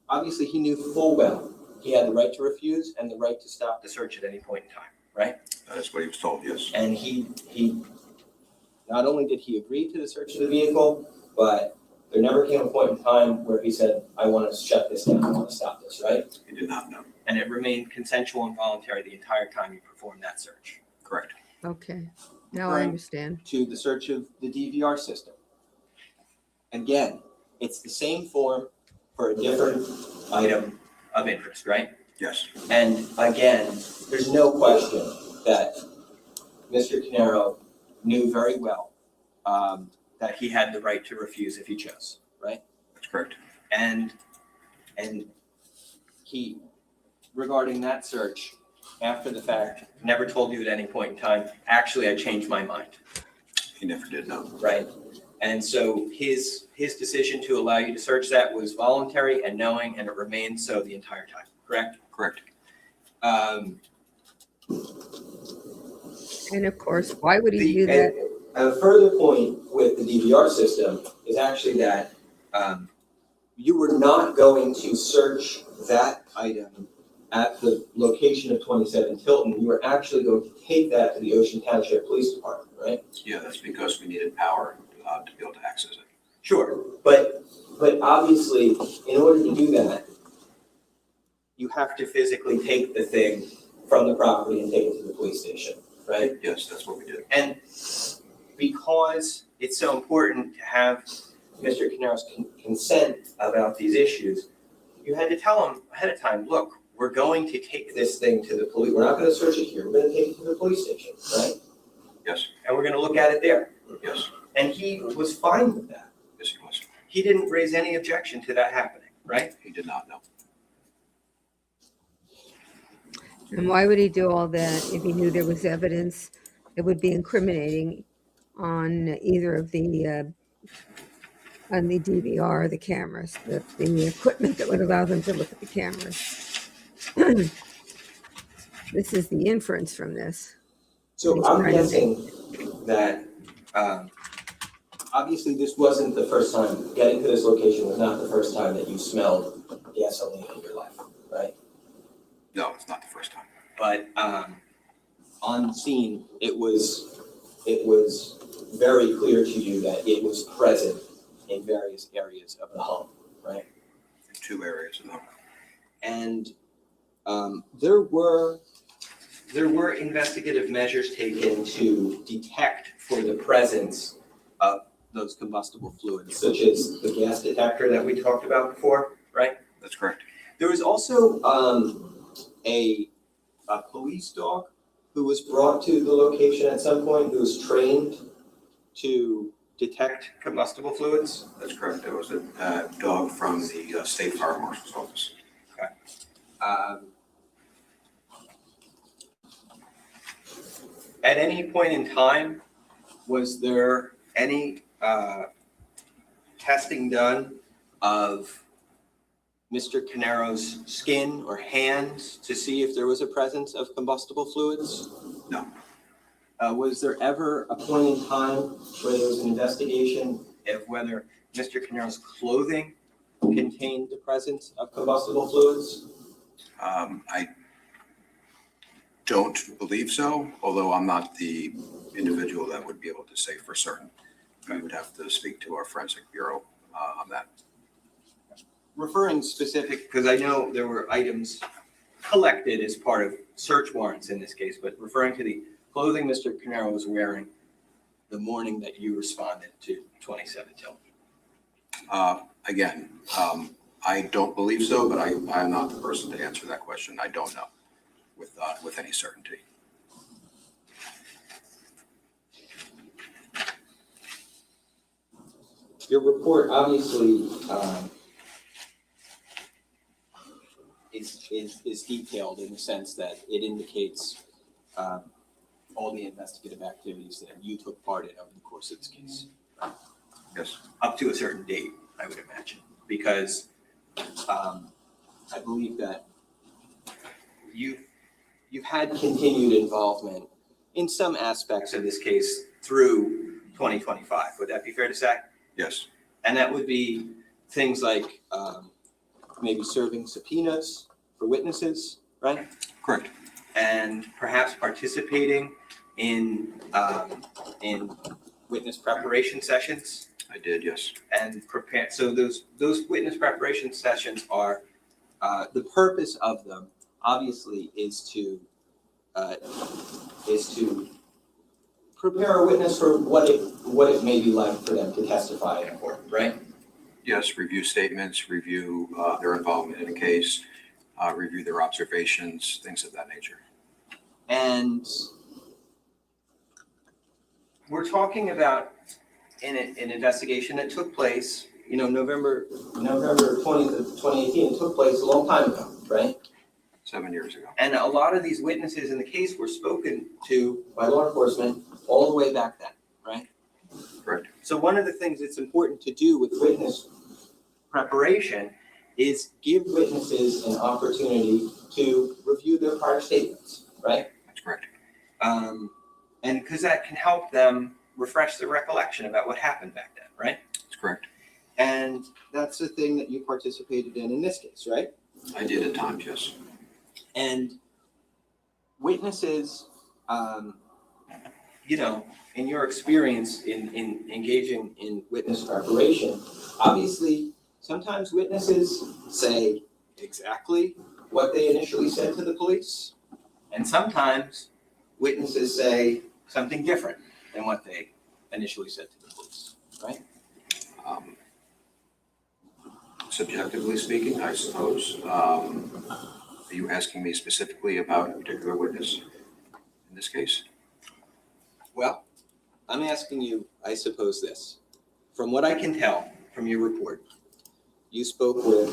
Obviously, he knew full well he had the right to refuse and the right to stop the search at any point in time, right? That is what he was told, yes. And he not only did he agree to the search of the vehicle, but there never came a point in time where he said, I want to shut this down, I want to stop this, right? He did not know. And it remained consensual and voluntary the entire time you performed that search. Correct. Okay, now I Right. understand. To the search of the DVR system. Again, it's the same form for a different item of interest, right? Yes. And again, there's no question that Mr. Caneiro knew very well that he had the right to refuse if he chose, right? That's correct. And he, regarding that search, after the fact, never told you at any point in time, actually, I changed my mind, He never did know. right? And so his decision to allow you to search that was voluntary and knowing, and it remained so the entire time, correct? Correct. And of course, why would he do that? A further point with the DVR system is actually that you were not going to search that item at the location of 27 Tilton. You were actually going to take that to the Ocean Township Police Department, right? Yeah, that's because we needed power to be able to access it. Sure, but obviously, in order to do that, you have to physically take the thing from the property and take it to the police station, right? Yes, that's what we did. And because it's so important to have Mr. Caneiro's consent about these issues, you had to tell him ahead of time, look, we're going to take this thing to the police. We're not going to search it here. We're going to take it to the police station, right? Yes, And we're going to look at it there. yes, And he was fine with that. yes, he was. He didn't raise any objection to that happening, right? He did not know. And why would he do all that if he knew there was evidence that would be incriminating on either of the on the DVR or the cameras, the equipment that would allow them to look at the cameras? This is the inference from this. So I'm guessing that, obviously this wasn't the first time, getting to this location was not the first time that you smelled gasoline in your life, right? No, it's not the first time. But, on scene, it was very clear to you that it was present in various areas of the home, right? In 2 areas of the home. And there were investigative measures taken to detect for the presence of those combustible fluids, such as the gas detector that we talked about before, right? That's correct. There was also a police dog who was brought to the location at some point, who was trained to detect combustible fluids. That's correct. There was a dog from the State Fire Marshal's office. At any point in time, was there any testing done of Mr. Caneiro's skin or hands to see if there was a presence of combustible fluids? No. Was there ever a point in time where there was an investigation of whether Mr. Caneiro's clothing contained the presence of combustible fluids? I don't believe so, although I'm not the individual that would be able to say for certain. We would have to speak to our forensic bureau on that. Referring specific, because I know there were items collected as part of search warrants in this case, but referring to the clothing Mr. Caneiro was wearing the morning that you responded to 27 Tilton. Again, I don't believe so, but I am not the person to answer that question. I don't know with any certainty. Your report obviously is detailed in the sense that it indicates all the investigative activities that you took part in over the course of this case. Yes. Up to a certain date, I would imagine, because I believe that you've had continued involvement in some aspects of this case through 2025. Would that be fair to say? Yes. And that would be things like maybe serving subpoenas for witnesses, right? Correct. And perhaps participating in witness preparation sessions I did, yes. and prepare. So those witness preparation sessions are, the purpose of them obviously is to prepare a witness for what it may be like for them to testify in court, right? Yes, review statements, review their involvement in a case, review their observations, things of that nature. And we're talking about an investigation that took place, November 20th of 2018, it took place a long time ago, right? 7 years ago. And a lot of these witnesses in the case were spoken to by law enforcement all the way back then, right? Correct. So one of the things that's important to do with witness preparation is give witnesses an opportunity to review their prior statements, right? That's correct. And because that can help them refresh their recollection about what happened back then, right? That's correct. And that's the thing that you participated in this case, right? I did at times, yes. And witnesses, in your experience in engaging in witness preparation, obviously, sometimes witnesses say exactly what they initially said to the police, and sometimes witnesses say something different than what they initially said to the police, right? Subjectively speaking, I suppose. Are you asking me specifically about a particular witness in this case? Well, I'm asking you, I suppose this. From what I can tell from your report, you spoke with,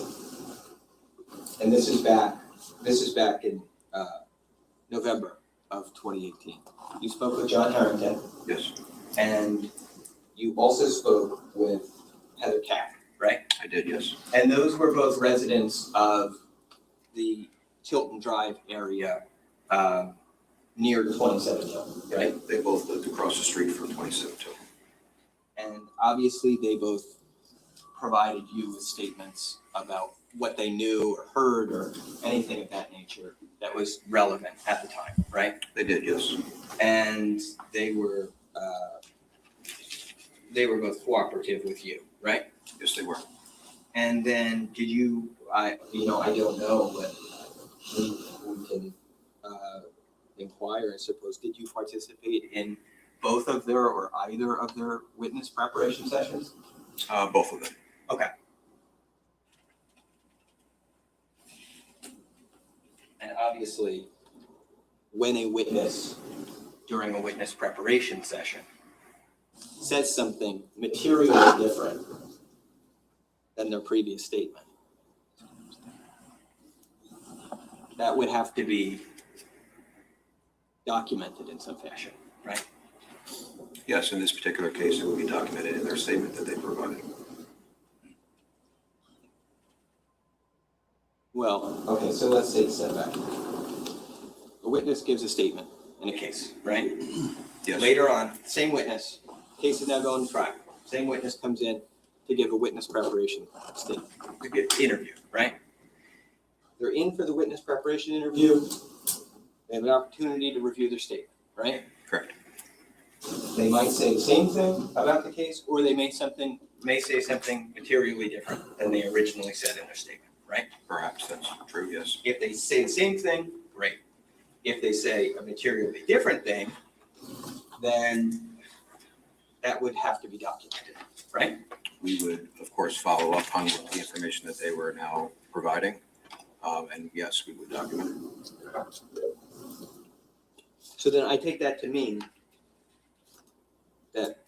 and this is back in November of 2018. You spoke with John Harrington, Yes, and you also spoke with Heather Capp, right? I did, yes. And those were both residents of the Tilton Drive area near 27 Tilton, right? They both lived across the street from 27 Tilton. And obviously, they both provided you with statements about what they knew or heard or anything of that nature that was relevant at the time, right? They did, yes. And they were both cooperative with you, right? Yes, they were. And then did you, I don't know, but we can inquire, I suppose, did you participate in both of their or either of their witness preparation sessions? Both of them. Okay. And obviously, when a witness, during a witness preparation session, says something materially different than their previous statement, that would have to be documented in some fashion, right? Yes, in this particular case, it would be documented in their statement that they provided. Well, okay, so let's take a step back. A witness gives a statement in a case, right? Yes. Later on, same witness, case is now going to trial. Same witness comes in to give a witness preparation statement, to get interview, right? They're in for the witness preparation interview. They have an opportunity to review their statement, right? Correct. They might say the same thing about the case, or they may say something materially different than they originally said in their statement, right? Perhaps that's true, yes. If they say the same thing, great. If they say a materially different thing, then that would have to be documented, right? We would, of course, follow up on the information that they were now providing. And yes, we would document it. So then I take that to mean that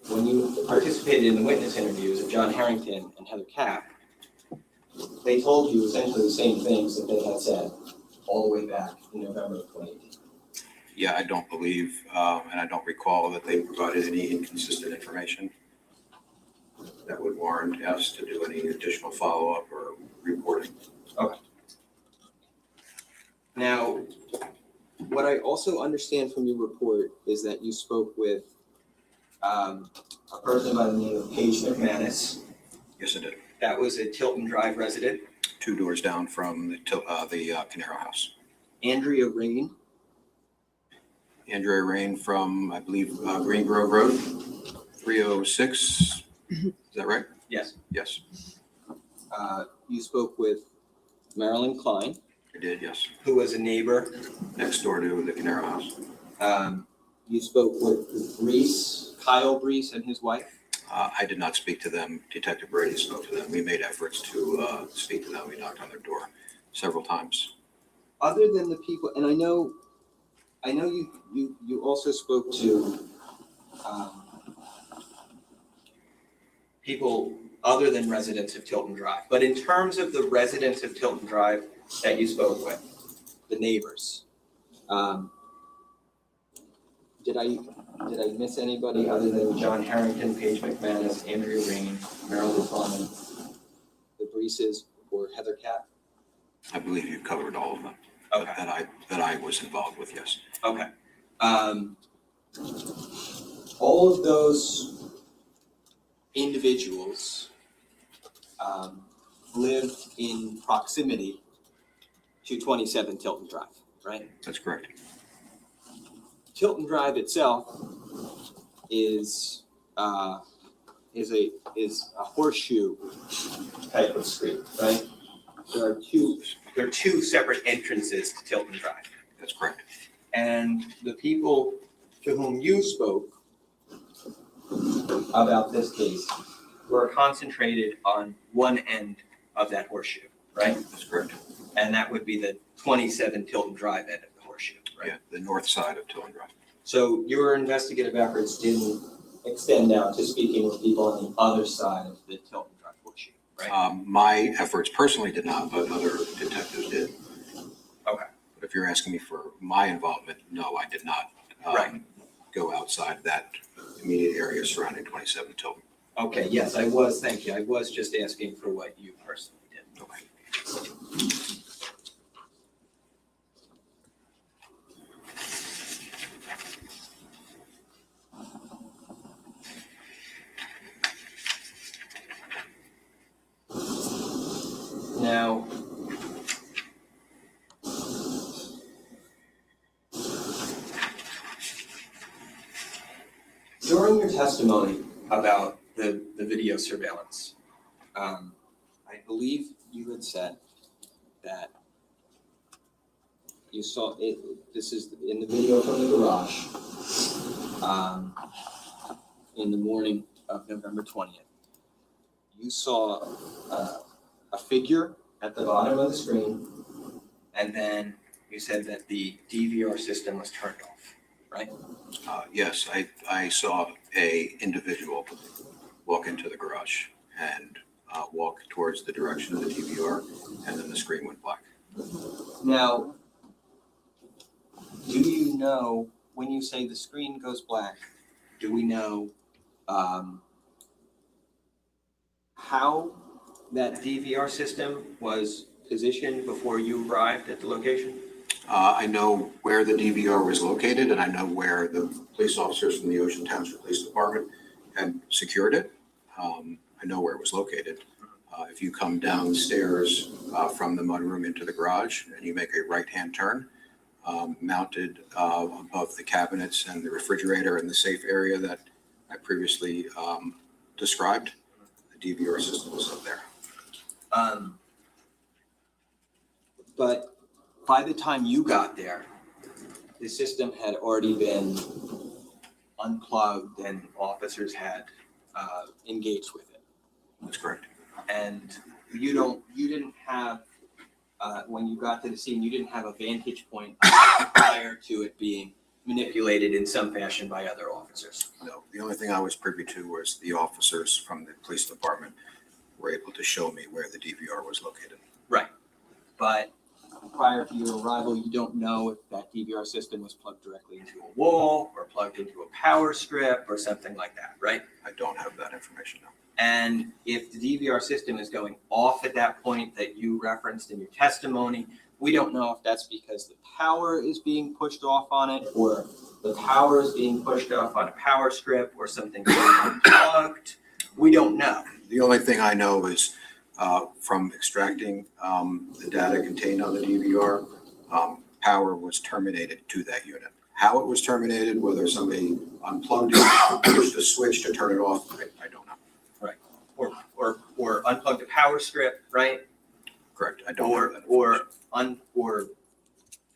when you participated in the witness interviews of John Harrington and Heather Capp, they told you essentially the same things that they had said all the way back in November of 2018. Yeah, I don't believe, and I don't recall that they provided any inconsistent information that would warrant us to do any additional follow-up or reporting. Okay. Now, what I also understand from your report is that you spoke with a person by the name of Paige McManus. Yes, I did. That was a Tilton Drive resident. 2 doors down from the Caneiro house. Andrea Rain, Andrea Rain from, I believe, Green Grove Road, 306. Is that right? yes. Yes, You spoke with Marilyn Klein, I did, yes. who was a neighbor. Next door to the Caneiro house. You spoke with Brees, Kyle Brees and his wife. I did not speak to them. Detective Brady spoke to them. We made efforts to speak to them. We knocked on their door several times. Other than the people, and I know you also spoke to people other than residents of Tilton Drive. But in terms of the residents of Tilton Drive that you spoke with, the neighbors, did I miss anybody other than John Harrington, Paige McManus, Andrea Rain, Marilyn Klein, the Breeses, or Heather Cat? I believe you covered all of them. Okay. That I was involved with, yes. Okay. All of those individuals live in proximity to 27 Tilton Drive, right? That's correct. Tilton Drive itself is a horseshoe type of street, right? There are two separate entrances to Tilton Drive. That's correct. And the people to whom you spoke about this case were concentrated on one end of that horseshoe, right? That's correct. And that would be the 27 Tilton Drive end of the horseshoe, right? Yeah, the north side of Tilton Drive. So your investigative efforts didn't extend out to speaking with people on the other side of the Tilton Drive horseshoe, right? My efforts personally did not, but other detectives did. Okay. But if you're asking me for my involvement, no, I did not go outside that immediate area surrounding 27 Tilton. Okay, yes, thank you. I was just asking for what you personally did. Okay. Now, during your testimony about the video surveillance, I believe you had said that you saw it, this is in the video from the garage, in the morning of November 20th. You saw a figure at the bottom of the screen, and then you said that the DVR system was turned off, right? Yes, I saw a individual walk into the garage and walk towards the direction of the DVR, and then the screen went black. Now, do you know, when you say the screen goes black, do we know how that DVR system was positioned before you arrived at the location? I know where the DVR was located, and I know where the police officers from the Ocean Township Police Department had secured it. I know where it was located. If you come downstairs from the mudroom into the garage and you make a right-hand turn, mounted above the cabinets and the refrigerator and the safe area that I previously described, the DVR system was up there. But by the time you got there, the system had already been unplugged and officers had engaged with it. That's correct. And you didn't have, when you got to the scene, you didn't have a vantage point prior to it being manipulated in some fashion by other officers. No, the only thing I was privy to was the officers from the police department were able to show me where the DVR was located. Right. But prior to your arrival, you don't know if that DVR system was plugged directly into a wall or plugged into a power strip or something like that, right? I don't have that information now. And if the DVR system is going off at that point that you referenced in your testimony, we don't know if that's because the power is being pushed off on it or the power is being pushed off on a power strip or something being unplugged. We don't know. The only thing I know is from extracting the data contained on the DVR, power was terminated to that unit. How it was terminated, whether somebody unplugged it, pushed a switch to turn it off, I don't know. Right. Or unplugged a power strip, right? Correct, I don't know that. Or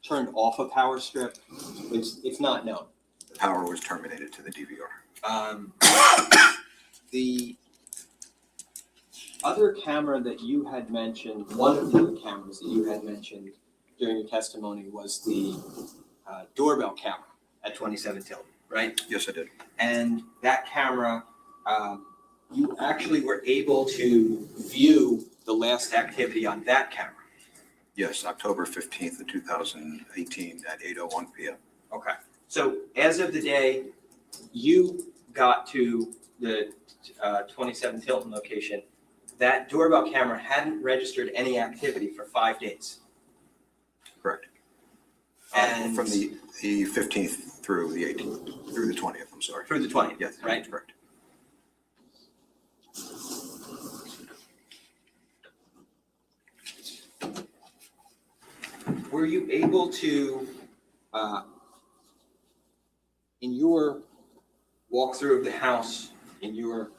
turned off a power strip. It's not known. The power was terminated to the DVR. The other camera that you had mentioned, one of the other cameras that you had mentioned during your testimony was the doorbell camera at 27 Tilton, right? Yes, I did. And that camera, you actually were able to view the last activity on that camera. Yes, October 15th of 2018 at 8:01 p.m. Okay. So as of the day you got to the 27 Tilton location, that doorbell camera hadn't registered any activity for 5 days. Correct. And From the 15th through the 18th, through the 20th, I'm sorry. through the 20th, Yes, right? that's correct. Were you able to, in your walkthrough of the house, in your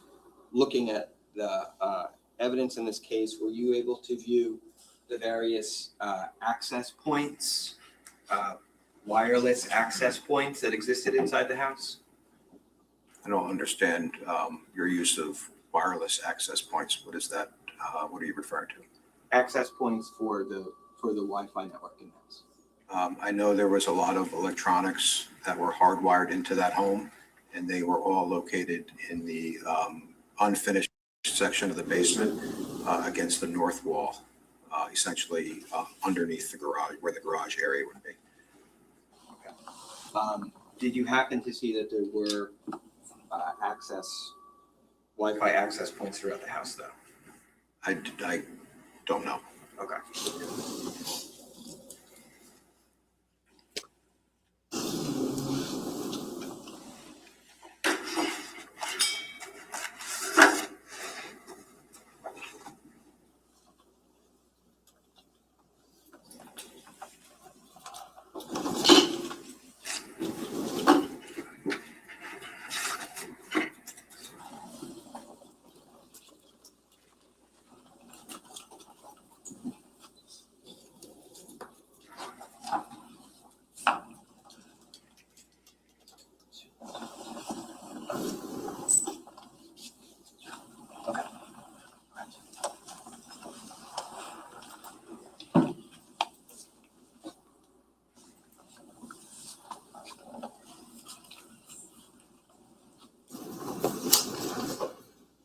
looking at the evidence in this case, were you able to view the various access points, wireless access points that existed inside the house? I don't understand your use of wireless access points. What is that? What are you referring to? Access points for the Wi-Fi network in the house. I know there was a lot of electronics that were hardwired into that home, and they were all located in the unfinished section of the basement against the north wall, essentially underneath the garage, where the garage area would be. Okay. Did you happen to see that there were Wi-Fi access points throughout the house, though? I don't know. Okay.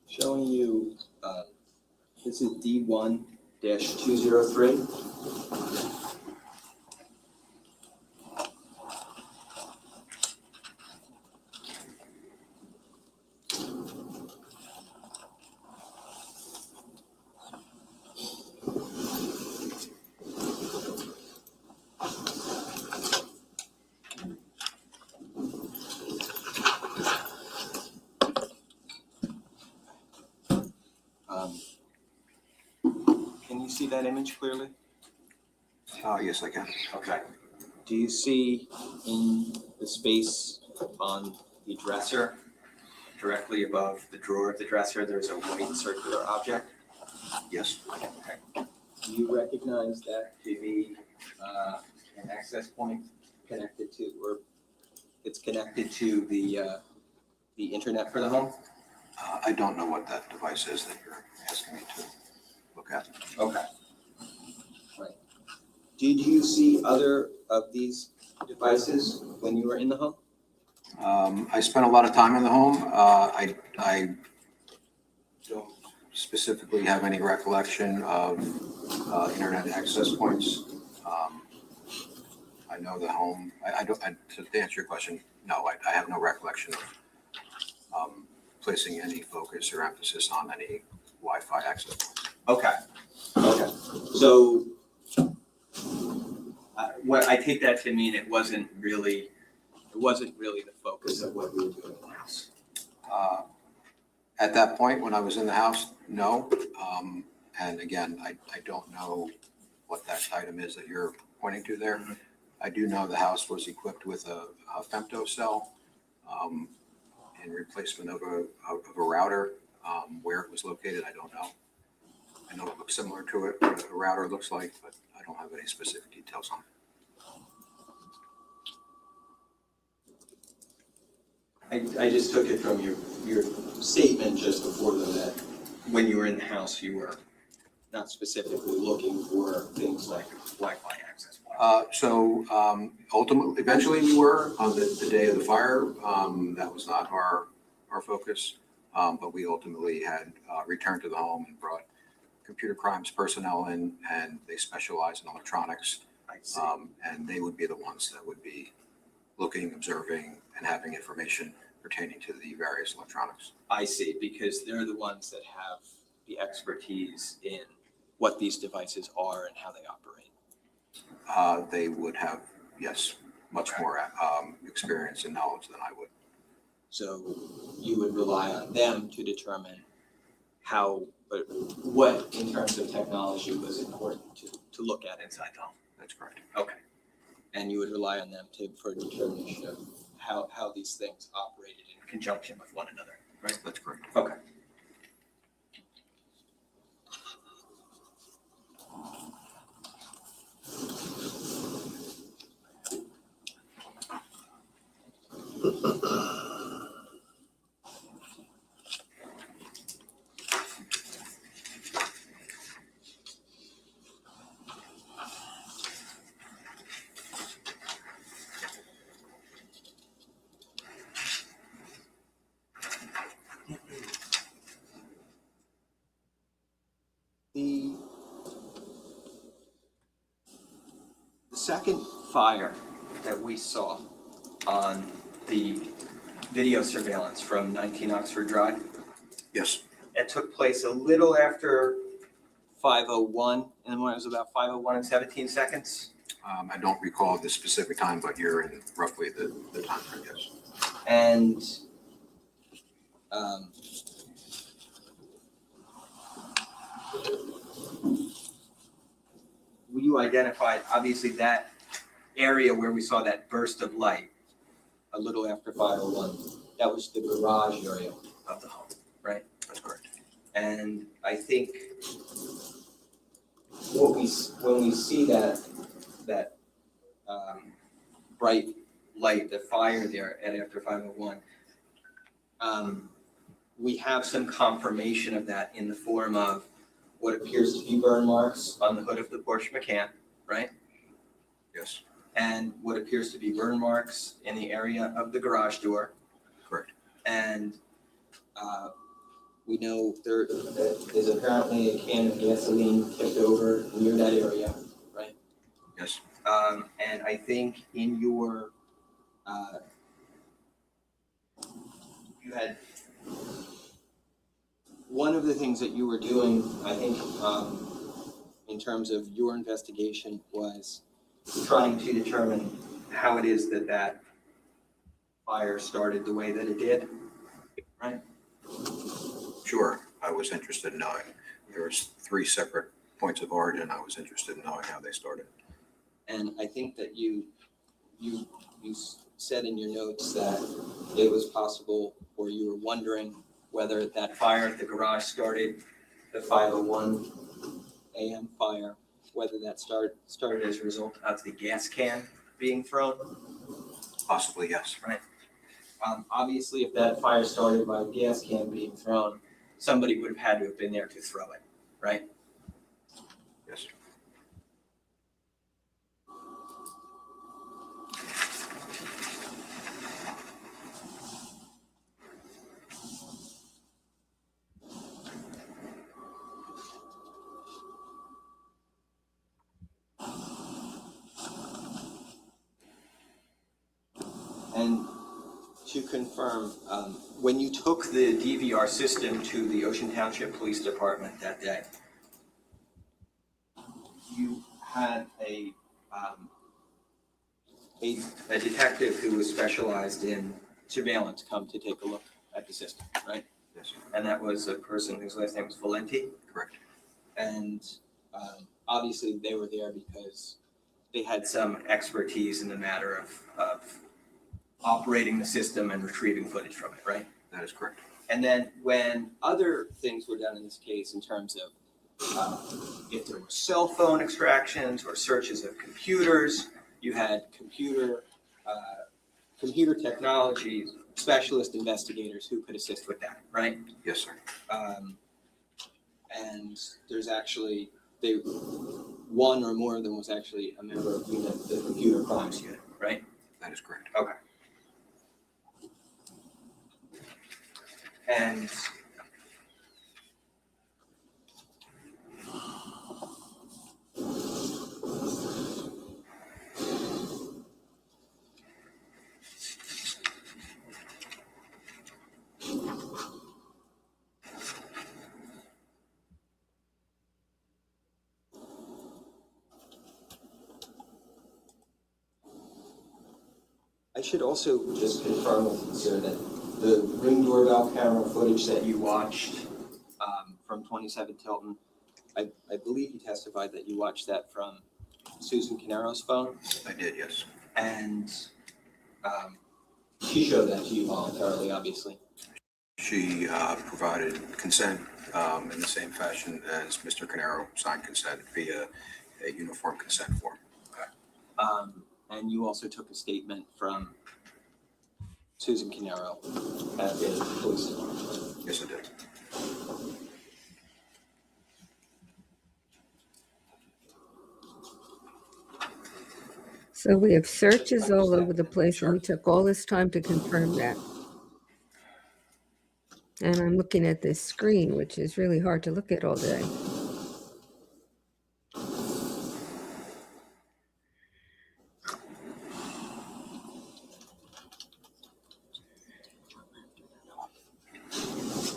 Showing you, this is D1-203. Can you see that image clearly? Yes, I can. Okay. Do you see in the space on the dresser, directly above the drawer of the dresser, there's a white circular object? Yes. Okay. Do you recognize that to be an access point connected to, or it's connected to the internet for the home? I don't know what that device is that you're asking me to look at. Okay. Right. Did you see other of these devices when you were in the home? I spent a lot of time in the home. I don't specifically have any recollection of internet access points. I know the home, to answer your question, no, I have no recollection of placing any focus or emphasis on any Wi-Fi access points. Okay. Okay. So what I take that to mean it wasn't really the focus of what we were doing in the house. At that point, when I was in the house, no. And again, I don't know what that item is that you're pointing to there. I do know the house was equipped with a femto cell in replacement of a router. Where it was located, I don't know. I know it looks similar to it, what a router looks like, but I don't have any specific details on it. I just took it from your statement just before that when you were in the house, you were not specifically looking for things like Wi-Fi access. Ultimately, eventually we were on the day of the fire. That was not our focus, but we ultimately had returned to the home and brought computer crimes personnel in, and they specialize in electronics. I see. And they would be the ones that would be looking, observing, and having information pertaining to the various electronics. I see, because they're the ones that have the expertise in what these devices are and how they operate. They would have, yes, much more experience and knowledge than I would. So you would rely on them to determine what in terms of technology was important to look at inside the home. That's correct. Okay. And you would rely on them for a determination of how these things operated in conjunction with one another, right? That's correct. Okay. The second fire that we saw on the video surveillance from 19 Oxford Drive, Yes. it took place a little after 5:01, and when it was about 5:01 and 17 seconds. I don't recall the specific time, but you're in roughly the time frame, yes. And you identified, obviously, that area where we saw that burst of light a little after 5:01. That was the garage area of the home, right? That's correct. And I think when we see that bright light, the fire there at after 5:01, we have some confirmation of that in the form of what appears to be burn marks on the hood of the Porsche Macan, right? Yes. And what appears to be burn marks in the area of the garage door. Correct. And we know there is apparently a can of gasoline tipped over near that area, right? Yes. And I think in your, you had, one of the things that you were doing, I think, in terms of your investigation was trying to determine how it is that fire started the way that it did, right? Sure. I was interested in knowing. There was 3 separate points of origin. I was interested in knowing how they started. And I think that you said in your notes that it was possible, or you were wondering whether that fire at the garage started the 5:01 a.m. fire, whether that started as a result of the gas can being thrown. Possibly, yes. Right. Obviously, if that fire started by a gas can being thrown, somebody would have had to have been there to throw it, right? Yes. And to confirm, when you took the DVR system to the Ocean Township Police Department that day, you had a detective who was specialized in surveillance come to take a look at the system, right? Yes. And that was a person whose last name was Valenti? Correct. And obviously they were there because they had some expertise in the matter of operating the system and retrieving footage from it, right? That is correct. And then when other things were done in this case in terms of if there were cell phone extractions or searches of computers, you had computer technology specialist investigators who could assist with that, right? Yes, sir. And there's actually, one or more of them was actually a member of the computer crimes unit, right? That is correct. Okay. And I should also just confirm with you, sir, that the Ring doorbell camera footage that you watched from 27 Tilton, I believe you testified that you watched that from Susan Caneiro's phone, I did, yes. and she showed that to you voluntarily, obviously. She provided consent in the same fashion as Mr. Caneiro signed consent via a uniform consent form. And you also took a statement from Susan Caneiro at the police department. Yes, I did. So we have searches all over the place, and we took all this time to confirm that. And I'm looking at this screen, which is really hard to look at all day.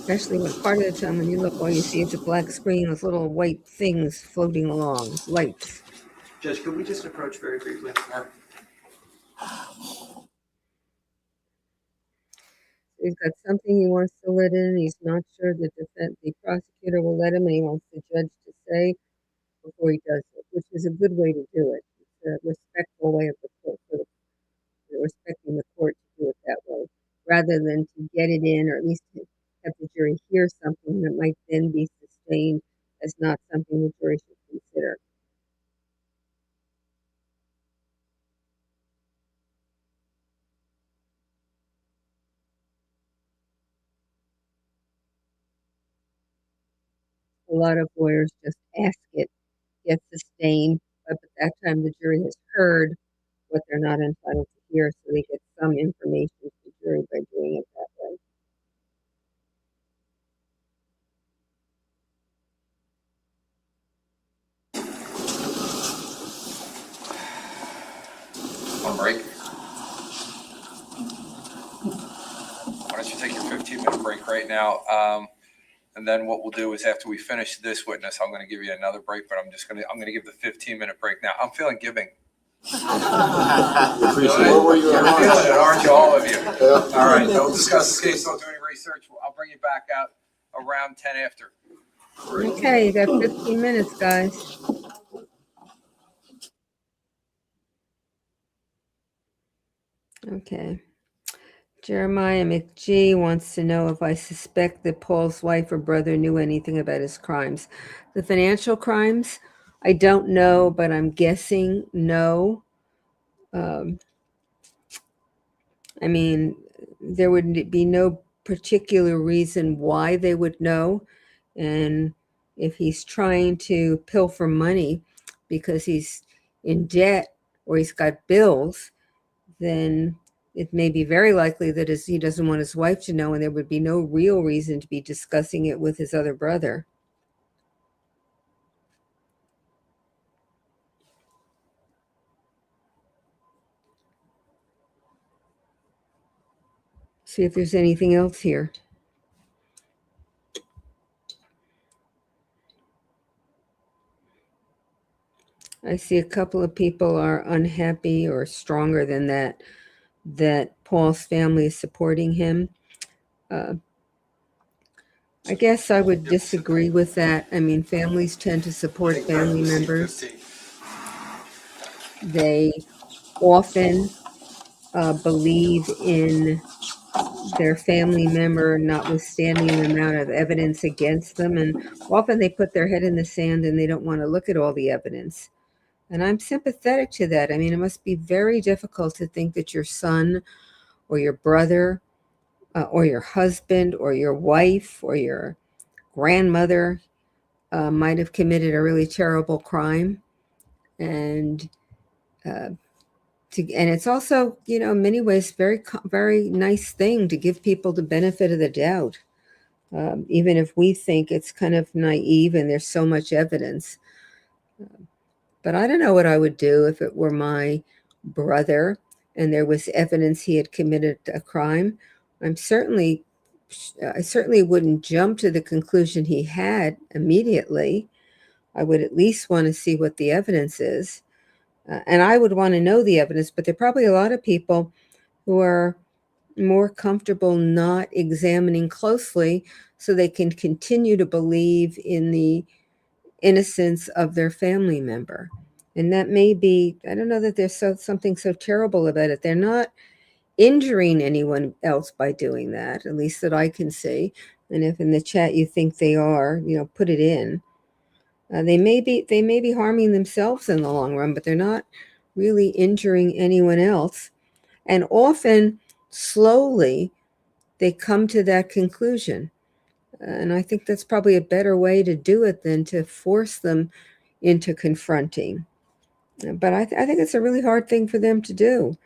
Especially when part of the time when you look, all you see is a black screen with little white things floating along, lights. Judge, could we just approach very briefly? He's got something he wants to let in. He's not sure the prosecutor will let him, and he wants the judge to say before he does it, which is a good way to do it. It's a respectful way of the court, respecting the court to do it that way, rather than to get it in, or at least to have the jury hear something that might then be sustained as not something the jury should consider. A lot of lawyers just ask it, get sustained, but at that time the jury has heard what they're not entitled to hear, so they get some information to the jury by doing it that way. On break? Why don't you take your 15-minute break right now? And then what we'll do is after we finish this witness, I'm going to give you another break, but I'm going to give the 15-minute break now. I'm feeling giving. Where were you? You're feeling it, aren't you, all of you? All right, don't discuss this case, don't do any research. I'll bring you back out around 10 after. Okay, you got 15 minutes, guys. Okay. Jeremiah McGee wants to know if I suspect that Paul's wife or brother knew anything about his crimes. The financial crimes, I don't know, but I'm guessing no. I mean, there would be no particular reason why they would know. And if he's trying to pilfer money because he's in debt or he's got bills, then it may be very likely that he doesn't want his wife to know, and there would be no real reason to be discussing it with his other brother. See if there's anything else here. I see a couple of people are unhappy or stronger than that Paul's family is supporting him. I guess I would disagree with that. I mean, families tend to support family members. They often believe in their family member, notwithstanding the amount of evidence against them. And often they put their head in the sand and they don't want to look at all the evidence. And I'm sympathetic to that. I mean, it must be very difficult to think that your son or your brother or your husband or your wife or your grandmother might have committed a really terrible crime. And and it's also, in many ways, very nice thing to give people the benefit of the doubt, even if we think it's kind of naive and there's so much evidence. But I don't know what I would do if it were my brother and there was evidence he had committed a crime. I certainly wouldn't jump to the conclusion he had immediately. I would at least want to see what the evidence is. And I would want to know the evidence, but there are probably a lot of people who are more comfortable not examining closely so they can continue to believe in the innocence of their family member. And that may be, I don't know that there's something so terrible about it. They're not injuring anyone else by doing that, at least that I can see. And if in the chat you think they are, put it in. They may be harming themselves in the long run, but they're not really injuring anyone else. And often, slowly, they come to that conclusion. And I think that's probably a better way to do it than to force them into confronting. But I think it's a really hard thing for them to do.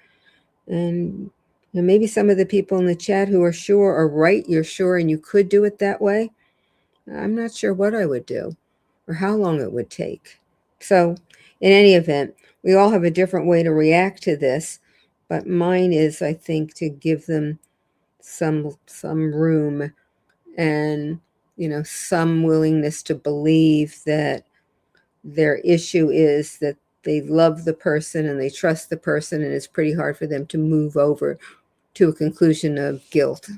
And maybe some of the people in the chat who are sure are right, you're sure, and you could do it that way. I'm not sure what I would do or how long it would take. So in any event, we all have a different way to react to this, but mine is, I think, to give them some room and, some willingness to believe that their issue is that they love the person and they trust the person, and it's pretty hard for them to move over to a conclusion of guilt.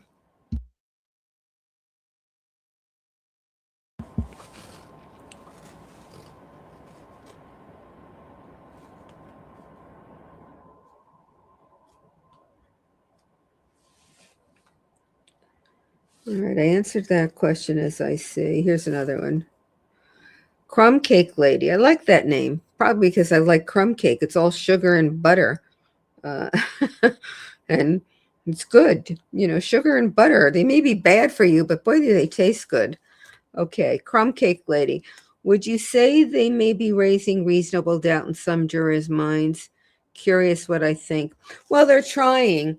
All right, I answered that question as I see. Here's another one. Crumb Cake Lady. I like that name, probably because I like crumb cake. It's all sugar and butter. And it's good. Sugar and butter, they may be bad for you, but boy, do they taste good. Okay, Crumb Cake Lady. Would you say they may be raising reasonable doubt in some jurors' minds? Curious what I think. Well, they're trying.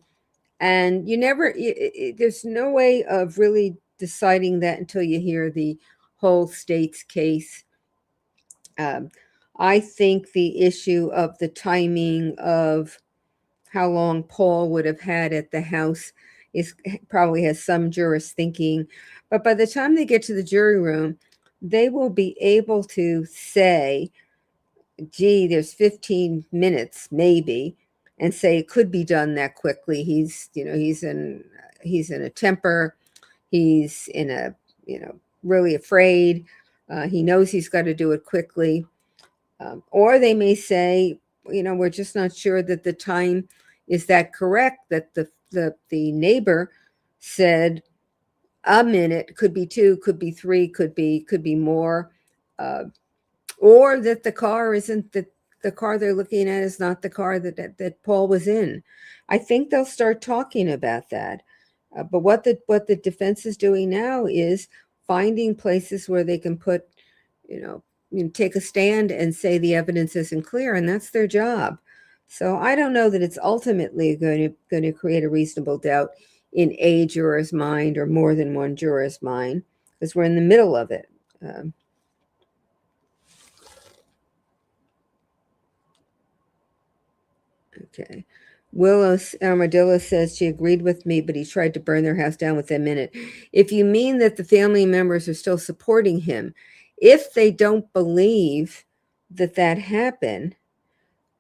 And there's no way of really deciding that until you hear the whole state's case. I think the issue of the timing of how long Paul would have had at the house probably has some jurors thinking. But by the time they get to the jury room, they will be able to say, gee, there's 15 minutes maybe, and say it could be done that quickly. He's in a temper. He's in a, really afraid. He knows he's got to do it quickly. Or they may say, we're just not sure that the time is that correct, that the neighbor said a minute, could be 2, could be 3, could be more. Or that the car isn't the car they're looking at is not the car that Paul was in. I think they'll start talking about that. But what the defense is doing now is finding places where they can put, take a stand and say the evidence isn't clear, and that's their job. So I don't know that it's ultimately going to create a reasonable doubt in a juror's mind or more than one juror's mind, because we're in the middle of it. Okay. Willis Armadillo says she agreed with me, but he tried to burn their house down within a minute. If you mean that the family members are still supporting him, if they don't believe that happened,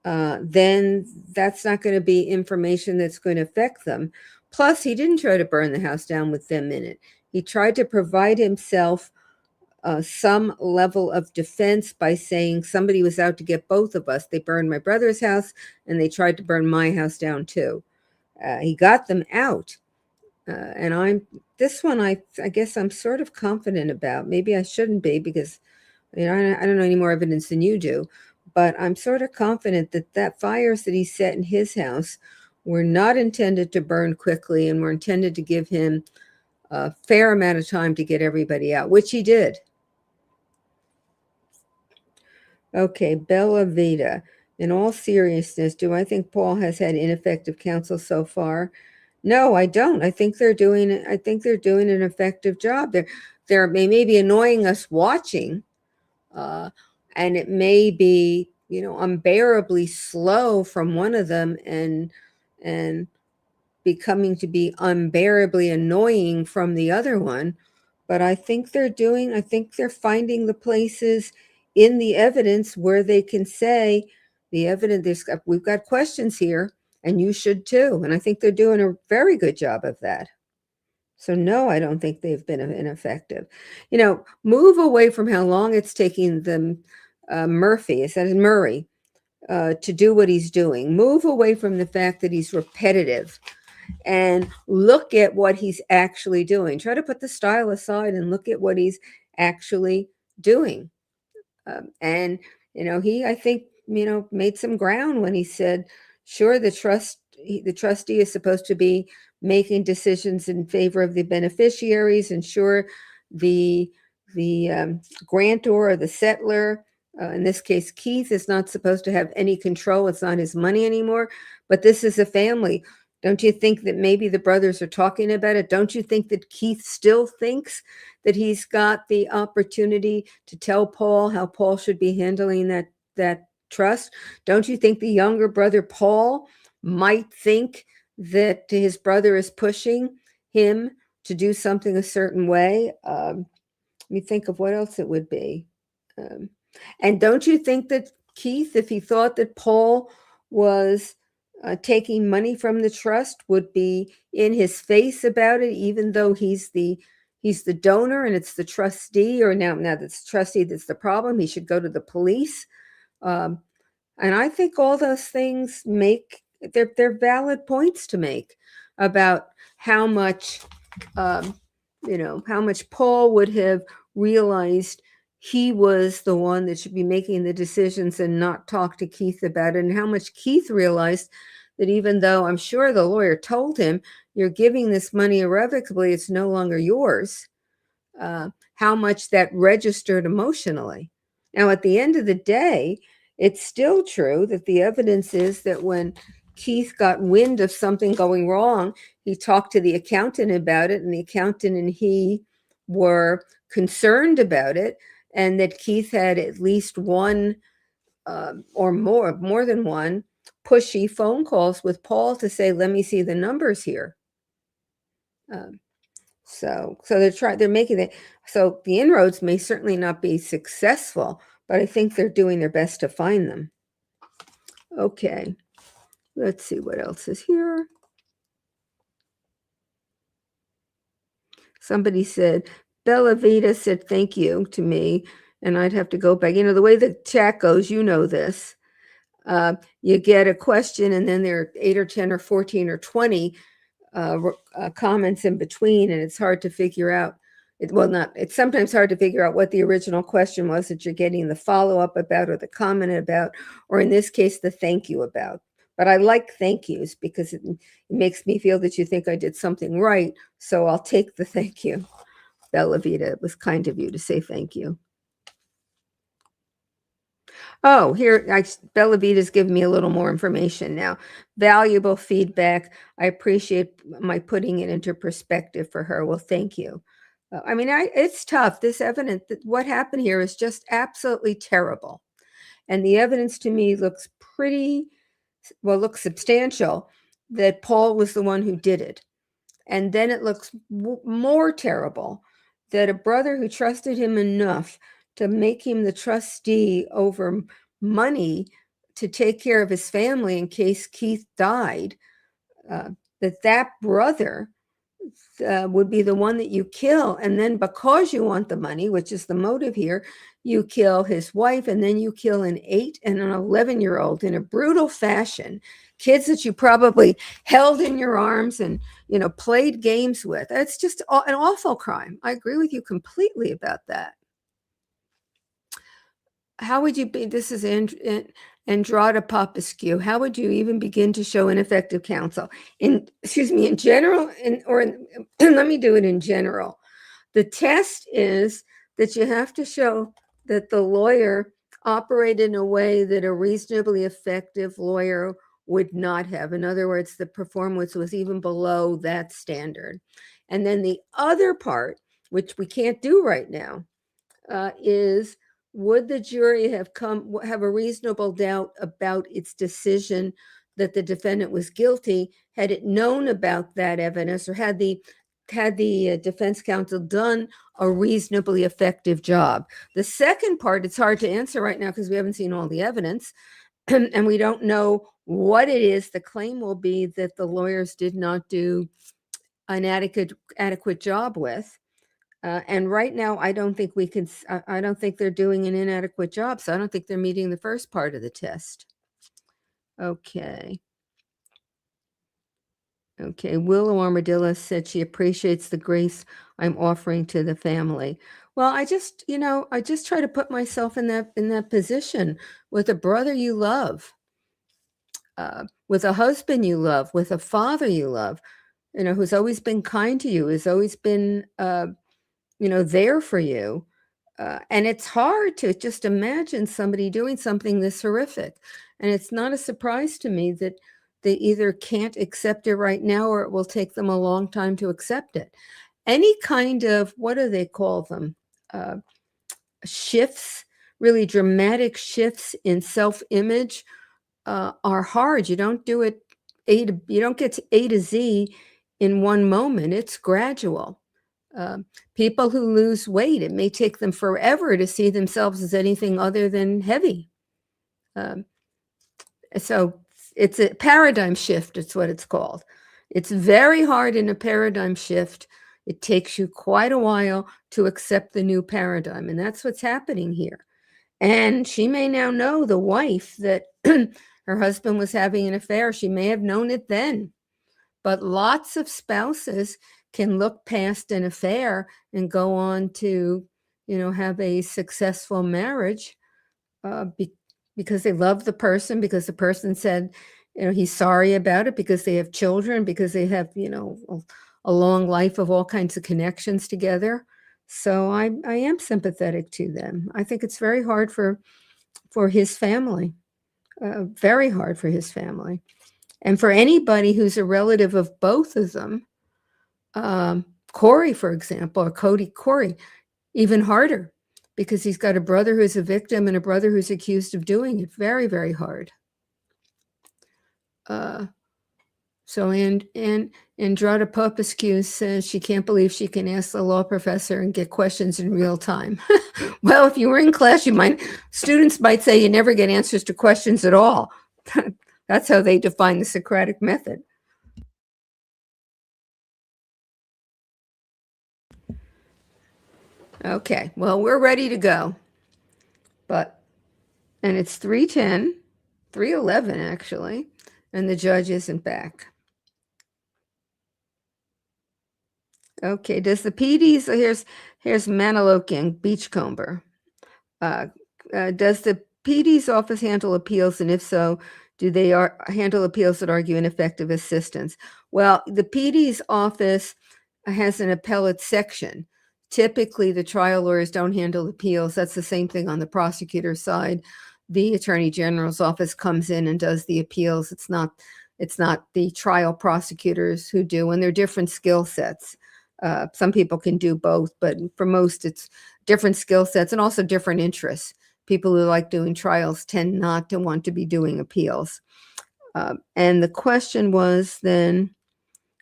then that's not going to be information that's going to affect them. Plus, he didn't try to burn the house down within a minute. He tried to provide himself some level of defense by saying somebody was out to get both of us. They burned my brother's house and they tried to burn my house down too. He got them out. And this one, I guess I'm sort of confident about. Maybe I shouldn't be because, you know, I don't know any more evidence than you do, but I'm sort of confident that fires that he set in his house were not intended to burn quickly and were intended to give him a fair amount of time to get everybody out, which he did. Okay, Bella Vita. In all seriousness, do I think Paul has had ineffective counsel so far? No, I don't. I think they're doing an effective job. They may be annoying us watching, and it may be, you know, unbearably slow from one of them and becoming to be unbearably annoying from the other one. But I think they're finding the places in the evidence where they can say the evidence, we've got questions here and you should too. And I think they're doing a very good job of that. So no, I don't think they've been ineffective. You know, move away from how long it's taking them, Murray, to do what he's doing. Move away from the fact that he's repetitive and look at what he's actually doing. Try to put the style aside and look at what he's actually doing. And, you know, I think, you know, made some ground when he said, sure, the trustee is supposed to be making decisions in favor of the beneficiaries, and sure, the grantor or the settler, in this case, Keith, is not supposed to have any control. It's not his money anymore, but this is a family. Don't you think that maybe the brothers are talking about it? Don't you think that Keith still thinks that he's got the opportunity to tell Paul how Paul should be handling that trust? Don't you think the younger brother, Paul, might think that his brother is pushing him to do something a certain way? Let me think of what else it would be. And don't you think that Keith, if he thought that Paul was taking money from the trust, would be in his face about it, even though he's the donor and it's the trustee, or now that's the trustee that's the problem, he should go to the police. And I think all those things they're valid points to make about how much, how much Paul would have realized he was the one that should be making the decisions and not talk to Keith about it, and how much Keith realized that even though I'm sure the lawyer told him, you're giving this money irrevocably, it's no longer yours, how much that registered emotionally. Now, at the end of the day, it's still true that the evidence is that when Keith got wind of something going wrong, he talked to the accountant about it, and the accountant and he were concerned about it, and that Keith had at least one or more than one pushy phone calls with Paul to say, let me see the numbers here. So they're making it. So the inroads may certainly not be successful, but I think they're doing their best to find them. Okay, let's see what else is here. Somebody said, Bella Vita said thank you to me, and I'd have to go back. You know, the way the chat goes, you know this. You get a question, and then there are 8 or 10 or 14 or 20 comments in between, and it's hard to figure out. It's sometimes hard to figure out what the original question was that you're getting the follow-up about, or the comment about, or in this case, the thank you about. But I like thank yous because it makes me feel that you think I did something right, so I'll take the thank you. Bella Vita, it was kind of you to say thank you. Oh, here, Bella Vita's giving me a little more information now. Valuable feedback. I appreciate my putting it into perspective for her. Well, thank you. I mean, it's tough. This evidence, what happened here is just absolutely terrible. And the evidence to me looks looks substantial that Paul was the one who did it. And then it looks more terrible that a brother who trusted him enough to make him the trustee over money to take care of his family in case Keith died, that brother would be the one that you kill. And then because you want the money, which is the motive here, you kill his wife, and then you kill an 8 and an 11-year-old in a brutal fashion. Kids that you probably held in your arms and, played games with. It's just an awful crime. I agree with you completely about that. How would you be, this is Andrada Popescu, how would you even begin to show ineffective counsel? In general, let me do it in general. The test is that you have to show that the lawyer operated in a way that a reasonably effective lawyer would not have. In other words, the performance was even below that standard. And then the other part, which we can't do right now, is would the jury have a reasonable doubt about its decision that the defendant was guilty had it known about that evidence, or had the defense counsel done a reasonably effective job? The second part, it's hard to answer right now because we haven't seen all the evidence and we don't know what it is. The claim will be that the lawyers did not do an adequate job with. And right now, I don't think they're doing an inadequate job. So I don't think they're meeting the first part of the test. Okay. Willow Armadillo said she appreciates the grace I'm offering to the family. Well, I just try to put myself in that position with a brother you love, with a husband you love, with a father you love, who's always been kind to you, who's always been, there for you. And it's hard to just imagine somebody doing something this horrific. And it's not a surprise to me that they either can't accept it right now, or it will take them a long time to accept it. Any kind of, what do they call them? Shifts, really dramatic shifts in self-image are hard. You don't do it, you don't get to A to Z in one moment. It's gradual. People who lose weight, it may take them forever to see themselves as anything other than heavy. So it's a paradigm shift. It's what it's called. It's very hard in a paradigm shift. It takes you quite a while to accept the new paradigm. And that's what's happening here. And she may now know, the wife, that her husband was having an affair. She may have known it then. But lots of spouses can look past an affair and go on to, have a successful marriage because they love the person, because the person said, he's sorry about it, because they have children, because they have, a long life of all kinds of connections together. So I am sympathetic to them. I think it's very hard for his family, very hard for his family. And for anybody who's a relative of both of them, Corey, for example, or Corey, even harder, because he's got a brother who's a victim and a brother who's accused of doing it. Very, very hard. So Andrada Popescu says she can't believe she can ask the law professor and get questions in real time. Well, if you were in class, students might say you never get answers to questions at all. That's how they define the Socratic method. Okay, well, we're ready to go. And it's 3:11 actually, and the judge isn't back. Okay, does the PD's, here's Maniloking Beachcomber. Does the PD's office handle appeals, and if so, do they handle appeals that argue ineffective assistance? Well, the PD's office has an appellate section. Typically, the trial lawyers don't handle appeals. That's the same thing on the prosecutor's side. The Attorney General's office comes in and does the appeals. It's not the trial prosecutors who do, and they're different skill sets. Some people can do both, but for most, it's different skill sets and also different interests. People who like doing trials tend not to want to be doing appeals. And the question was then,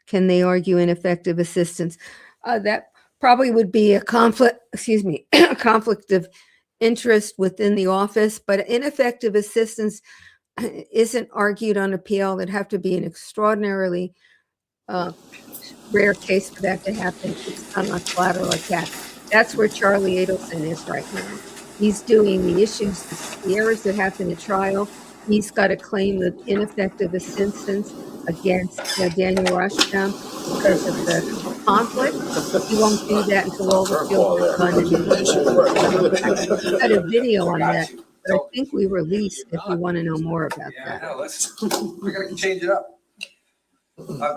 can they argue ineffective assistance? That probably would be a conflict of interest within the office, but ineffective assistance isn't argued on appeal. There'd have to be an extraordinarily rare case for that to happen. It's done on collateral attack. That's where Charlie Adelson is right now. He's doing the issues, the errors that happen at trial. He's got a claim of ineffective assistance against Daniel Rushdown because of the conflict. He won't do that until all the fields are done. We've got a video on that, but I think we released if you want to know more about Yeah, that. no, we're gonna change it up.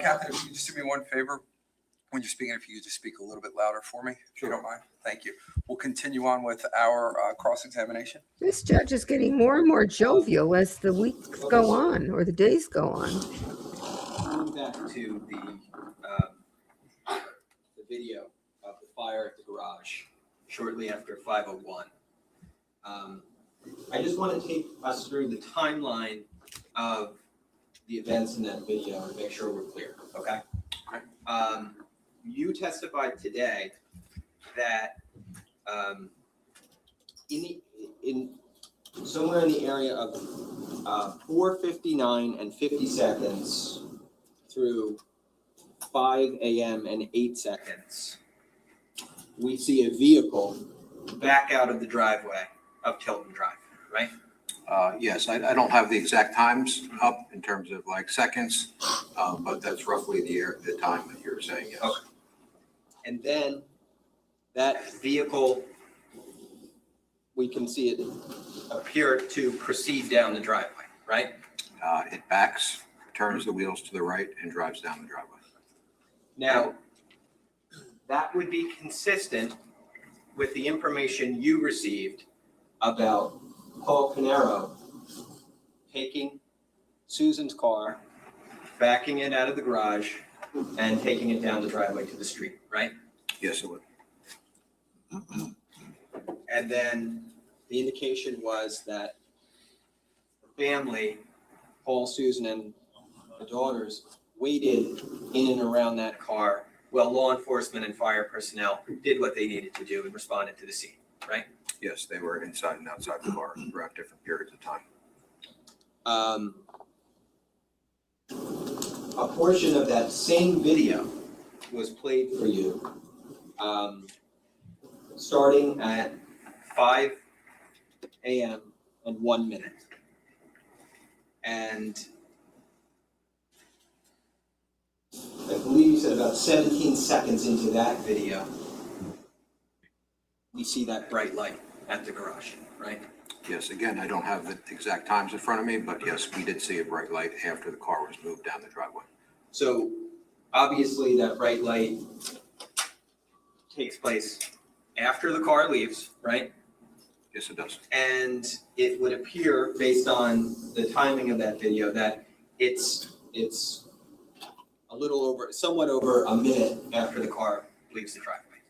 Catherine, if you could just do me one favor, when you're speaking, if you could just speak a little bit louder for me, if you don't mind. Thank you. We'll continue on with our cross-examination. This judge is getting more and more jovial as the weeks go on or the days go on. Going back to the video of the fire at the garage shortly after 5:01. I just want to take us through the timeline of the events in that video and make sure we're clear, okay? You testified today that in somewhere in the area of 4:59 and 50 seconds through 5 a.m. and 8 seconds, we see a vehicle back out of the driveway of Tilton Drive, right? Yes, I don't have the exact times up in terms of like seconds, but that's roughly the time that you're saying, yes. Okay. And then that vehicle, we can see it appear to proceed down the driveway, right? It backs, turns the wheels to the right and drives down the driveway. Now, that would be consistent with the information you received about Paul Caneiro taking Susan's car, backing it out of the garage, and taking it down the driveway to the street, right? Yes, it would. And then the indication was that the family, Paul, Susan, and the daughters, waited in and around that car while law enforcement and fire personnel did what they needed to do and responded to the scene, right? Yes, they were inside and outside the car throughout different periods of time. A portion of that same video was played for you starting at 5 a.m. and 1 minute. And I believe you said about 17 seconds into that video, we see that bright light at the garage, right? Yes, again, I don't have the exact times in front of me, but yes, we did see a bright light after the car was moved down the driveway. So obviously that bright light takes place after the car leaves, right? Yes, it does. And it would appear, based on the timing of that video, that it's a little over, somewhat over a minute after the car leaves the driveway.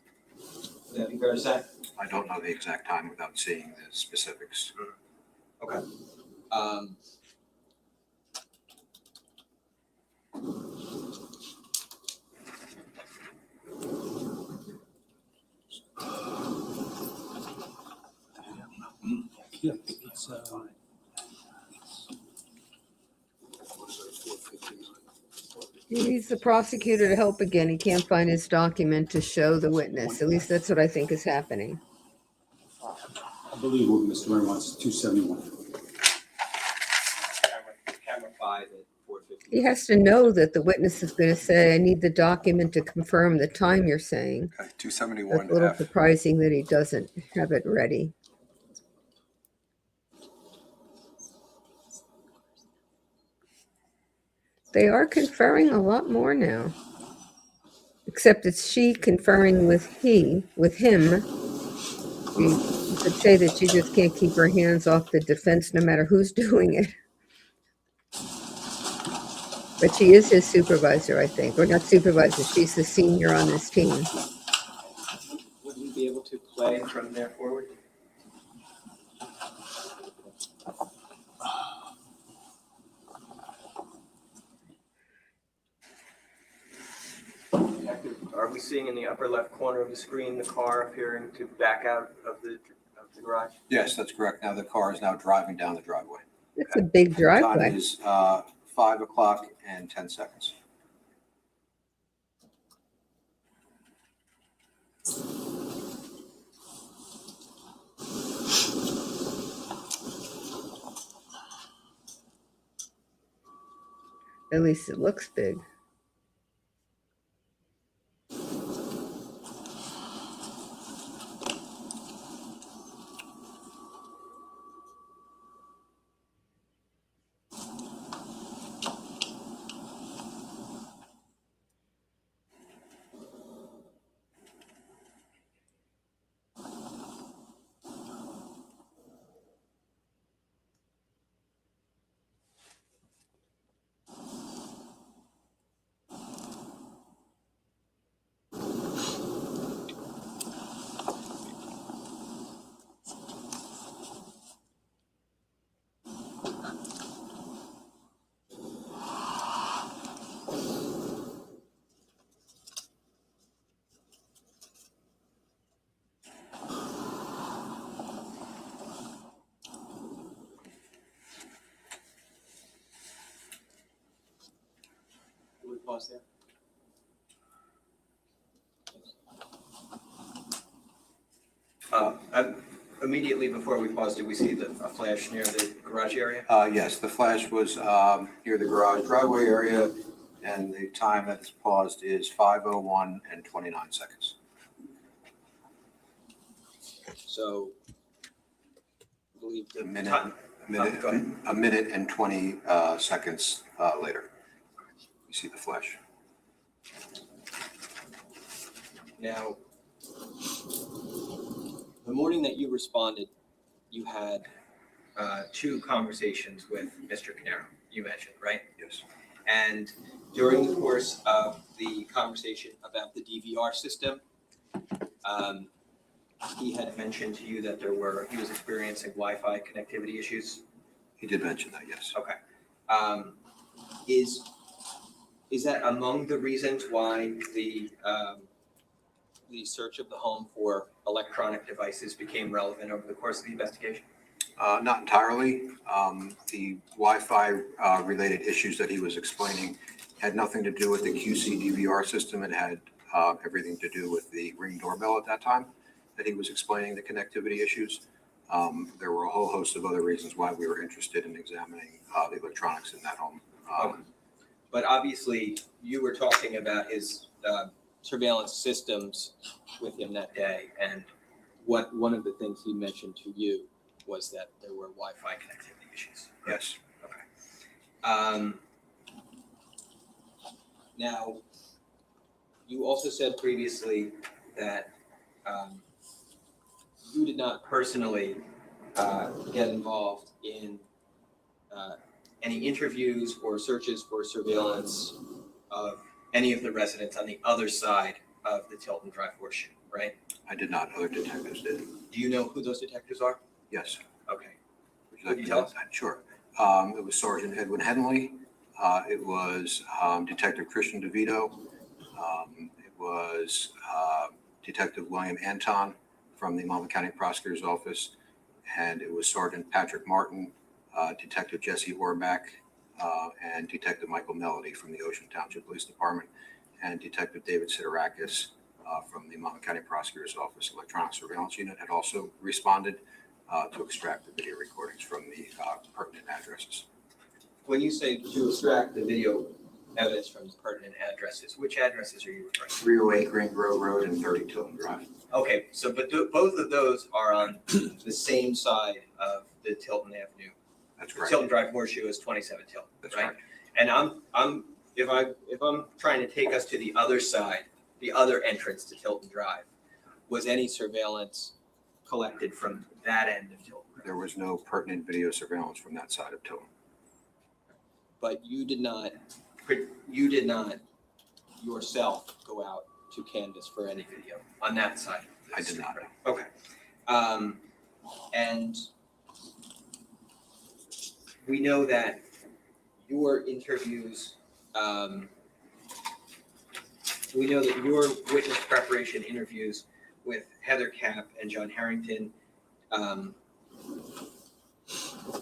Would that be fair to say? I don't know the exact time without seeing the specifics. Okay. He needs the prosecutor to help again. He can't find his document to show the witness. At least that's what I think is happening. I believe what Mr. Ray wants, 271. Camera 5 at 4:50. He has to know that the witness is going to say, I need the document to confirm the time you're saying. Okay, It's 271 a little F. surprising that he doesn't have it ready. They are conferring a lot more now. Except it's she conferring with him. You could say that she just can't keep her hands off the defense no matter who's doing it. But she is his supervisor, I think. Or not supervisor, she's the senior on this team. Would we be able to play from there forward? Are we seeing in the upper left corner of the screen the car appearing to back out of the garage? Yes, that's correct. Now the car is now driving down the driveway. It's a big driveway. Time is 5 o'clock and 10 seconds. At least it looks big. Will we pause there? Immediately before we paused, did we see a flash near the garage area? Yes, the flash was near the garage driveway area, and the time that it's paused is 5:01 and 29 seconds. So, I believe the A minute, time. Go ahead. a minute and 20 seconds later. You see the flash. Now, the morning that you responded, you had two conversations with Mr. Caneiro, you mentioned, right? Yes. And during the course of the conversation about the DVR system, he had mentioned to you that he was experiencing Wi-Fi connectivity issues. He did mention that, yes. Okay. Is that among the reasons why the search of the home for electronic devices became relevant over the course of the investigation? Not entirely. The Wi-Fi related issues that he was explaining had nothing to do with the QC DVR system. It had everything to do with the Ring doorbell at that time that he was explaining the connectivity issues. There were a whole host of other reasons why we were interested in examining the electronics in that home. Okay. But obviously, you were talking about his surveillance systems with him that day, and one of the things he mentioned to you was that there were Wi-Fi connectivity issues. Yes. Okay. Now, you also said previously that you did not personally get involved in any interviews or searches for surveillance of any of the residents on the other side of the Tilton Drive horseshoe, right? I did not. Other detectives did. Do you know who those detectives are? Yes. Okay. Would you like Could you to tell know us? that? Sure. It was Sergeant Edwin Henley. It was Detective Christian DeVito. It was Detective William Anton from the Monmouth County Prosecutor's Office. And it was Sergeant Patrick Martin, Detective Jesse Orbach, and Detective Michael Melody from the Ocean Township Police Department, and Detective David Siderakis from the Monmouth County Prosecutor's Office Electronic Surveillance Unit had also responded to extract the video recordings from the pertinent addresses. When you say to extract the video evidence from the pertinent addresses, which addresses are you referring to? 308 Green Grove Road and 30 Tilton Drive. Okay, so but both of those are on the same side of the Tilton Avenue. That's The correct. Tilton Drive horseshoe is 27 Tilton, That's right? correct. And if I'm trying to take us to the other side, the other entrance to Tilton Drive, was any surveillance collected from that end of Tilton? There was no pertinent video surveillance from that side of Tilton. But you did not yourself go out to canvass for any video on that side? I did not. Okay. And we know that your interviews, we know that your witness preparation interviews with Heather Kapp and John Harrington,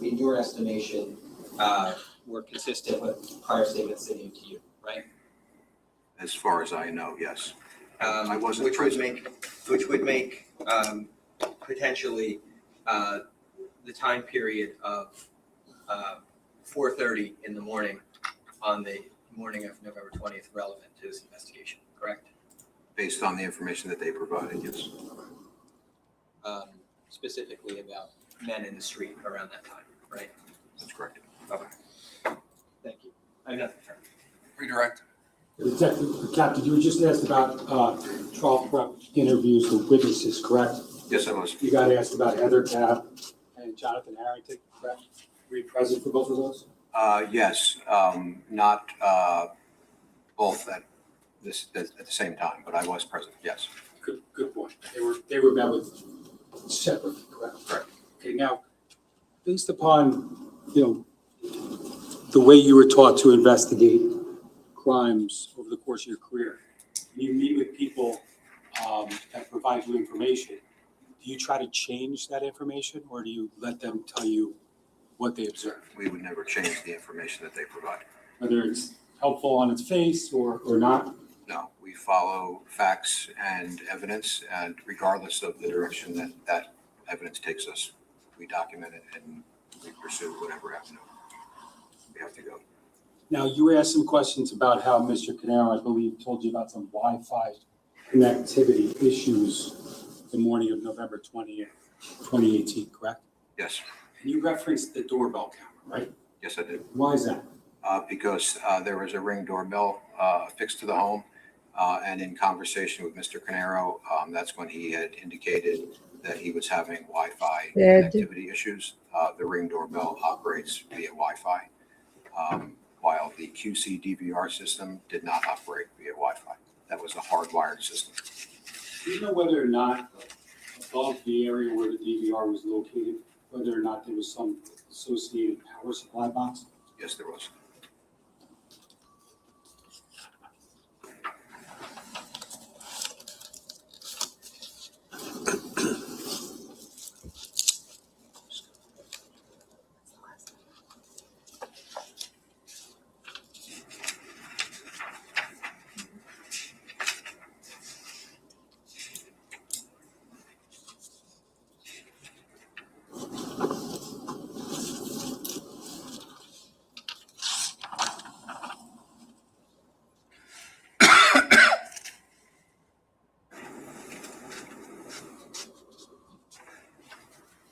in your estimation, were consistent with prior statements they made to you, right? As far as I know, yes. I wasn't Which would present. make potentially the time period of 4:30 in the morning on the morning of November 20th relevant to this investigation, correct? Based on the information that they provided, yes. Specifically about men in the street around that time, right? That's correct. Okay. Thank you. I have nothing further. Redirect. Detective, Captain, you were just asked about trial prep interviews with witnesses, correct? Yes, I was. You got asked about Heather Tabb and Jonathan Harrington, correct? Were you present for both of those? Yes, not both at the same time, but I was present, yes. Good point. They were met with separately, correct? Correct. Okay, now, based upon, the way you were taught to investigate crimes over the course of your career, when you meet with people that provide you information, do you try to change that information, or do you let them tell you what they observe? We would never change the information that they provide. Whether it's helpful on its face or not? No, we follow facts and evidence, and regardless of the direction that evidence takes us, we document it and we pursue whatever avenue we have to go. Now, you were asked some questions about how Mr. Caneiro, I believe, told you about some Wi-Fi connectivity issues the morning of November 20th, 2018, correct? Yes, And you referenced the doorbell camera, right? yes, I did. Why is that? Because there was a Ring doorbell affixed to the home, and in conversation with Mr. Caneiro, that's when he had indicated that he was having Wi-Fi connectivity issues. The Ring doorbell operates via Wi-Fi, while the QC DVR system did not operate via Wi-Fi. That was a hardwired system. Do you know whether or not above the area where the DVR was located, whether or not there was some associated power supply box? Yes, there was.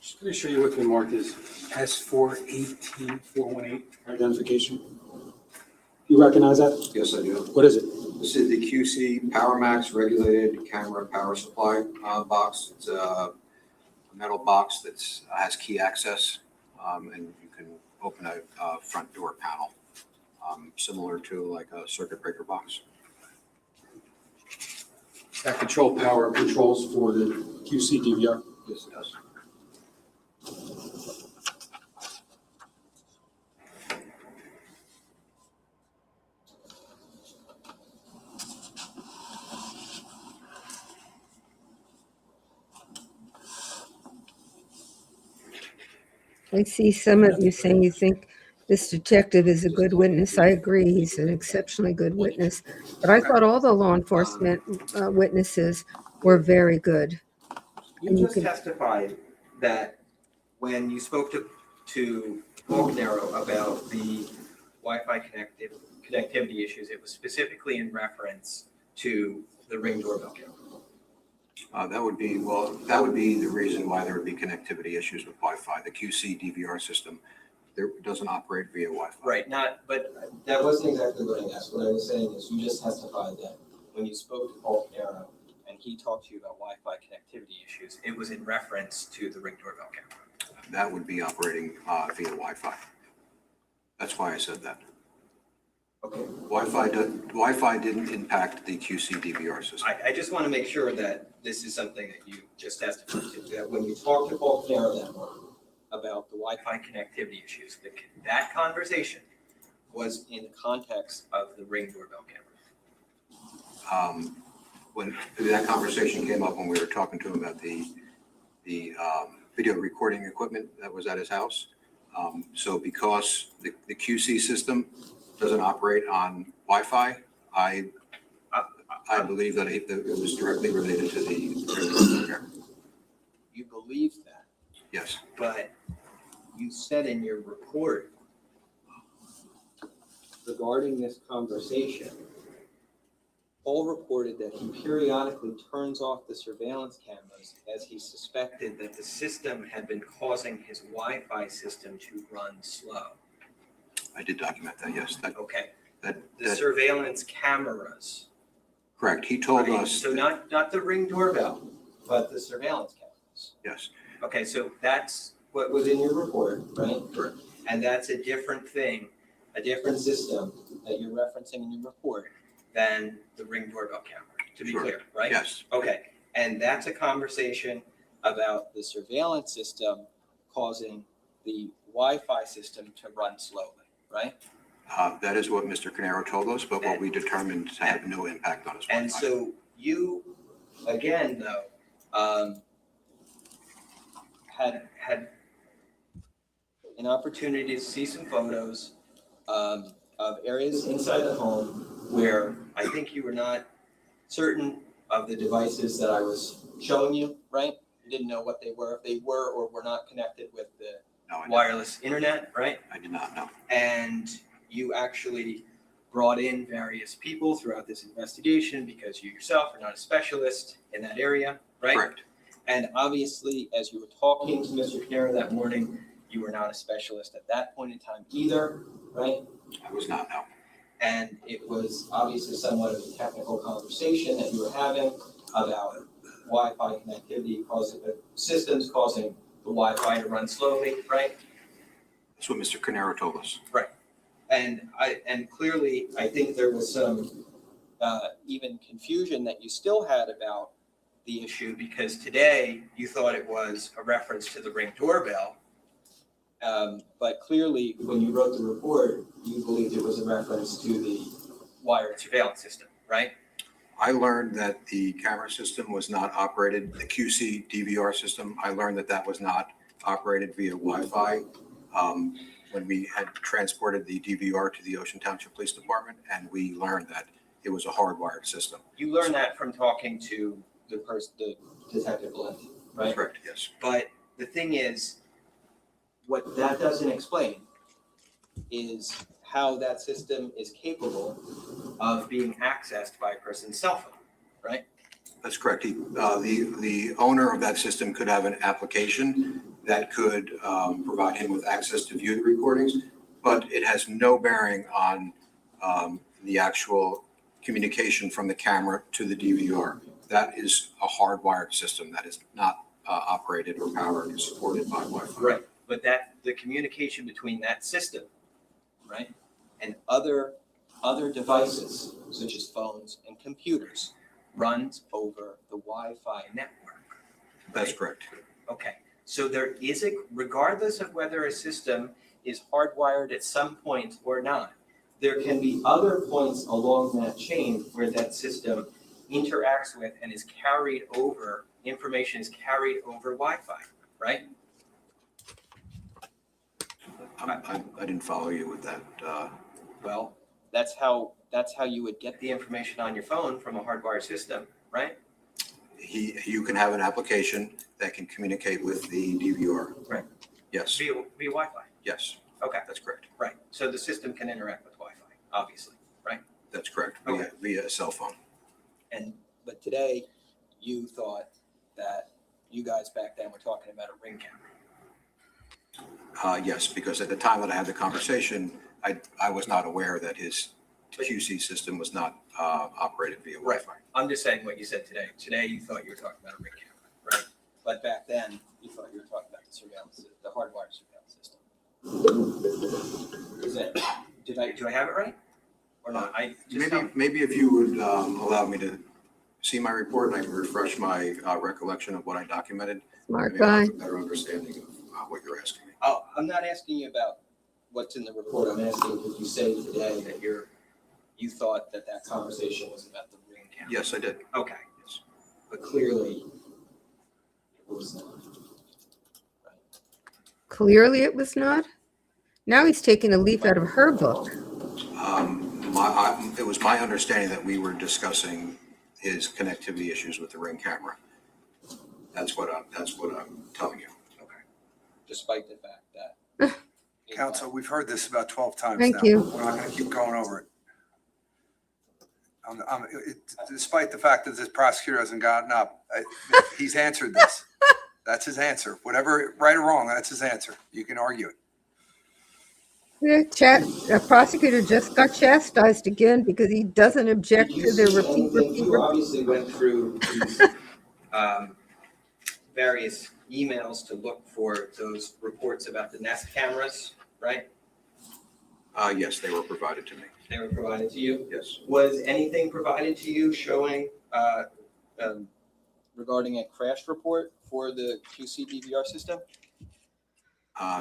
Just going to show you what's been marked as S418418 identification. You recognize that? Yes, I do. What is it? This is the QC PowerMax regulated camera power supply box. It's a metal box that has key access, and you can open a front door panel, similar to like a circuit breaker box. That control power controls for the QC DVR. Yes, it does. I see some of you saying you think this detective is a good witness. I agree, he's an exceptionally good witness. But I thought all the law enforcement witnesses were very good. You just testified that when you spoke to Paul Caneiro about the Wi-Fi connectivity issues, it was specifically in reference to the Ring doorbell camera. That would be the reason why there would be connectivity issues with Wi-Fi. The QC DVR system doesn't operate via Wi-Fi. Right, but that wasn't exactly what I asked. What I was saying is you just testified that when you spoke to Paul Caneiro and he talked to you about Wi-Fi connectivity issues, it was in reference to the Ring doorbell camera. That would be operating via Wi-Fi. That's why I said that. Okay. Wi-Fi didn't impact the QC DVR system. I just want to make sure that this is something that you just testified to, that when you talked to Paul Caneiro that morning about the Wi-Fi connectivity issues, that conversation was in the context of the Ring doorbell camera. When that conversation came up when we were talking to him about the video recording equipment that was at his house. So because the QC system doesn't operate on Wi-Fi, I believe that it was directly related to the. You believe that, Yes. but you said in your report regarding this conversation, Paul reported that he periodically turns off the surveillance cameras as he suspected that the system had been causing his Wi-Fi system to run slow. I did document that, yes. Okay, That, the surveillance cameras. correct. He told Right, us, so not the Ring doorbell, but the surveillance cameras. yes, Okay, so that's what was in your report, right? correct. And that's a different thing, a different system that you're referencing in your report than the Ring doorbell camera, to be Sure. clear, right? Yes, Okay, and that's a conversation about the surveillance system causing the Wi-Fi system to run slowly, right? that is what Mr. Caneiro told us, but what we determined to have no impact on his Wi-Fi. And so you, again, though, had an opportunity to see some photos of areas inside the home where I think you were not certain of the devices that I was showing you, right? You didn't know what they were, if they were or were not connected with the No, I did- wireless internet, right? I did not know. And you actually brought in various people throughout this investigation because you yourself are not a specialist in that area, right? Correct. And obviously, as you were talking to Mr. Caneiro that morning, you were not a specialist at that point in time either, right? I was not, no. And it was obviously somewhat of a technical conversation that you were having about Wi-Fi connectivity causing the systems causing the Wi-Fi to run slowly, right? That's what Mr. Caneiro told us. And clearly, I think there was some even confusion that you still had about the issue because today you thought it was a reference to the Ring doorbell. But clearly, when you wrote the report, you believed it was a reference to the wired surveillance system, right? I learned that the camera system was not operated, the QC DVR system, I learned that that was not operated via Wi-Fi. When we had transported the DVR to the Ocean Township Police Department, and we learned that it was a hardwired system. You learned that from talking to the Detective Valenti, right? Correct, yes. But the thing is, what that doesn't explain is how that system is capable of being accessed by a person's cell phone, right? That's correct. The owner of that system could have an application that could provide him with access to view the recordings, but it has no bearing on the actual communication from the camera to the DVR. That is a hardwired system that is not operated or powered or supported by Wi-Fi. Right, but the communication between that system, right, and other devices such as phones and computers runs over the Wi-Fi network. That's correct. Okay, so there is regardless of whether a system is hardwired at some point or not, there can be other points along that chain where that system interacts with and is carried over, information is carried over Wi-Fi, right? I didn't follow you with that. Well, that's how you would get the information on your phone from a hardwired system, right? You can have an application that can communicate with the DVR. Right. Yes, Via Wi-Fi. yes, Okay, that's correct. right. So the system can interact with Wi-Fi, obviously, right? That's correct, Okay. via a cell phone. But today, you thought that you guys back then were talking about a Ring camera. Yes, because at the time that I had the conversation, I was not aware that his QC system was not operated via Right. Wi-Fi. I'm just saying what you said today. Today, you thought you were talking about a Ring camera, right? But back then, you thought you were talking about the surveillance, the hardwired surveillance system. Do I have it right? Or not? Maybe if you would allow me to see my report and I can refresh my recollection of what I documented. Smart maybe I'll guy. have a better understanding of what you're asking me. Oh, I'm not asking you about what's in the report. I'm asking if you say today that you thought that conversation was about the Ring camera. Yes, I did. Okay, Yes. but clearly it was not. Clearly it was not. Now he's taking a leaf out of her book. It was my understanding that we were discussing his connectivity issues with the Ring camera. That's what I'm telling you. Okay. Despite the fact that Counsel, we've heard this about 12 times Thank now. you. We're not going to keep going over it. Despite the fact that this prosecutor hasn't gotten up, he's answered this. That's his answer. Whatever, right or wrong, that's his answer. You can argue it. The prosecutor just got chastised again because he doesn't object Did you to the see repeat. anything? You obviously went through these various emails to look for those reports about the Nest cameras, right? Yes, they were provided to me. They were provided to you? Yes. Was anything provided to you showing, regarding a crash report for the QC DVR system?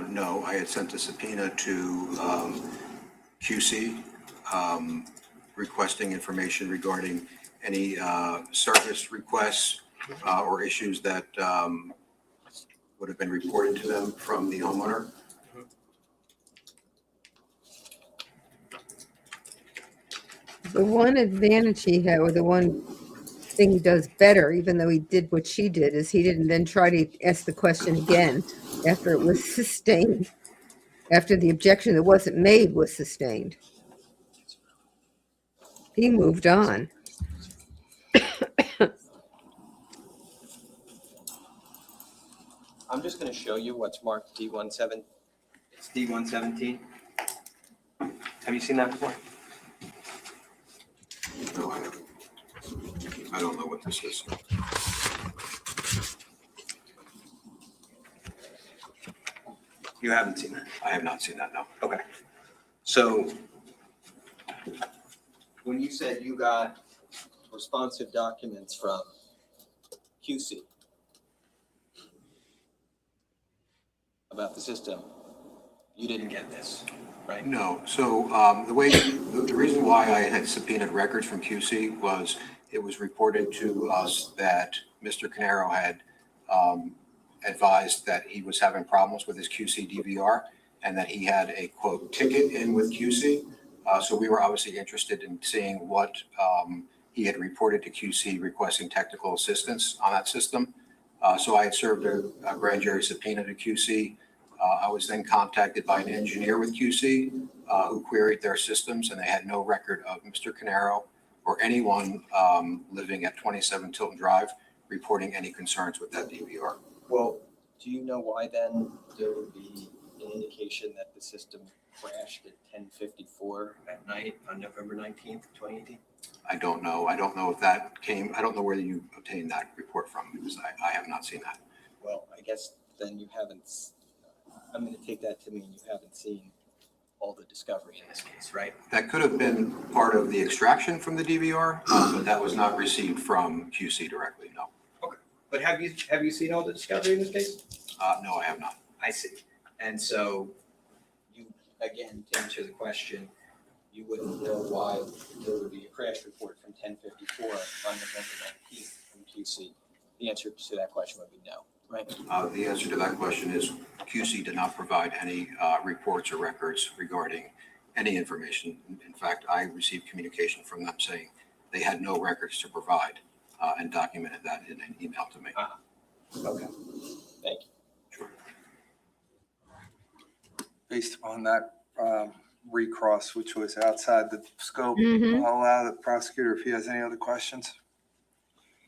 No, I had sent a subpoena to QC requesting information regarding any service requests or issues that would have been reported to them from the homeowner. The one advantage he had, or the one thing he does better, even though he did what she did, is he didn't then try to ask the question again after it was sustained, after the objection that wasn't made was sustained. He moved on. I'm just gonna show you what's marked D17. It's D117. Have you seen that before? No, I haven't. I don't know what this is. You haven't seen that? I have not seen that, no. Okay. So when you said you got responsive documents from QC about the system, you didn't get this, right? No, so the reason why I had subpoenaed records from QC was it was reported to us that Mr. Caneiro had advised that he was having problems with his QC DVR and that he had a quote ticket in with QC. So we were obviously interested in seeing what he had reported to QC requesting technical assistance on that system. So I had served a grand jury subpoena to QC. I was then contacted by an engineer with QC who queried their systems, and they had no record of Mr. Caneiro or anyone living at 27 Tilton Drive reporting any concerns with that DVR. Well, do you know why then there would be an indication that the system crashed at 10:54 at night on November 19th, 2018? I don't know. I don't know if that came, I don't know where you obtained that report from because I have not seen that. Well, I guess then you haven't, I'm going to take that to mean you haven't seen all the discovery in this case, right? That could have been part of the extraction from the DVR, but that was not received from QC directly, no. But have you seen all the discovery in this case? No, I have not. I see. And so you, again, to answer the question, you wouldn't know why there would be a crash report from 10:54 on November 19th from QC. The answer to that question would be no, right? The answer to that question is QC did not provide any reports or records regarding any information. In fact, I received communication from them saying they had no records to provide and documented that in an email to me. Okay, thank you. Sure. Based upon that recross, which was outside the scope, Mhm. I'll allow the prosecutor if he has any other questions.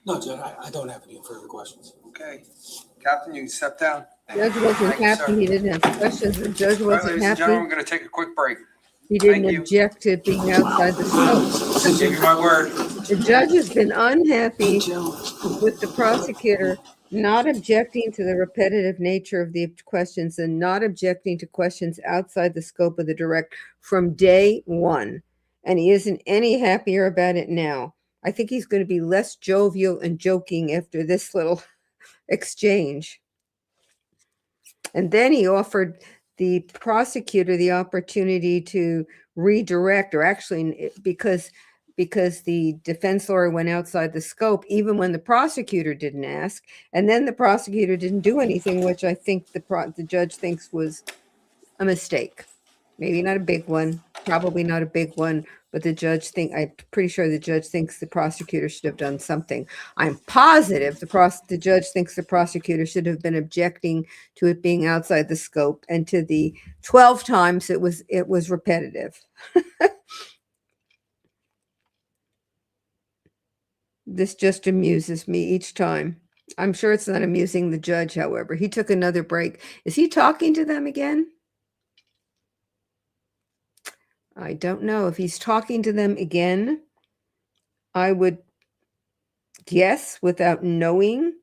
No, Judge, I don't have any further questions. Okay. Captain, you can step down. Judge wasn't Thank you, happy. sir. He didn't have questions. The judge All right, wasn't ladies and gentlemen, happy. we're going to take a quick break. He didn't Thank you. object to being outside the scope. I give you my word. The judge has been unhappy with the prosecutor not objecting to the repetitive nature of the questions and not objecting to questions outside the scope of the direct from day one. And he isn't any happier about it now. I think he's going to be less jovial and joking after this little exchange. And then he offered the prosecutor the opportunity to redirect, or actually because the defense lawyer went outside the scope, even when the prosecutor didn't ask, and then the prosecutor didn't do anything, which I think the judge thinks was a mistake. Maybe not a big one, probably not a big one, but I'm pretty sure the judge thinks the prosecutor should have done something. I'm positive the judge thinks the prosecutor should have been objecting to it being outside the scope and to the 12 times it was repetitive. This just amuses me each time. I'm sure it's not amusing the judge, however. He took another break. Is he talking to them again? I don't know. If he's talking to them again, I would guess without knowing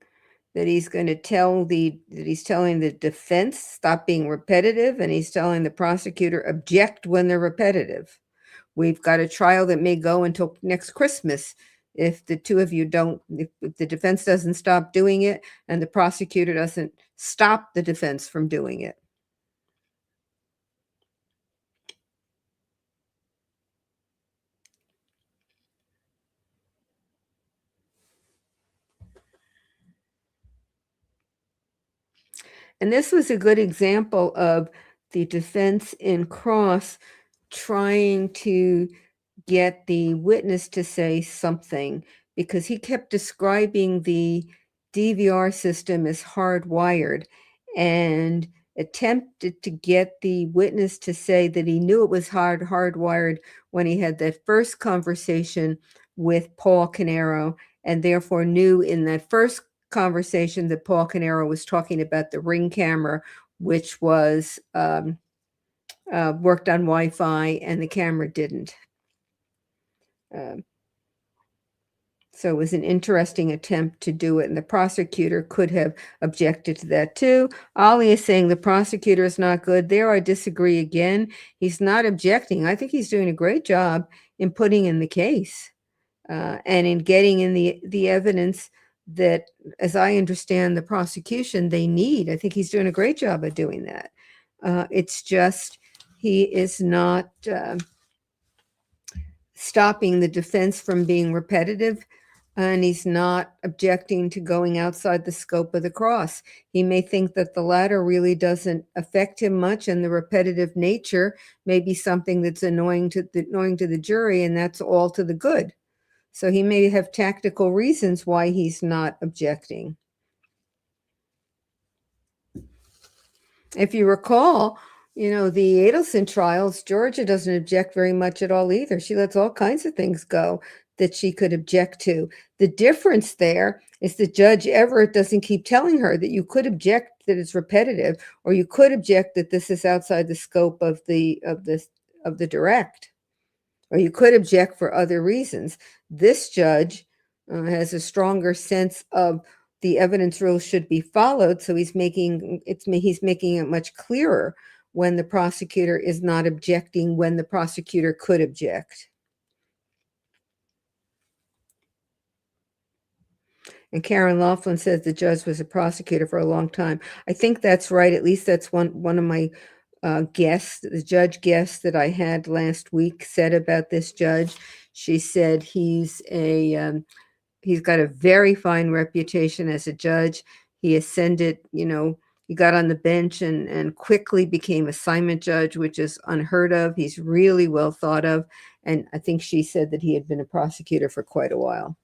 that he's going to that he's telling the defense stop being repetitive, and he's telling the prosecutor object when they're repetitive. We've got a trial that may go until next Christmas if the two of you don't, if the defense doesn't stop doing it and the prosecutor doesn't stop the defense from doing it. And this was a good example of the defense in cross trying to get the witness to say something, because he kept describing the DVR system as hardwired and attempted to get the witness to say that he knew it was hardwired when he had that first conversation with Paul Caneiro, and therefore knew in that first conversation that Paul Caneiro was talking about the Ring camera, which was worked on Wi-Fi, and the camera didn't. So it was an interesting attempt to do it, and the prosecutor could have objected to that too. Ollie is saying the prosecutor is not good. There, I disagree again. He's not objecting. I think he's doing a great job in putting in the case and in getting in the evidence that, as I understand the prosecution, they need. I think he's doing a great job of doing that. It's just he is not stopping the defense from being repetitive, and he's not objecting to going outside the scope of the cross. He may think that the latter really doesn't affect him much, and the repetitive nature may be something that's annoying to the jury, and that's all to the good. So he may have tactical reasons why he's not objecting. If you recall, the Adelson trials, Georgia doesn't object very much at all either. She lets all kinds of things go that she could object to. The difference there is that Judge Everett doesn't keep telling her that you could object that it's repetitive, or you could object that this is outside the scope of the direct, or you could object for other reasons. This judge has a stronger sense of the evidence rules should be followed, so he's making it much clearer when the prosecutor is not objecting when the prosecutor could object. And Karen Laughlin says the judge was a prosecutor for a long time. I think that's right. At least that's one of my guests, the judge guest that I had last week said about this judge. She said he's got a very fine reputation as a judge. He ascended, he got on the bench and quickly became assignment judge, which is unheard of. He's really well thought of. And I think she said that he had been a prosecutor for quite a while.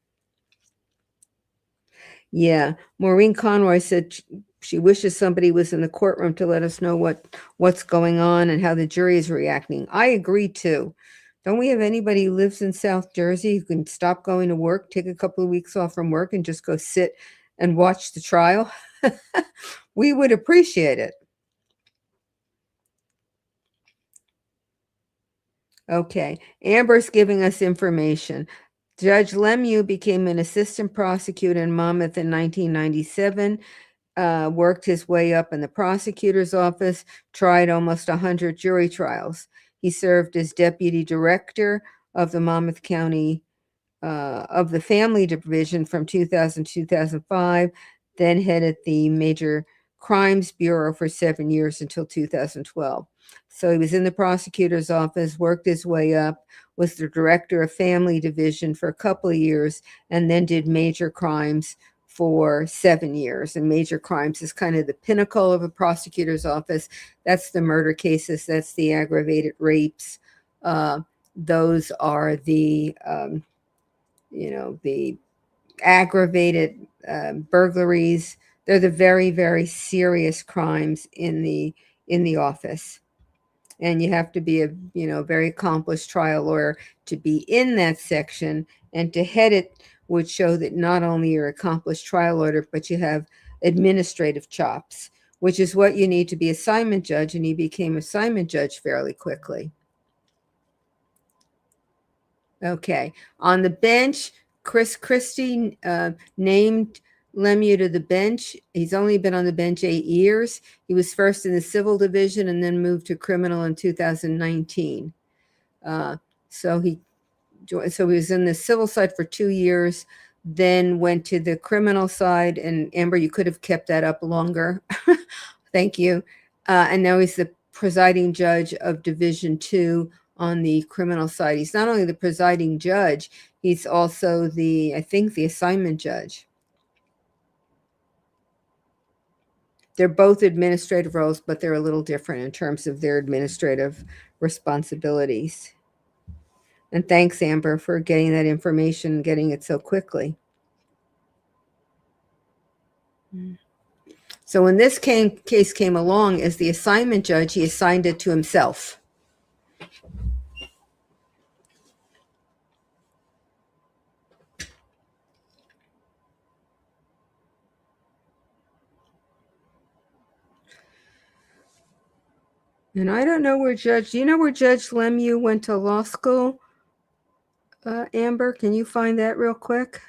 Yeah, Maureen Conroy said she wishes somebody was in the courtroom to let us know what's going on and how the jury is reacting. I agree too. Don't we have anybody who lives in South Jersey who can stop going to work, take a couple of weeks off from work, and just go sit and watch the trial? We would appreciate it. Okay, Amber's giving us information. Judge Lemieux became an assistant prosecutor in Monmouth in 1997, worked his way up in the prosecutor's office, tried almost 100 jury trials. He served as deputy director of the Monmouth County of the Family Division from 2000 to 2005, then headed the Major Crimes Bureau for 7 years until 2012. So he was in the prosecutor's office, worked his way up, was the director of Family Division for a couple of years, and then did major crimes for 7 years. And major crimes is kind of the pinnacle of a prosecutor's office. That's the murder cases. That's the aggravated rapes. Those are the, the aggravated burglaries. They're the very, very serious crimes in the office. And you have to be a, very accomplished trial lawyer to be in that section, and to head it would show that not only you're an accomplished trial lawyer, but you have administrative chops, which is what you need to be assignment judge, and he became assignment judge fairly quickly. Okay, on the bench, Chris Christie named Lemieux to the bench. He's only been on the bench 8 years. He was first in the civil division and then moved to criminal in 2019. So he was in the civil side for 2 years, then went to the criminal side. And Amber, you could have kept that up longer. Thank you. And now he's the presiding judge of Division 2 on the criminal side. He's not only the presiding judge, he's also the assignment judge. They're both administrative roles, but they're a little different in terms of their administrative responsibilities. And thanks, Amber, for getting that information, getting it so quickly. So when this case came along as the assignment judge, he assigned it to himself. And I don't know where do you know where Judge Lemieux went to law school? Amber, can you find that real quick?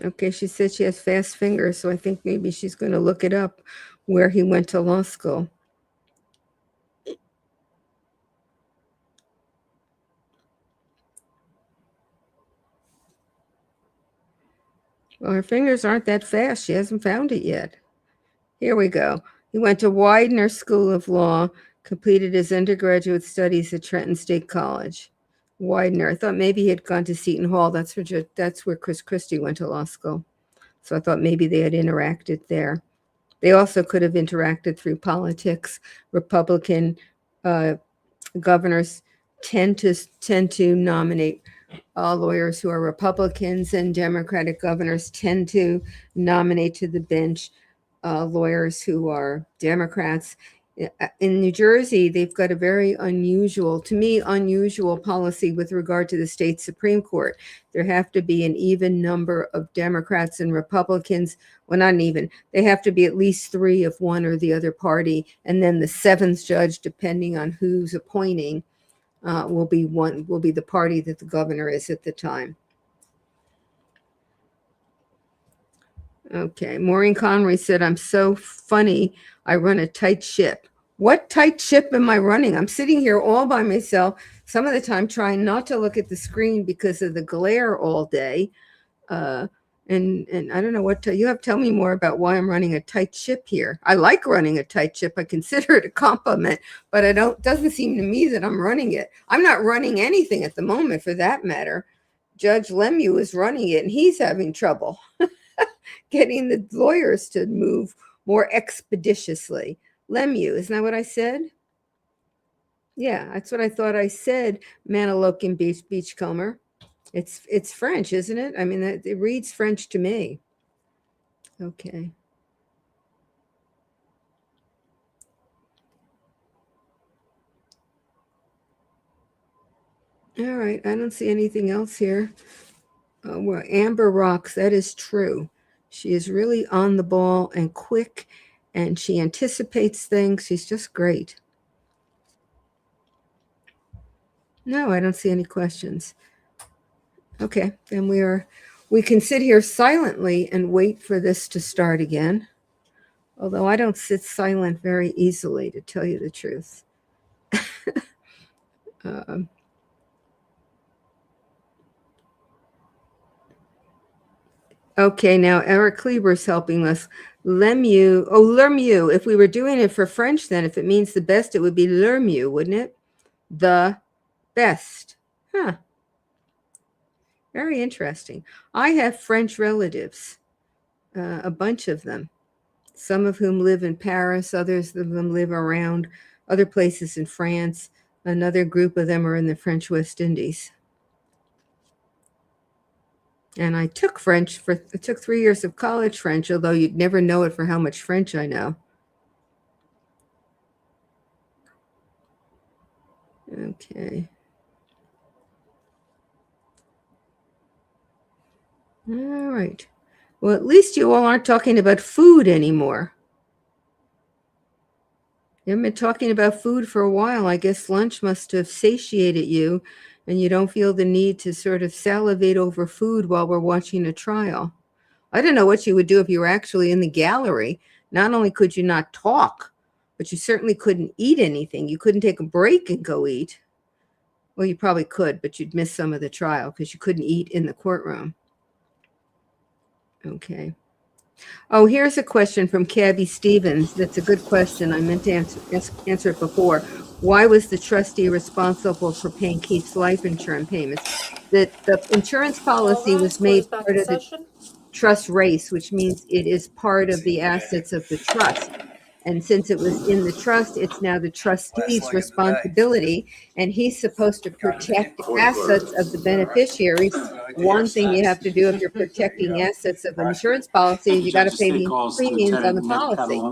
Okay, she said she has fast fingers, so I think maybe she's going to look it up where he went to law school. Well, her fingers aren't that fast. She hasn't found it yet. Here we go. He went to Widener School of Law, completed his undergraduate studies at Trenton State College. Widener. I thought maybe he had gone to Seton Hall. That's where Chris Christie went to law school. So I thought maybe they had interacted there. They also could have interacted through politics. Republican governors tend to nominate lawyers who are Republicans, and Democratic governors tend to nominate to the bench lawyers who are Democrats. In New Jersey, they've got a very unusual policy with regard to the state Supreme Court. There have to be an even number of Democrats and Republicans. Well, not even. They have to be at least 3 of one or the other party. And then the 7th judge, depending on who's appointing, will be the party that the governor is at the time. Okay, Maureen Connery said, "I'm so funny. I run a tight ship." What tight ship am I running? I'm sitting here all by myself, some of the time trying not to look at the screen because of the glare all day. And I don't know what you have to tell me more about why I'm running a tight ship here. I like running a tight ship. I consider it a compliment, but it doesn't seem to me that I'm running it. I'm not running anything at the moment, for that matter. Judge Lemieux is running it, and he's having trouble getting the lawyers to move more expeditiously. Lemieux, isn't that what I said? Yeah, that's what I thought I said. Manalocan Beachcomber. It's French, isn't it? I mean, it reads French to me. Okay. All right, I don't see anything else here. Well, Amber rocks. That is true. She is really on the ball and quick, and she anticipates things. She's just great. No, I don't see any questions. Okay, then we can sit here silently and wait for this to start again. Although I don't sit silent very easily, to tell you the truth. Okay, now Eric Kleber's helping us. Lemieux. If we were doing it for French, then if it means the best, it would be Lemieux, wouldn't it? The best. Huh. Very interesting. I have French relatives, a bunch of them, some of whom live in Paris, others of them live around other places in France. Another group of them are in the French West Indies. And I took French I took 3 years of college French, although you'd never know it for how much French I know. Okay. All right. Well, at least you all aren't talking about food anymore. You haven't been talking about food for a while. I guess lunch must have satiated you, and you don't feel the need to sort of salivate over food while we're watching a trial. I don't know what you would do if you were actually in the gallery. Not only could you not talk, but you certainly couldn't eat anything. You couldn't take a break and go eat. Well, you probably could, but you'd miss some of the trial because you couldn't eat in the courtroom. Okay. Oh, here's a question from Cabby Stevens. That's a good question. I meant to answer it before. Why was the trustee responsible for paying Keith's life insurance payments? The insurance policy was made part of the trust race, which means it is part of the assets of the trust. And since it was in the trust, it's now the trustee's responsibility, and he's supposed to protect assets of the beneficiaries. One thing you have to do if you're protecting assets of an insurance policy is you got to pay the premiums on the policy.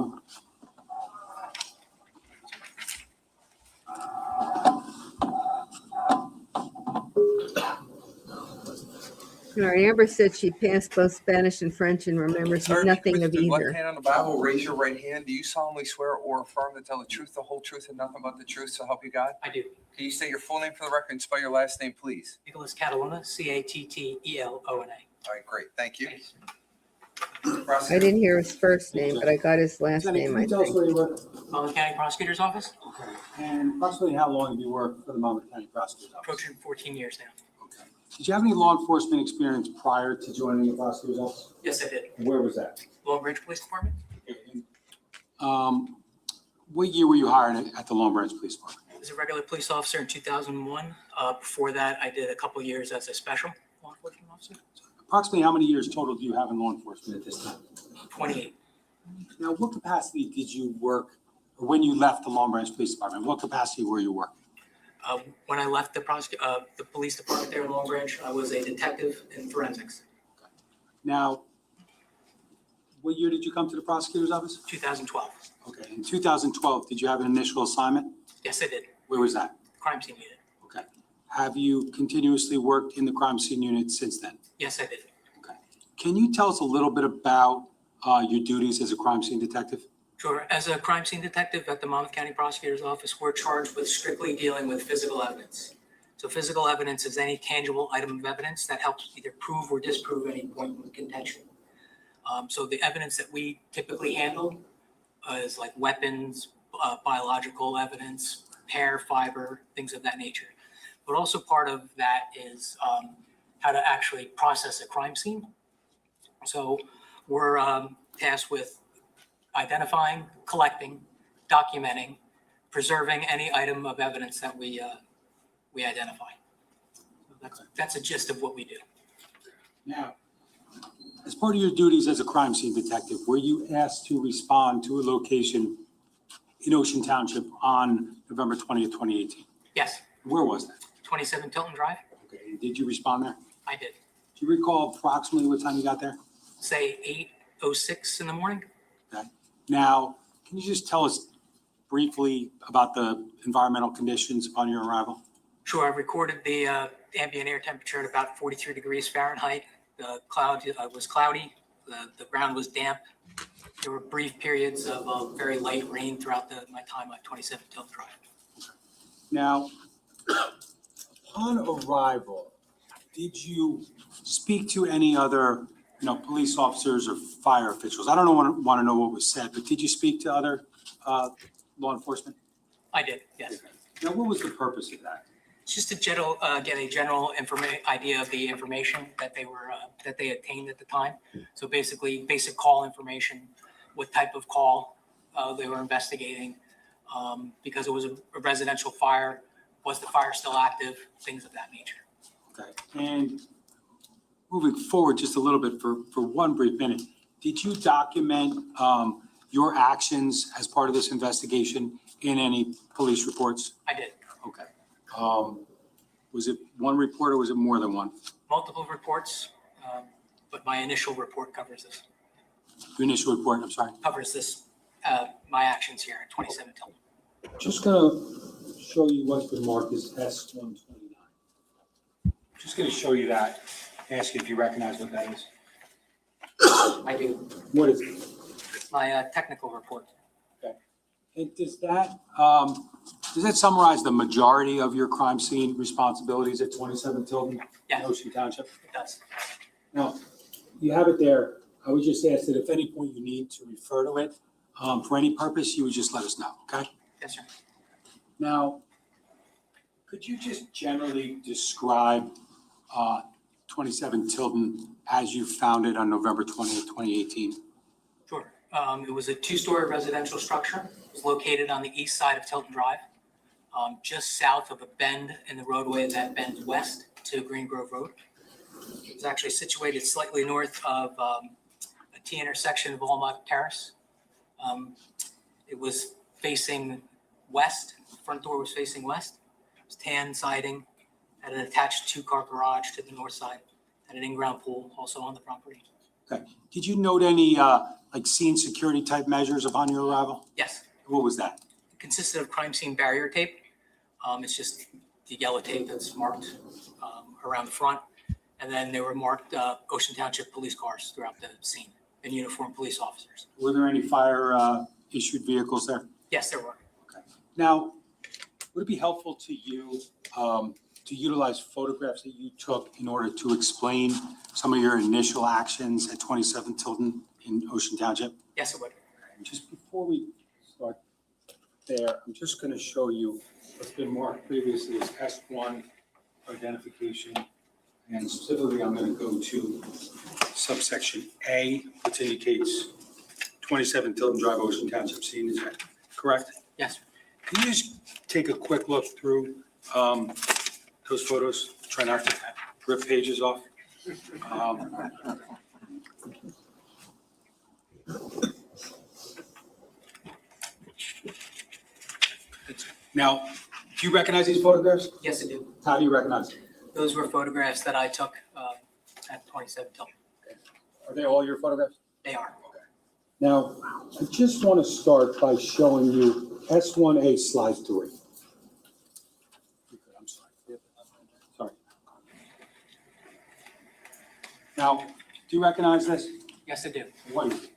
All right, Amber said she passed both Spanish and French and remembers Sir, nothing of put your left either. hand on the Bible, raise your right hand. Do you solemnly swear or affirm to tell the truth, the whole truth, and nothing but the truth, so help you God? I do. Can you state your full name for the record and spell your last name, please? Nicholas Catalona, Cattelona. All right, great. Thank you. I didn't hear his first name, but I got his last name, I Tell us think. where you work. Monmouth County Prosecutor's Office, Okay. And approximately how long have you worked for the Monmouth County Prosecutor's Office? approaching 14 years now. Okay. Did you have any law enforcement experience prior to joining the prosecutor's office? Yes, I did. Where was that? Long Branch Police Department. What year were you hired at the Long Branch Police Department? I was a regular police officer in 2001. Before that, I did a couple years as a special law enforcement officer. Approximately how many years total do you have in law enforcement at this time? 28. Now, what capacity did you work, or when you left the Long Branch Police Department, what capacity were you working? When I left the police department there in Long Branch, I was a detective in forensics. Now, what year did you come to the prosecutor's office? 2012. Okay, in 2012, did you have an initial assignment? Yes, I did. Where was that? Crime scene unit. Okay. Have you continuously worked in the crime scene unit since then? Yes, I did. Okay. Can you tell us a little bit about your duties as a crime scene detective? Sure. As a crime scene detective at the Monmouth County Prosecutor's Office, we're charged with strictly dealing with physical evidence. So physical evidence is any tangible item of evidence that helps either prove or disprove any point of contention. So the evidence that we typically handle is like weapons, biological evidence, hair, fiber, things of that nature. But also part of that is how to actually process a crime scene. So we're tasked with identifying, collecting, documenting, preserving any item of evidence that we identify. So that's a gist of what we do. Now, as part of your duties as a crime scene detective, were you asked to respond to a location in Ocean Township on November 20th, 2018? Yes, Where was that? 27 Tilton Drive. Okay, did you respond there? I did. Do you recall approximately what time you got there? Say 8:06 in the morning. Okay. Now, can you just tell us briefly about the environmental conditions upon your arrival? Sure, I recorded the ambient air temperature at about 43 degrees Fahrenheit. The cloud was cloudy. The ground was damp. There were brief periods of very light rain throughout my time at 27 Tilton Drive. Now, upon arrival, did you speak to any other, police officers or fire officials? I don't want to know what was said, but did you speak to other law enforcement? I did, yes. Now, what was the purpose of that? It's just a general, get a general idea of the information that they obtained at the time. So basically, basic call information, what type of call they were investigating, because it was a residential fire. Was the fire still active? Things of that nature. Okay, and moving forward just a little bit for one brief minute, did you document your actions as part of this investigation in any police reports? I did. Okay. Was it one report or was it more than one? Multiple reports, but my initial report covers this. Your initial report, I'm sorry. Covers this, my actions here at 27 Tilton. Just gonna show you what's been marked as S-129. Just gonna show you that, ask you if you recognize what that is. I do. What is it? It's my technical report. And does that summarize the majority of your crime scene responsibilities at 27 Tilton? Yeah. Ocean Township? It does. Now, you have it there. I would just ask that if any point you need to refer to it for any purpose, you would just let us know, okay? Yes, sir. Now, could you just generally describe 27 Tilton as you found it on November 20th, 2018? Sure. It was a two-story residential structure. It was located on the east side of Tilton Drive, just south of a bend in the roadway that bends west to Green Grove Road. It was actually situated slightly north of a T intersection of Walnut Terrace. It was facing west. The front door was facing west. It was tan siding, had an attached two-car garage to the north side, had an in-ground pool also on the property. Okay. Did you note any like scene security type measures upon your arrival? Yes. What was that? It consisted of crime scene barrier tape. It's just the yellow tape that's marked around the front. And then there were marked Ocean Township police cars throughout the scene and uniformed police officers. Were there any fire issued vehicles there? Yes, there were. Okay. Now, would it be helpful to you to utilize photographs that you took in order to explain some of your initial actions at 27 Tilton in Ocean Township? Yes, it would. And just before we start there, I'm just going to show you what's been marked previously as S1 identification. And specifically, I'm going to go to subsection A, which indicates 27 Tilton Drive, Ocean Township scene. Is that correct? Yes. Can you just take a quick look through those photos? Try not to rip pages off. Now, do you recognize these photographs? Yes, I do. How do you recognize them? Those were photographs that I took at 27 Tilton. Are they all your photographs? They are. Now, I just want to start by showing you S1A slide 3. I'm sorry. Sorry. Now, do you recognize this? Yes, I do. What is it?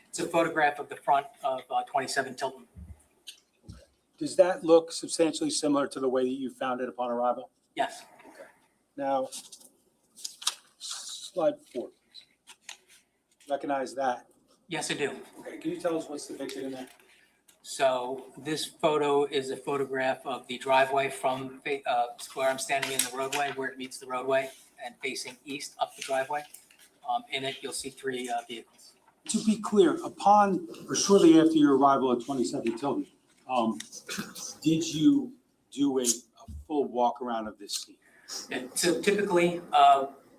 It's a photograph of the front of 27 Tilton. Does that look substantially similar to the way that you found it upon arrival? Yes. Now, slide 4, please. Recognize that? Yes, I do. Okay, can you tell us what's depicted in there? So this photo is a photograph of the driveway from where I'm standing in the roadway, where it meets the roadway, and facing east up the driveway. In it, you'll see 3 vehicles. To be clear, upon or shortly after your arrival at 27 Tilton, did you do a full walk around of this scene? And so typically,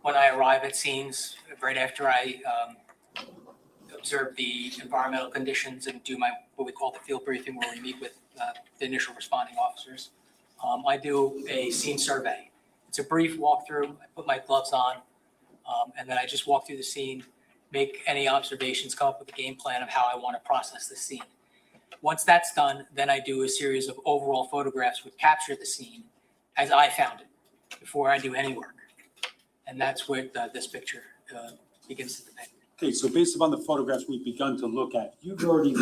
when I arrive at scenes, right after I observe the environmental conditions and do what we call the field briefing, where we meet with the initial responding officers, I do a scene survey. It's a brief walkthrough. I put my gloves on, and then I just walk through the scene, make any observations, come up with a game plan of how I want to process the scene. Once that's done, then I do a series of overall photographs which capture the scene as I found it before I do any work. And that's what this picture begins to depict. Okay, so based upon the photographs we've begun to look at, you've already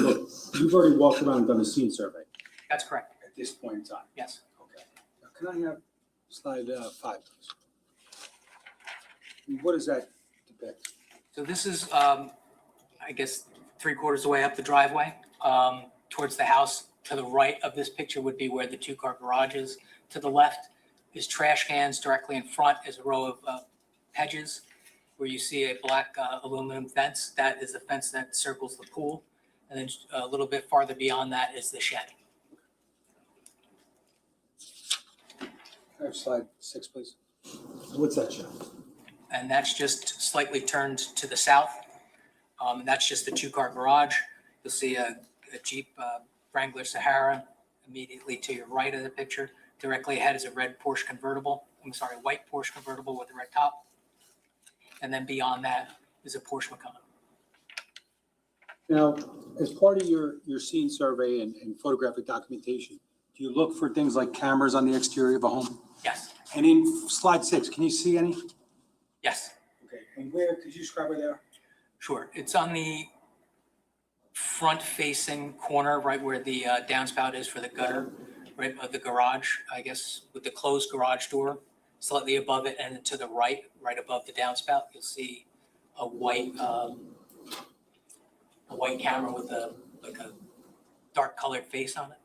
walked around and done a scene survey That's correct. at this point in time? Yes. Okay. Now, can I have slide 5, please? And what does that depict? So this is, I guess, 3/4 of the way up the driveway. Towards the house to the right of this picture would be where the 2-car garage is. To the left is trash cans. Directly in front is a row of hedges where you see a black aluminum fence. That is the fence that circles the pool. And then a little bit farther beyond that is the shed. Slide 6, please. What's that show? And that's just slightly turned to the south. And that's just the 2-car garage. You'll see a Jeep Wrangler Sahara immediately to your right of the picture. Directly ahead is a red Porsche convertible. White Porsche convertible with a red top. And then beyond that is a Porsche Macan. Now, as part of your scene survey and photographic documentation, do you look for things like cameras on the exterior of a home? Yes. And in slide 6, can you see any? Yes. Okay, and where, could you describe where they are? Sure. It's on the front-facing corner, right where the downspout is for the gutter, right of the garage, I guess, with the closed garage door, slightly above it, and to the right, right above the downspout, you'll see a white camera with a dark-colored face on it.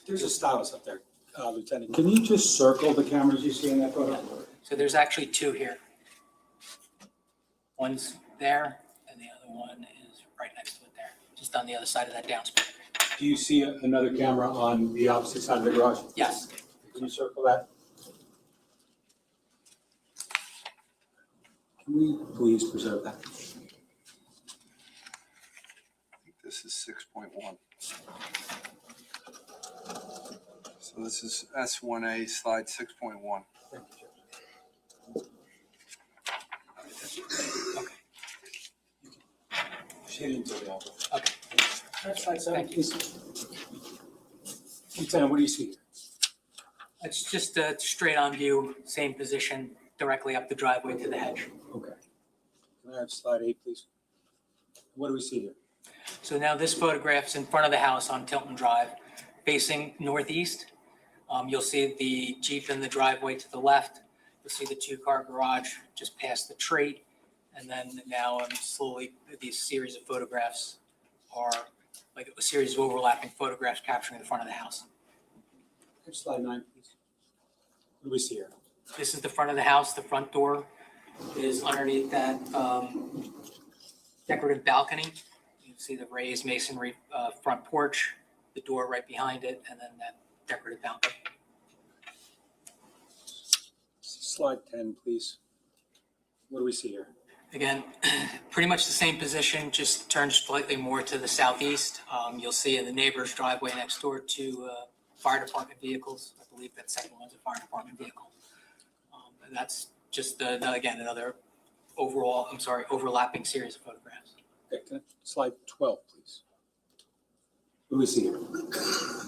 There's a stylus up there, Lieutenant. Can you just circle the cameras you see in that photo? So there's actually 2 here. One's there, and the other one is right next to it there, just on the other side of that downspout. Do you see another camera on the opposite side of the garage? Yes. Can you circle that? Can we please preserve that? This is 6.1. So this is S1A, slide 6.1. Okay. Slide 7, Thank you. please. Lieutenant, what do you see? It's just a straight-on view, same position, directly up the driveway to the hedge. Okay. Can I have slide 8, please? What do we see here? So now this photograph's in front of the house on Tilton Drive, facing northeast. You'll see the Jeep in the driveway to the left. You'll see the 2-car garage just past the tree. And then now slowly, these series of photographs are like a series of overlapping photographs capturing the front of the house. Slide 9, please. What do we see here? This is the front of the house. The front door is underneath that decorative balcony. You can see the raised masonry front porch, the door right behind it, and then that decorative balcony. Slide 10, please. What do we see here? Again, pretty much the same position, just turned slightly more to the southeast. You'll see in the neighbor's driveway next door 2 fire department vehicles. I believe that second one's a fire department vehicle. And that's just, again, another overlapping series of photographs. Okay, slide 12, please. What do we see here?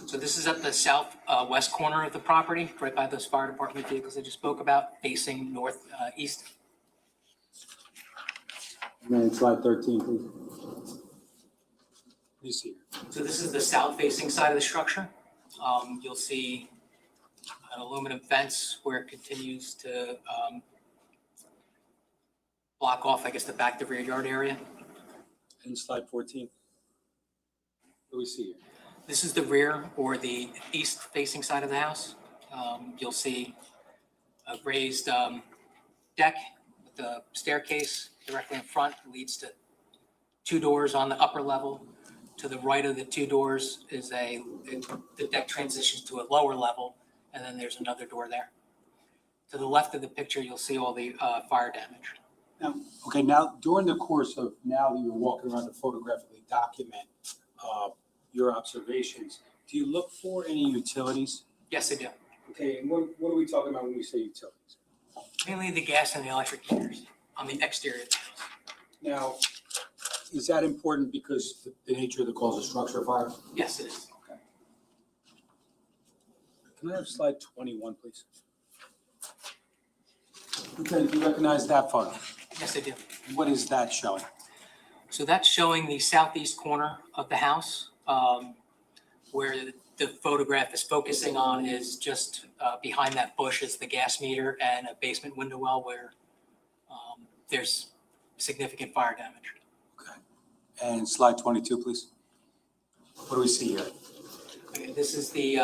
So this is at the southwest corner of the property, right by those fire department vehicles I just spoke about, facing northeast. And then slide 13, please. What do you see here? So this is the south-facing side of the structure. You'll see an aluminum fence where it continues to block off, I guess, the back, the rear yard area. And slide 14. What do we see here? This is the rear or the east-facing side of the house. You'll see a raised deck with a staircase directly in front, leads to 2 doors on the upper level. To the right of the 2 doors is the deck transitions to a lower level, and then there's another door there. To the left of the picture, you'll see all the fire damage. Now, during the course of now that you're walking around to photographically document your observations, do you look for any utilities? Yes, I do. Okay, and what are we talking about when we say utilities? Mainly the gas and the electric meters on the exterior of the house. Now, is that important because the nature of the cause of structure fire? Yes, it is. Okay. Can I have slide 21, please? Okay, do you recognize that photo? Yes, I do. What is that showing? So that's showing the southeast corner of the house. Where the photograph is focusing on is just behind that bush is the gas meter and a basement window well where there's significant fire damage. Okay. And slide 22, please. What do we see here? Okay, this is the,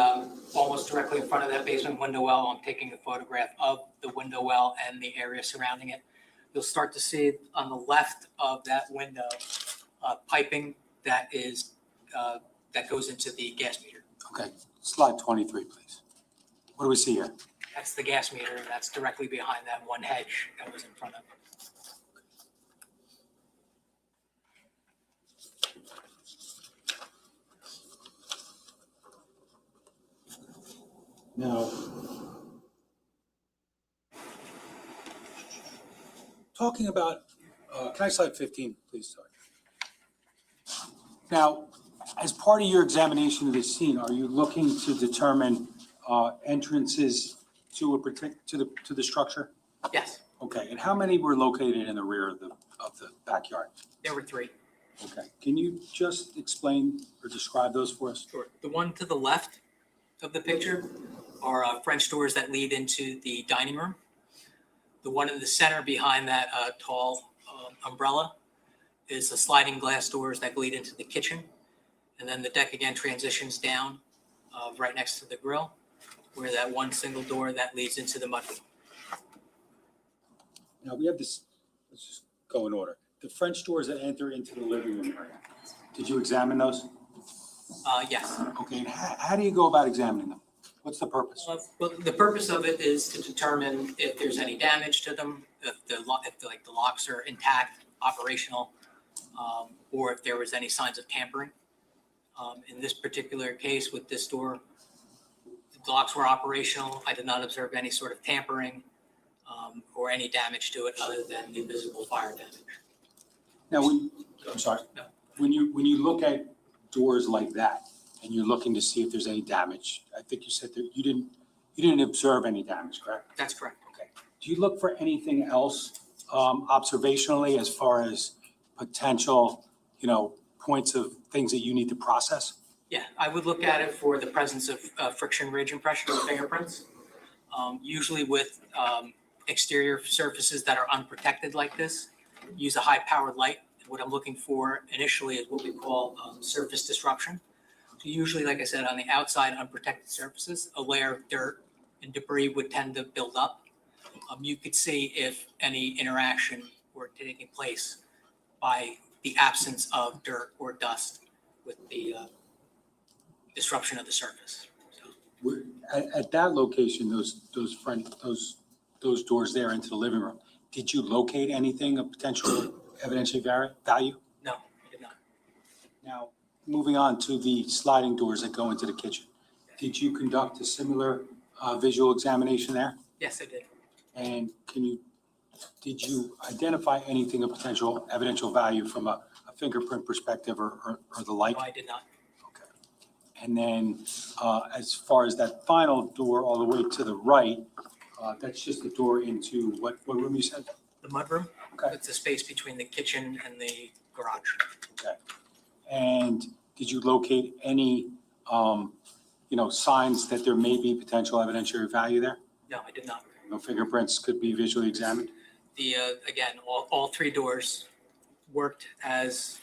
almost directly in front of that basement window well. I'm taking a photograph of the window well and the area surrounding it. You'll start to see on the left of that window, piping that is, that goes into the gas meter. Okay, slide 23, please. What do we see here? That's the gas meter, and that's directly behind that one hedge that was in front of it. Now, talking about, can I slide 15, please? Sorry. Now, as part of your examination of the scene, are you looking to determine entrances to to the structure? Yes, Okay, and how many were located in the rear of the backyard? there were three. Okay, can you just explain or describe those for us? Sure. The one to the left of the picture are French doors that lead into the dining room. The one in the center behind that tall umbrella is the sliding glass doors that lead into the kitchen. And then the deck again transitions down right next to the grill, where that one single door that leads into the mudroom. Now, we have this, let's just go in order. The French doors that enter into the living room area, did you examine those? Yes. Okay, and how do you go about examining them? What's the purpose? Well, the purpose of it is to determine if there's any damage to them, if the locks are intact, operational, or if there was any signs of tampering. In this particular case with this door, the locks were operational. I did not observe any sort of tampering or any damage to it other than the visible fire damage. Now, I'm sorry. No. When you look at doors like that and you're looking to see if there's any damage, I think you said that you didn't observe any damage, correct? That's correct. Okay. Do you look for anything else observationally as far as potential, points of things that you need to process? Yeah, I would look at it for the presence of friction ridge impression or fingerprints. Usually with exterior surfaces that are unprotected like this, use a high-powered light. What I'm looking for initially is what we call surface disruption. So usually, like I said, on the outside unprotected surfaces, a layer of dirt and debris would tend to build up. You could see if any interaction were taking place by the absence of dirt or dust with the disruption of the surface. So, At that location, those doors there into the living room, did you locate anything of potential evidentiary value? no, I did not. Now, moving on to the sliding doors that go into the kitchen, did you conduct a similar visual examination there? Yes, I did. And did you identify anything of potential evidential value from a fingerprint perspective or the like? No, I did not. Okay. And then as far as that final door all the way to the right, that's just the door into what room you said? The mudroom? Okay. It's the space between the kitchen and the garage. Okay. And did you locate any, signs that there may be potential evidentiary value there? No, I did not. No fingerprints could be visually examined? The, again, all three doors worked as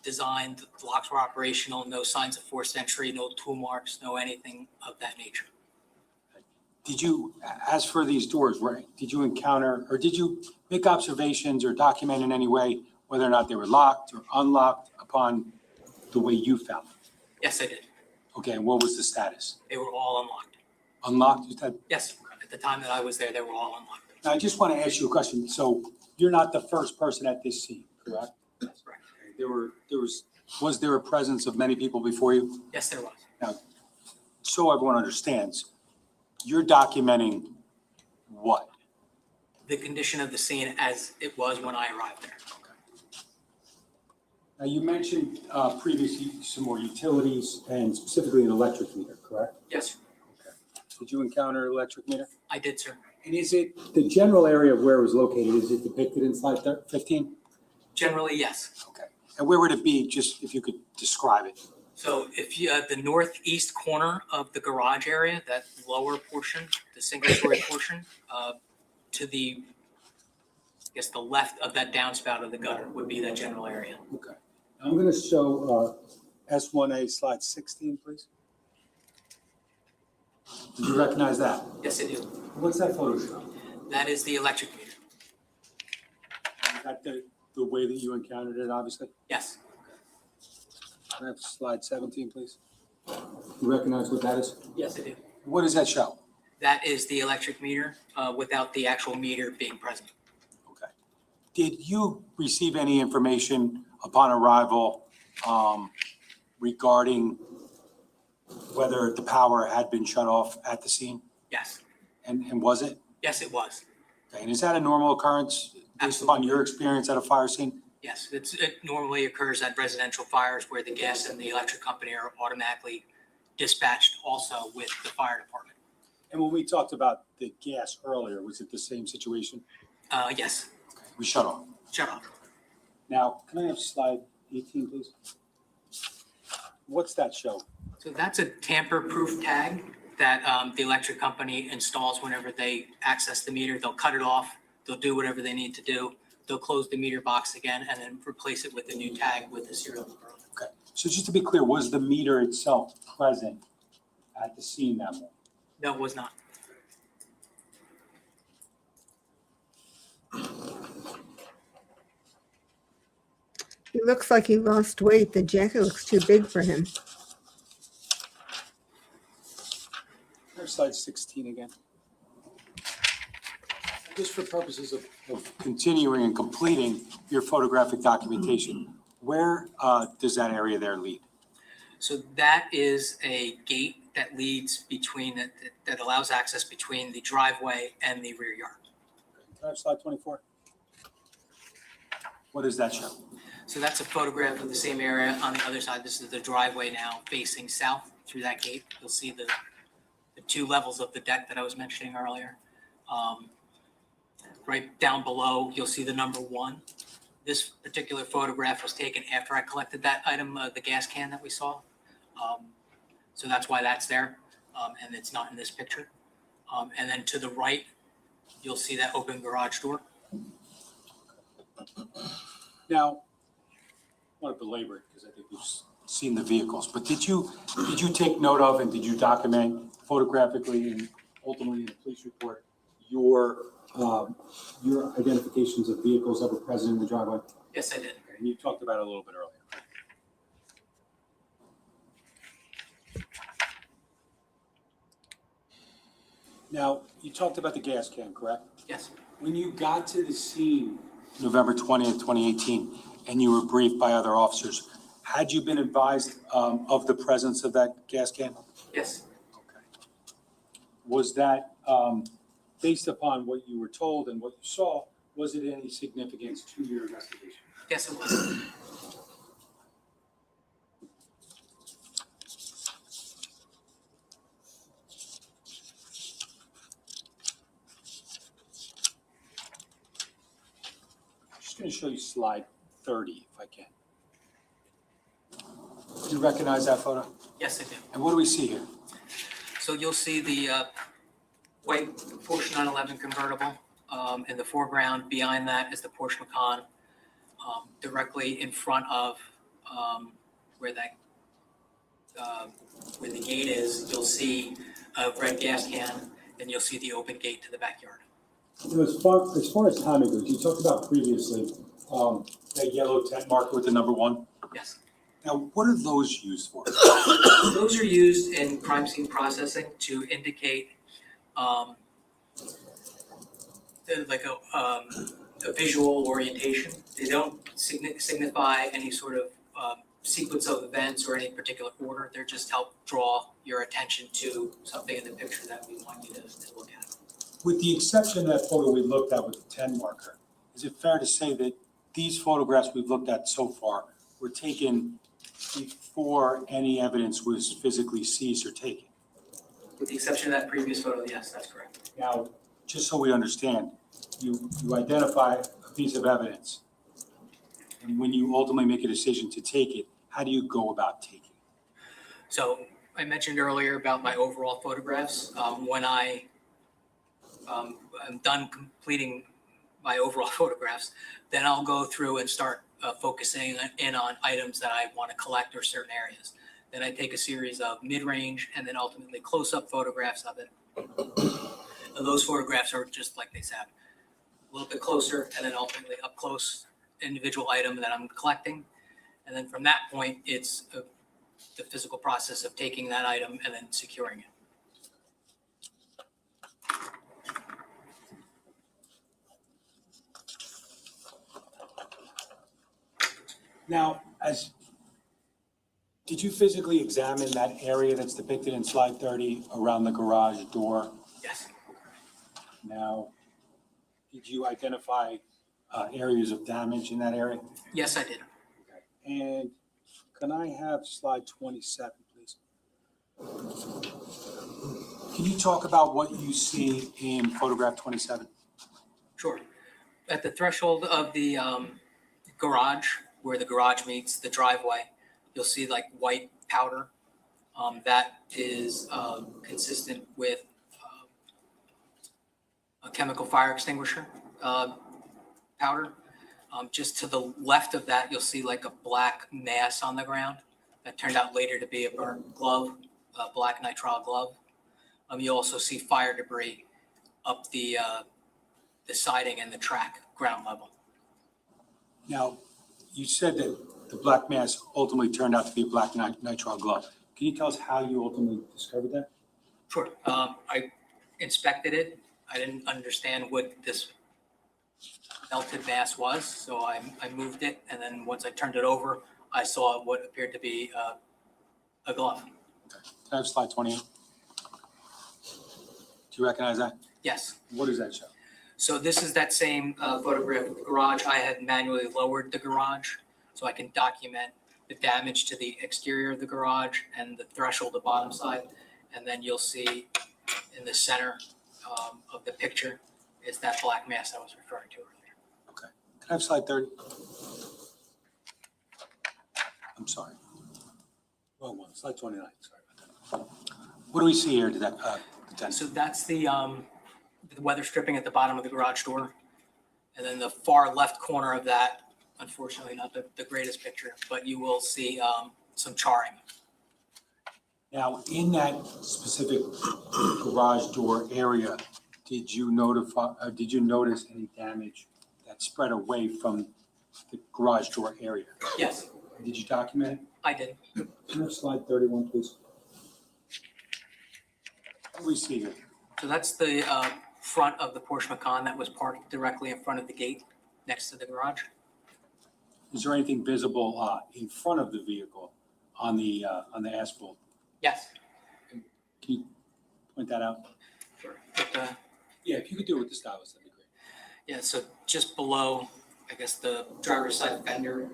designed. The locks were operational, no signs of forced entry, no tool marks, no anything of that nature. Did you, as for these doors, did you encounter, or did you make observations or document in any way whether or not they were locked or unlocked upon the way you found them? Yes, I did. Okay, and what was the status? They were all unlocked. Unlocked, you said? Yes, at the time that I was there, they were all unlocked. Now, I just want to ask you a question. So you're not the first person at this scene, correct? That's correct. Was there a presence of many people before you? Yes, there was. Now, so everyone understands, you're documenting what? The condition of the scene as it was when I arrived there. Now, you mentioned previously some more utilities and specifically an electric meter, correct? Yes, Okay. Did you encounter an electric meter? I did, sir. And is it, the general area of where it was located, is it depicted in slide 15? Generally, yes. Okay. And where would it be, just if you could describe it? So if you, the northeast corner of the garage area, that lower portion, the single-story portion, to the, I guess, the left of that downspout of the gutter would be that general area. Okay. I'm going to show S1A slide 16, please. Did you recognize that? Yes, I do. What's that photo show? That is the electric meter. Is that the way that you encountered it, obviously? Yes, Can I have slide 17, please? You recognize what that is? yes, I do. What does that show? That is the electric meter without the actual meter being present. Okay. Did you receive any information upon arrival regarding whether the power had been shut off at the scene? Yes, And was it? yes, it was. Okay. And is that a normal occurrence based upon your experience at a fire scene? Yes, it normally occurs at residential fires where the gas and the electric company are automatically dispatched also with the fire department. And when we talked about the gas earlier, was it the same situation? Yes, Okay. We shut off. shut off. Now, can I have slide 18, please? What's that show? So that's a tamper-proof tag that the electric company installs whenever they access the meter. They'll cut it off. They'll do whatever they need to do. They'll close the meter box again and then replace it with a new tag with the serial number on it. Okay. So just to be clear, was the meter itself present at the scene that morning? No, it was not. He looks like he lost weight. The jacket looks too big for him. There's slide 16 again. Just for purposes of continuing and completing your photographic documentation, where does that area there lead? So that is a gate that leads between, that allows access between the driveway and the rear yard. Can I have slide 24? What does that show? So that's a photograph of the same area on the other side. This is the driveway now facing south through that gate. You'll see the two levels of the deck that I was mentioning earlier. Right down below, you'll see the number 1. This particular photograph was taken after I collected that item, the gas can that we saw. So that's why that's there, and it's not in this picture. And then to the right, you'll see that open garage door. Now, I want to belabor it because I think we've seen the vehicles, but did you take note of and did you document photographically and ultimately in the police report your identifications of vehicles that were present in the driveway? Yes, I did. And you talked about it a little bit earlier. Now, you talked about the gas can, correct? Yes. When you got to the scene November 20th, 2018, and you were briefed by other officers, had you been advised of the presence of that gas can? Yes. Okay. Was that, based upon what you were told and what you saw, was it any significance to your investigation? Yes, it was. I'm just going to show you slide 30, if I can. Do you recognize that photo? Yes, I do. And what do we see here? So you'll see the white Porsche 911 convertible in the foreground. Behind that is the Porsche Macan. Directly in front of where the gate is, you'll see a red gas can, and you'll see the open gate to the backyard. You know, as far as timing goes, you talked about previously that yellow tent marker with the number 1. Yes. Now, what are those used for? Those are used in crime scene processing to indicate like a visual orientation. They don't signify any sort of sequence of events or any particular order. They're just help draw your attention to something in the picture that we want you to look at. With the exception of that photo we looked at with the 10 marker, is it fair to say that these photographs we've looked at so far were taken before any evidence was physically seized or taken? With the exception of that previous photo, yes, that's correct. Now, just so we understand, you identify a piece of evidence, and when you ultimately make a decision to take it, how do you go about taking it? So I mentioned earlier about my overall photographs. When I'm done completing my overall photographs, then I'll go through and start focusing in on items that I want to collect or certain areas. Then I take a series of mid-range and then ultimately close-up photographs of it. And those photographs are just like they said, a little bit closer and then ultimately up close individual item that I'm collecting. And then from that point, it's the physical process of taking that item and then securing it. Now, did you physically examine that area that's depicted in slide 30 around the garage door? Yes. Now, did you identify areas of damage in that area? Yes, I did. And can I have slide 27, please? Can you talk about what you see in photograph 27? Sure. At the threshold of the garage, where the garage meets the driveway, you'll see like white powder. That is consistent with a chemical fire extinguisher powder. Just to the left of that, you'll see like a black mass on the ground that turned out later to be a burnt glove, a black nitrile glove. You also see fire debris up the siding and the track ground level. Now, you said that the black mass ultimately turned out to be a black nitrile glove. Can you tell us how you ultimately discovered that? Sure. I inspected it. I didn't understand what this melted mass was, so I moved it, and then once I turned it over, I saw what appeared to be a glove. Can I have slide 28? Do you recognize that? Yes. What does that show? So this is that same photograph of the garage. I had manually lowered the garage so I can document the damage to the exterior of the garage and the threshold, the bottom side. And then you'll see in the center of the picture is that black mass I was referring to earlier. Okay. Can I have slide 30? I'm sorry. Wrong one. Slide 29. Sorry about that. What do we see here, Lieutenant? So that's the weather stripping at the bottom of the garage door. And then the far left corner of that, unfortunately not the greatest picture, but you will see some charring. Now, in that specific garage door area, did you notice any damage that spread away from the garage door area? Yes. Did you document it? I did. Can you have slide 31, please? What do we see here? So that's the front of the Porsche Macan that was parked directly in front of the gate next to the garage. Is there anything visible in front of the vehicle on the asphalt? Yes. Can you point that out? Sure. Yeah, if you could do it with the stylus, that'd be great. Yeah, so just below, I guess, the driver's side fender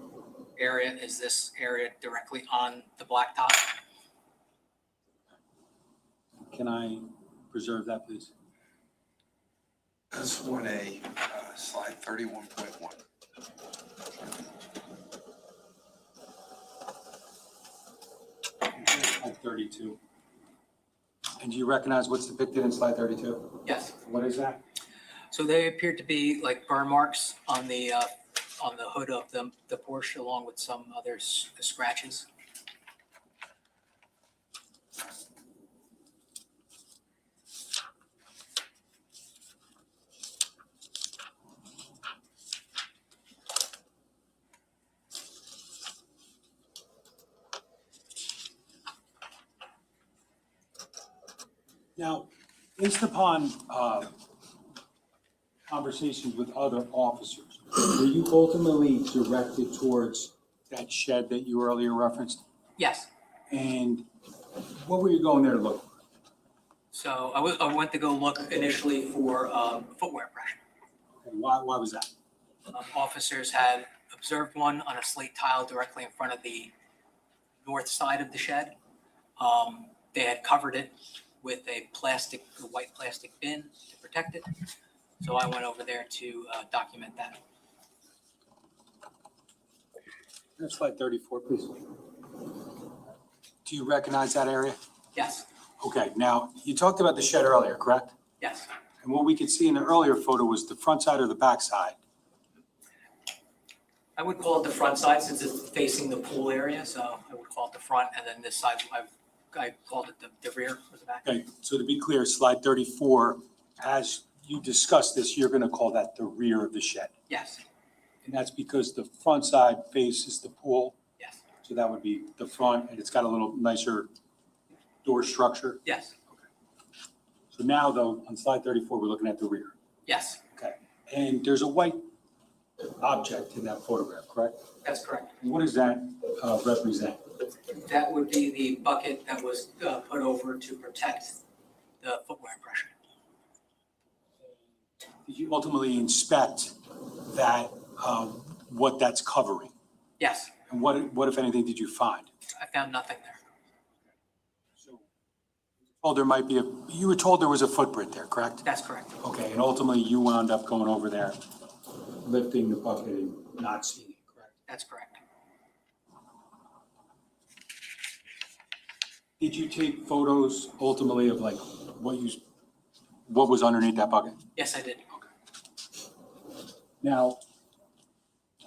area is this area directly on the blacktop. Can I preserve that, please? That's 1A, slide 31.1. Slide 32. And do you recognize what's depicted in slide 32? Yes. What is that? So they appear to be like burn marks on the hood of the Porsche, along with some other scratches. Now, based upon conversations with other officers, were you ultimately directed towards that shed that you earlier referenced? Yes. And what were you going there to look for? So I went to go look initially for footwear impression. Okay, why was that? Officers had observed one on a slate tile directly in front of the north side of the shed. They had covered it with a white plastic bin to protect it. So I went over there to document that. Here's slide 34, please. Do you recognize that area? Yes. Okay, now, you talked about the shed earlier, correct? Yes. And what we could see in the earlier photo was the front side or the back side? I would call it the front side since it's facing the pool area, so I would call it the front, and then this side, I called it the rear or the back. Okay, so to be clear, slide 34, as you discussed this, you're going to call that the rear of the shed. Yes, And that's because the front side faces the pool. yes, So that would be the front, and it's got a little nicer door structure. yes, So now though, on slide 34, we're looking at the rear. yes, Okay. And there's a white object in that photograph, correct? that's correct. And what does that represent? That would be the bucket that was put over to protect the footwear impression. Did you ultimately inspect that, what that's covering? Yes, And what, if anything, did you find? I found nothing there. So, there might be you were told there was a footprint there, correct? That's correct. Okay, and ultimately you wound up going over there, lifting the bucket and not seeing it, correct? That's correct. Did you take photos ultimately of like what was underneath that bucket? Yes, I did. Now,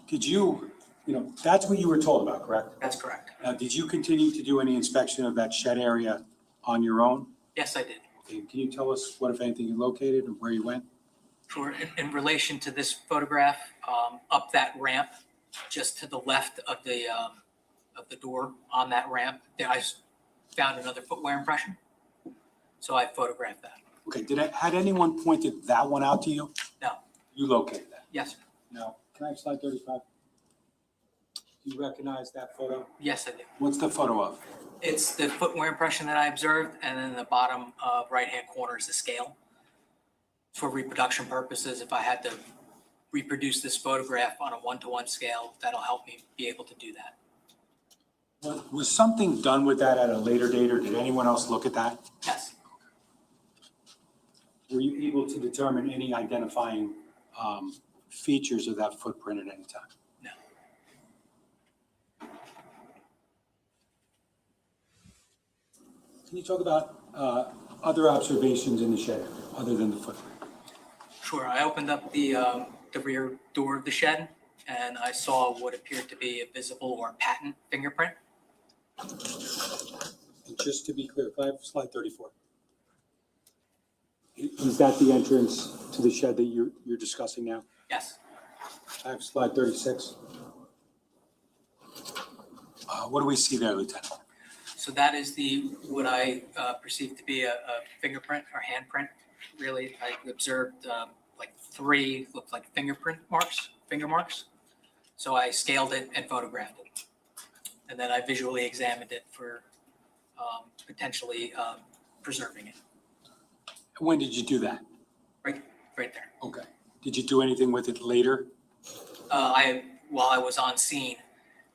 did you that's what you were told about, correct? That's correct. Now, did you continue to do any inspection of that shed area on your own? Yes, I did. Okay, can you tell us what, if anything, you located and where you went? For in relation to this photograph, up that ramp, just to the left of the door on that ramp, there I found another footwear impression. So I photographed that. Okay, had anyone pointed that one out to you? No. You located that? Yes, sir. No. Can I have slide 35? Do you recognize that photo? Yes, I did. What's the photo of? It's the footwear impression that I observed, and then the bottom right-hand corner is the scale. For reproduction purposes, if I had to reproduce this photograph on a 1-to-1 scale, that'll help me be able to do that. Was something done with that at a later date, or did anyone else look at that? Yes, Were you able to determine any identifying features of that footprint at any time? no. Can you talk about other observations in the shed other than the footprint? Sure, I opened up the rear door of the shed, and I saw what appeared to be a visible or patent fingerprint. And just to be clear, can I have slide 34? Is that the entrance to the shed that you're discussing now? Yes, I have slide 36. What do we see there, Lieutenant? so that is what I perceive to be a fingerprint or handprint. Really, I observed like 3 looked like finger marks. So I scaled it and photographed it. And then I visually examined it for potentially preserving it. When did you do that? Right there. Okay. Did you do anything with it later? While I was on scene,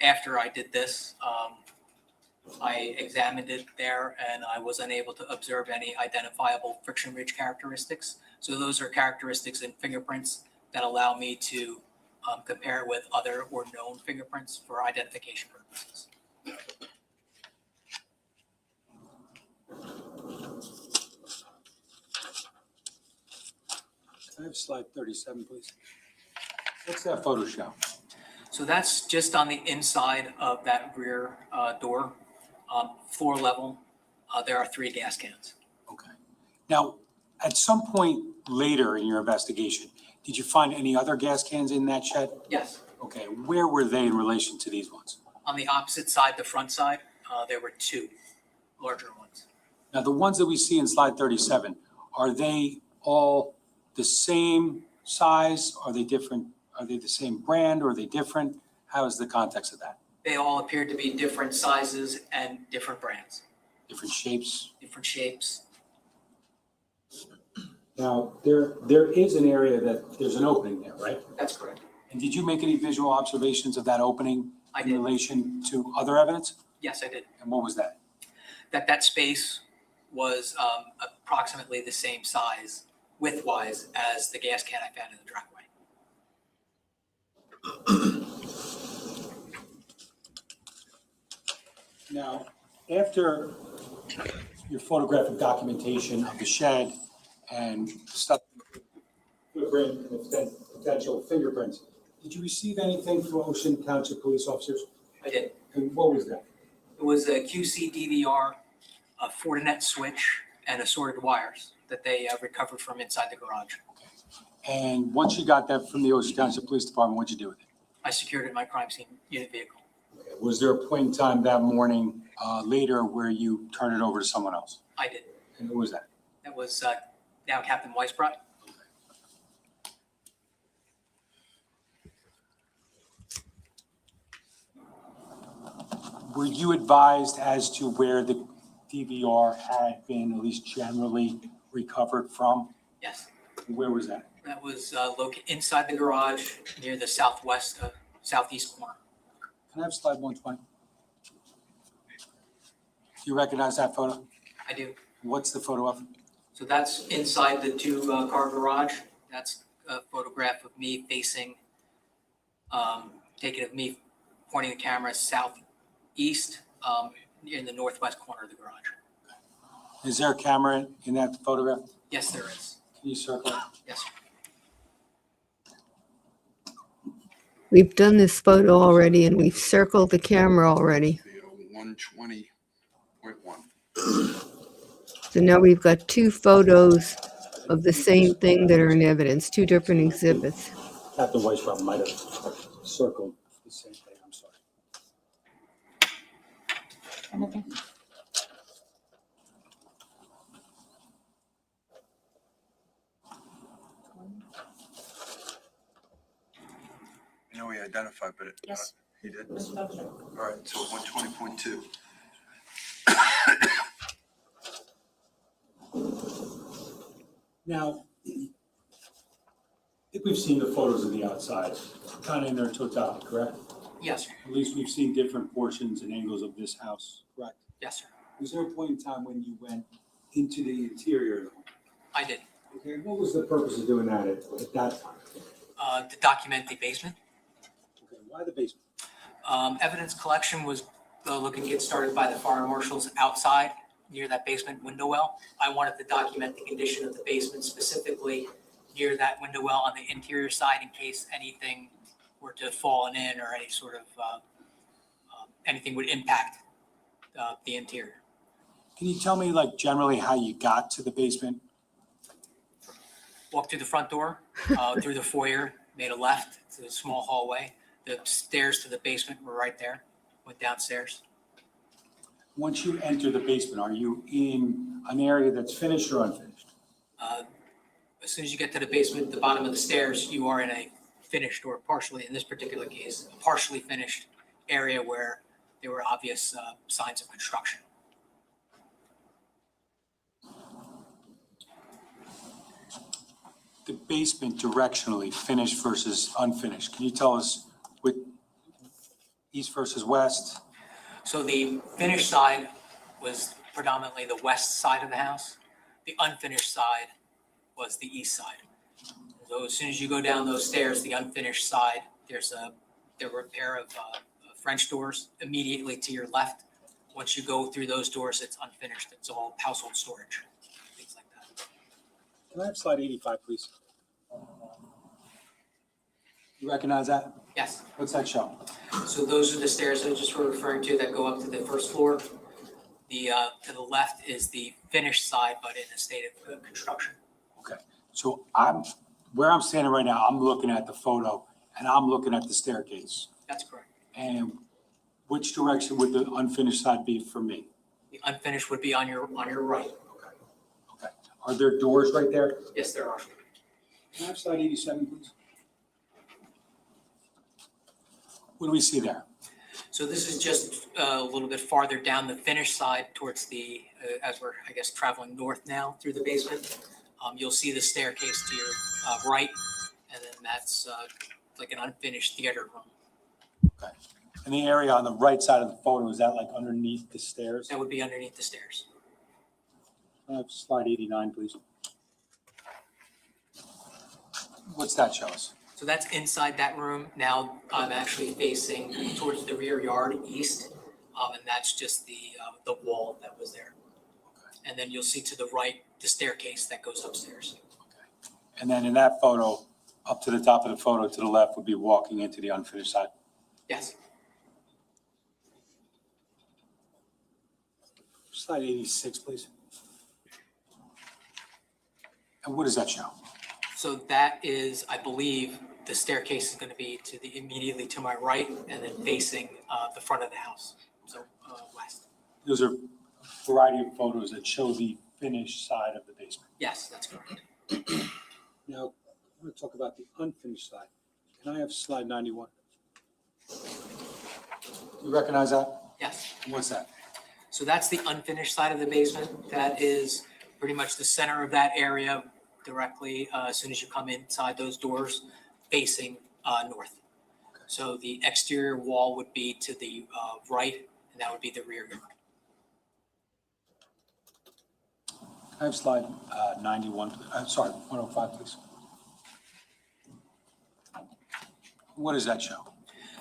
after I did this, I examined it there and I was unable to observe any identifiable friction ridge characteristics. So those are characteristics in fingerprints that allow me to compare with other or known fingerprints for identification purposes. Can I have slide 37, please? What's that photo show? So that's just on the inside of that rear door, floor level. There are 3 gas cans. Okay. Now, at some point later in your investigation, did you find any other gas cans in that shed? Yes. Okay, where were they in relation to these ones? On the opposite side, the front side, there were 2 larger ones. Now, the ones that we see in slide 37, are they all the same size? Are they different? Are they the same brand or are they different? How is the context of that? They all appear to be different sizes and different brands, Different shapes? different shapes. Now, there is an area that, there's an opening there, right? That's correct. And did you make any visual observations of that opening I in did. relation to other evidence? Yes, I did. And what was that? That space was approximately the same size, width-wise, as the gas can I found in the driveway. Now, after your photographic documentation of the shed and stuff, footprint and potential fingerprints, Did you receive anything from Ocean Township police officers? I did. And what was that? It was a QC DVR, a Fortinet switch, and assorted wires that they recovered from inside the garage. And once you got that from the Ocean Township Police Department, what'd you do with it? I secured it in my crime scene unit vehicle. Was there a point in time that morning later where you turned it over to someone else? I did. And who was that? That was now Captain Weisbrot. Were you advised as to where the DVR had been at least generally recovered from? Yes. Where was that? That was located inside the garage near the southeast corner. Can I have slide 120? Do you recognize that photo? I do. What's the photo of? So that's inside the two-car garage. That's a photograph of me facing, taken of me pointing the camera southeast in the northwest corner of the garage. Is there a camera in that photograph? Yes, there is. Can you circle it? Yes, sir. We've done this photo already and we've circled the camera already. 120.1. So now we've got two photos of the same thing that are in evidence, two different exhibits. Captain Weisbrot might have circled the same thing, I'm sorry. I know he identified, but Yes. he did. All right, so 120.2. Now, I think we've seen the photos of the outside, kind of in their totality, correct? Yes, sir. At least we've seen different portions and angles of this house, correct? Yes, sir. Was there a point in time when you went into the interior of the home? I did. Okay, what was the purpose of doing that at that time? To document the basement. Okay, why the basement? Evidence collection was looking to get started by the fire marshals outside near that basement window well. I wanted to document the condition of the basement, specifically near that window well on the interior side, in case anything were to fall in or any sort of anything would impact the interior. Can you tell me, like, generally how you got to the basement? Walked through the front door, through the foyer, made a left to the small hallway. The stairs to the basement were right there. Went downstairs. Once you enter the basement, are you in an area that's finished or unfinished? As soon as you get to the basement, the bottom of the stairs, you are in a finished, or partially, in this particular case, a partially finished area where there were obvious signs of construction. The basement directionally, finished versus unfinished. Can you tell us what east versus west? So the finished side was predominantly the west side of the house. The unfinished side was the east side. So as soon as you go down those stairs, the unfinished side, there were a pair of French doors immediately to your left. Once you go through those doors, it's unfinished. It's all household storage, things like that. Can I have slide 85, please? You recognize that? Yes. What's that show? So those are the stairs I just were referring to that go up to the first floor. The to the left is the finished side, but in a state of construction. Okay, so where I'm standing right now, I'm looking at the photo and I'm looking at the staircase. That's correct. And which direction would the unfinished side be for me? The unfinished would be on your right. Okay. Are there doors right there? Yes, there are. Can I have slide 87, please? What do we see there? So this is just a little bit farther down the finished side towards the, as we're, I guess, traveling north now through the basement. You'll see the staircase to your right, and then that's like an unfinished theater room. Okay. And the area on the right side of the photo, is that like underneath the stairs? That would be underneath the stairs. Can I have slide 89, please? What's that show us? So that's inside that room. Now I'm actually facing towards the rear yard east, and that's just the wall that was there. And then you'll see to the right, the staircase that goes upstairs. And then in that photo, up to the top of the photo to the left would be walking into the unfinished side. Yes. Slide 86, please. And what does that show? So that is, I believe, the staircase is going to be to the immediately to my right and then facing the front of the house, so west. Those are a variety of photos that show the finished side of the basement. Yes, that's correct. Now, I want to talk about the unfinished side. Can I have slide 91? You recognize that? Yes. What's that? So that's the unfinished side of the basement. That is pretty much the center of that area directly as soon as you come inside those doors facing north. So the exterior wall would be to the right, and that would be the rear yard. I have slide 91, sorry, 105, please. What does that show?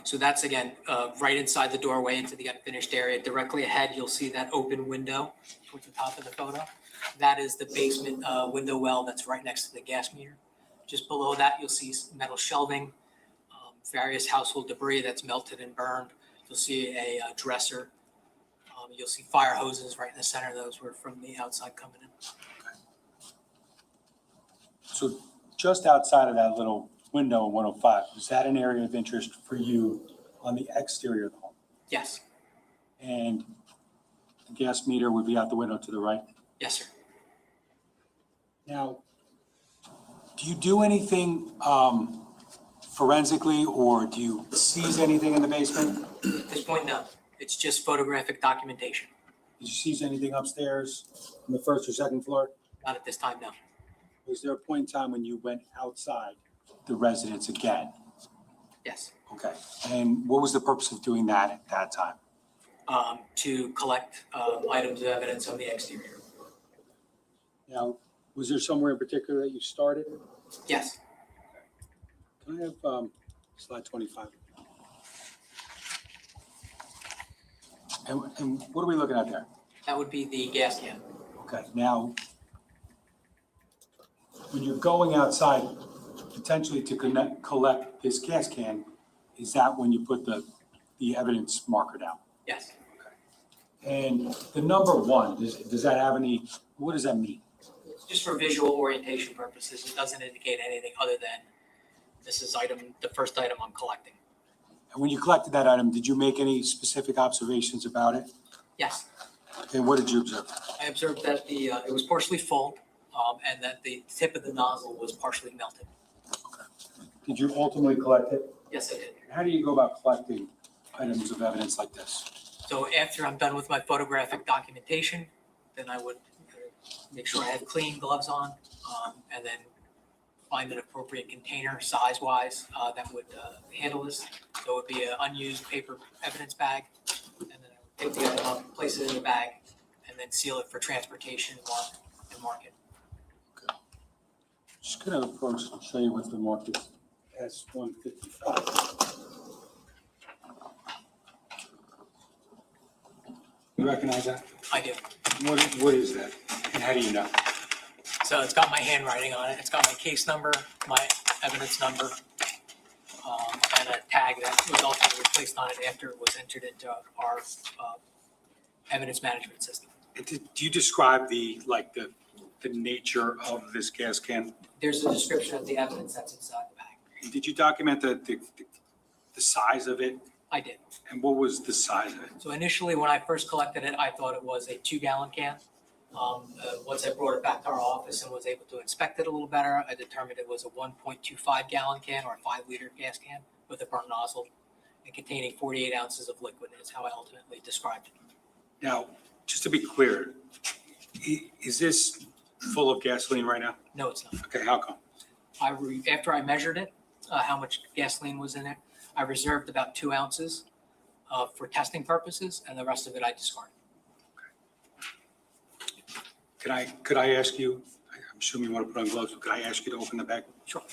So that's, again, right inside the doorway into the unfinished area. Directly ahead, you'll see that open window towards the top of the photo. That is the basement window well that's right next to the gas meter. Just below that, you'll see metal shelving, various household debris that's melted and burned. You'll see a dresser. You'll see fire hoses right in the center. Those were from the outside coming in. So just outside of that little window in 105, is that an area of interest for you on the exterior of the home? Yes. And the gas meter would be out the window to the right? Yes, sir. Now, do you do anything forensically, or do you seize anything in the basement? At this point, no. It's just photographic documentation. Did you seize anything upstairs on the first or second floor? Not at this time, no. Was there a point in time when you went outside the residence again? Yes. Okay. And what was the purpose of doing that at that time? To collect items of evidence on the exterior. Now, was there somewhere in particular that you started? Yes. Can I have slide 25? And what are we looking at there? That would be the gas can. Okay, now, when you're going outside potentially to collect this gas can, is that when you put the evidence marker down? Yes. And the number 1, does that have any, what does that mean? Just for visual orientation purposes, it doesn't indicate anything other than this is the first item I'm collecting. And when you collected that item, did you make any specific observations about it? Yes. And what did you observe? I observed that it was partially full and that the tip of the nozzle was partially melted. Did you ultimately collect it? Yes, I did. How do you go about collecting items of evidence like this? So after I'm done with my photographic documentation, then I would make sure I have clean gloves on and then find an appropriate container size-wise that would handle this. So it would be an unused paper evidence bag, and then I would take the item up, place it in the bag, and then seal it for transportation and market. Okay. Just gonna approach and show you what's been marked as S155. You recognize that? I do. What is that? And how do you know? So it's got my handwriting on it. It's got my case number, my evidence number, and a tag that was ultimately placed on it after it was entered into our evidence management system. Do you describe the nature of this gas can? There's a description of the evidence that's inside the bag. Did you document the size of it? I did. And what was the size of it? So initially, when I first collected it, I thought it was a 2-gallon can. Once I brought it back to our office and was able to inspect it a little better, I determined it was a 1.25 gallon can or a 5-liter gas can with a burnt nozzle and containing 48 ounces of liquid. Is how I ultimately described it. Now, just to be clear, is this full of gasoline right now? No, it's not. Okay, how come? After I measured it, how much gasoline was in it, I reserved about 2 ounces for testing purposes, and the rest of it I discarded. Could I ask you, I'm assuming you want to put on gloves, but could I ask you to open the bag? Sure.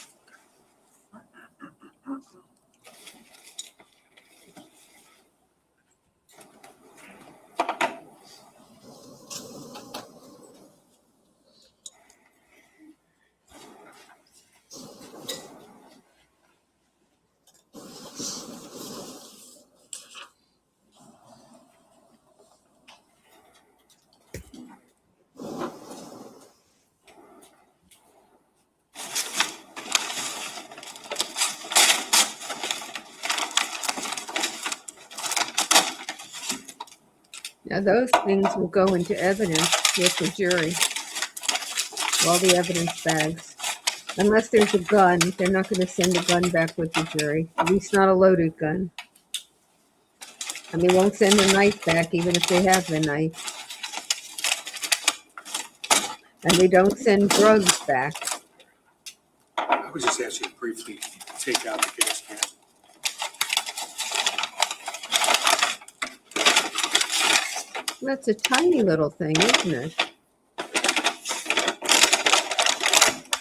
Now, those things will go into evidence with the jury. All the evidence bags. Unless there's a gun, they're not going to send a gun back with the jury, at least not a loaded gun. And they won't send a knife back, even if they have the knife. And they don't send drugs back. I would just ask you to briefly take out the gas can. That's a tiny little thing, isn't it?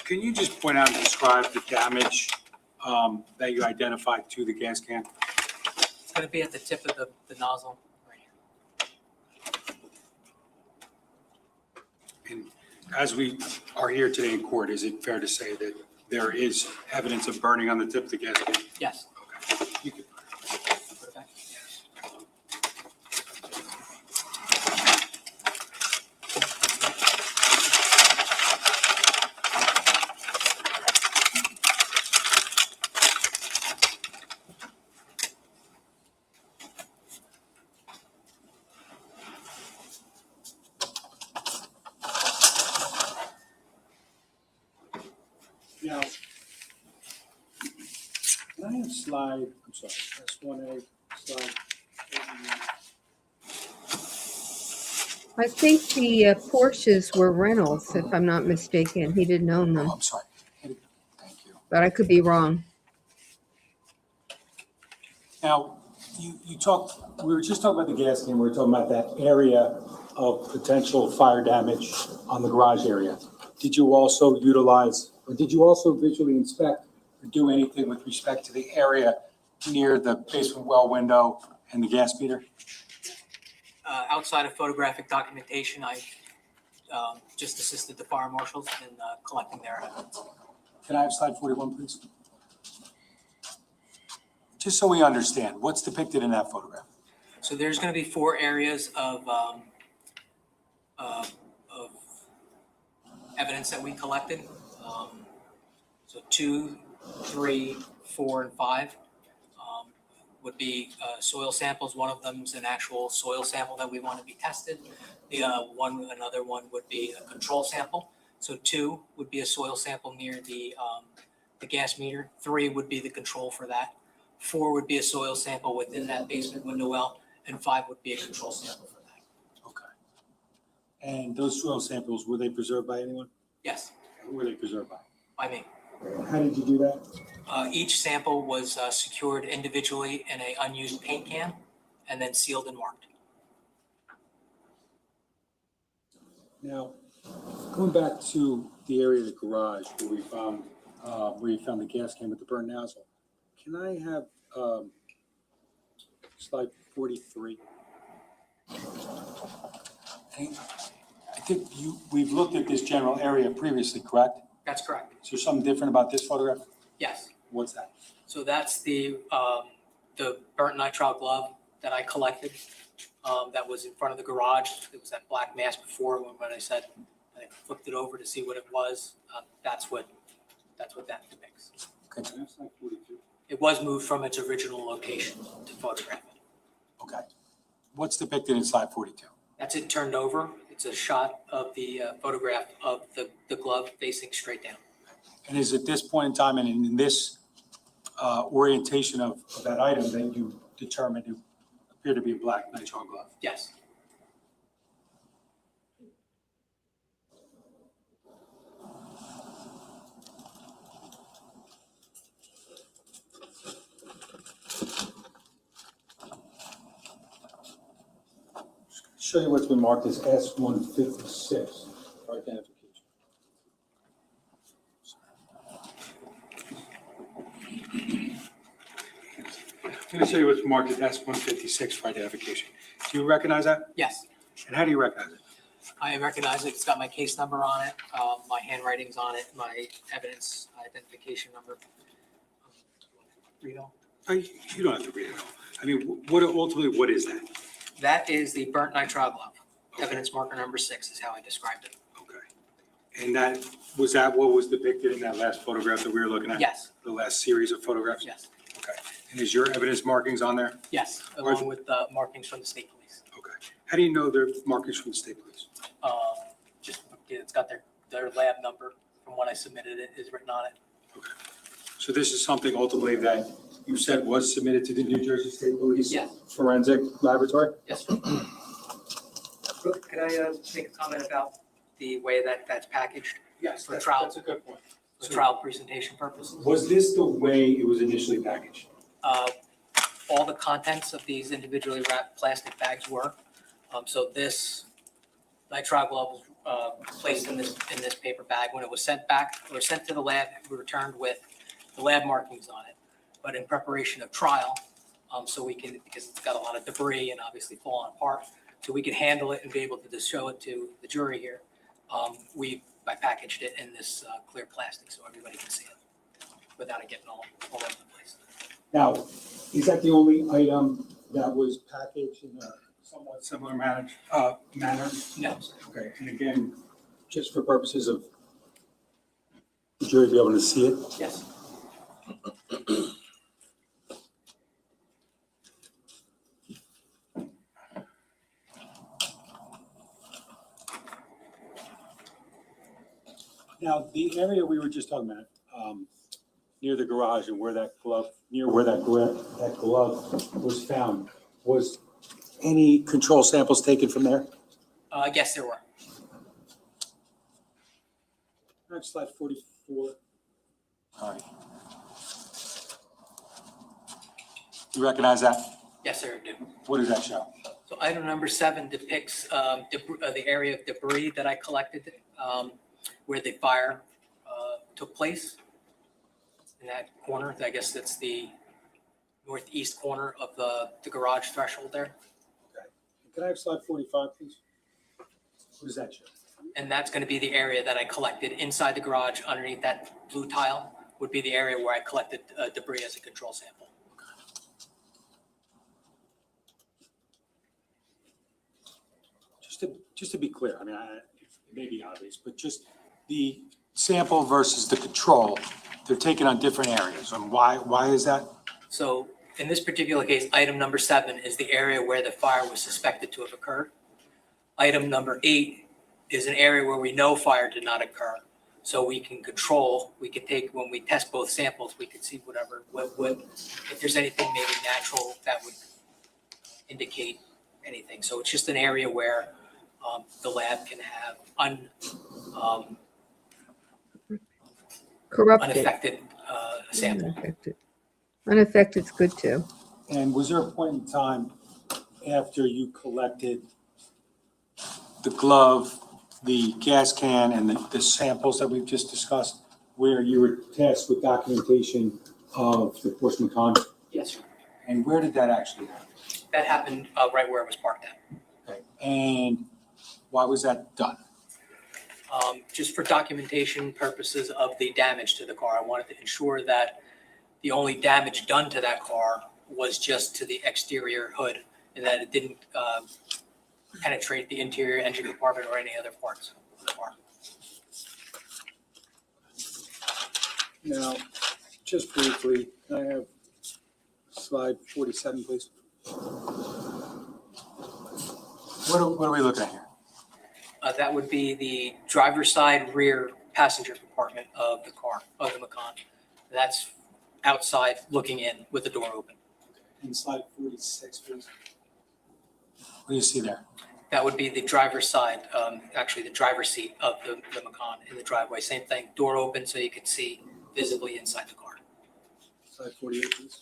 Can you just point out and describe the damage that you identified to the gas can? It's gonna be at the tip of the nozzle right here. And as we are here today in court, is it fair to say that there is evidence of burning on the tip of the gas can? Yes. Okay. You can Put it back. Now, can I have slide, I'm sorry, S1A, slide. I think the Porsches were Reynolds, if I'm not mistaken. He didn't own them, I'm sorry. Thank you. but I could be wrong. Now, you talked, we were just talking about the gas can, we were talking about that area of potential fire damage on the garage area. Did you also utilize, or did you also visually inspect or do anything with respect to the area near the basement well window and the gas meter? Outside of photographic documentation, I just assisted the fire marshals in collecting their evidence. Can I have slide 41, please? Just so we understand, what's depicted in that photograph? So there's going to be 4 areas of evidence that we collected. So 2, 3, 4, and 5 would be soil samples. One of them is an actual soil sample that we want to be tested. Another one would be a control sample. So 2 would be a soil sample near the gas meter. 3 would be the control for that. 4 would be a soil sample within that basement window well, and 5 would be a control sample for that. Okay. And those soil samples, were they preserved by anyone? Yes, Who were they preserved by? by me. How did you do that? Each sample was secured individually in an unused paint can and then sealed and marked. Now, going back to the area of the garage where you found the gas can with the burnt nozzle, can I have slide 43? I think we've looked at this general area previously, correct? That's correct. Is there something different about this photograph? Yes. What's that? So that's the burnt nitrile glove that I collected that was in front of the garage. It was that black mass before when I said I flipped it over to see what it was. That's what that depicts. Okay, can I have slide 42? It was moved from its original location to photograph it. Okay. What's depicted in slide 42? That's it turned over. It's a shot of the photograph of the glove facing straight down. And is at this point in time and in this orientation of that item that you determined to appear to be a black nitrile glove? Yes. Show you what's been marked as S156 for identification. I'm going to show you what's marked as S156 for identification. Do you recognize that? Yes. And how do you recognize it? I recognize it. It's got my case number on it, my handwriting's on it, my evidence identification number. Read all. You don't have to read it all. I mean, what is that? That is the burnt nitrile glove. Evidence marker number 6 is how I described it. Okay. And that what was depicted in that last photograph that we were looking at? Yes. The last series of photographs? Yes. Okay. And is your evidence markings on there? Yes, along with the markings from the state police. Okay. How do you know they're markings from the state police? Just, it's got their lab number from when I submitted it is written on it. So this is something ultimately that you said was submitted to the New Jersey State Police Yeah. Forensic Laboratory? Yes. Could I make a comment about the way that that's packaged? Yes, For trial. that's a good point. For trial presentation purposes? Was this the way it was initially packaged? All the contents of these individually wrapped plastic bags were. So this nitrile glove was placed in this paper bag. When it was sent back or sent to the lab, it was returned with the lab markings on it. But in preparation of trial, so we can, because it's got a lot of debris and obviously falling apart, so we could handle it and be able to just show it to the jury here. I packaged it in this clear plastic so everybody can see it without it getting all over the place. Now, is that the only item that was packaged in a somewhat similar manner? No. Okay, and again, just for purposes of the jury to be able to see it? Yes. Now, the area we were just talking about, near the garage and where that glove was found, was any control samples taken from there? Yes, there were. Next slide 44. All right. You recognize that? Yes, sir, I do. What does that show? So item number 7 depicts the area of debris that I collected where the fire took place. In that corner, I guess that's the northeast corner of the garage threshold there. Okay. Can I have slide 45, please? What does that show? And that's going to be the area that I collected inside the garage underneath that blue tile would be the area where I collected debris as a control sample. Just to be clear, I mean, it may be obvious, but just the sample versus the control, they're taken on different areas. And why is that? So in this particular case, item number 7 is the area where the fire was suspected to have occurred. Item number 8 is an area where we know fire did not occur. So we can control, we could take, when we test both samples, we could see what if there's anything maybe natural that would indicate anything. So it's just an area where the lab can have Corrupted. unaffected sample. Unaffected. Unaffected's good too. And was there a point in time after you collected the glove, the gas can, and the samples that we've just discussed, where you were tasked with documentation of the portion of conduct? Yes, sir. And where did that actually happen? That happened right where it was parked at. Okay. And why was that done? Just for documentation purposes of the damage to the car. I wanted to ensure that the only damage done to that car was just to the exterior hood and that it didn't penetrate the interior engine compartment or any other parts of the car. Now, just briefly, can I have slide 47, please? What are we looking at here? That would be the driver's side rear passenger compartment of the car, of the Macan. That's outside looking in with the door open. And slide 46, please. What do you see there? That would be the driver's side, actually the driver's seat of the Macan in the driveway. Same thing, door open so you could see visibly inside the car. Slide 48, please.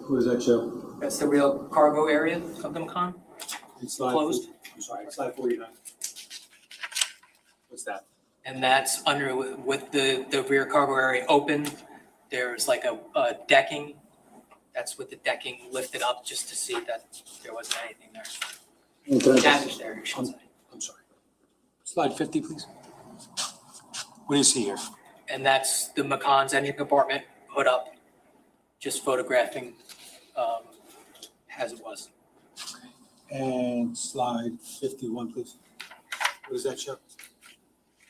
What does that show? That's the real cargo area of the Macan. And slide, Closed. I'm sorry, slide 49. What's that? And that's under with the rear cargo area open. There's like a decking. That's with the decking lifted up just to see that there wasn't anything there. And can I Damage just- there, you should say. I'm sorry. Slide 50, please. What do you see here? And that's the Macan's engine compartment, hood up, just photographing as it was. And slide 51, please. What does that show?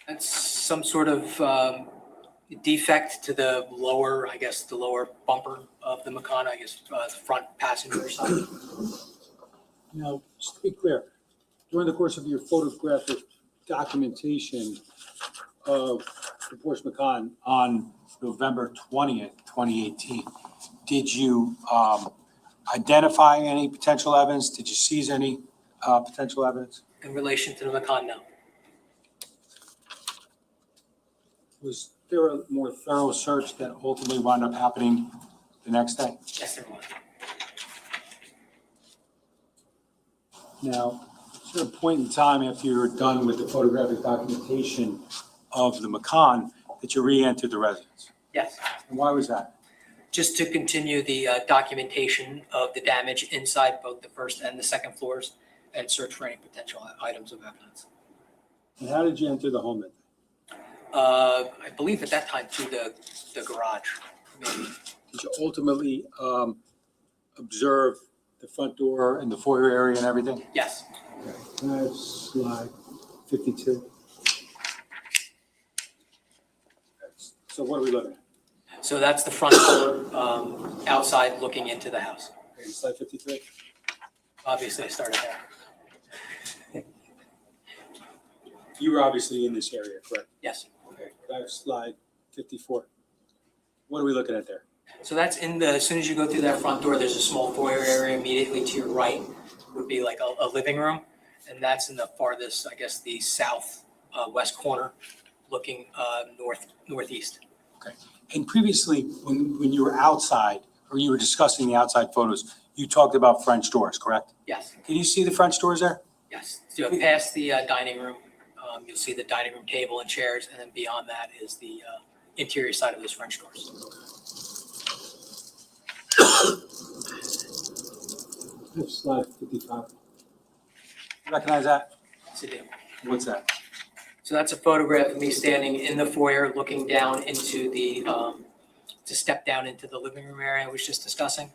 That's some sort of defect to the lower, I guess, the lower bumper of the Macan, I guess, the front passenger side. Now, just to be clear, during the course of your photographic documentation of the Porsche Macan on November 20th, 2018, did you identify any potential evidence? Did you seize any potential evidence? In relation to the Macan, no. Was there a more thorough search that ultimately wound up happening the next day? Yes, there was. Now, is there a point in time after you were done with the photographic documentation of the Macan that you re-entered the residence? Yes. And why was that? Just to continue the documentation of the damage inside both the first and the second floors and search for any potential items of evidence. And how did you enter the home? I believe at that time through the garage, maybe. Did you ultimately observe the front door and the foyer area and everything? Yes. Can I have slide 52? So what are we looking at? So that's the front door outside looking into the house. Okay, slide 53? Obviously, I started there. You were obviously in this area, correct? Yes. Okay, can I have slide 54? What are we looking at there? So that's as soon as you go through that front door, there's a small foyer area immediately to your right would be like a living room. And that's in the farthest, I guess, the south west corner looking northeast. Okay. And previously, when you were outside or you were discussing the outside photos, you talked about French doors, correct? Yes. Can you see the French doors there? Yes. So past the dining room, you'll see the dining room table and chairs. And then beyond that is the interior side of those French doors. Slide 55. Recognize that? Yes, I do. What's that? So that's a photograph of me standing in the foyer looking down into the, to step down into the living room area I was just discussing.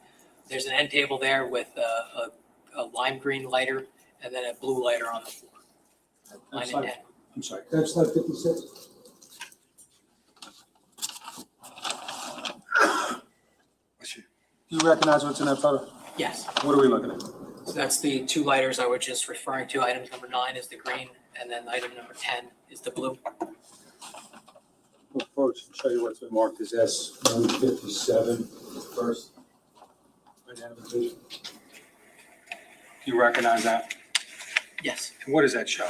There's an end table there with a lime green lighter and then a blue lighter on the floor. 9 and 10. I'm sorry, can I have slide 56? Do you recognize what's in that photo? Yes. What are we looking at? So that's the two lighters I was just referring to. Item number 9 is the green, and then item number 10 is the blue. We'll approach and show you what's been marked as S157 first identification. Do you recognize that? Yes. And what does that show?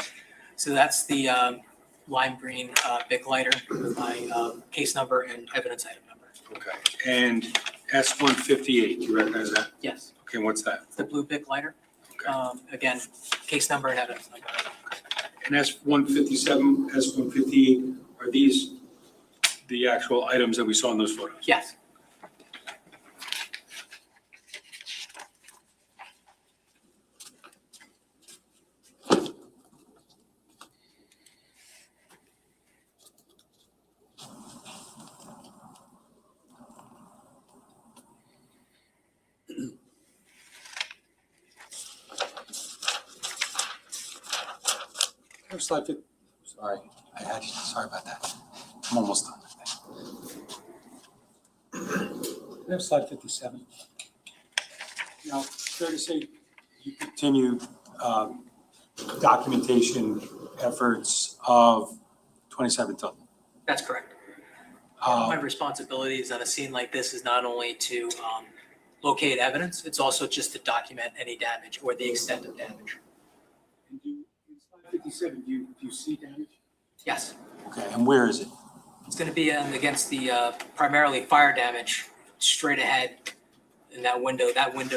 So that's the lime green Bic lighter with my case number and evidence item number. Okay. And S158, do you recognize that? Yes. Okay, what's that? It's the blue Bic lighter. Again, case number and evidence number. And S157, S158, are these the actual items that we saw in those photos? Yes. Slide 50. Sorry, sorry about that. I'm almost done. I have slide 57. Now, fair to say you continue documentation efforts of 27 Tilton. That's correct. My responsibilities on a scene like this is not only to locate evidence, it's also just to document any damage or the extent of damage. In slide 57, do you see damage? Yes. Okay, and where is it? It's going to be against the primarily fire damage straight ahead in that window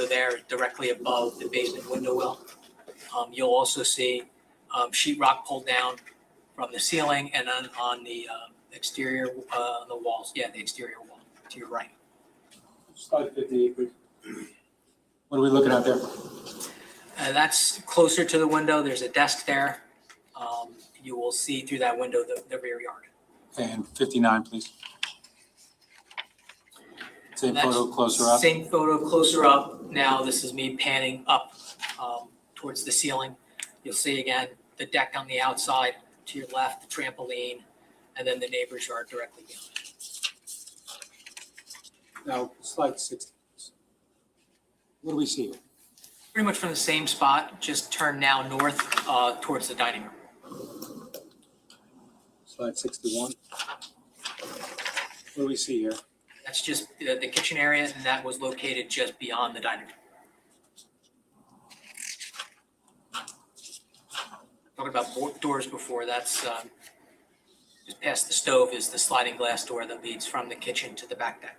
there directly above the basement window well. You'll also see sheetrock pulled down from the ceiling and on the exterior, the walls. Yeah, the exterior wall to your right. Slide 58, please. What are we looking at there? That's closer to the window. There's a desk there. You will see through that window the rear yard. And 59, please. Same That's photo closer up. Same photo closer up. Now this is me panning up towards the ceiling. You'll see again the deck on the outside to your left, the trampoline, and then the neighbor's yard directly beyond. Now, slide 60. What do we see here? Pretty much from the same spot, just turn now north towards the dining room. Slide 61. What do we see here? That's just the kitchen area, and that was located just beyond the dining room. Talking about doors before, that's just past the stove is the sliding glass door that leads from the kitchen to the back deck.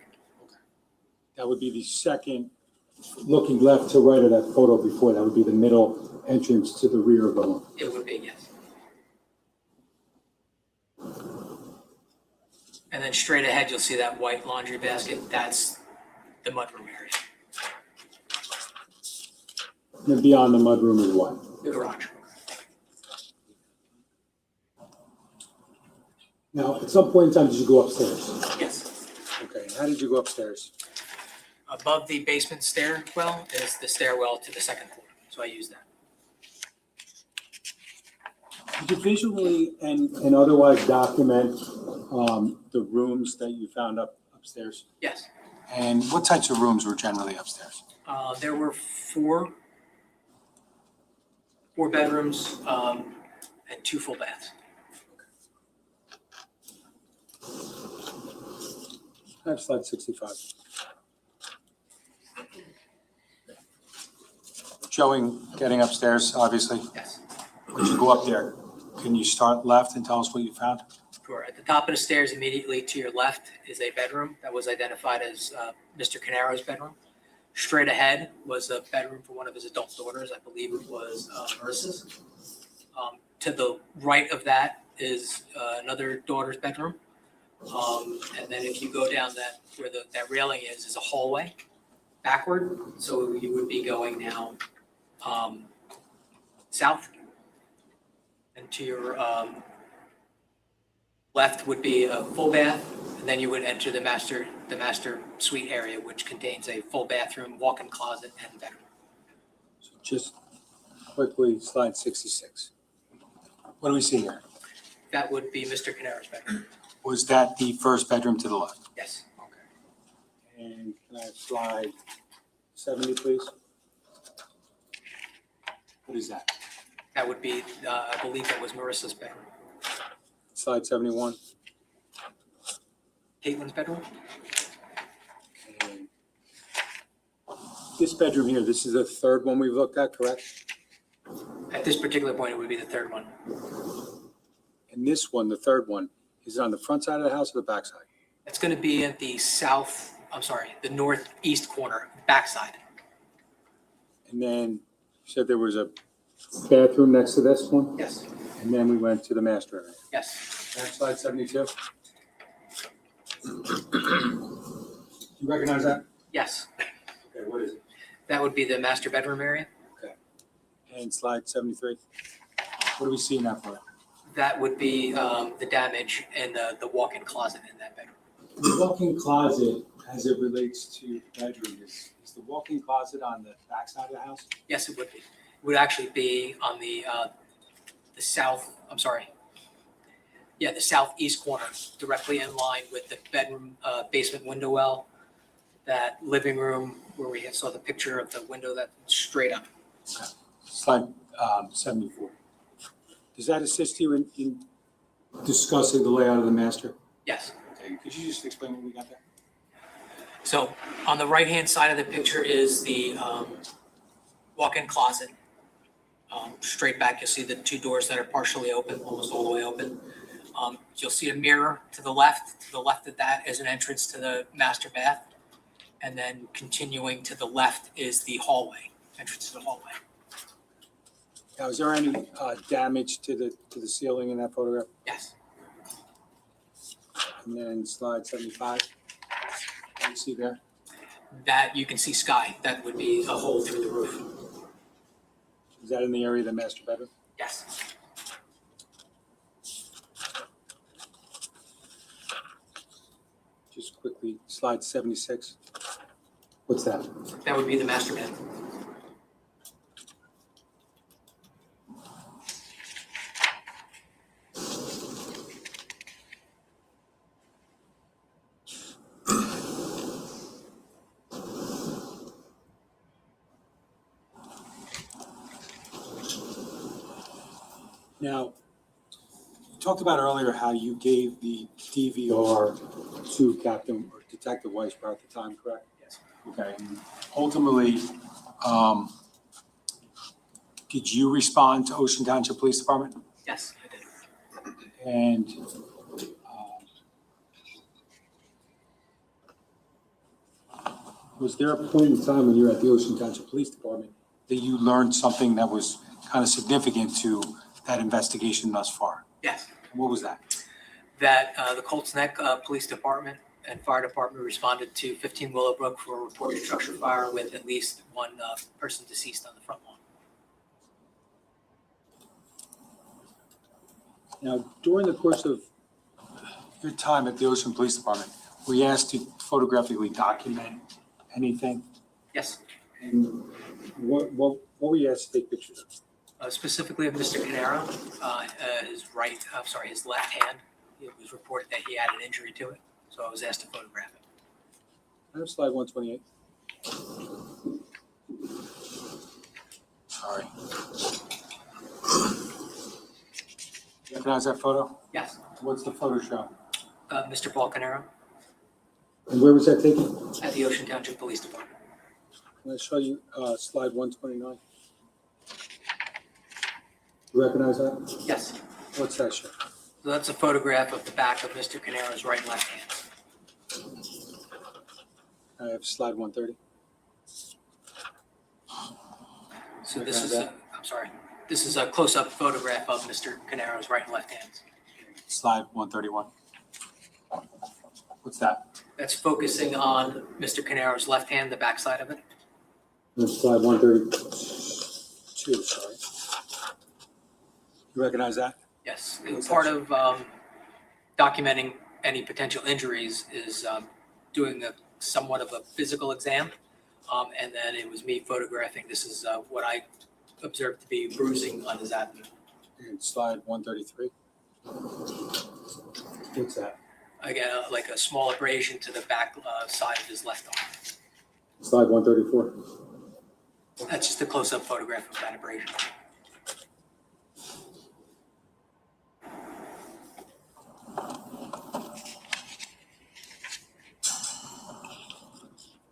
That would be the second, looking left to right of that photo before, that would be the middle entrance to the rear of the home. It would be, yes. And then straight ahead, you'll see that white laundry basket. That's the mudroom area, And then beyond the mudroom is what? the garage. Now, at some point in time, did you go upstairs? Yes. Okay, and how did you go upstairs? Above the basement stairwell is the stairwell to the second floor, so I use that. Did you visually and otherwise document the rooms that you found upstairs? Yes. And what types of rooms were generally upstairs? There were four bedrooms and 2 full baths. I have slide 65. Showing getting upstairs, obviously. Yes. When you go up there, can you start left and tell us what you found? Sure. At the top of the stairs, immediately to your left, is a bedroom that was identified as Mr. Caneiro's bedroom. Straight ahead was a bedroom for one of his adult daughters. I believe it was Marissa's. To the right of that is another daughter's bedroom. And then if you go down that, where that railing is a hallway backward. So you would be going now south. And to your left would be a full bath, and then you would enter the master suite area, which contains a full bathroom, walk-in closet, and bedroom. So just quickly, slide 66. What do we see here? That would be Mr. Caneiro's bedroom. Was that the first bedroom to the left? Yes. Okay. And can I have slide 70, please? What is that? That would be, I believe that was Marissa's bedroom. Slide 71. Caitlin's bedroom? And this bedroom here, this is the third one we've looked at, correct? At this particular point, it would be the third one. And this one, the third one, is it on the front side of the house or the back side? It's going to be at the the northeast corner, backside. And then you said there was a bathroom next to this one? Yes. And then we went to the master area. Yes. Next slide 72. You recognize that? Yes. Okay, what is it? That would be the master bedroom area. Okay. And slide 73. What do we see in that photo? That would be the damage in the walk-in closet in that bedroom. The walk-in closet, as it relates to the bedroom, is the walk-in closet on the back side of the house? Yes, it would be. It would actually be on the the southeast corner, directly in line with the bedroom basement window well, that living room where we saw the picture of the window that straight up. Okay. Slide 74. Does that assist you in discussing the layout of the master? Yes. Okay. Could you just explain what we got there? So on the right-hand side of the picture is the walk-in closet. Straight back, you'll see the 2 doors that are partially open, almost all the way open. You'll see a mirror to the left. To the left of that is an entrance to the master bath. And then continuing to the left is the hallway, entrance to the hallway. Now, is there any damage to the ceiling in that photograph? Yes. And then slide 75. What do you see there? That you can see sky. That would be a hole through the roof. Is that in the area of the master bedroom? Yes. Just quickly, slide 76. What's that? That would be the master bath. Now, you talked about earlier how you gave the DVR to Captain or Detective Weisbrot at the time, correct? Yes. Okay. Ultimately, did you respond to Ocean Township Police Department? Yes, I did. And was there a point in time when you were at the Ocean Township Police Department that you learned something that was kind of significant to that investigation thus far? Yes. What was that? That the Colts Neck Police Department and Fire Department responded to 15 Willowbrook for a reported structure fire with at least one person deceased on the front lawn. Now, during the course of your time at the Ocean Police Department, were you asked to photographically document anything? Yes. And what were you asked to take pictures of? Specifically of Mr. Caneiro, his left hand. It was reported that he had an injury to it, so I was asked to photograph it. I have slide 128. Sorry. You recognize that photo? Yes. What's the photo show? Mr. Paul Caneiro And where was that taken? at the Ocean Township Police Department. Can I show you slide 129? You recognize that? Yes. What's that show? So that's a photograph of the back of Mr. Caneiro's right and left hands. I have slide 130. So this is this is a close-up photograph of Mr. Caneiro's right and left hands. Slide 131. What's that? That's focusing on Mr. Caneiro's left hand, the backside of it. And slide 132, sorry. You recognize that? Yes. Part of documenting any potential injuries is doing somewhat of a physical exam. And then it was me photographing. This is what I observed to be bruising on his abdomen. And slide 133. What's that? Again, like a small abrasion to the back side of his left arm. Slide 134. That's just a close-up photograph of that abrasion.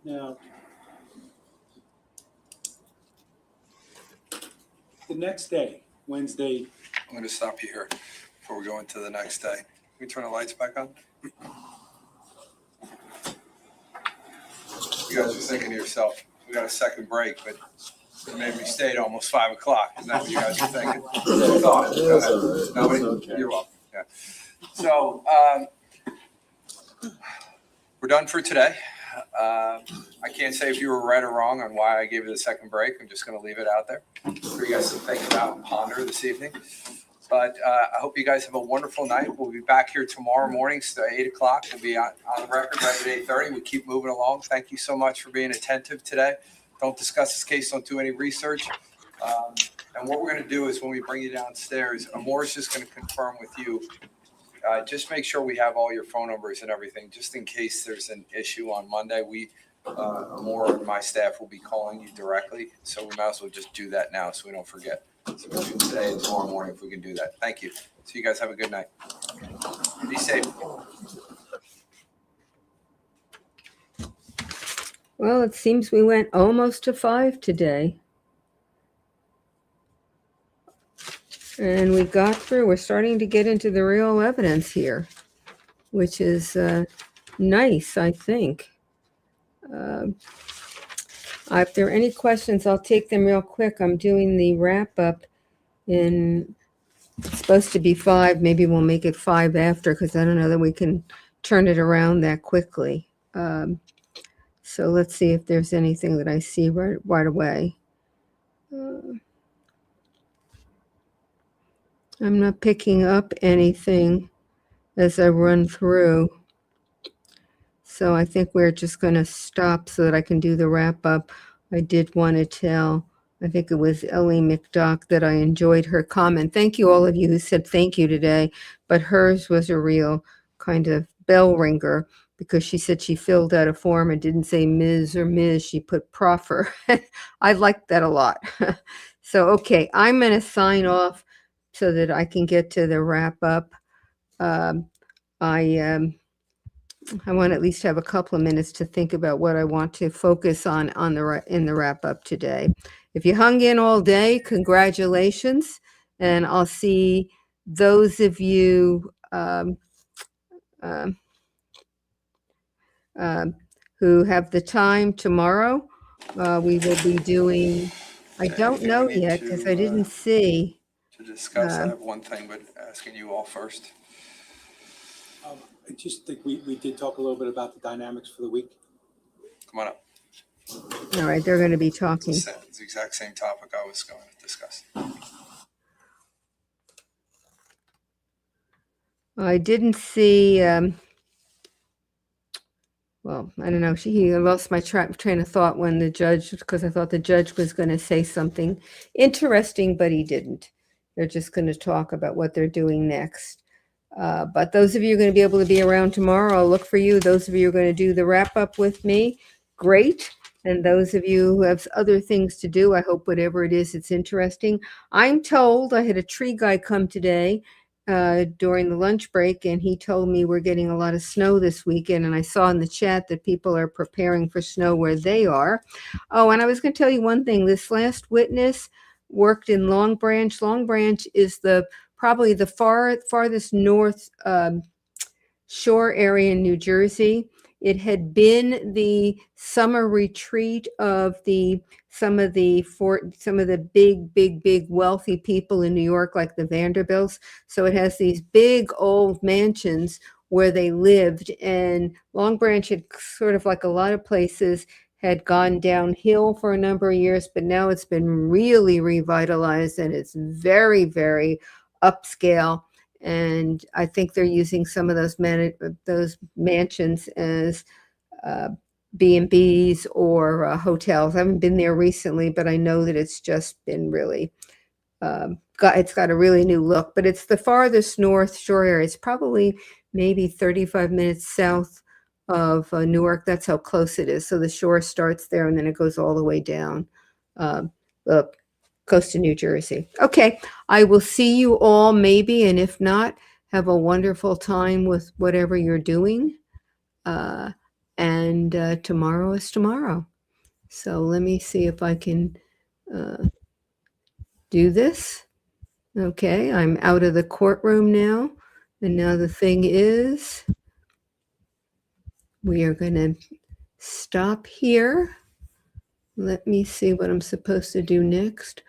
Now, the next day, Wednesday. I'm going to stop you here before we go into the next day. Can we turn the lights back on? You guys are thinking to yourself, we got a second break, but maybe we stayed almost 5 o'clock. Isn't that what you guys are thinking? Thought. Go ahead. Nobody? You're welcome. Yeah. So we're done for today. I can't say if you were right or wrong on why I gave you the second break. I'm just going to leave it out there for you guys to think about and ponder this evening. But I hope you guys have a wonderful night. We'll be back here tomorrow morning, so 8 o'clock. We'll be on the record right at 8:30. We keep moving along. Thank you so much for being attentive today. Don't discuss this case. Don't do any research. And what we're going to do is when we bring you downstairs, Amore's just going to confirm with you. Just make sure we have all your phone numbers and everything, just in case there's an issue on Monday. Amore and my staff will be calling you directly, so we might as well just do that now so we don't forget. So we'll do today and tomorrow morning if we can do that. Thank you. So you guys have a good night. Be safe. Well, it seems we went almost to 5 today. And we got through. We're starting to get into the real evidence here, which is nice, I think. If there are any questions, I'll take them real quick. I'm doing the wrap up it's supposed to be 5. Maybe we'll make it 5 after, because I don't know that we can turn it around that quickly. So let's see if there's anything that I see right away. I'm not picking up anything as I run through. So I think we're just going to stop so that I can do the wrap up. I did want to tell, I think it was Ellie McDock, that I enjoyed her comment. Thank you, all of you who said thank you today, but hers was a real kind of bell ringer, because she said she filled out a form and didn't say Ms. or Ms. She put Prof. I liked that a lot. So, okay, I'm going to sign off so that I can get to the wrap up. I want to at least have a couple of minutes to think about what I want to focus on in the wrap up today. If you hung in all day, congratulations, and I'll see those of you who have the time tomorrow. We will be doing. I don't Anything we know need yet because I to, didn't see. To discuss, I have one thing, but asking you all first. I just think we did talk a little bit about the dynamics for the week. Come on up. All right, they're going to be talking. It's the exact same topic I was going to discuss. I didn't see. Well, I don't know. He lost my train of thought when the judge, because I thought the judge was going to say something interesting, but he didn't. They're just going to talk about what they're doing next. But those of you who are going to be able to be around tomorrow, I'll look for you. Those of you who are going to do the wrap up with me, great. And those of you who have other things to do, I hope whatever it is, it's interesting. I'm told, I had a tree guy come today during the lunch break, and he told me we're getting a lot of snow this weekend. And I saw in the chat that people are preparing for snow where they are. Oh, and I was going to tell you one thing. This last witness worked in Long Branch. Long Branch is probably the farthest north shore area in New Jersey. It had been the summer retreat of some of the big wealthy people in New York, like the Vanderbilts. So it has these big old mansions where they lived, and Long Branch had, sort of like a lot of places, had gone downhill for a number of years, but now it's been really revitalized, and it's very, very upscale. And I think they're using some of those mansions as B&Bs or hotels. I haven't been there recently, but I know that it's just been really it's got a really new look. But it's the farthest north shore area. It's probably maybe 35 minutes south of Newark. That's how close it is. So the shore starts there, and then it goes all the way down the coast of New Jersey. Okay, I will see you all maybe, and if not, have a wonderful time with whatever you're doing. And tomorrow is tomorrow. So let me see if I can do this. Okay, I'm out of the courtroom now. And now the thing is, we are going to stop here. Let me see what I'm supposed to do next.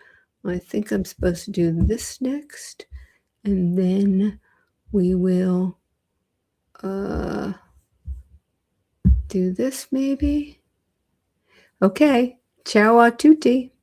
I think I'm supposed to do this next. And then we will do this maybe. Okay, ciao a tutti.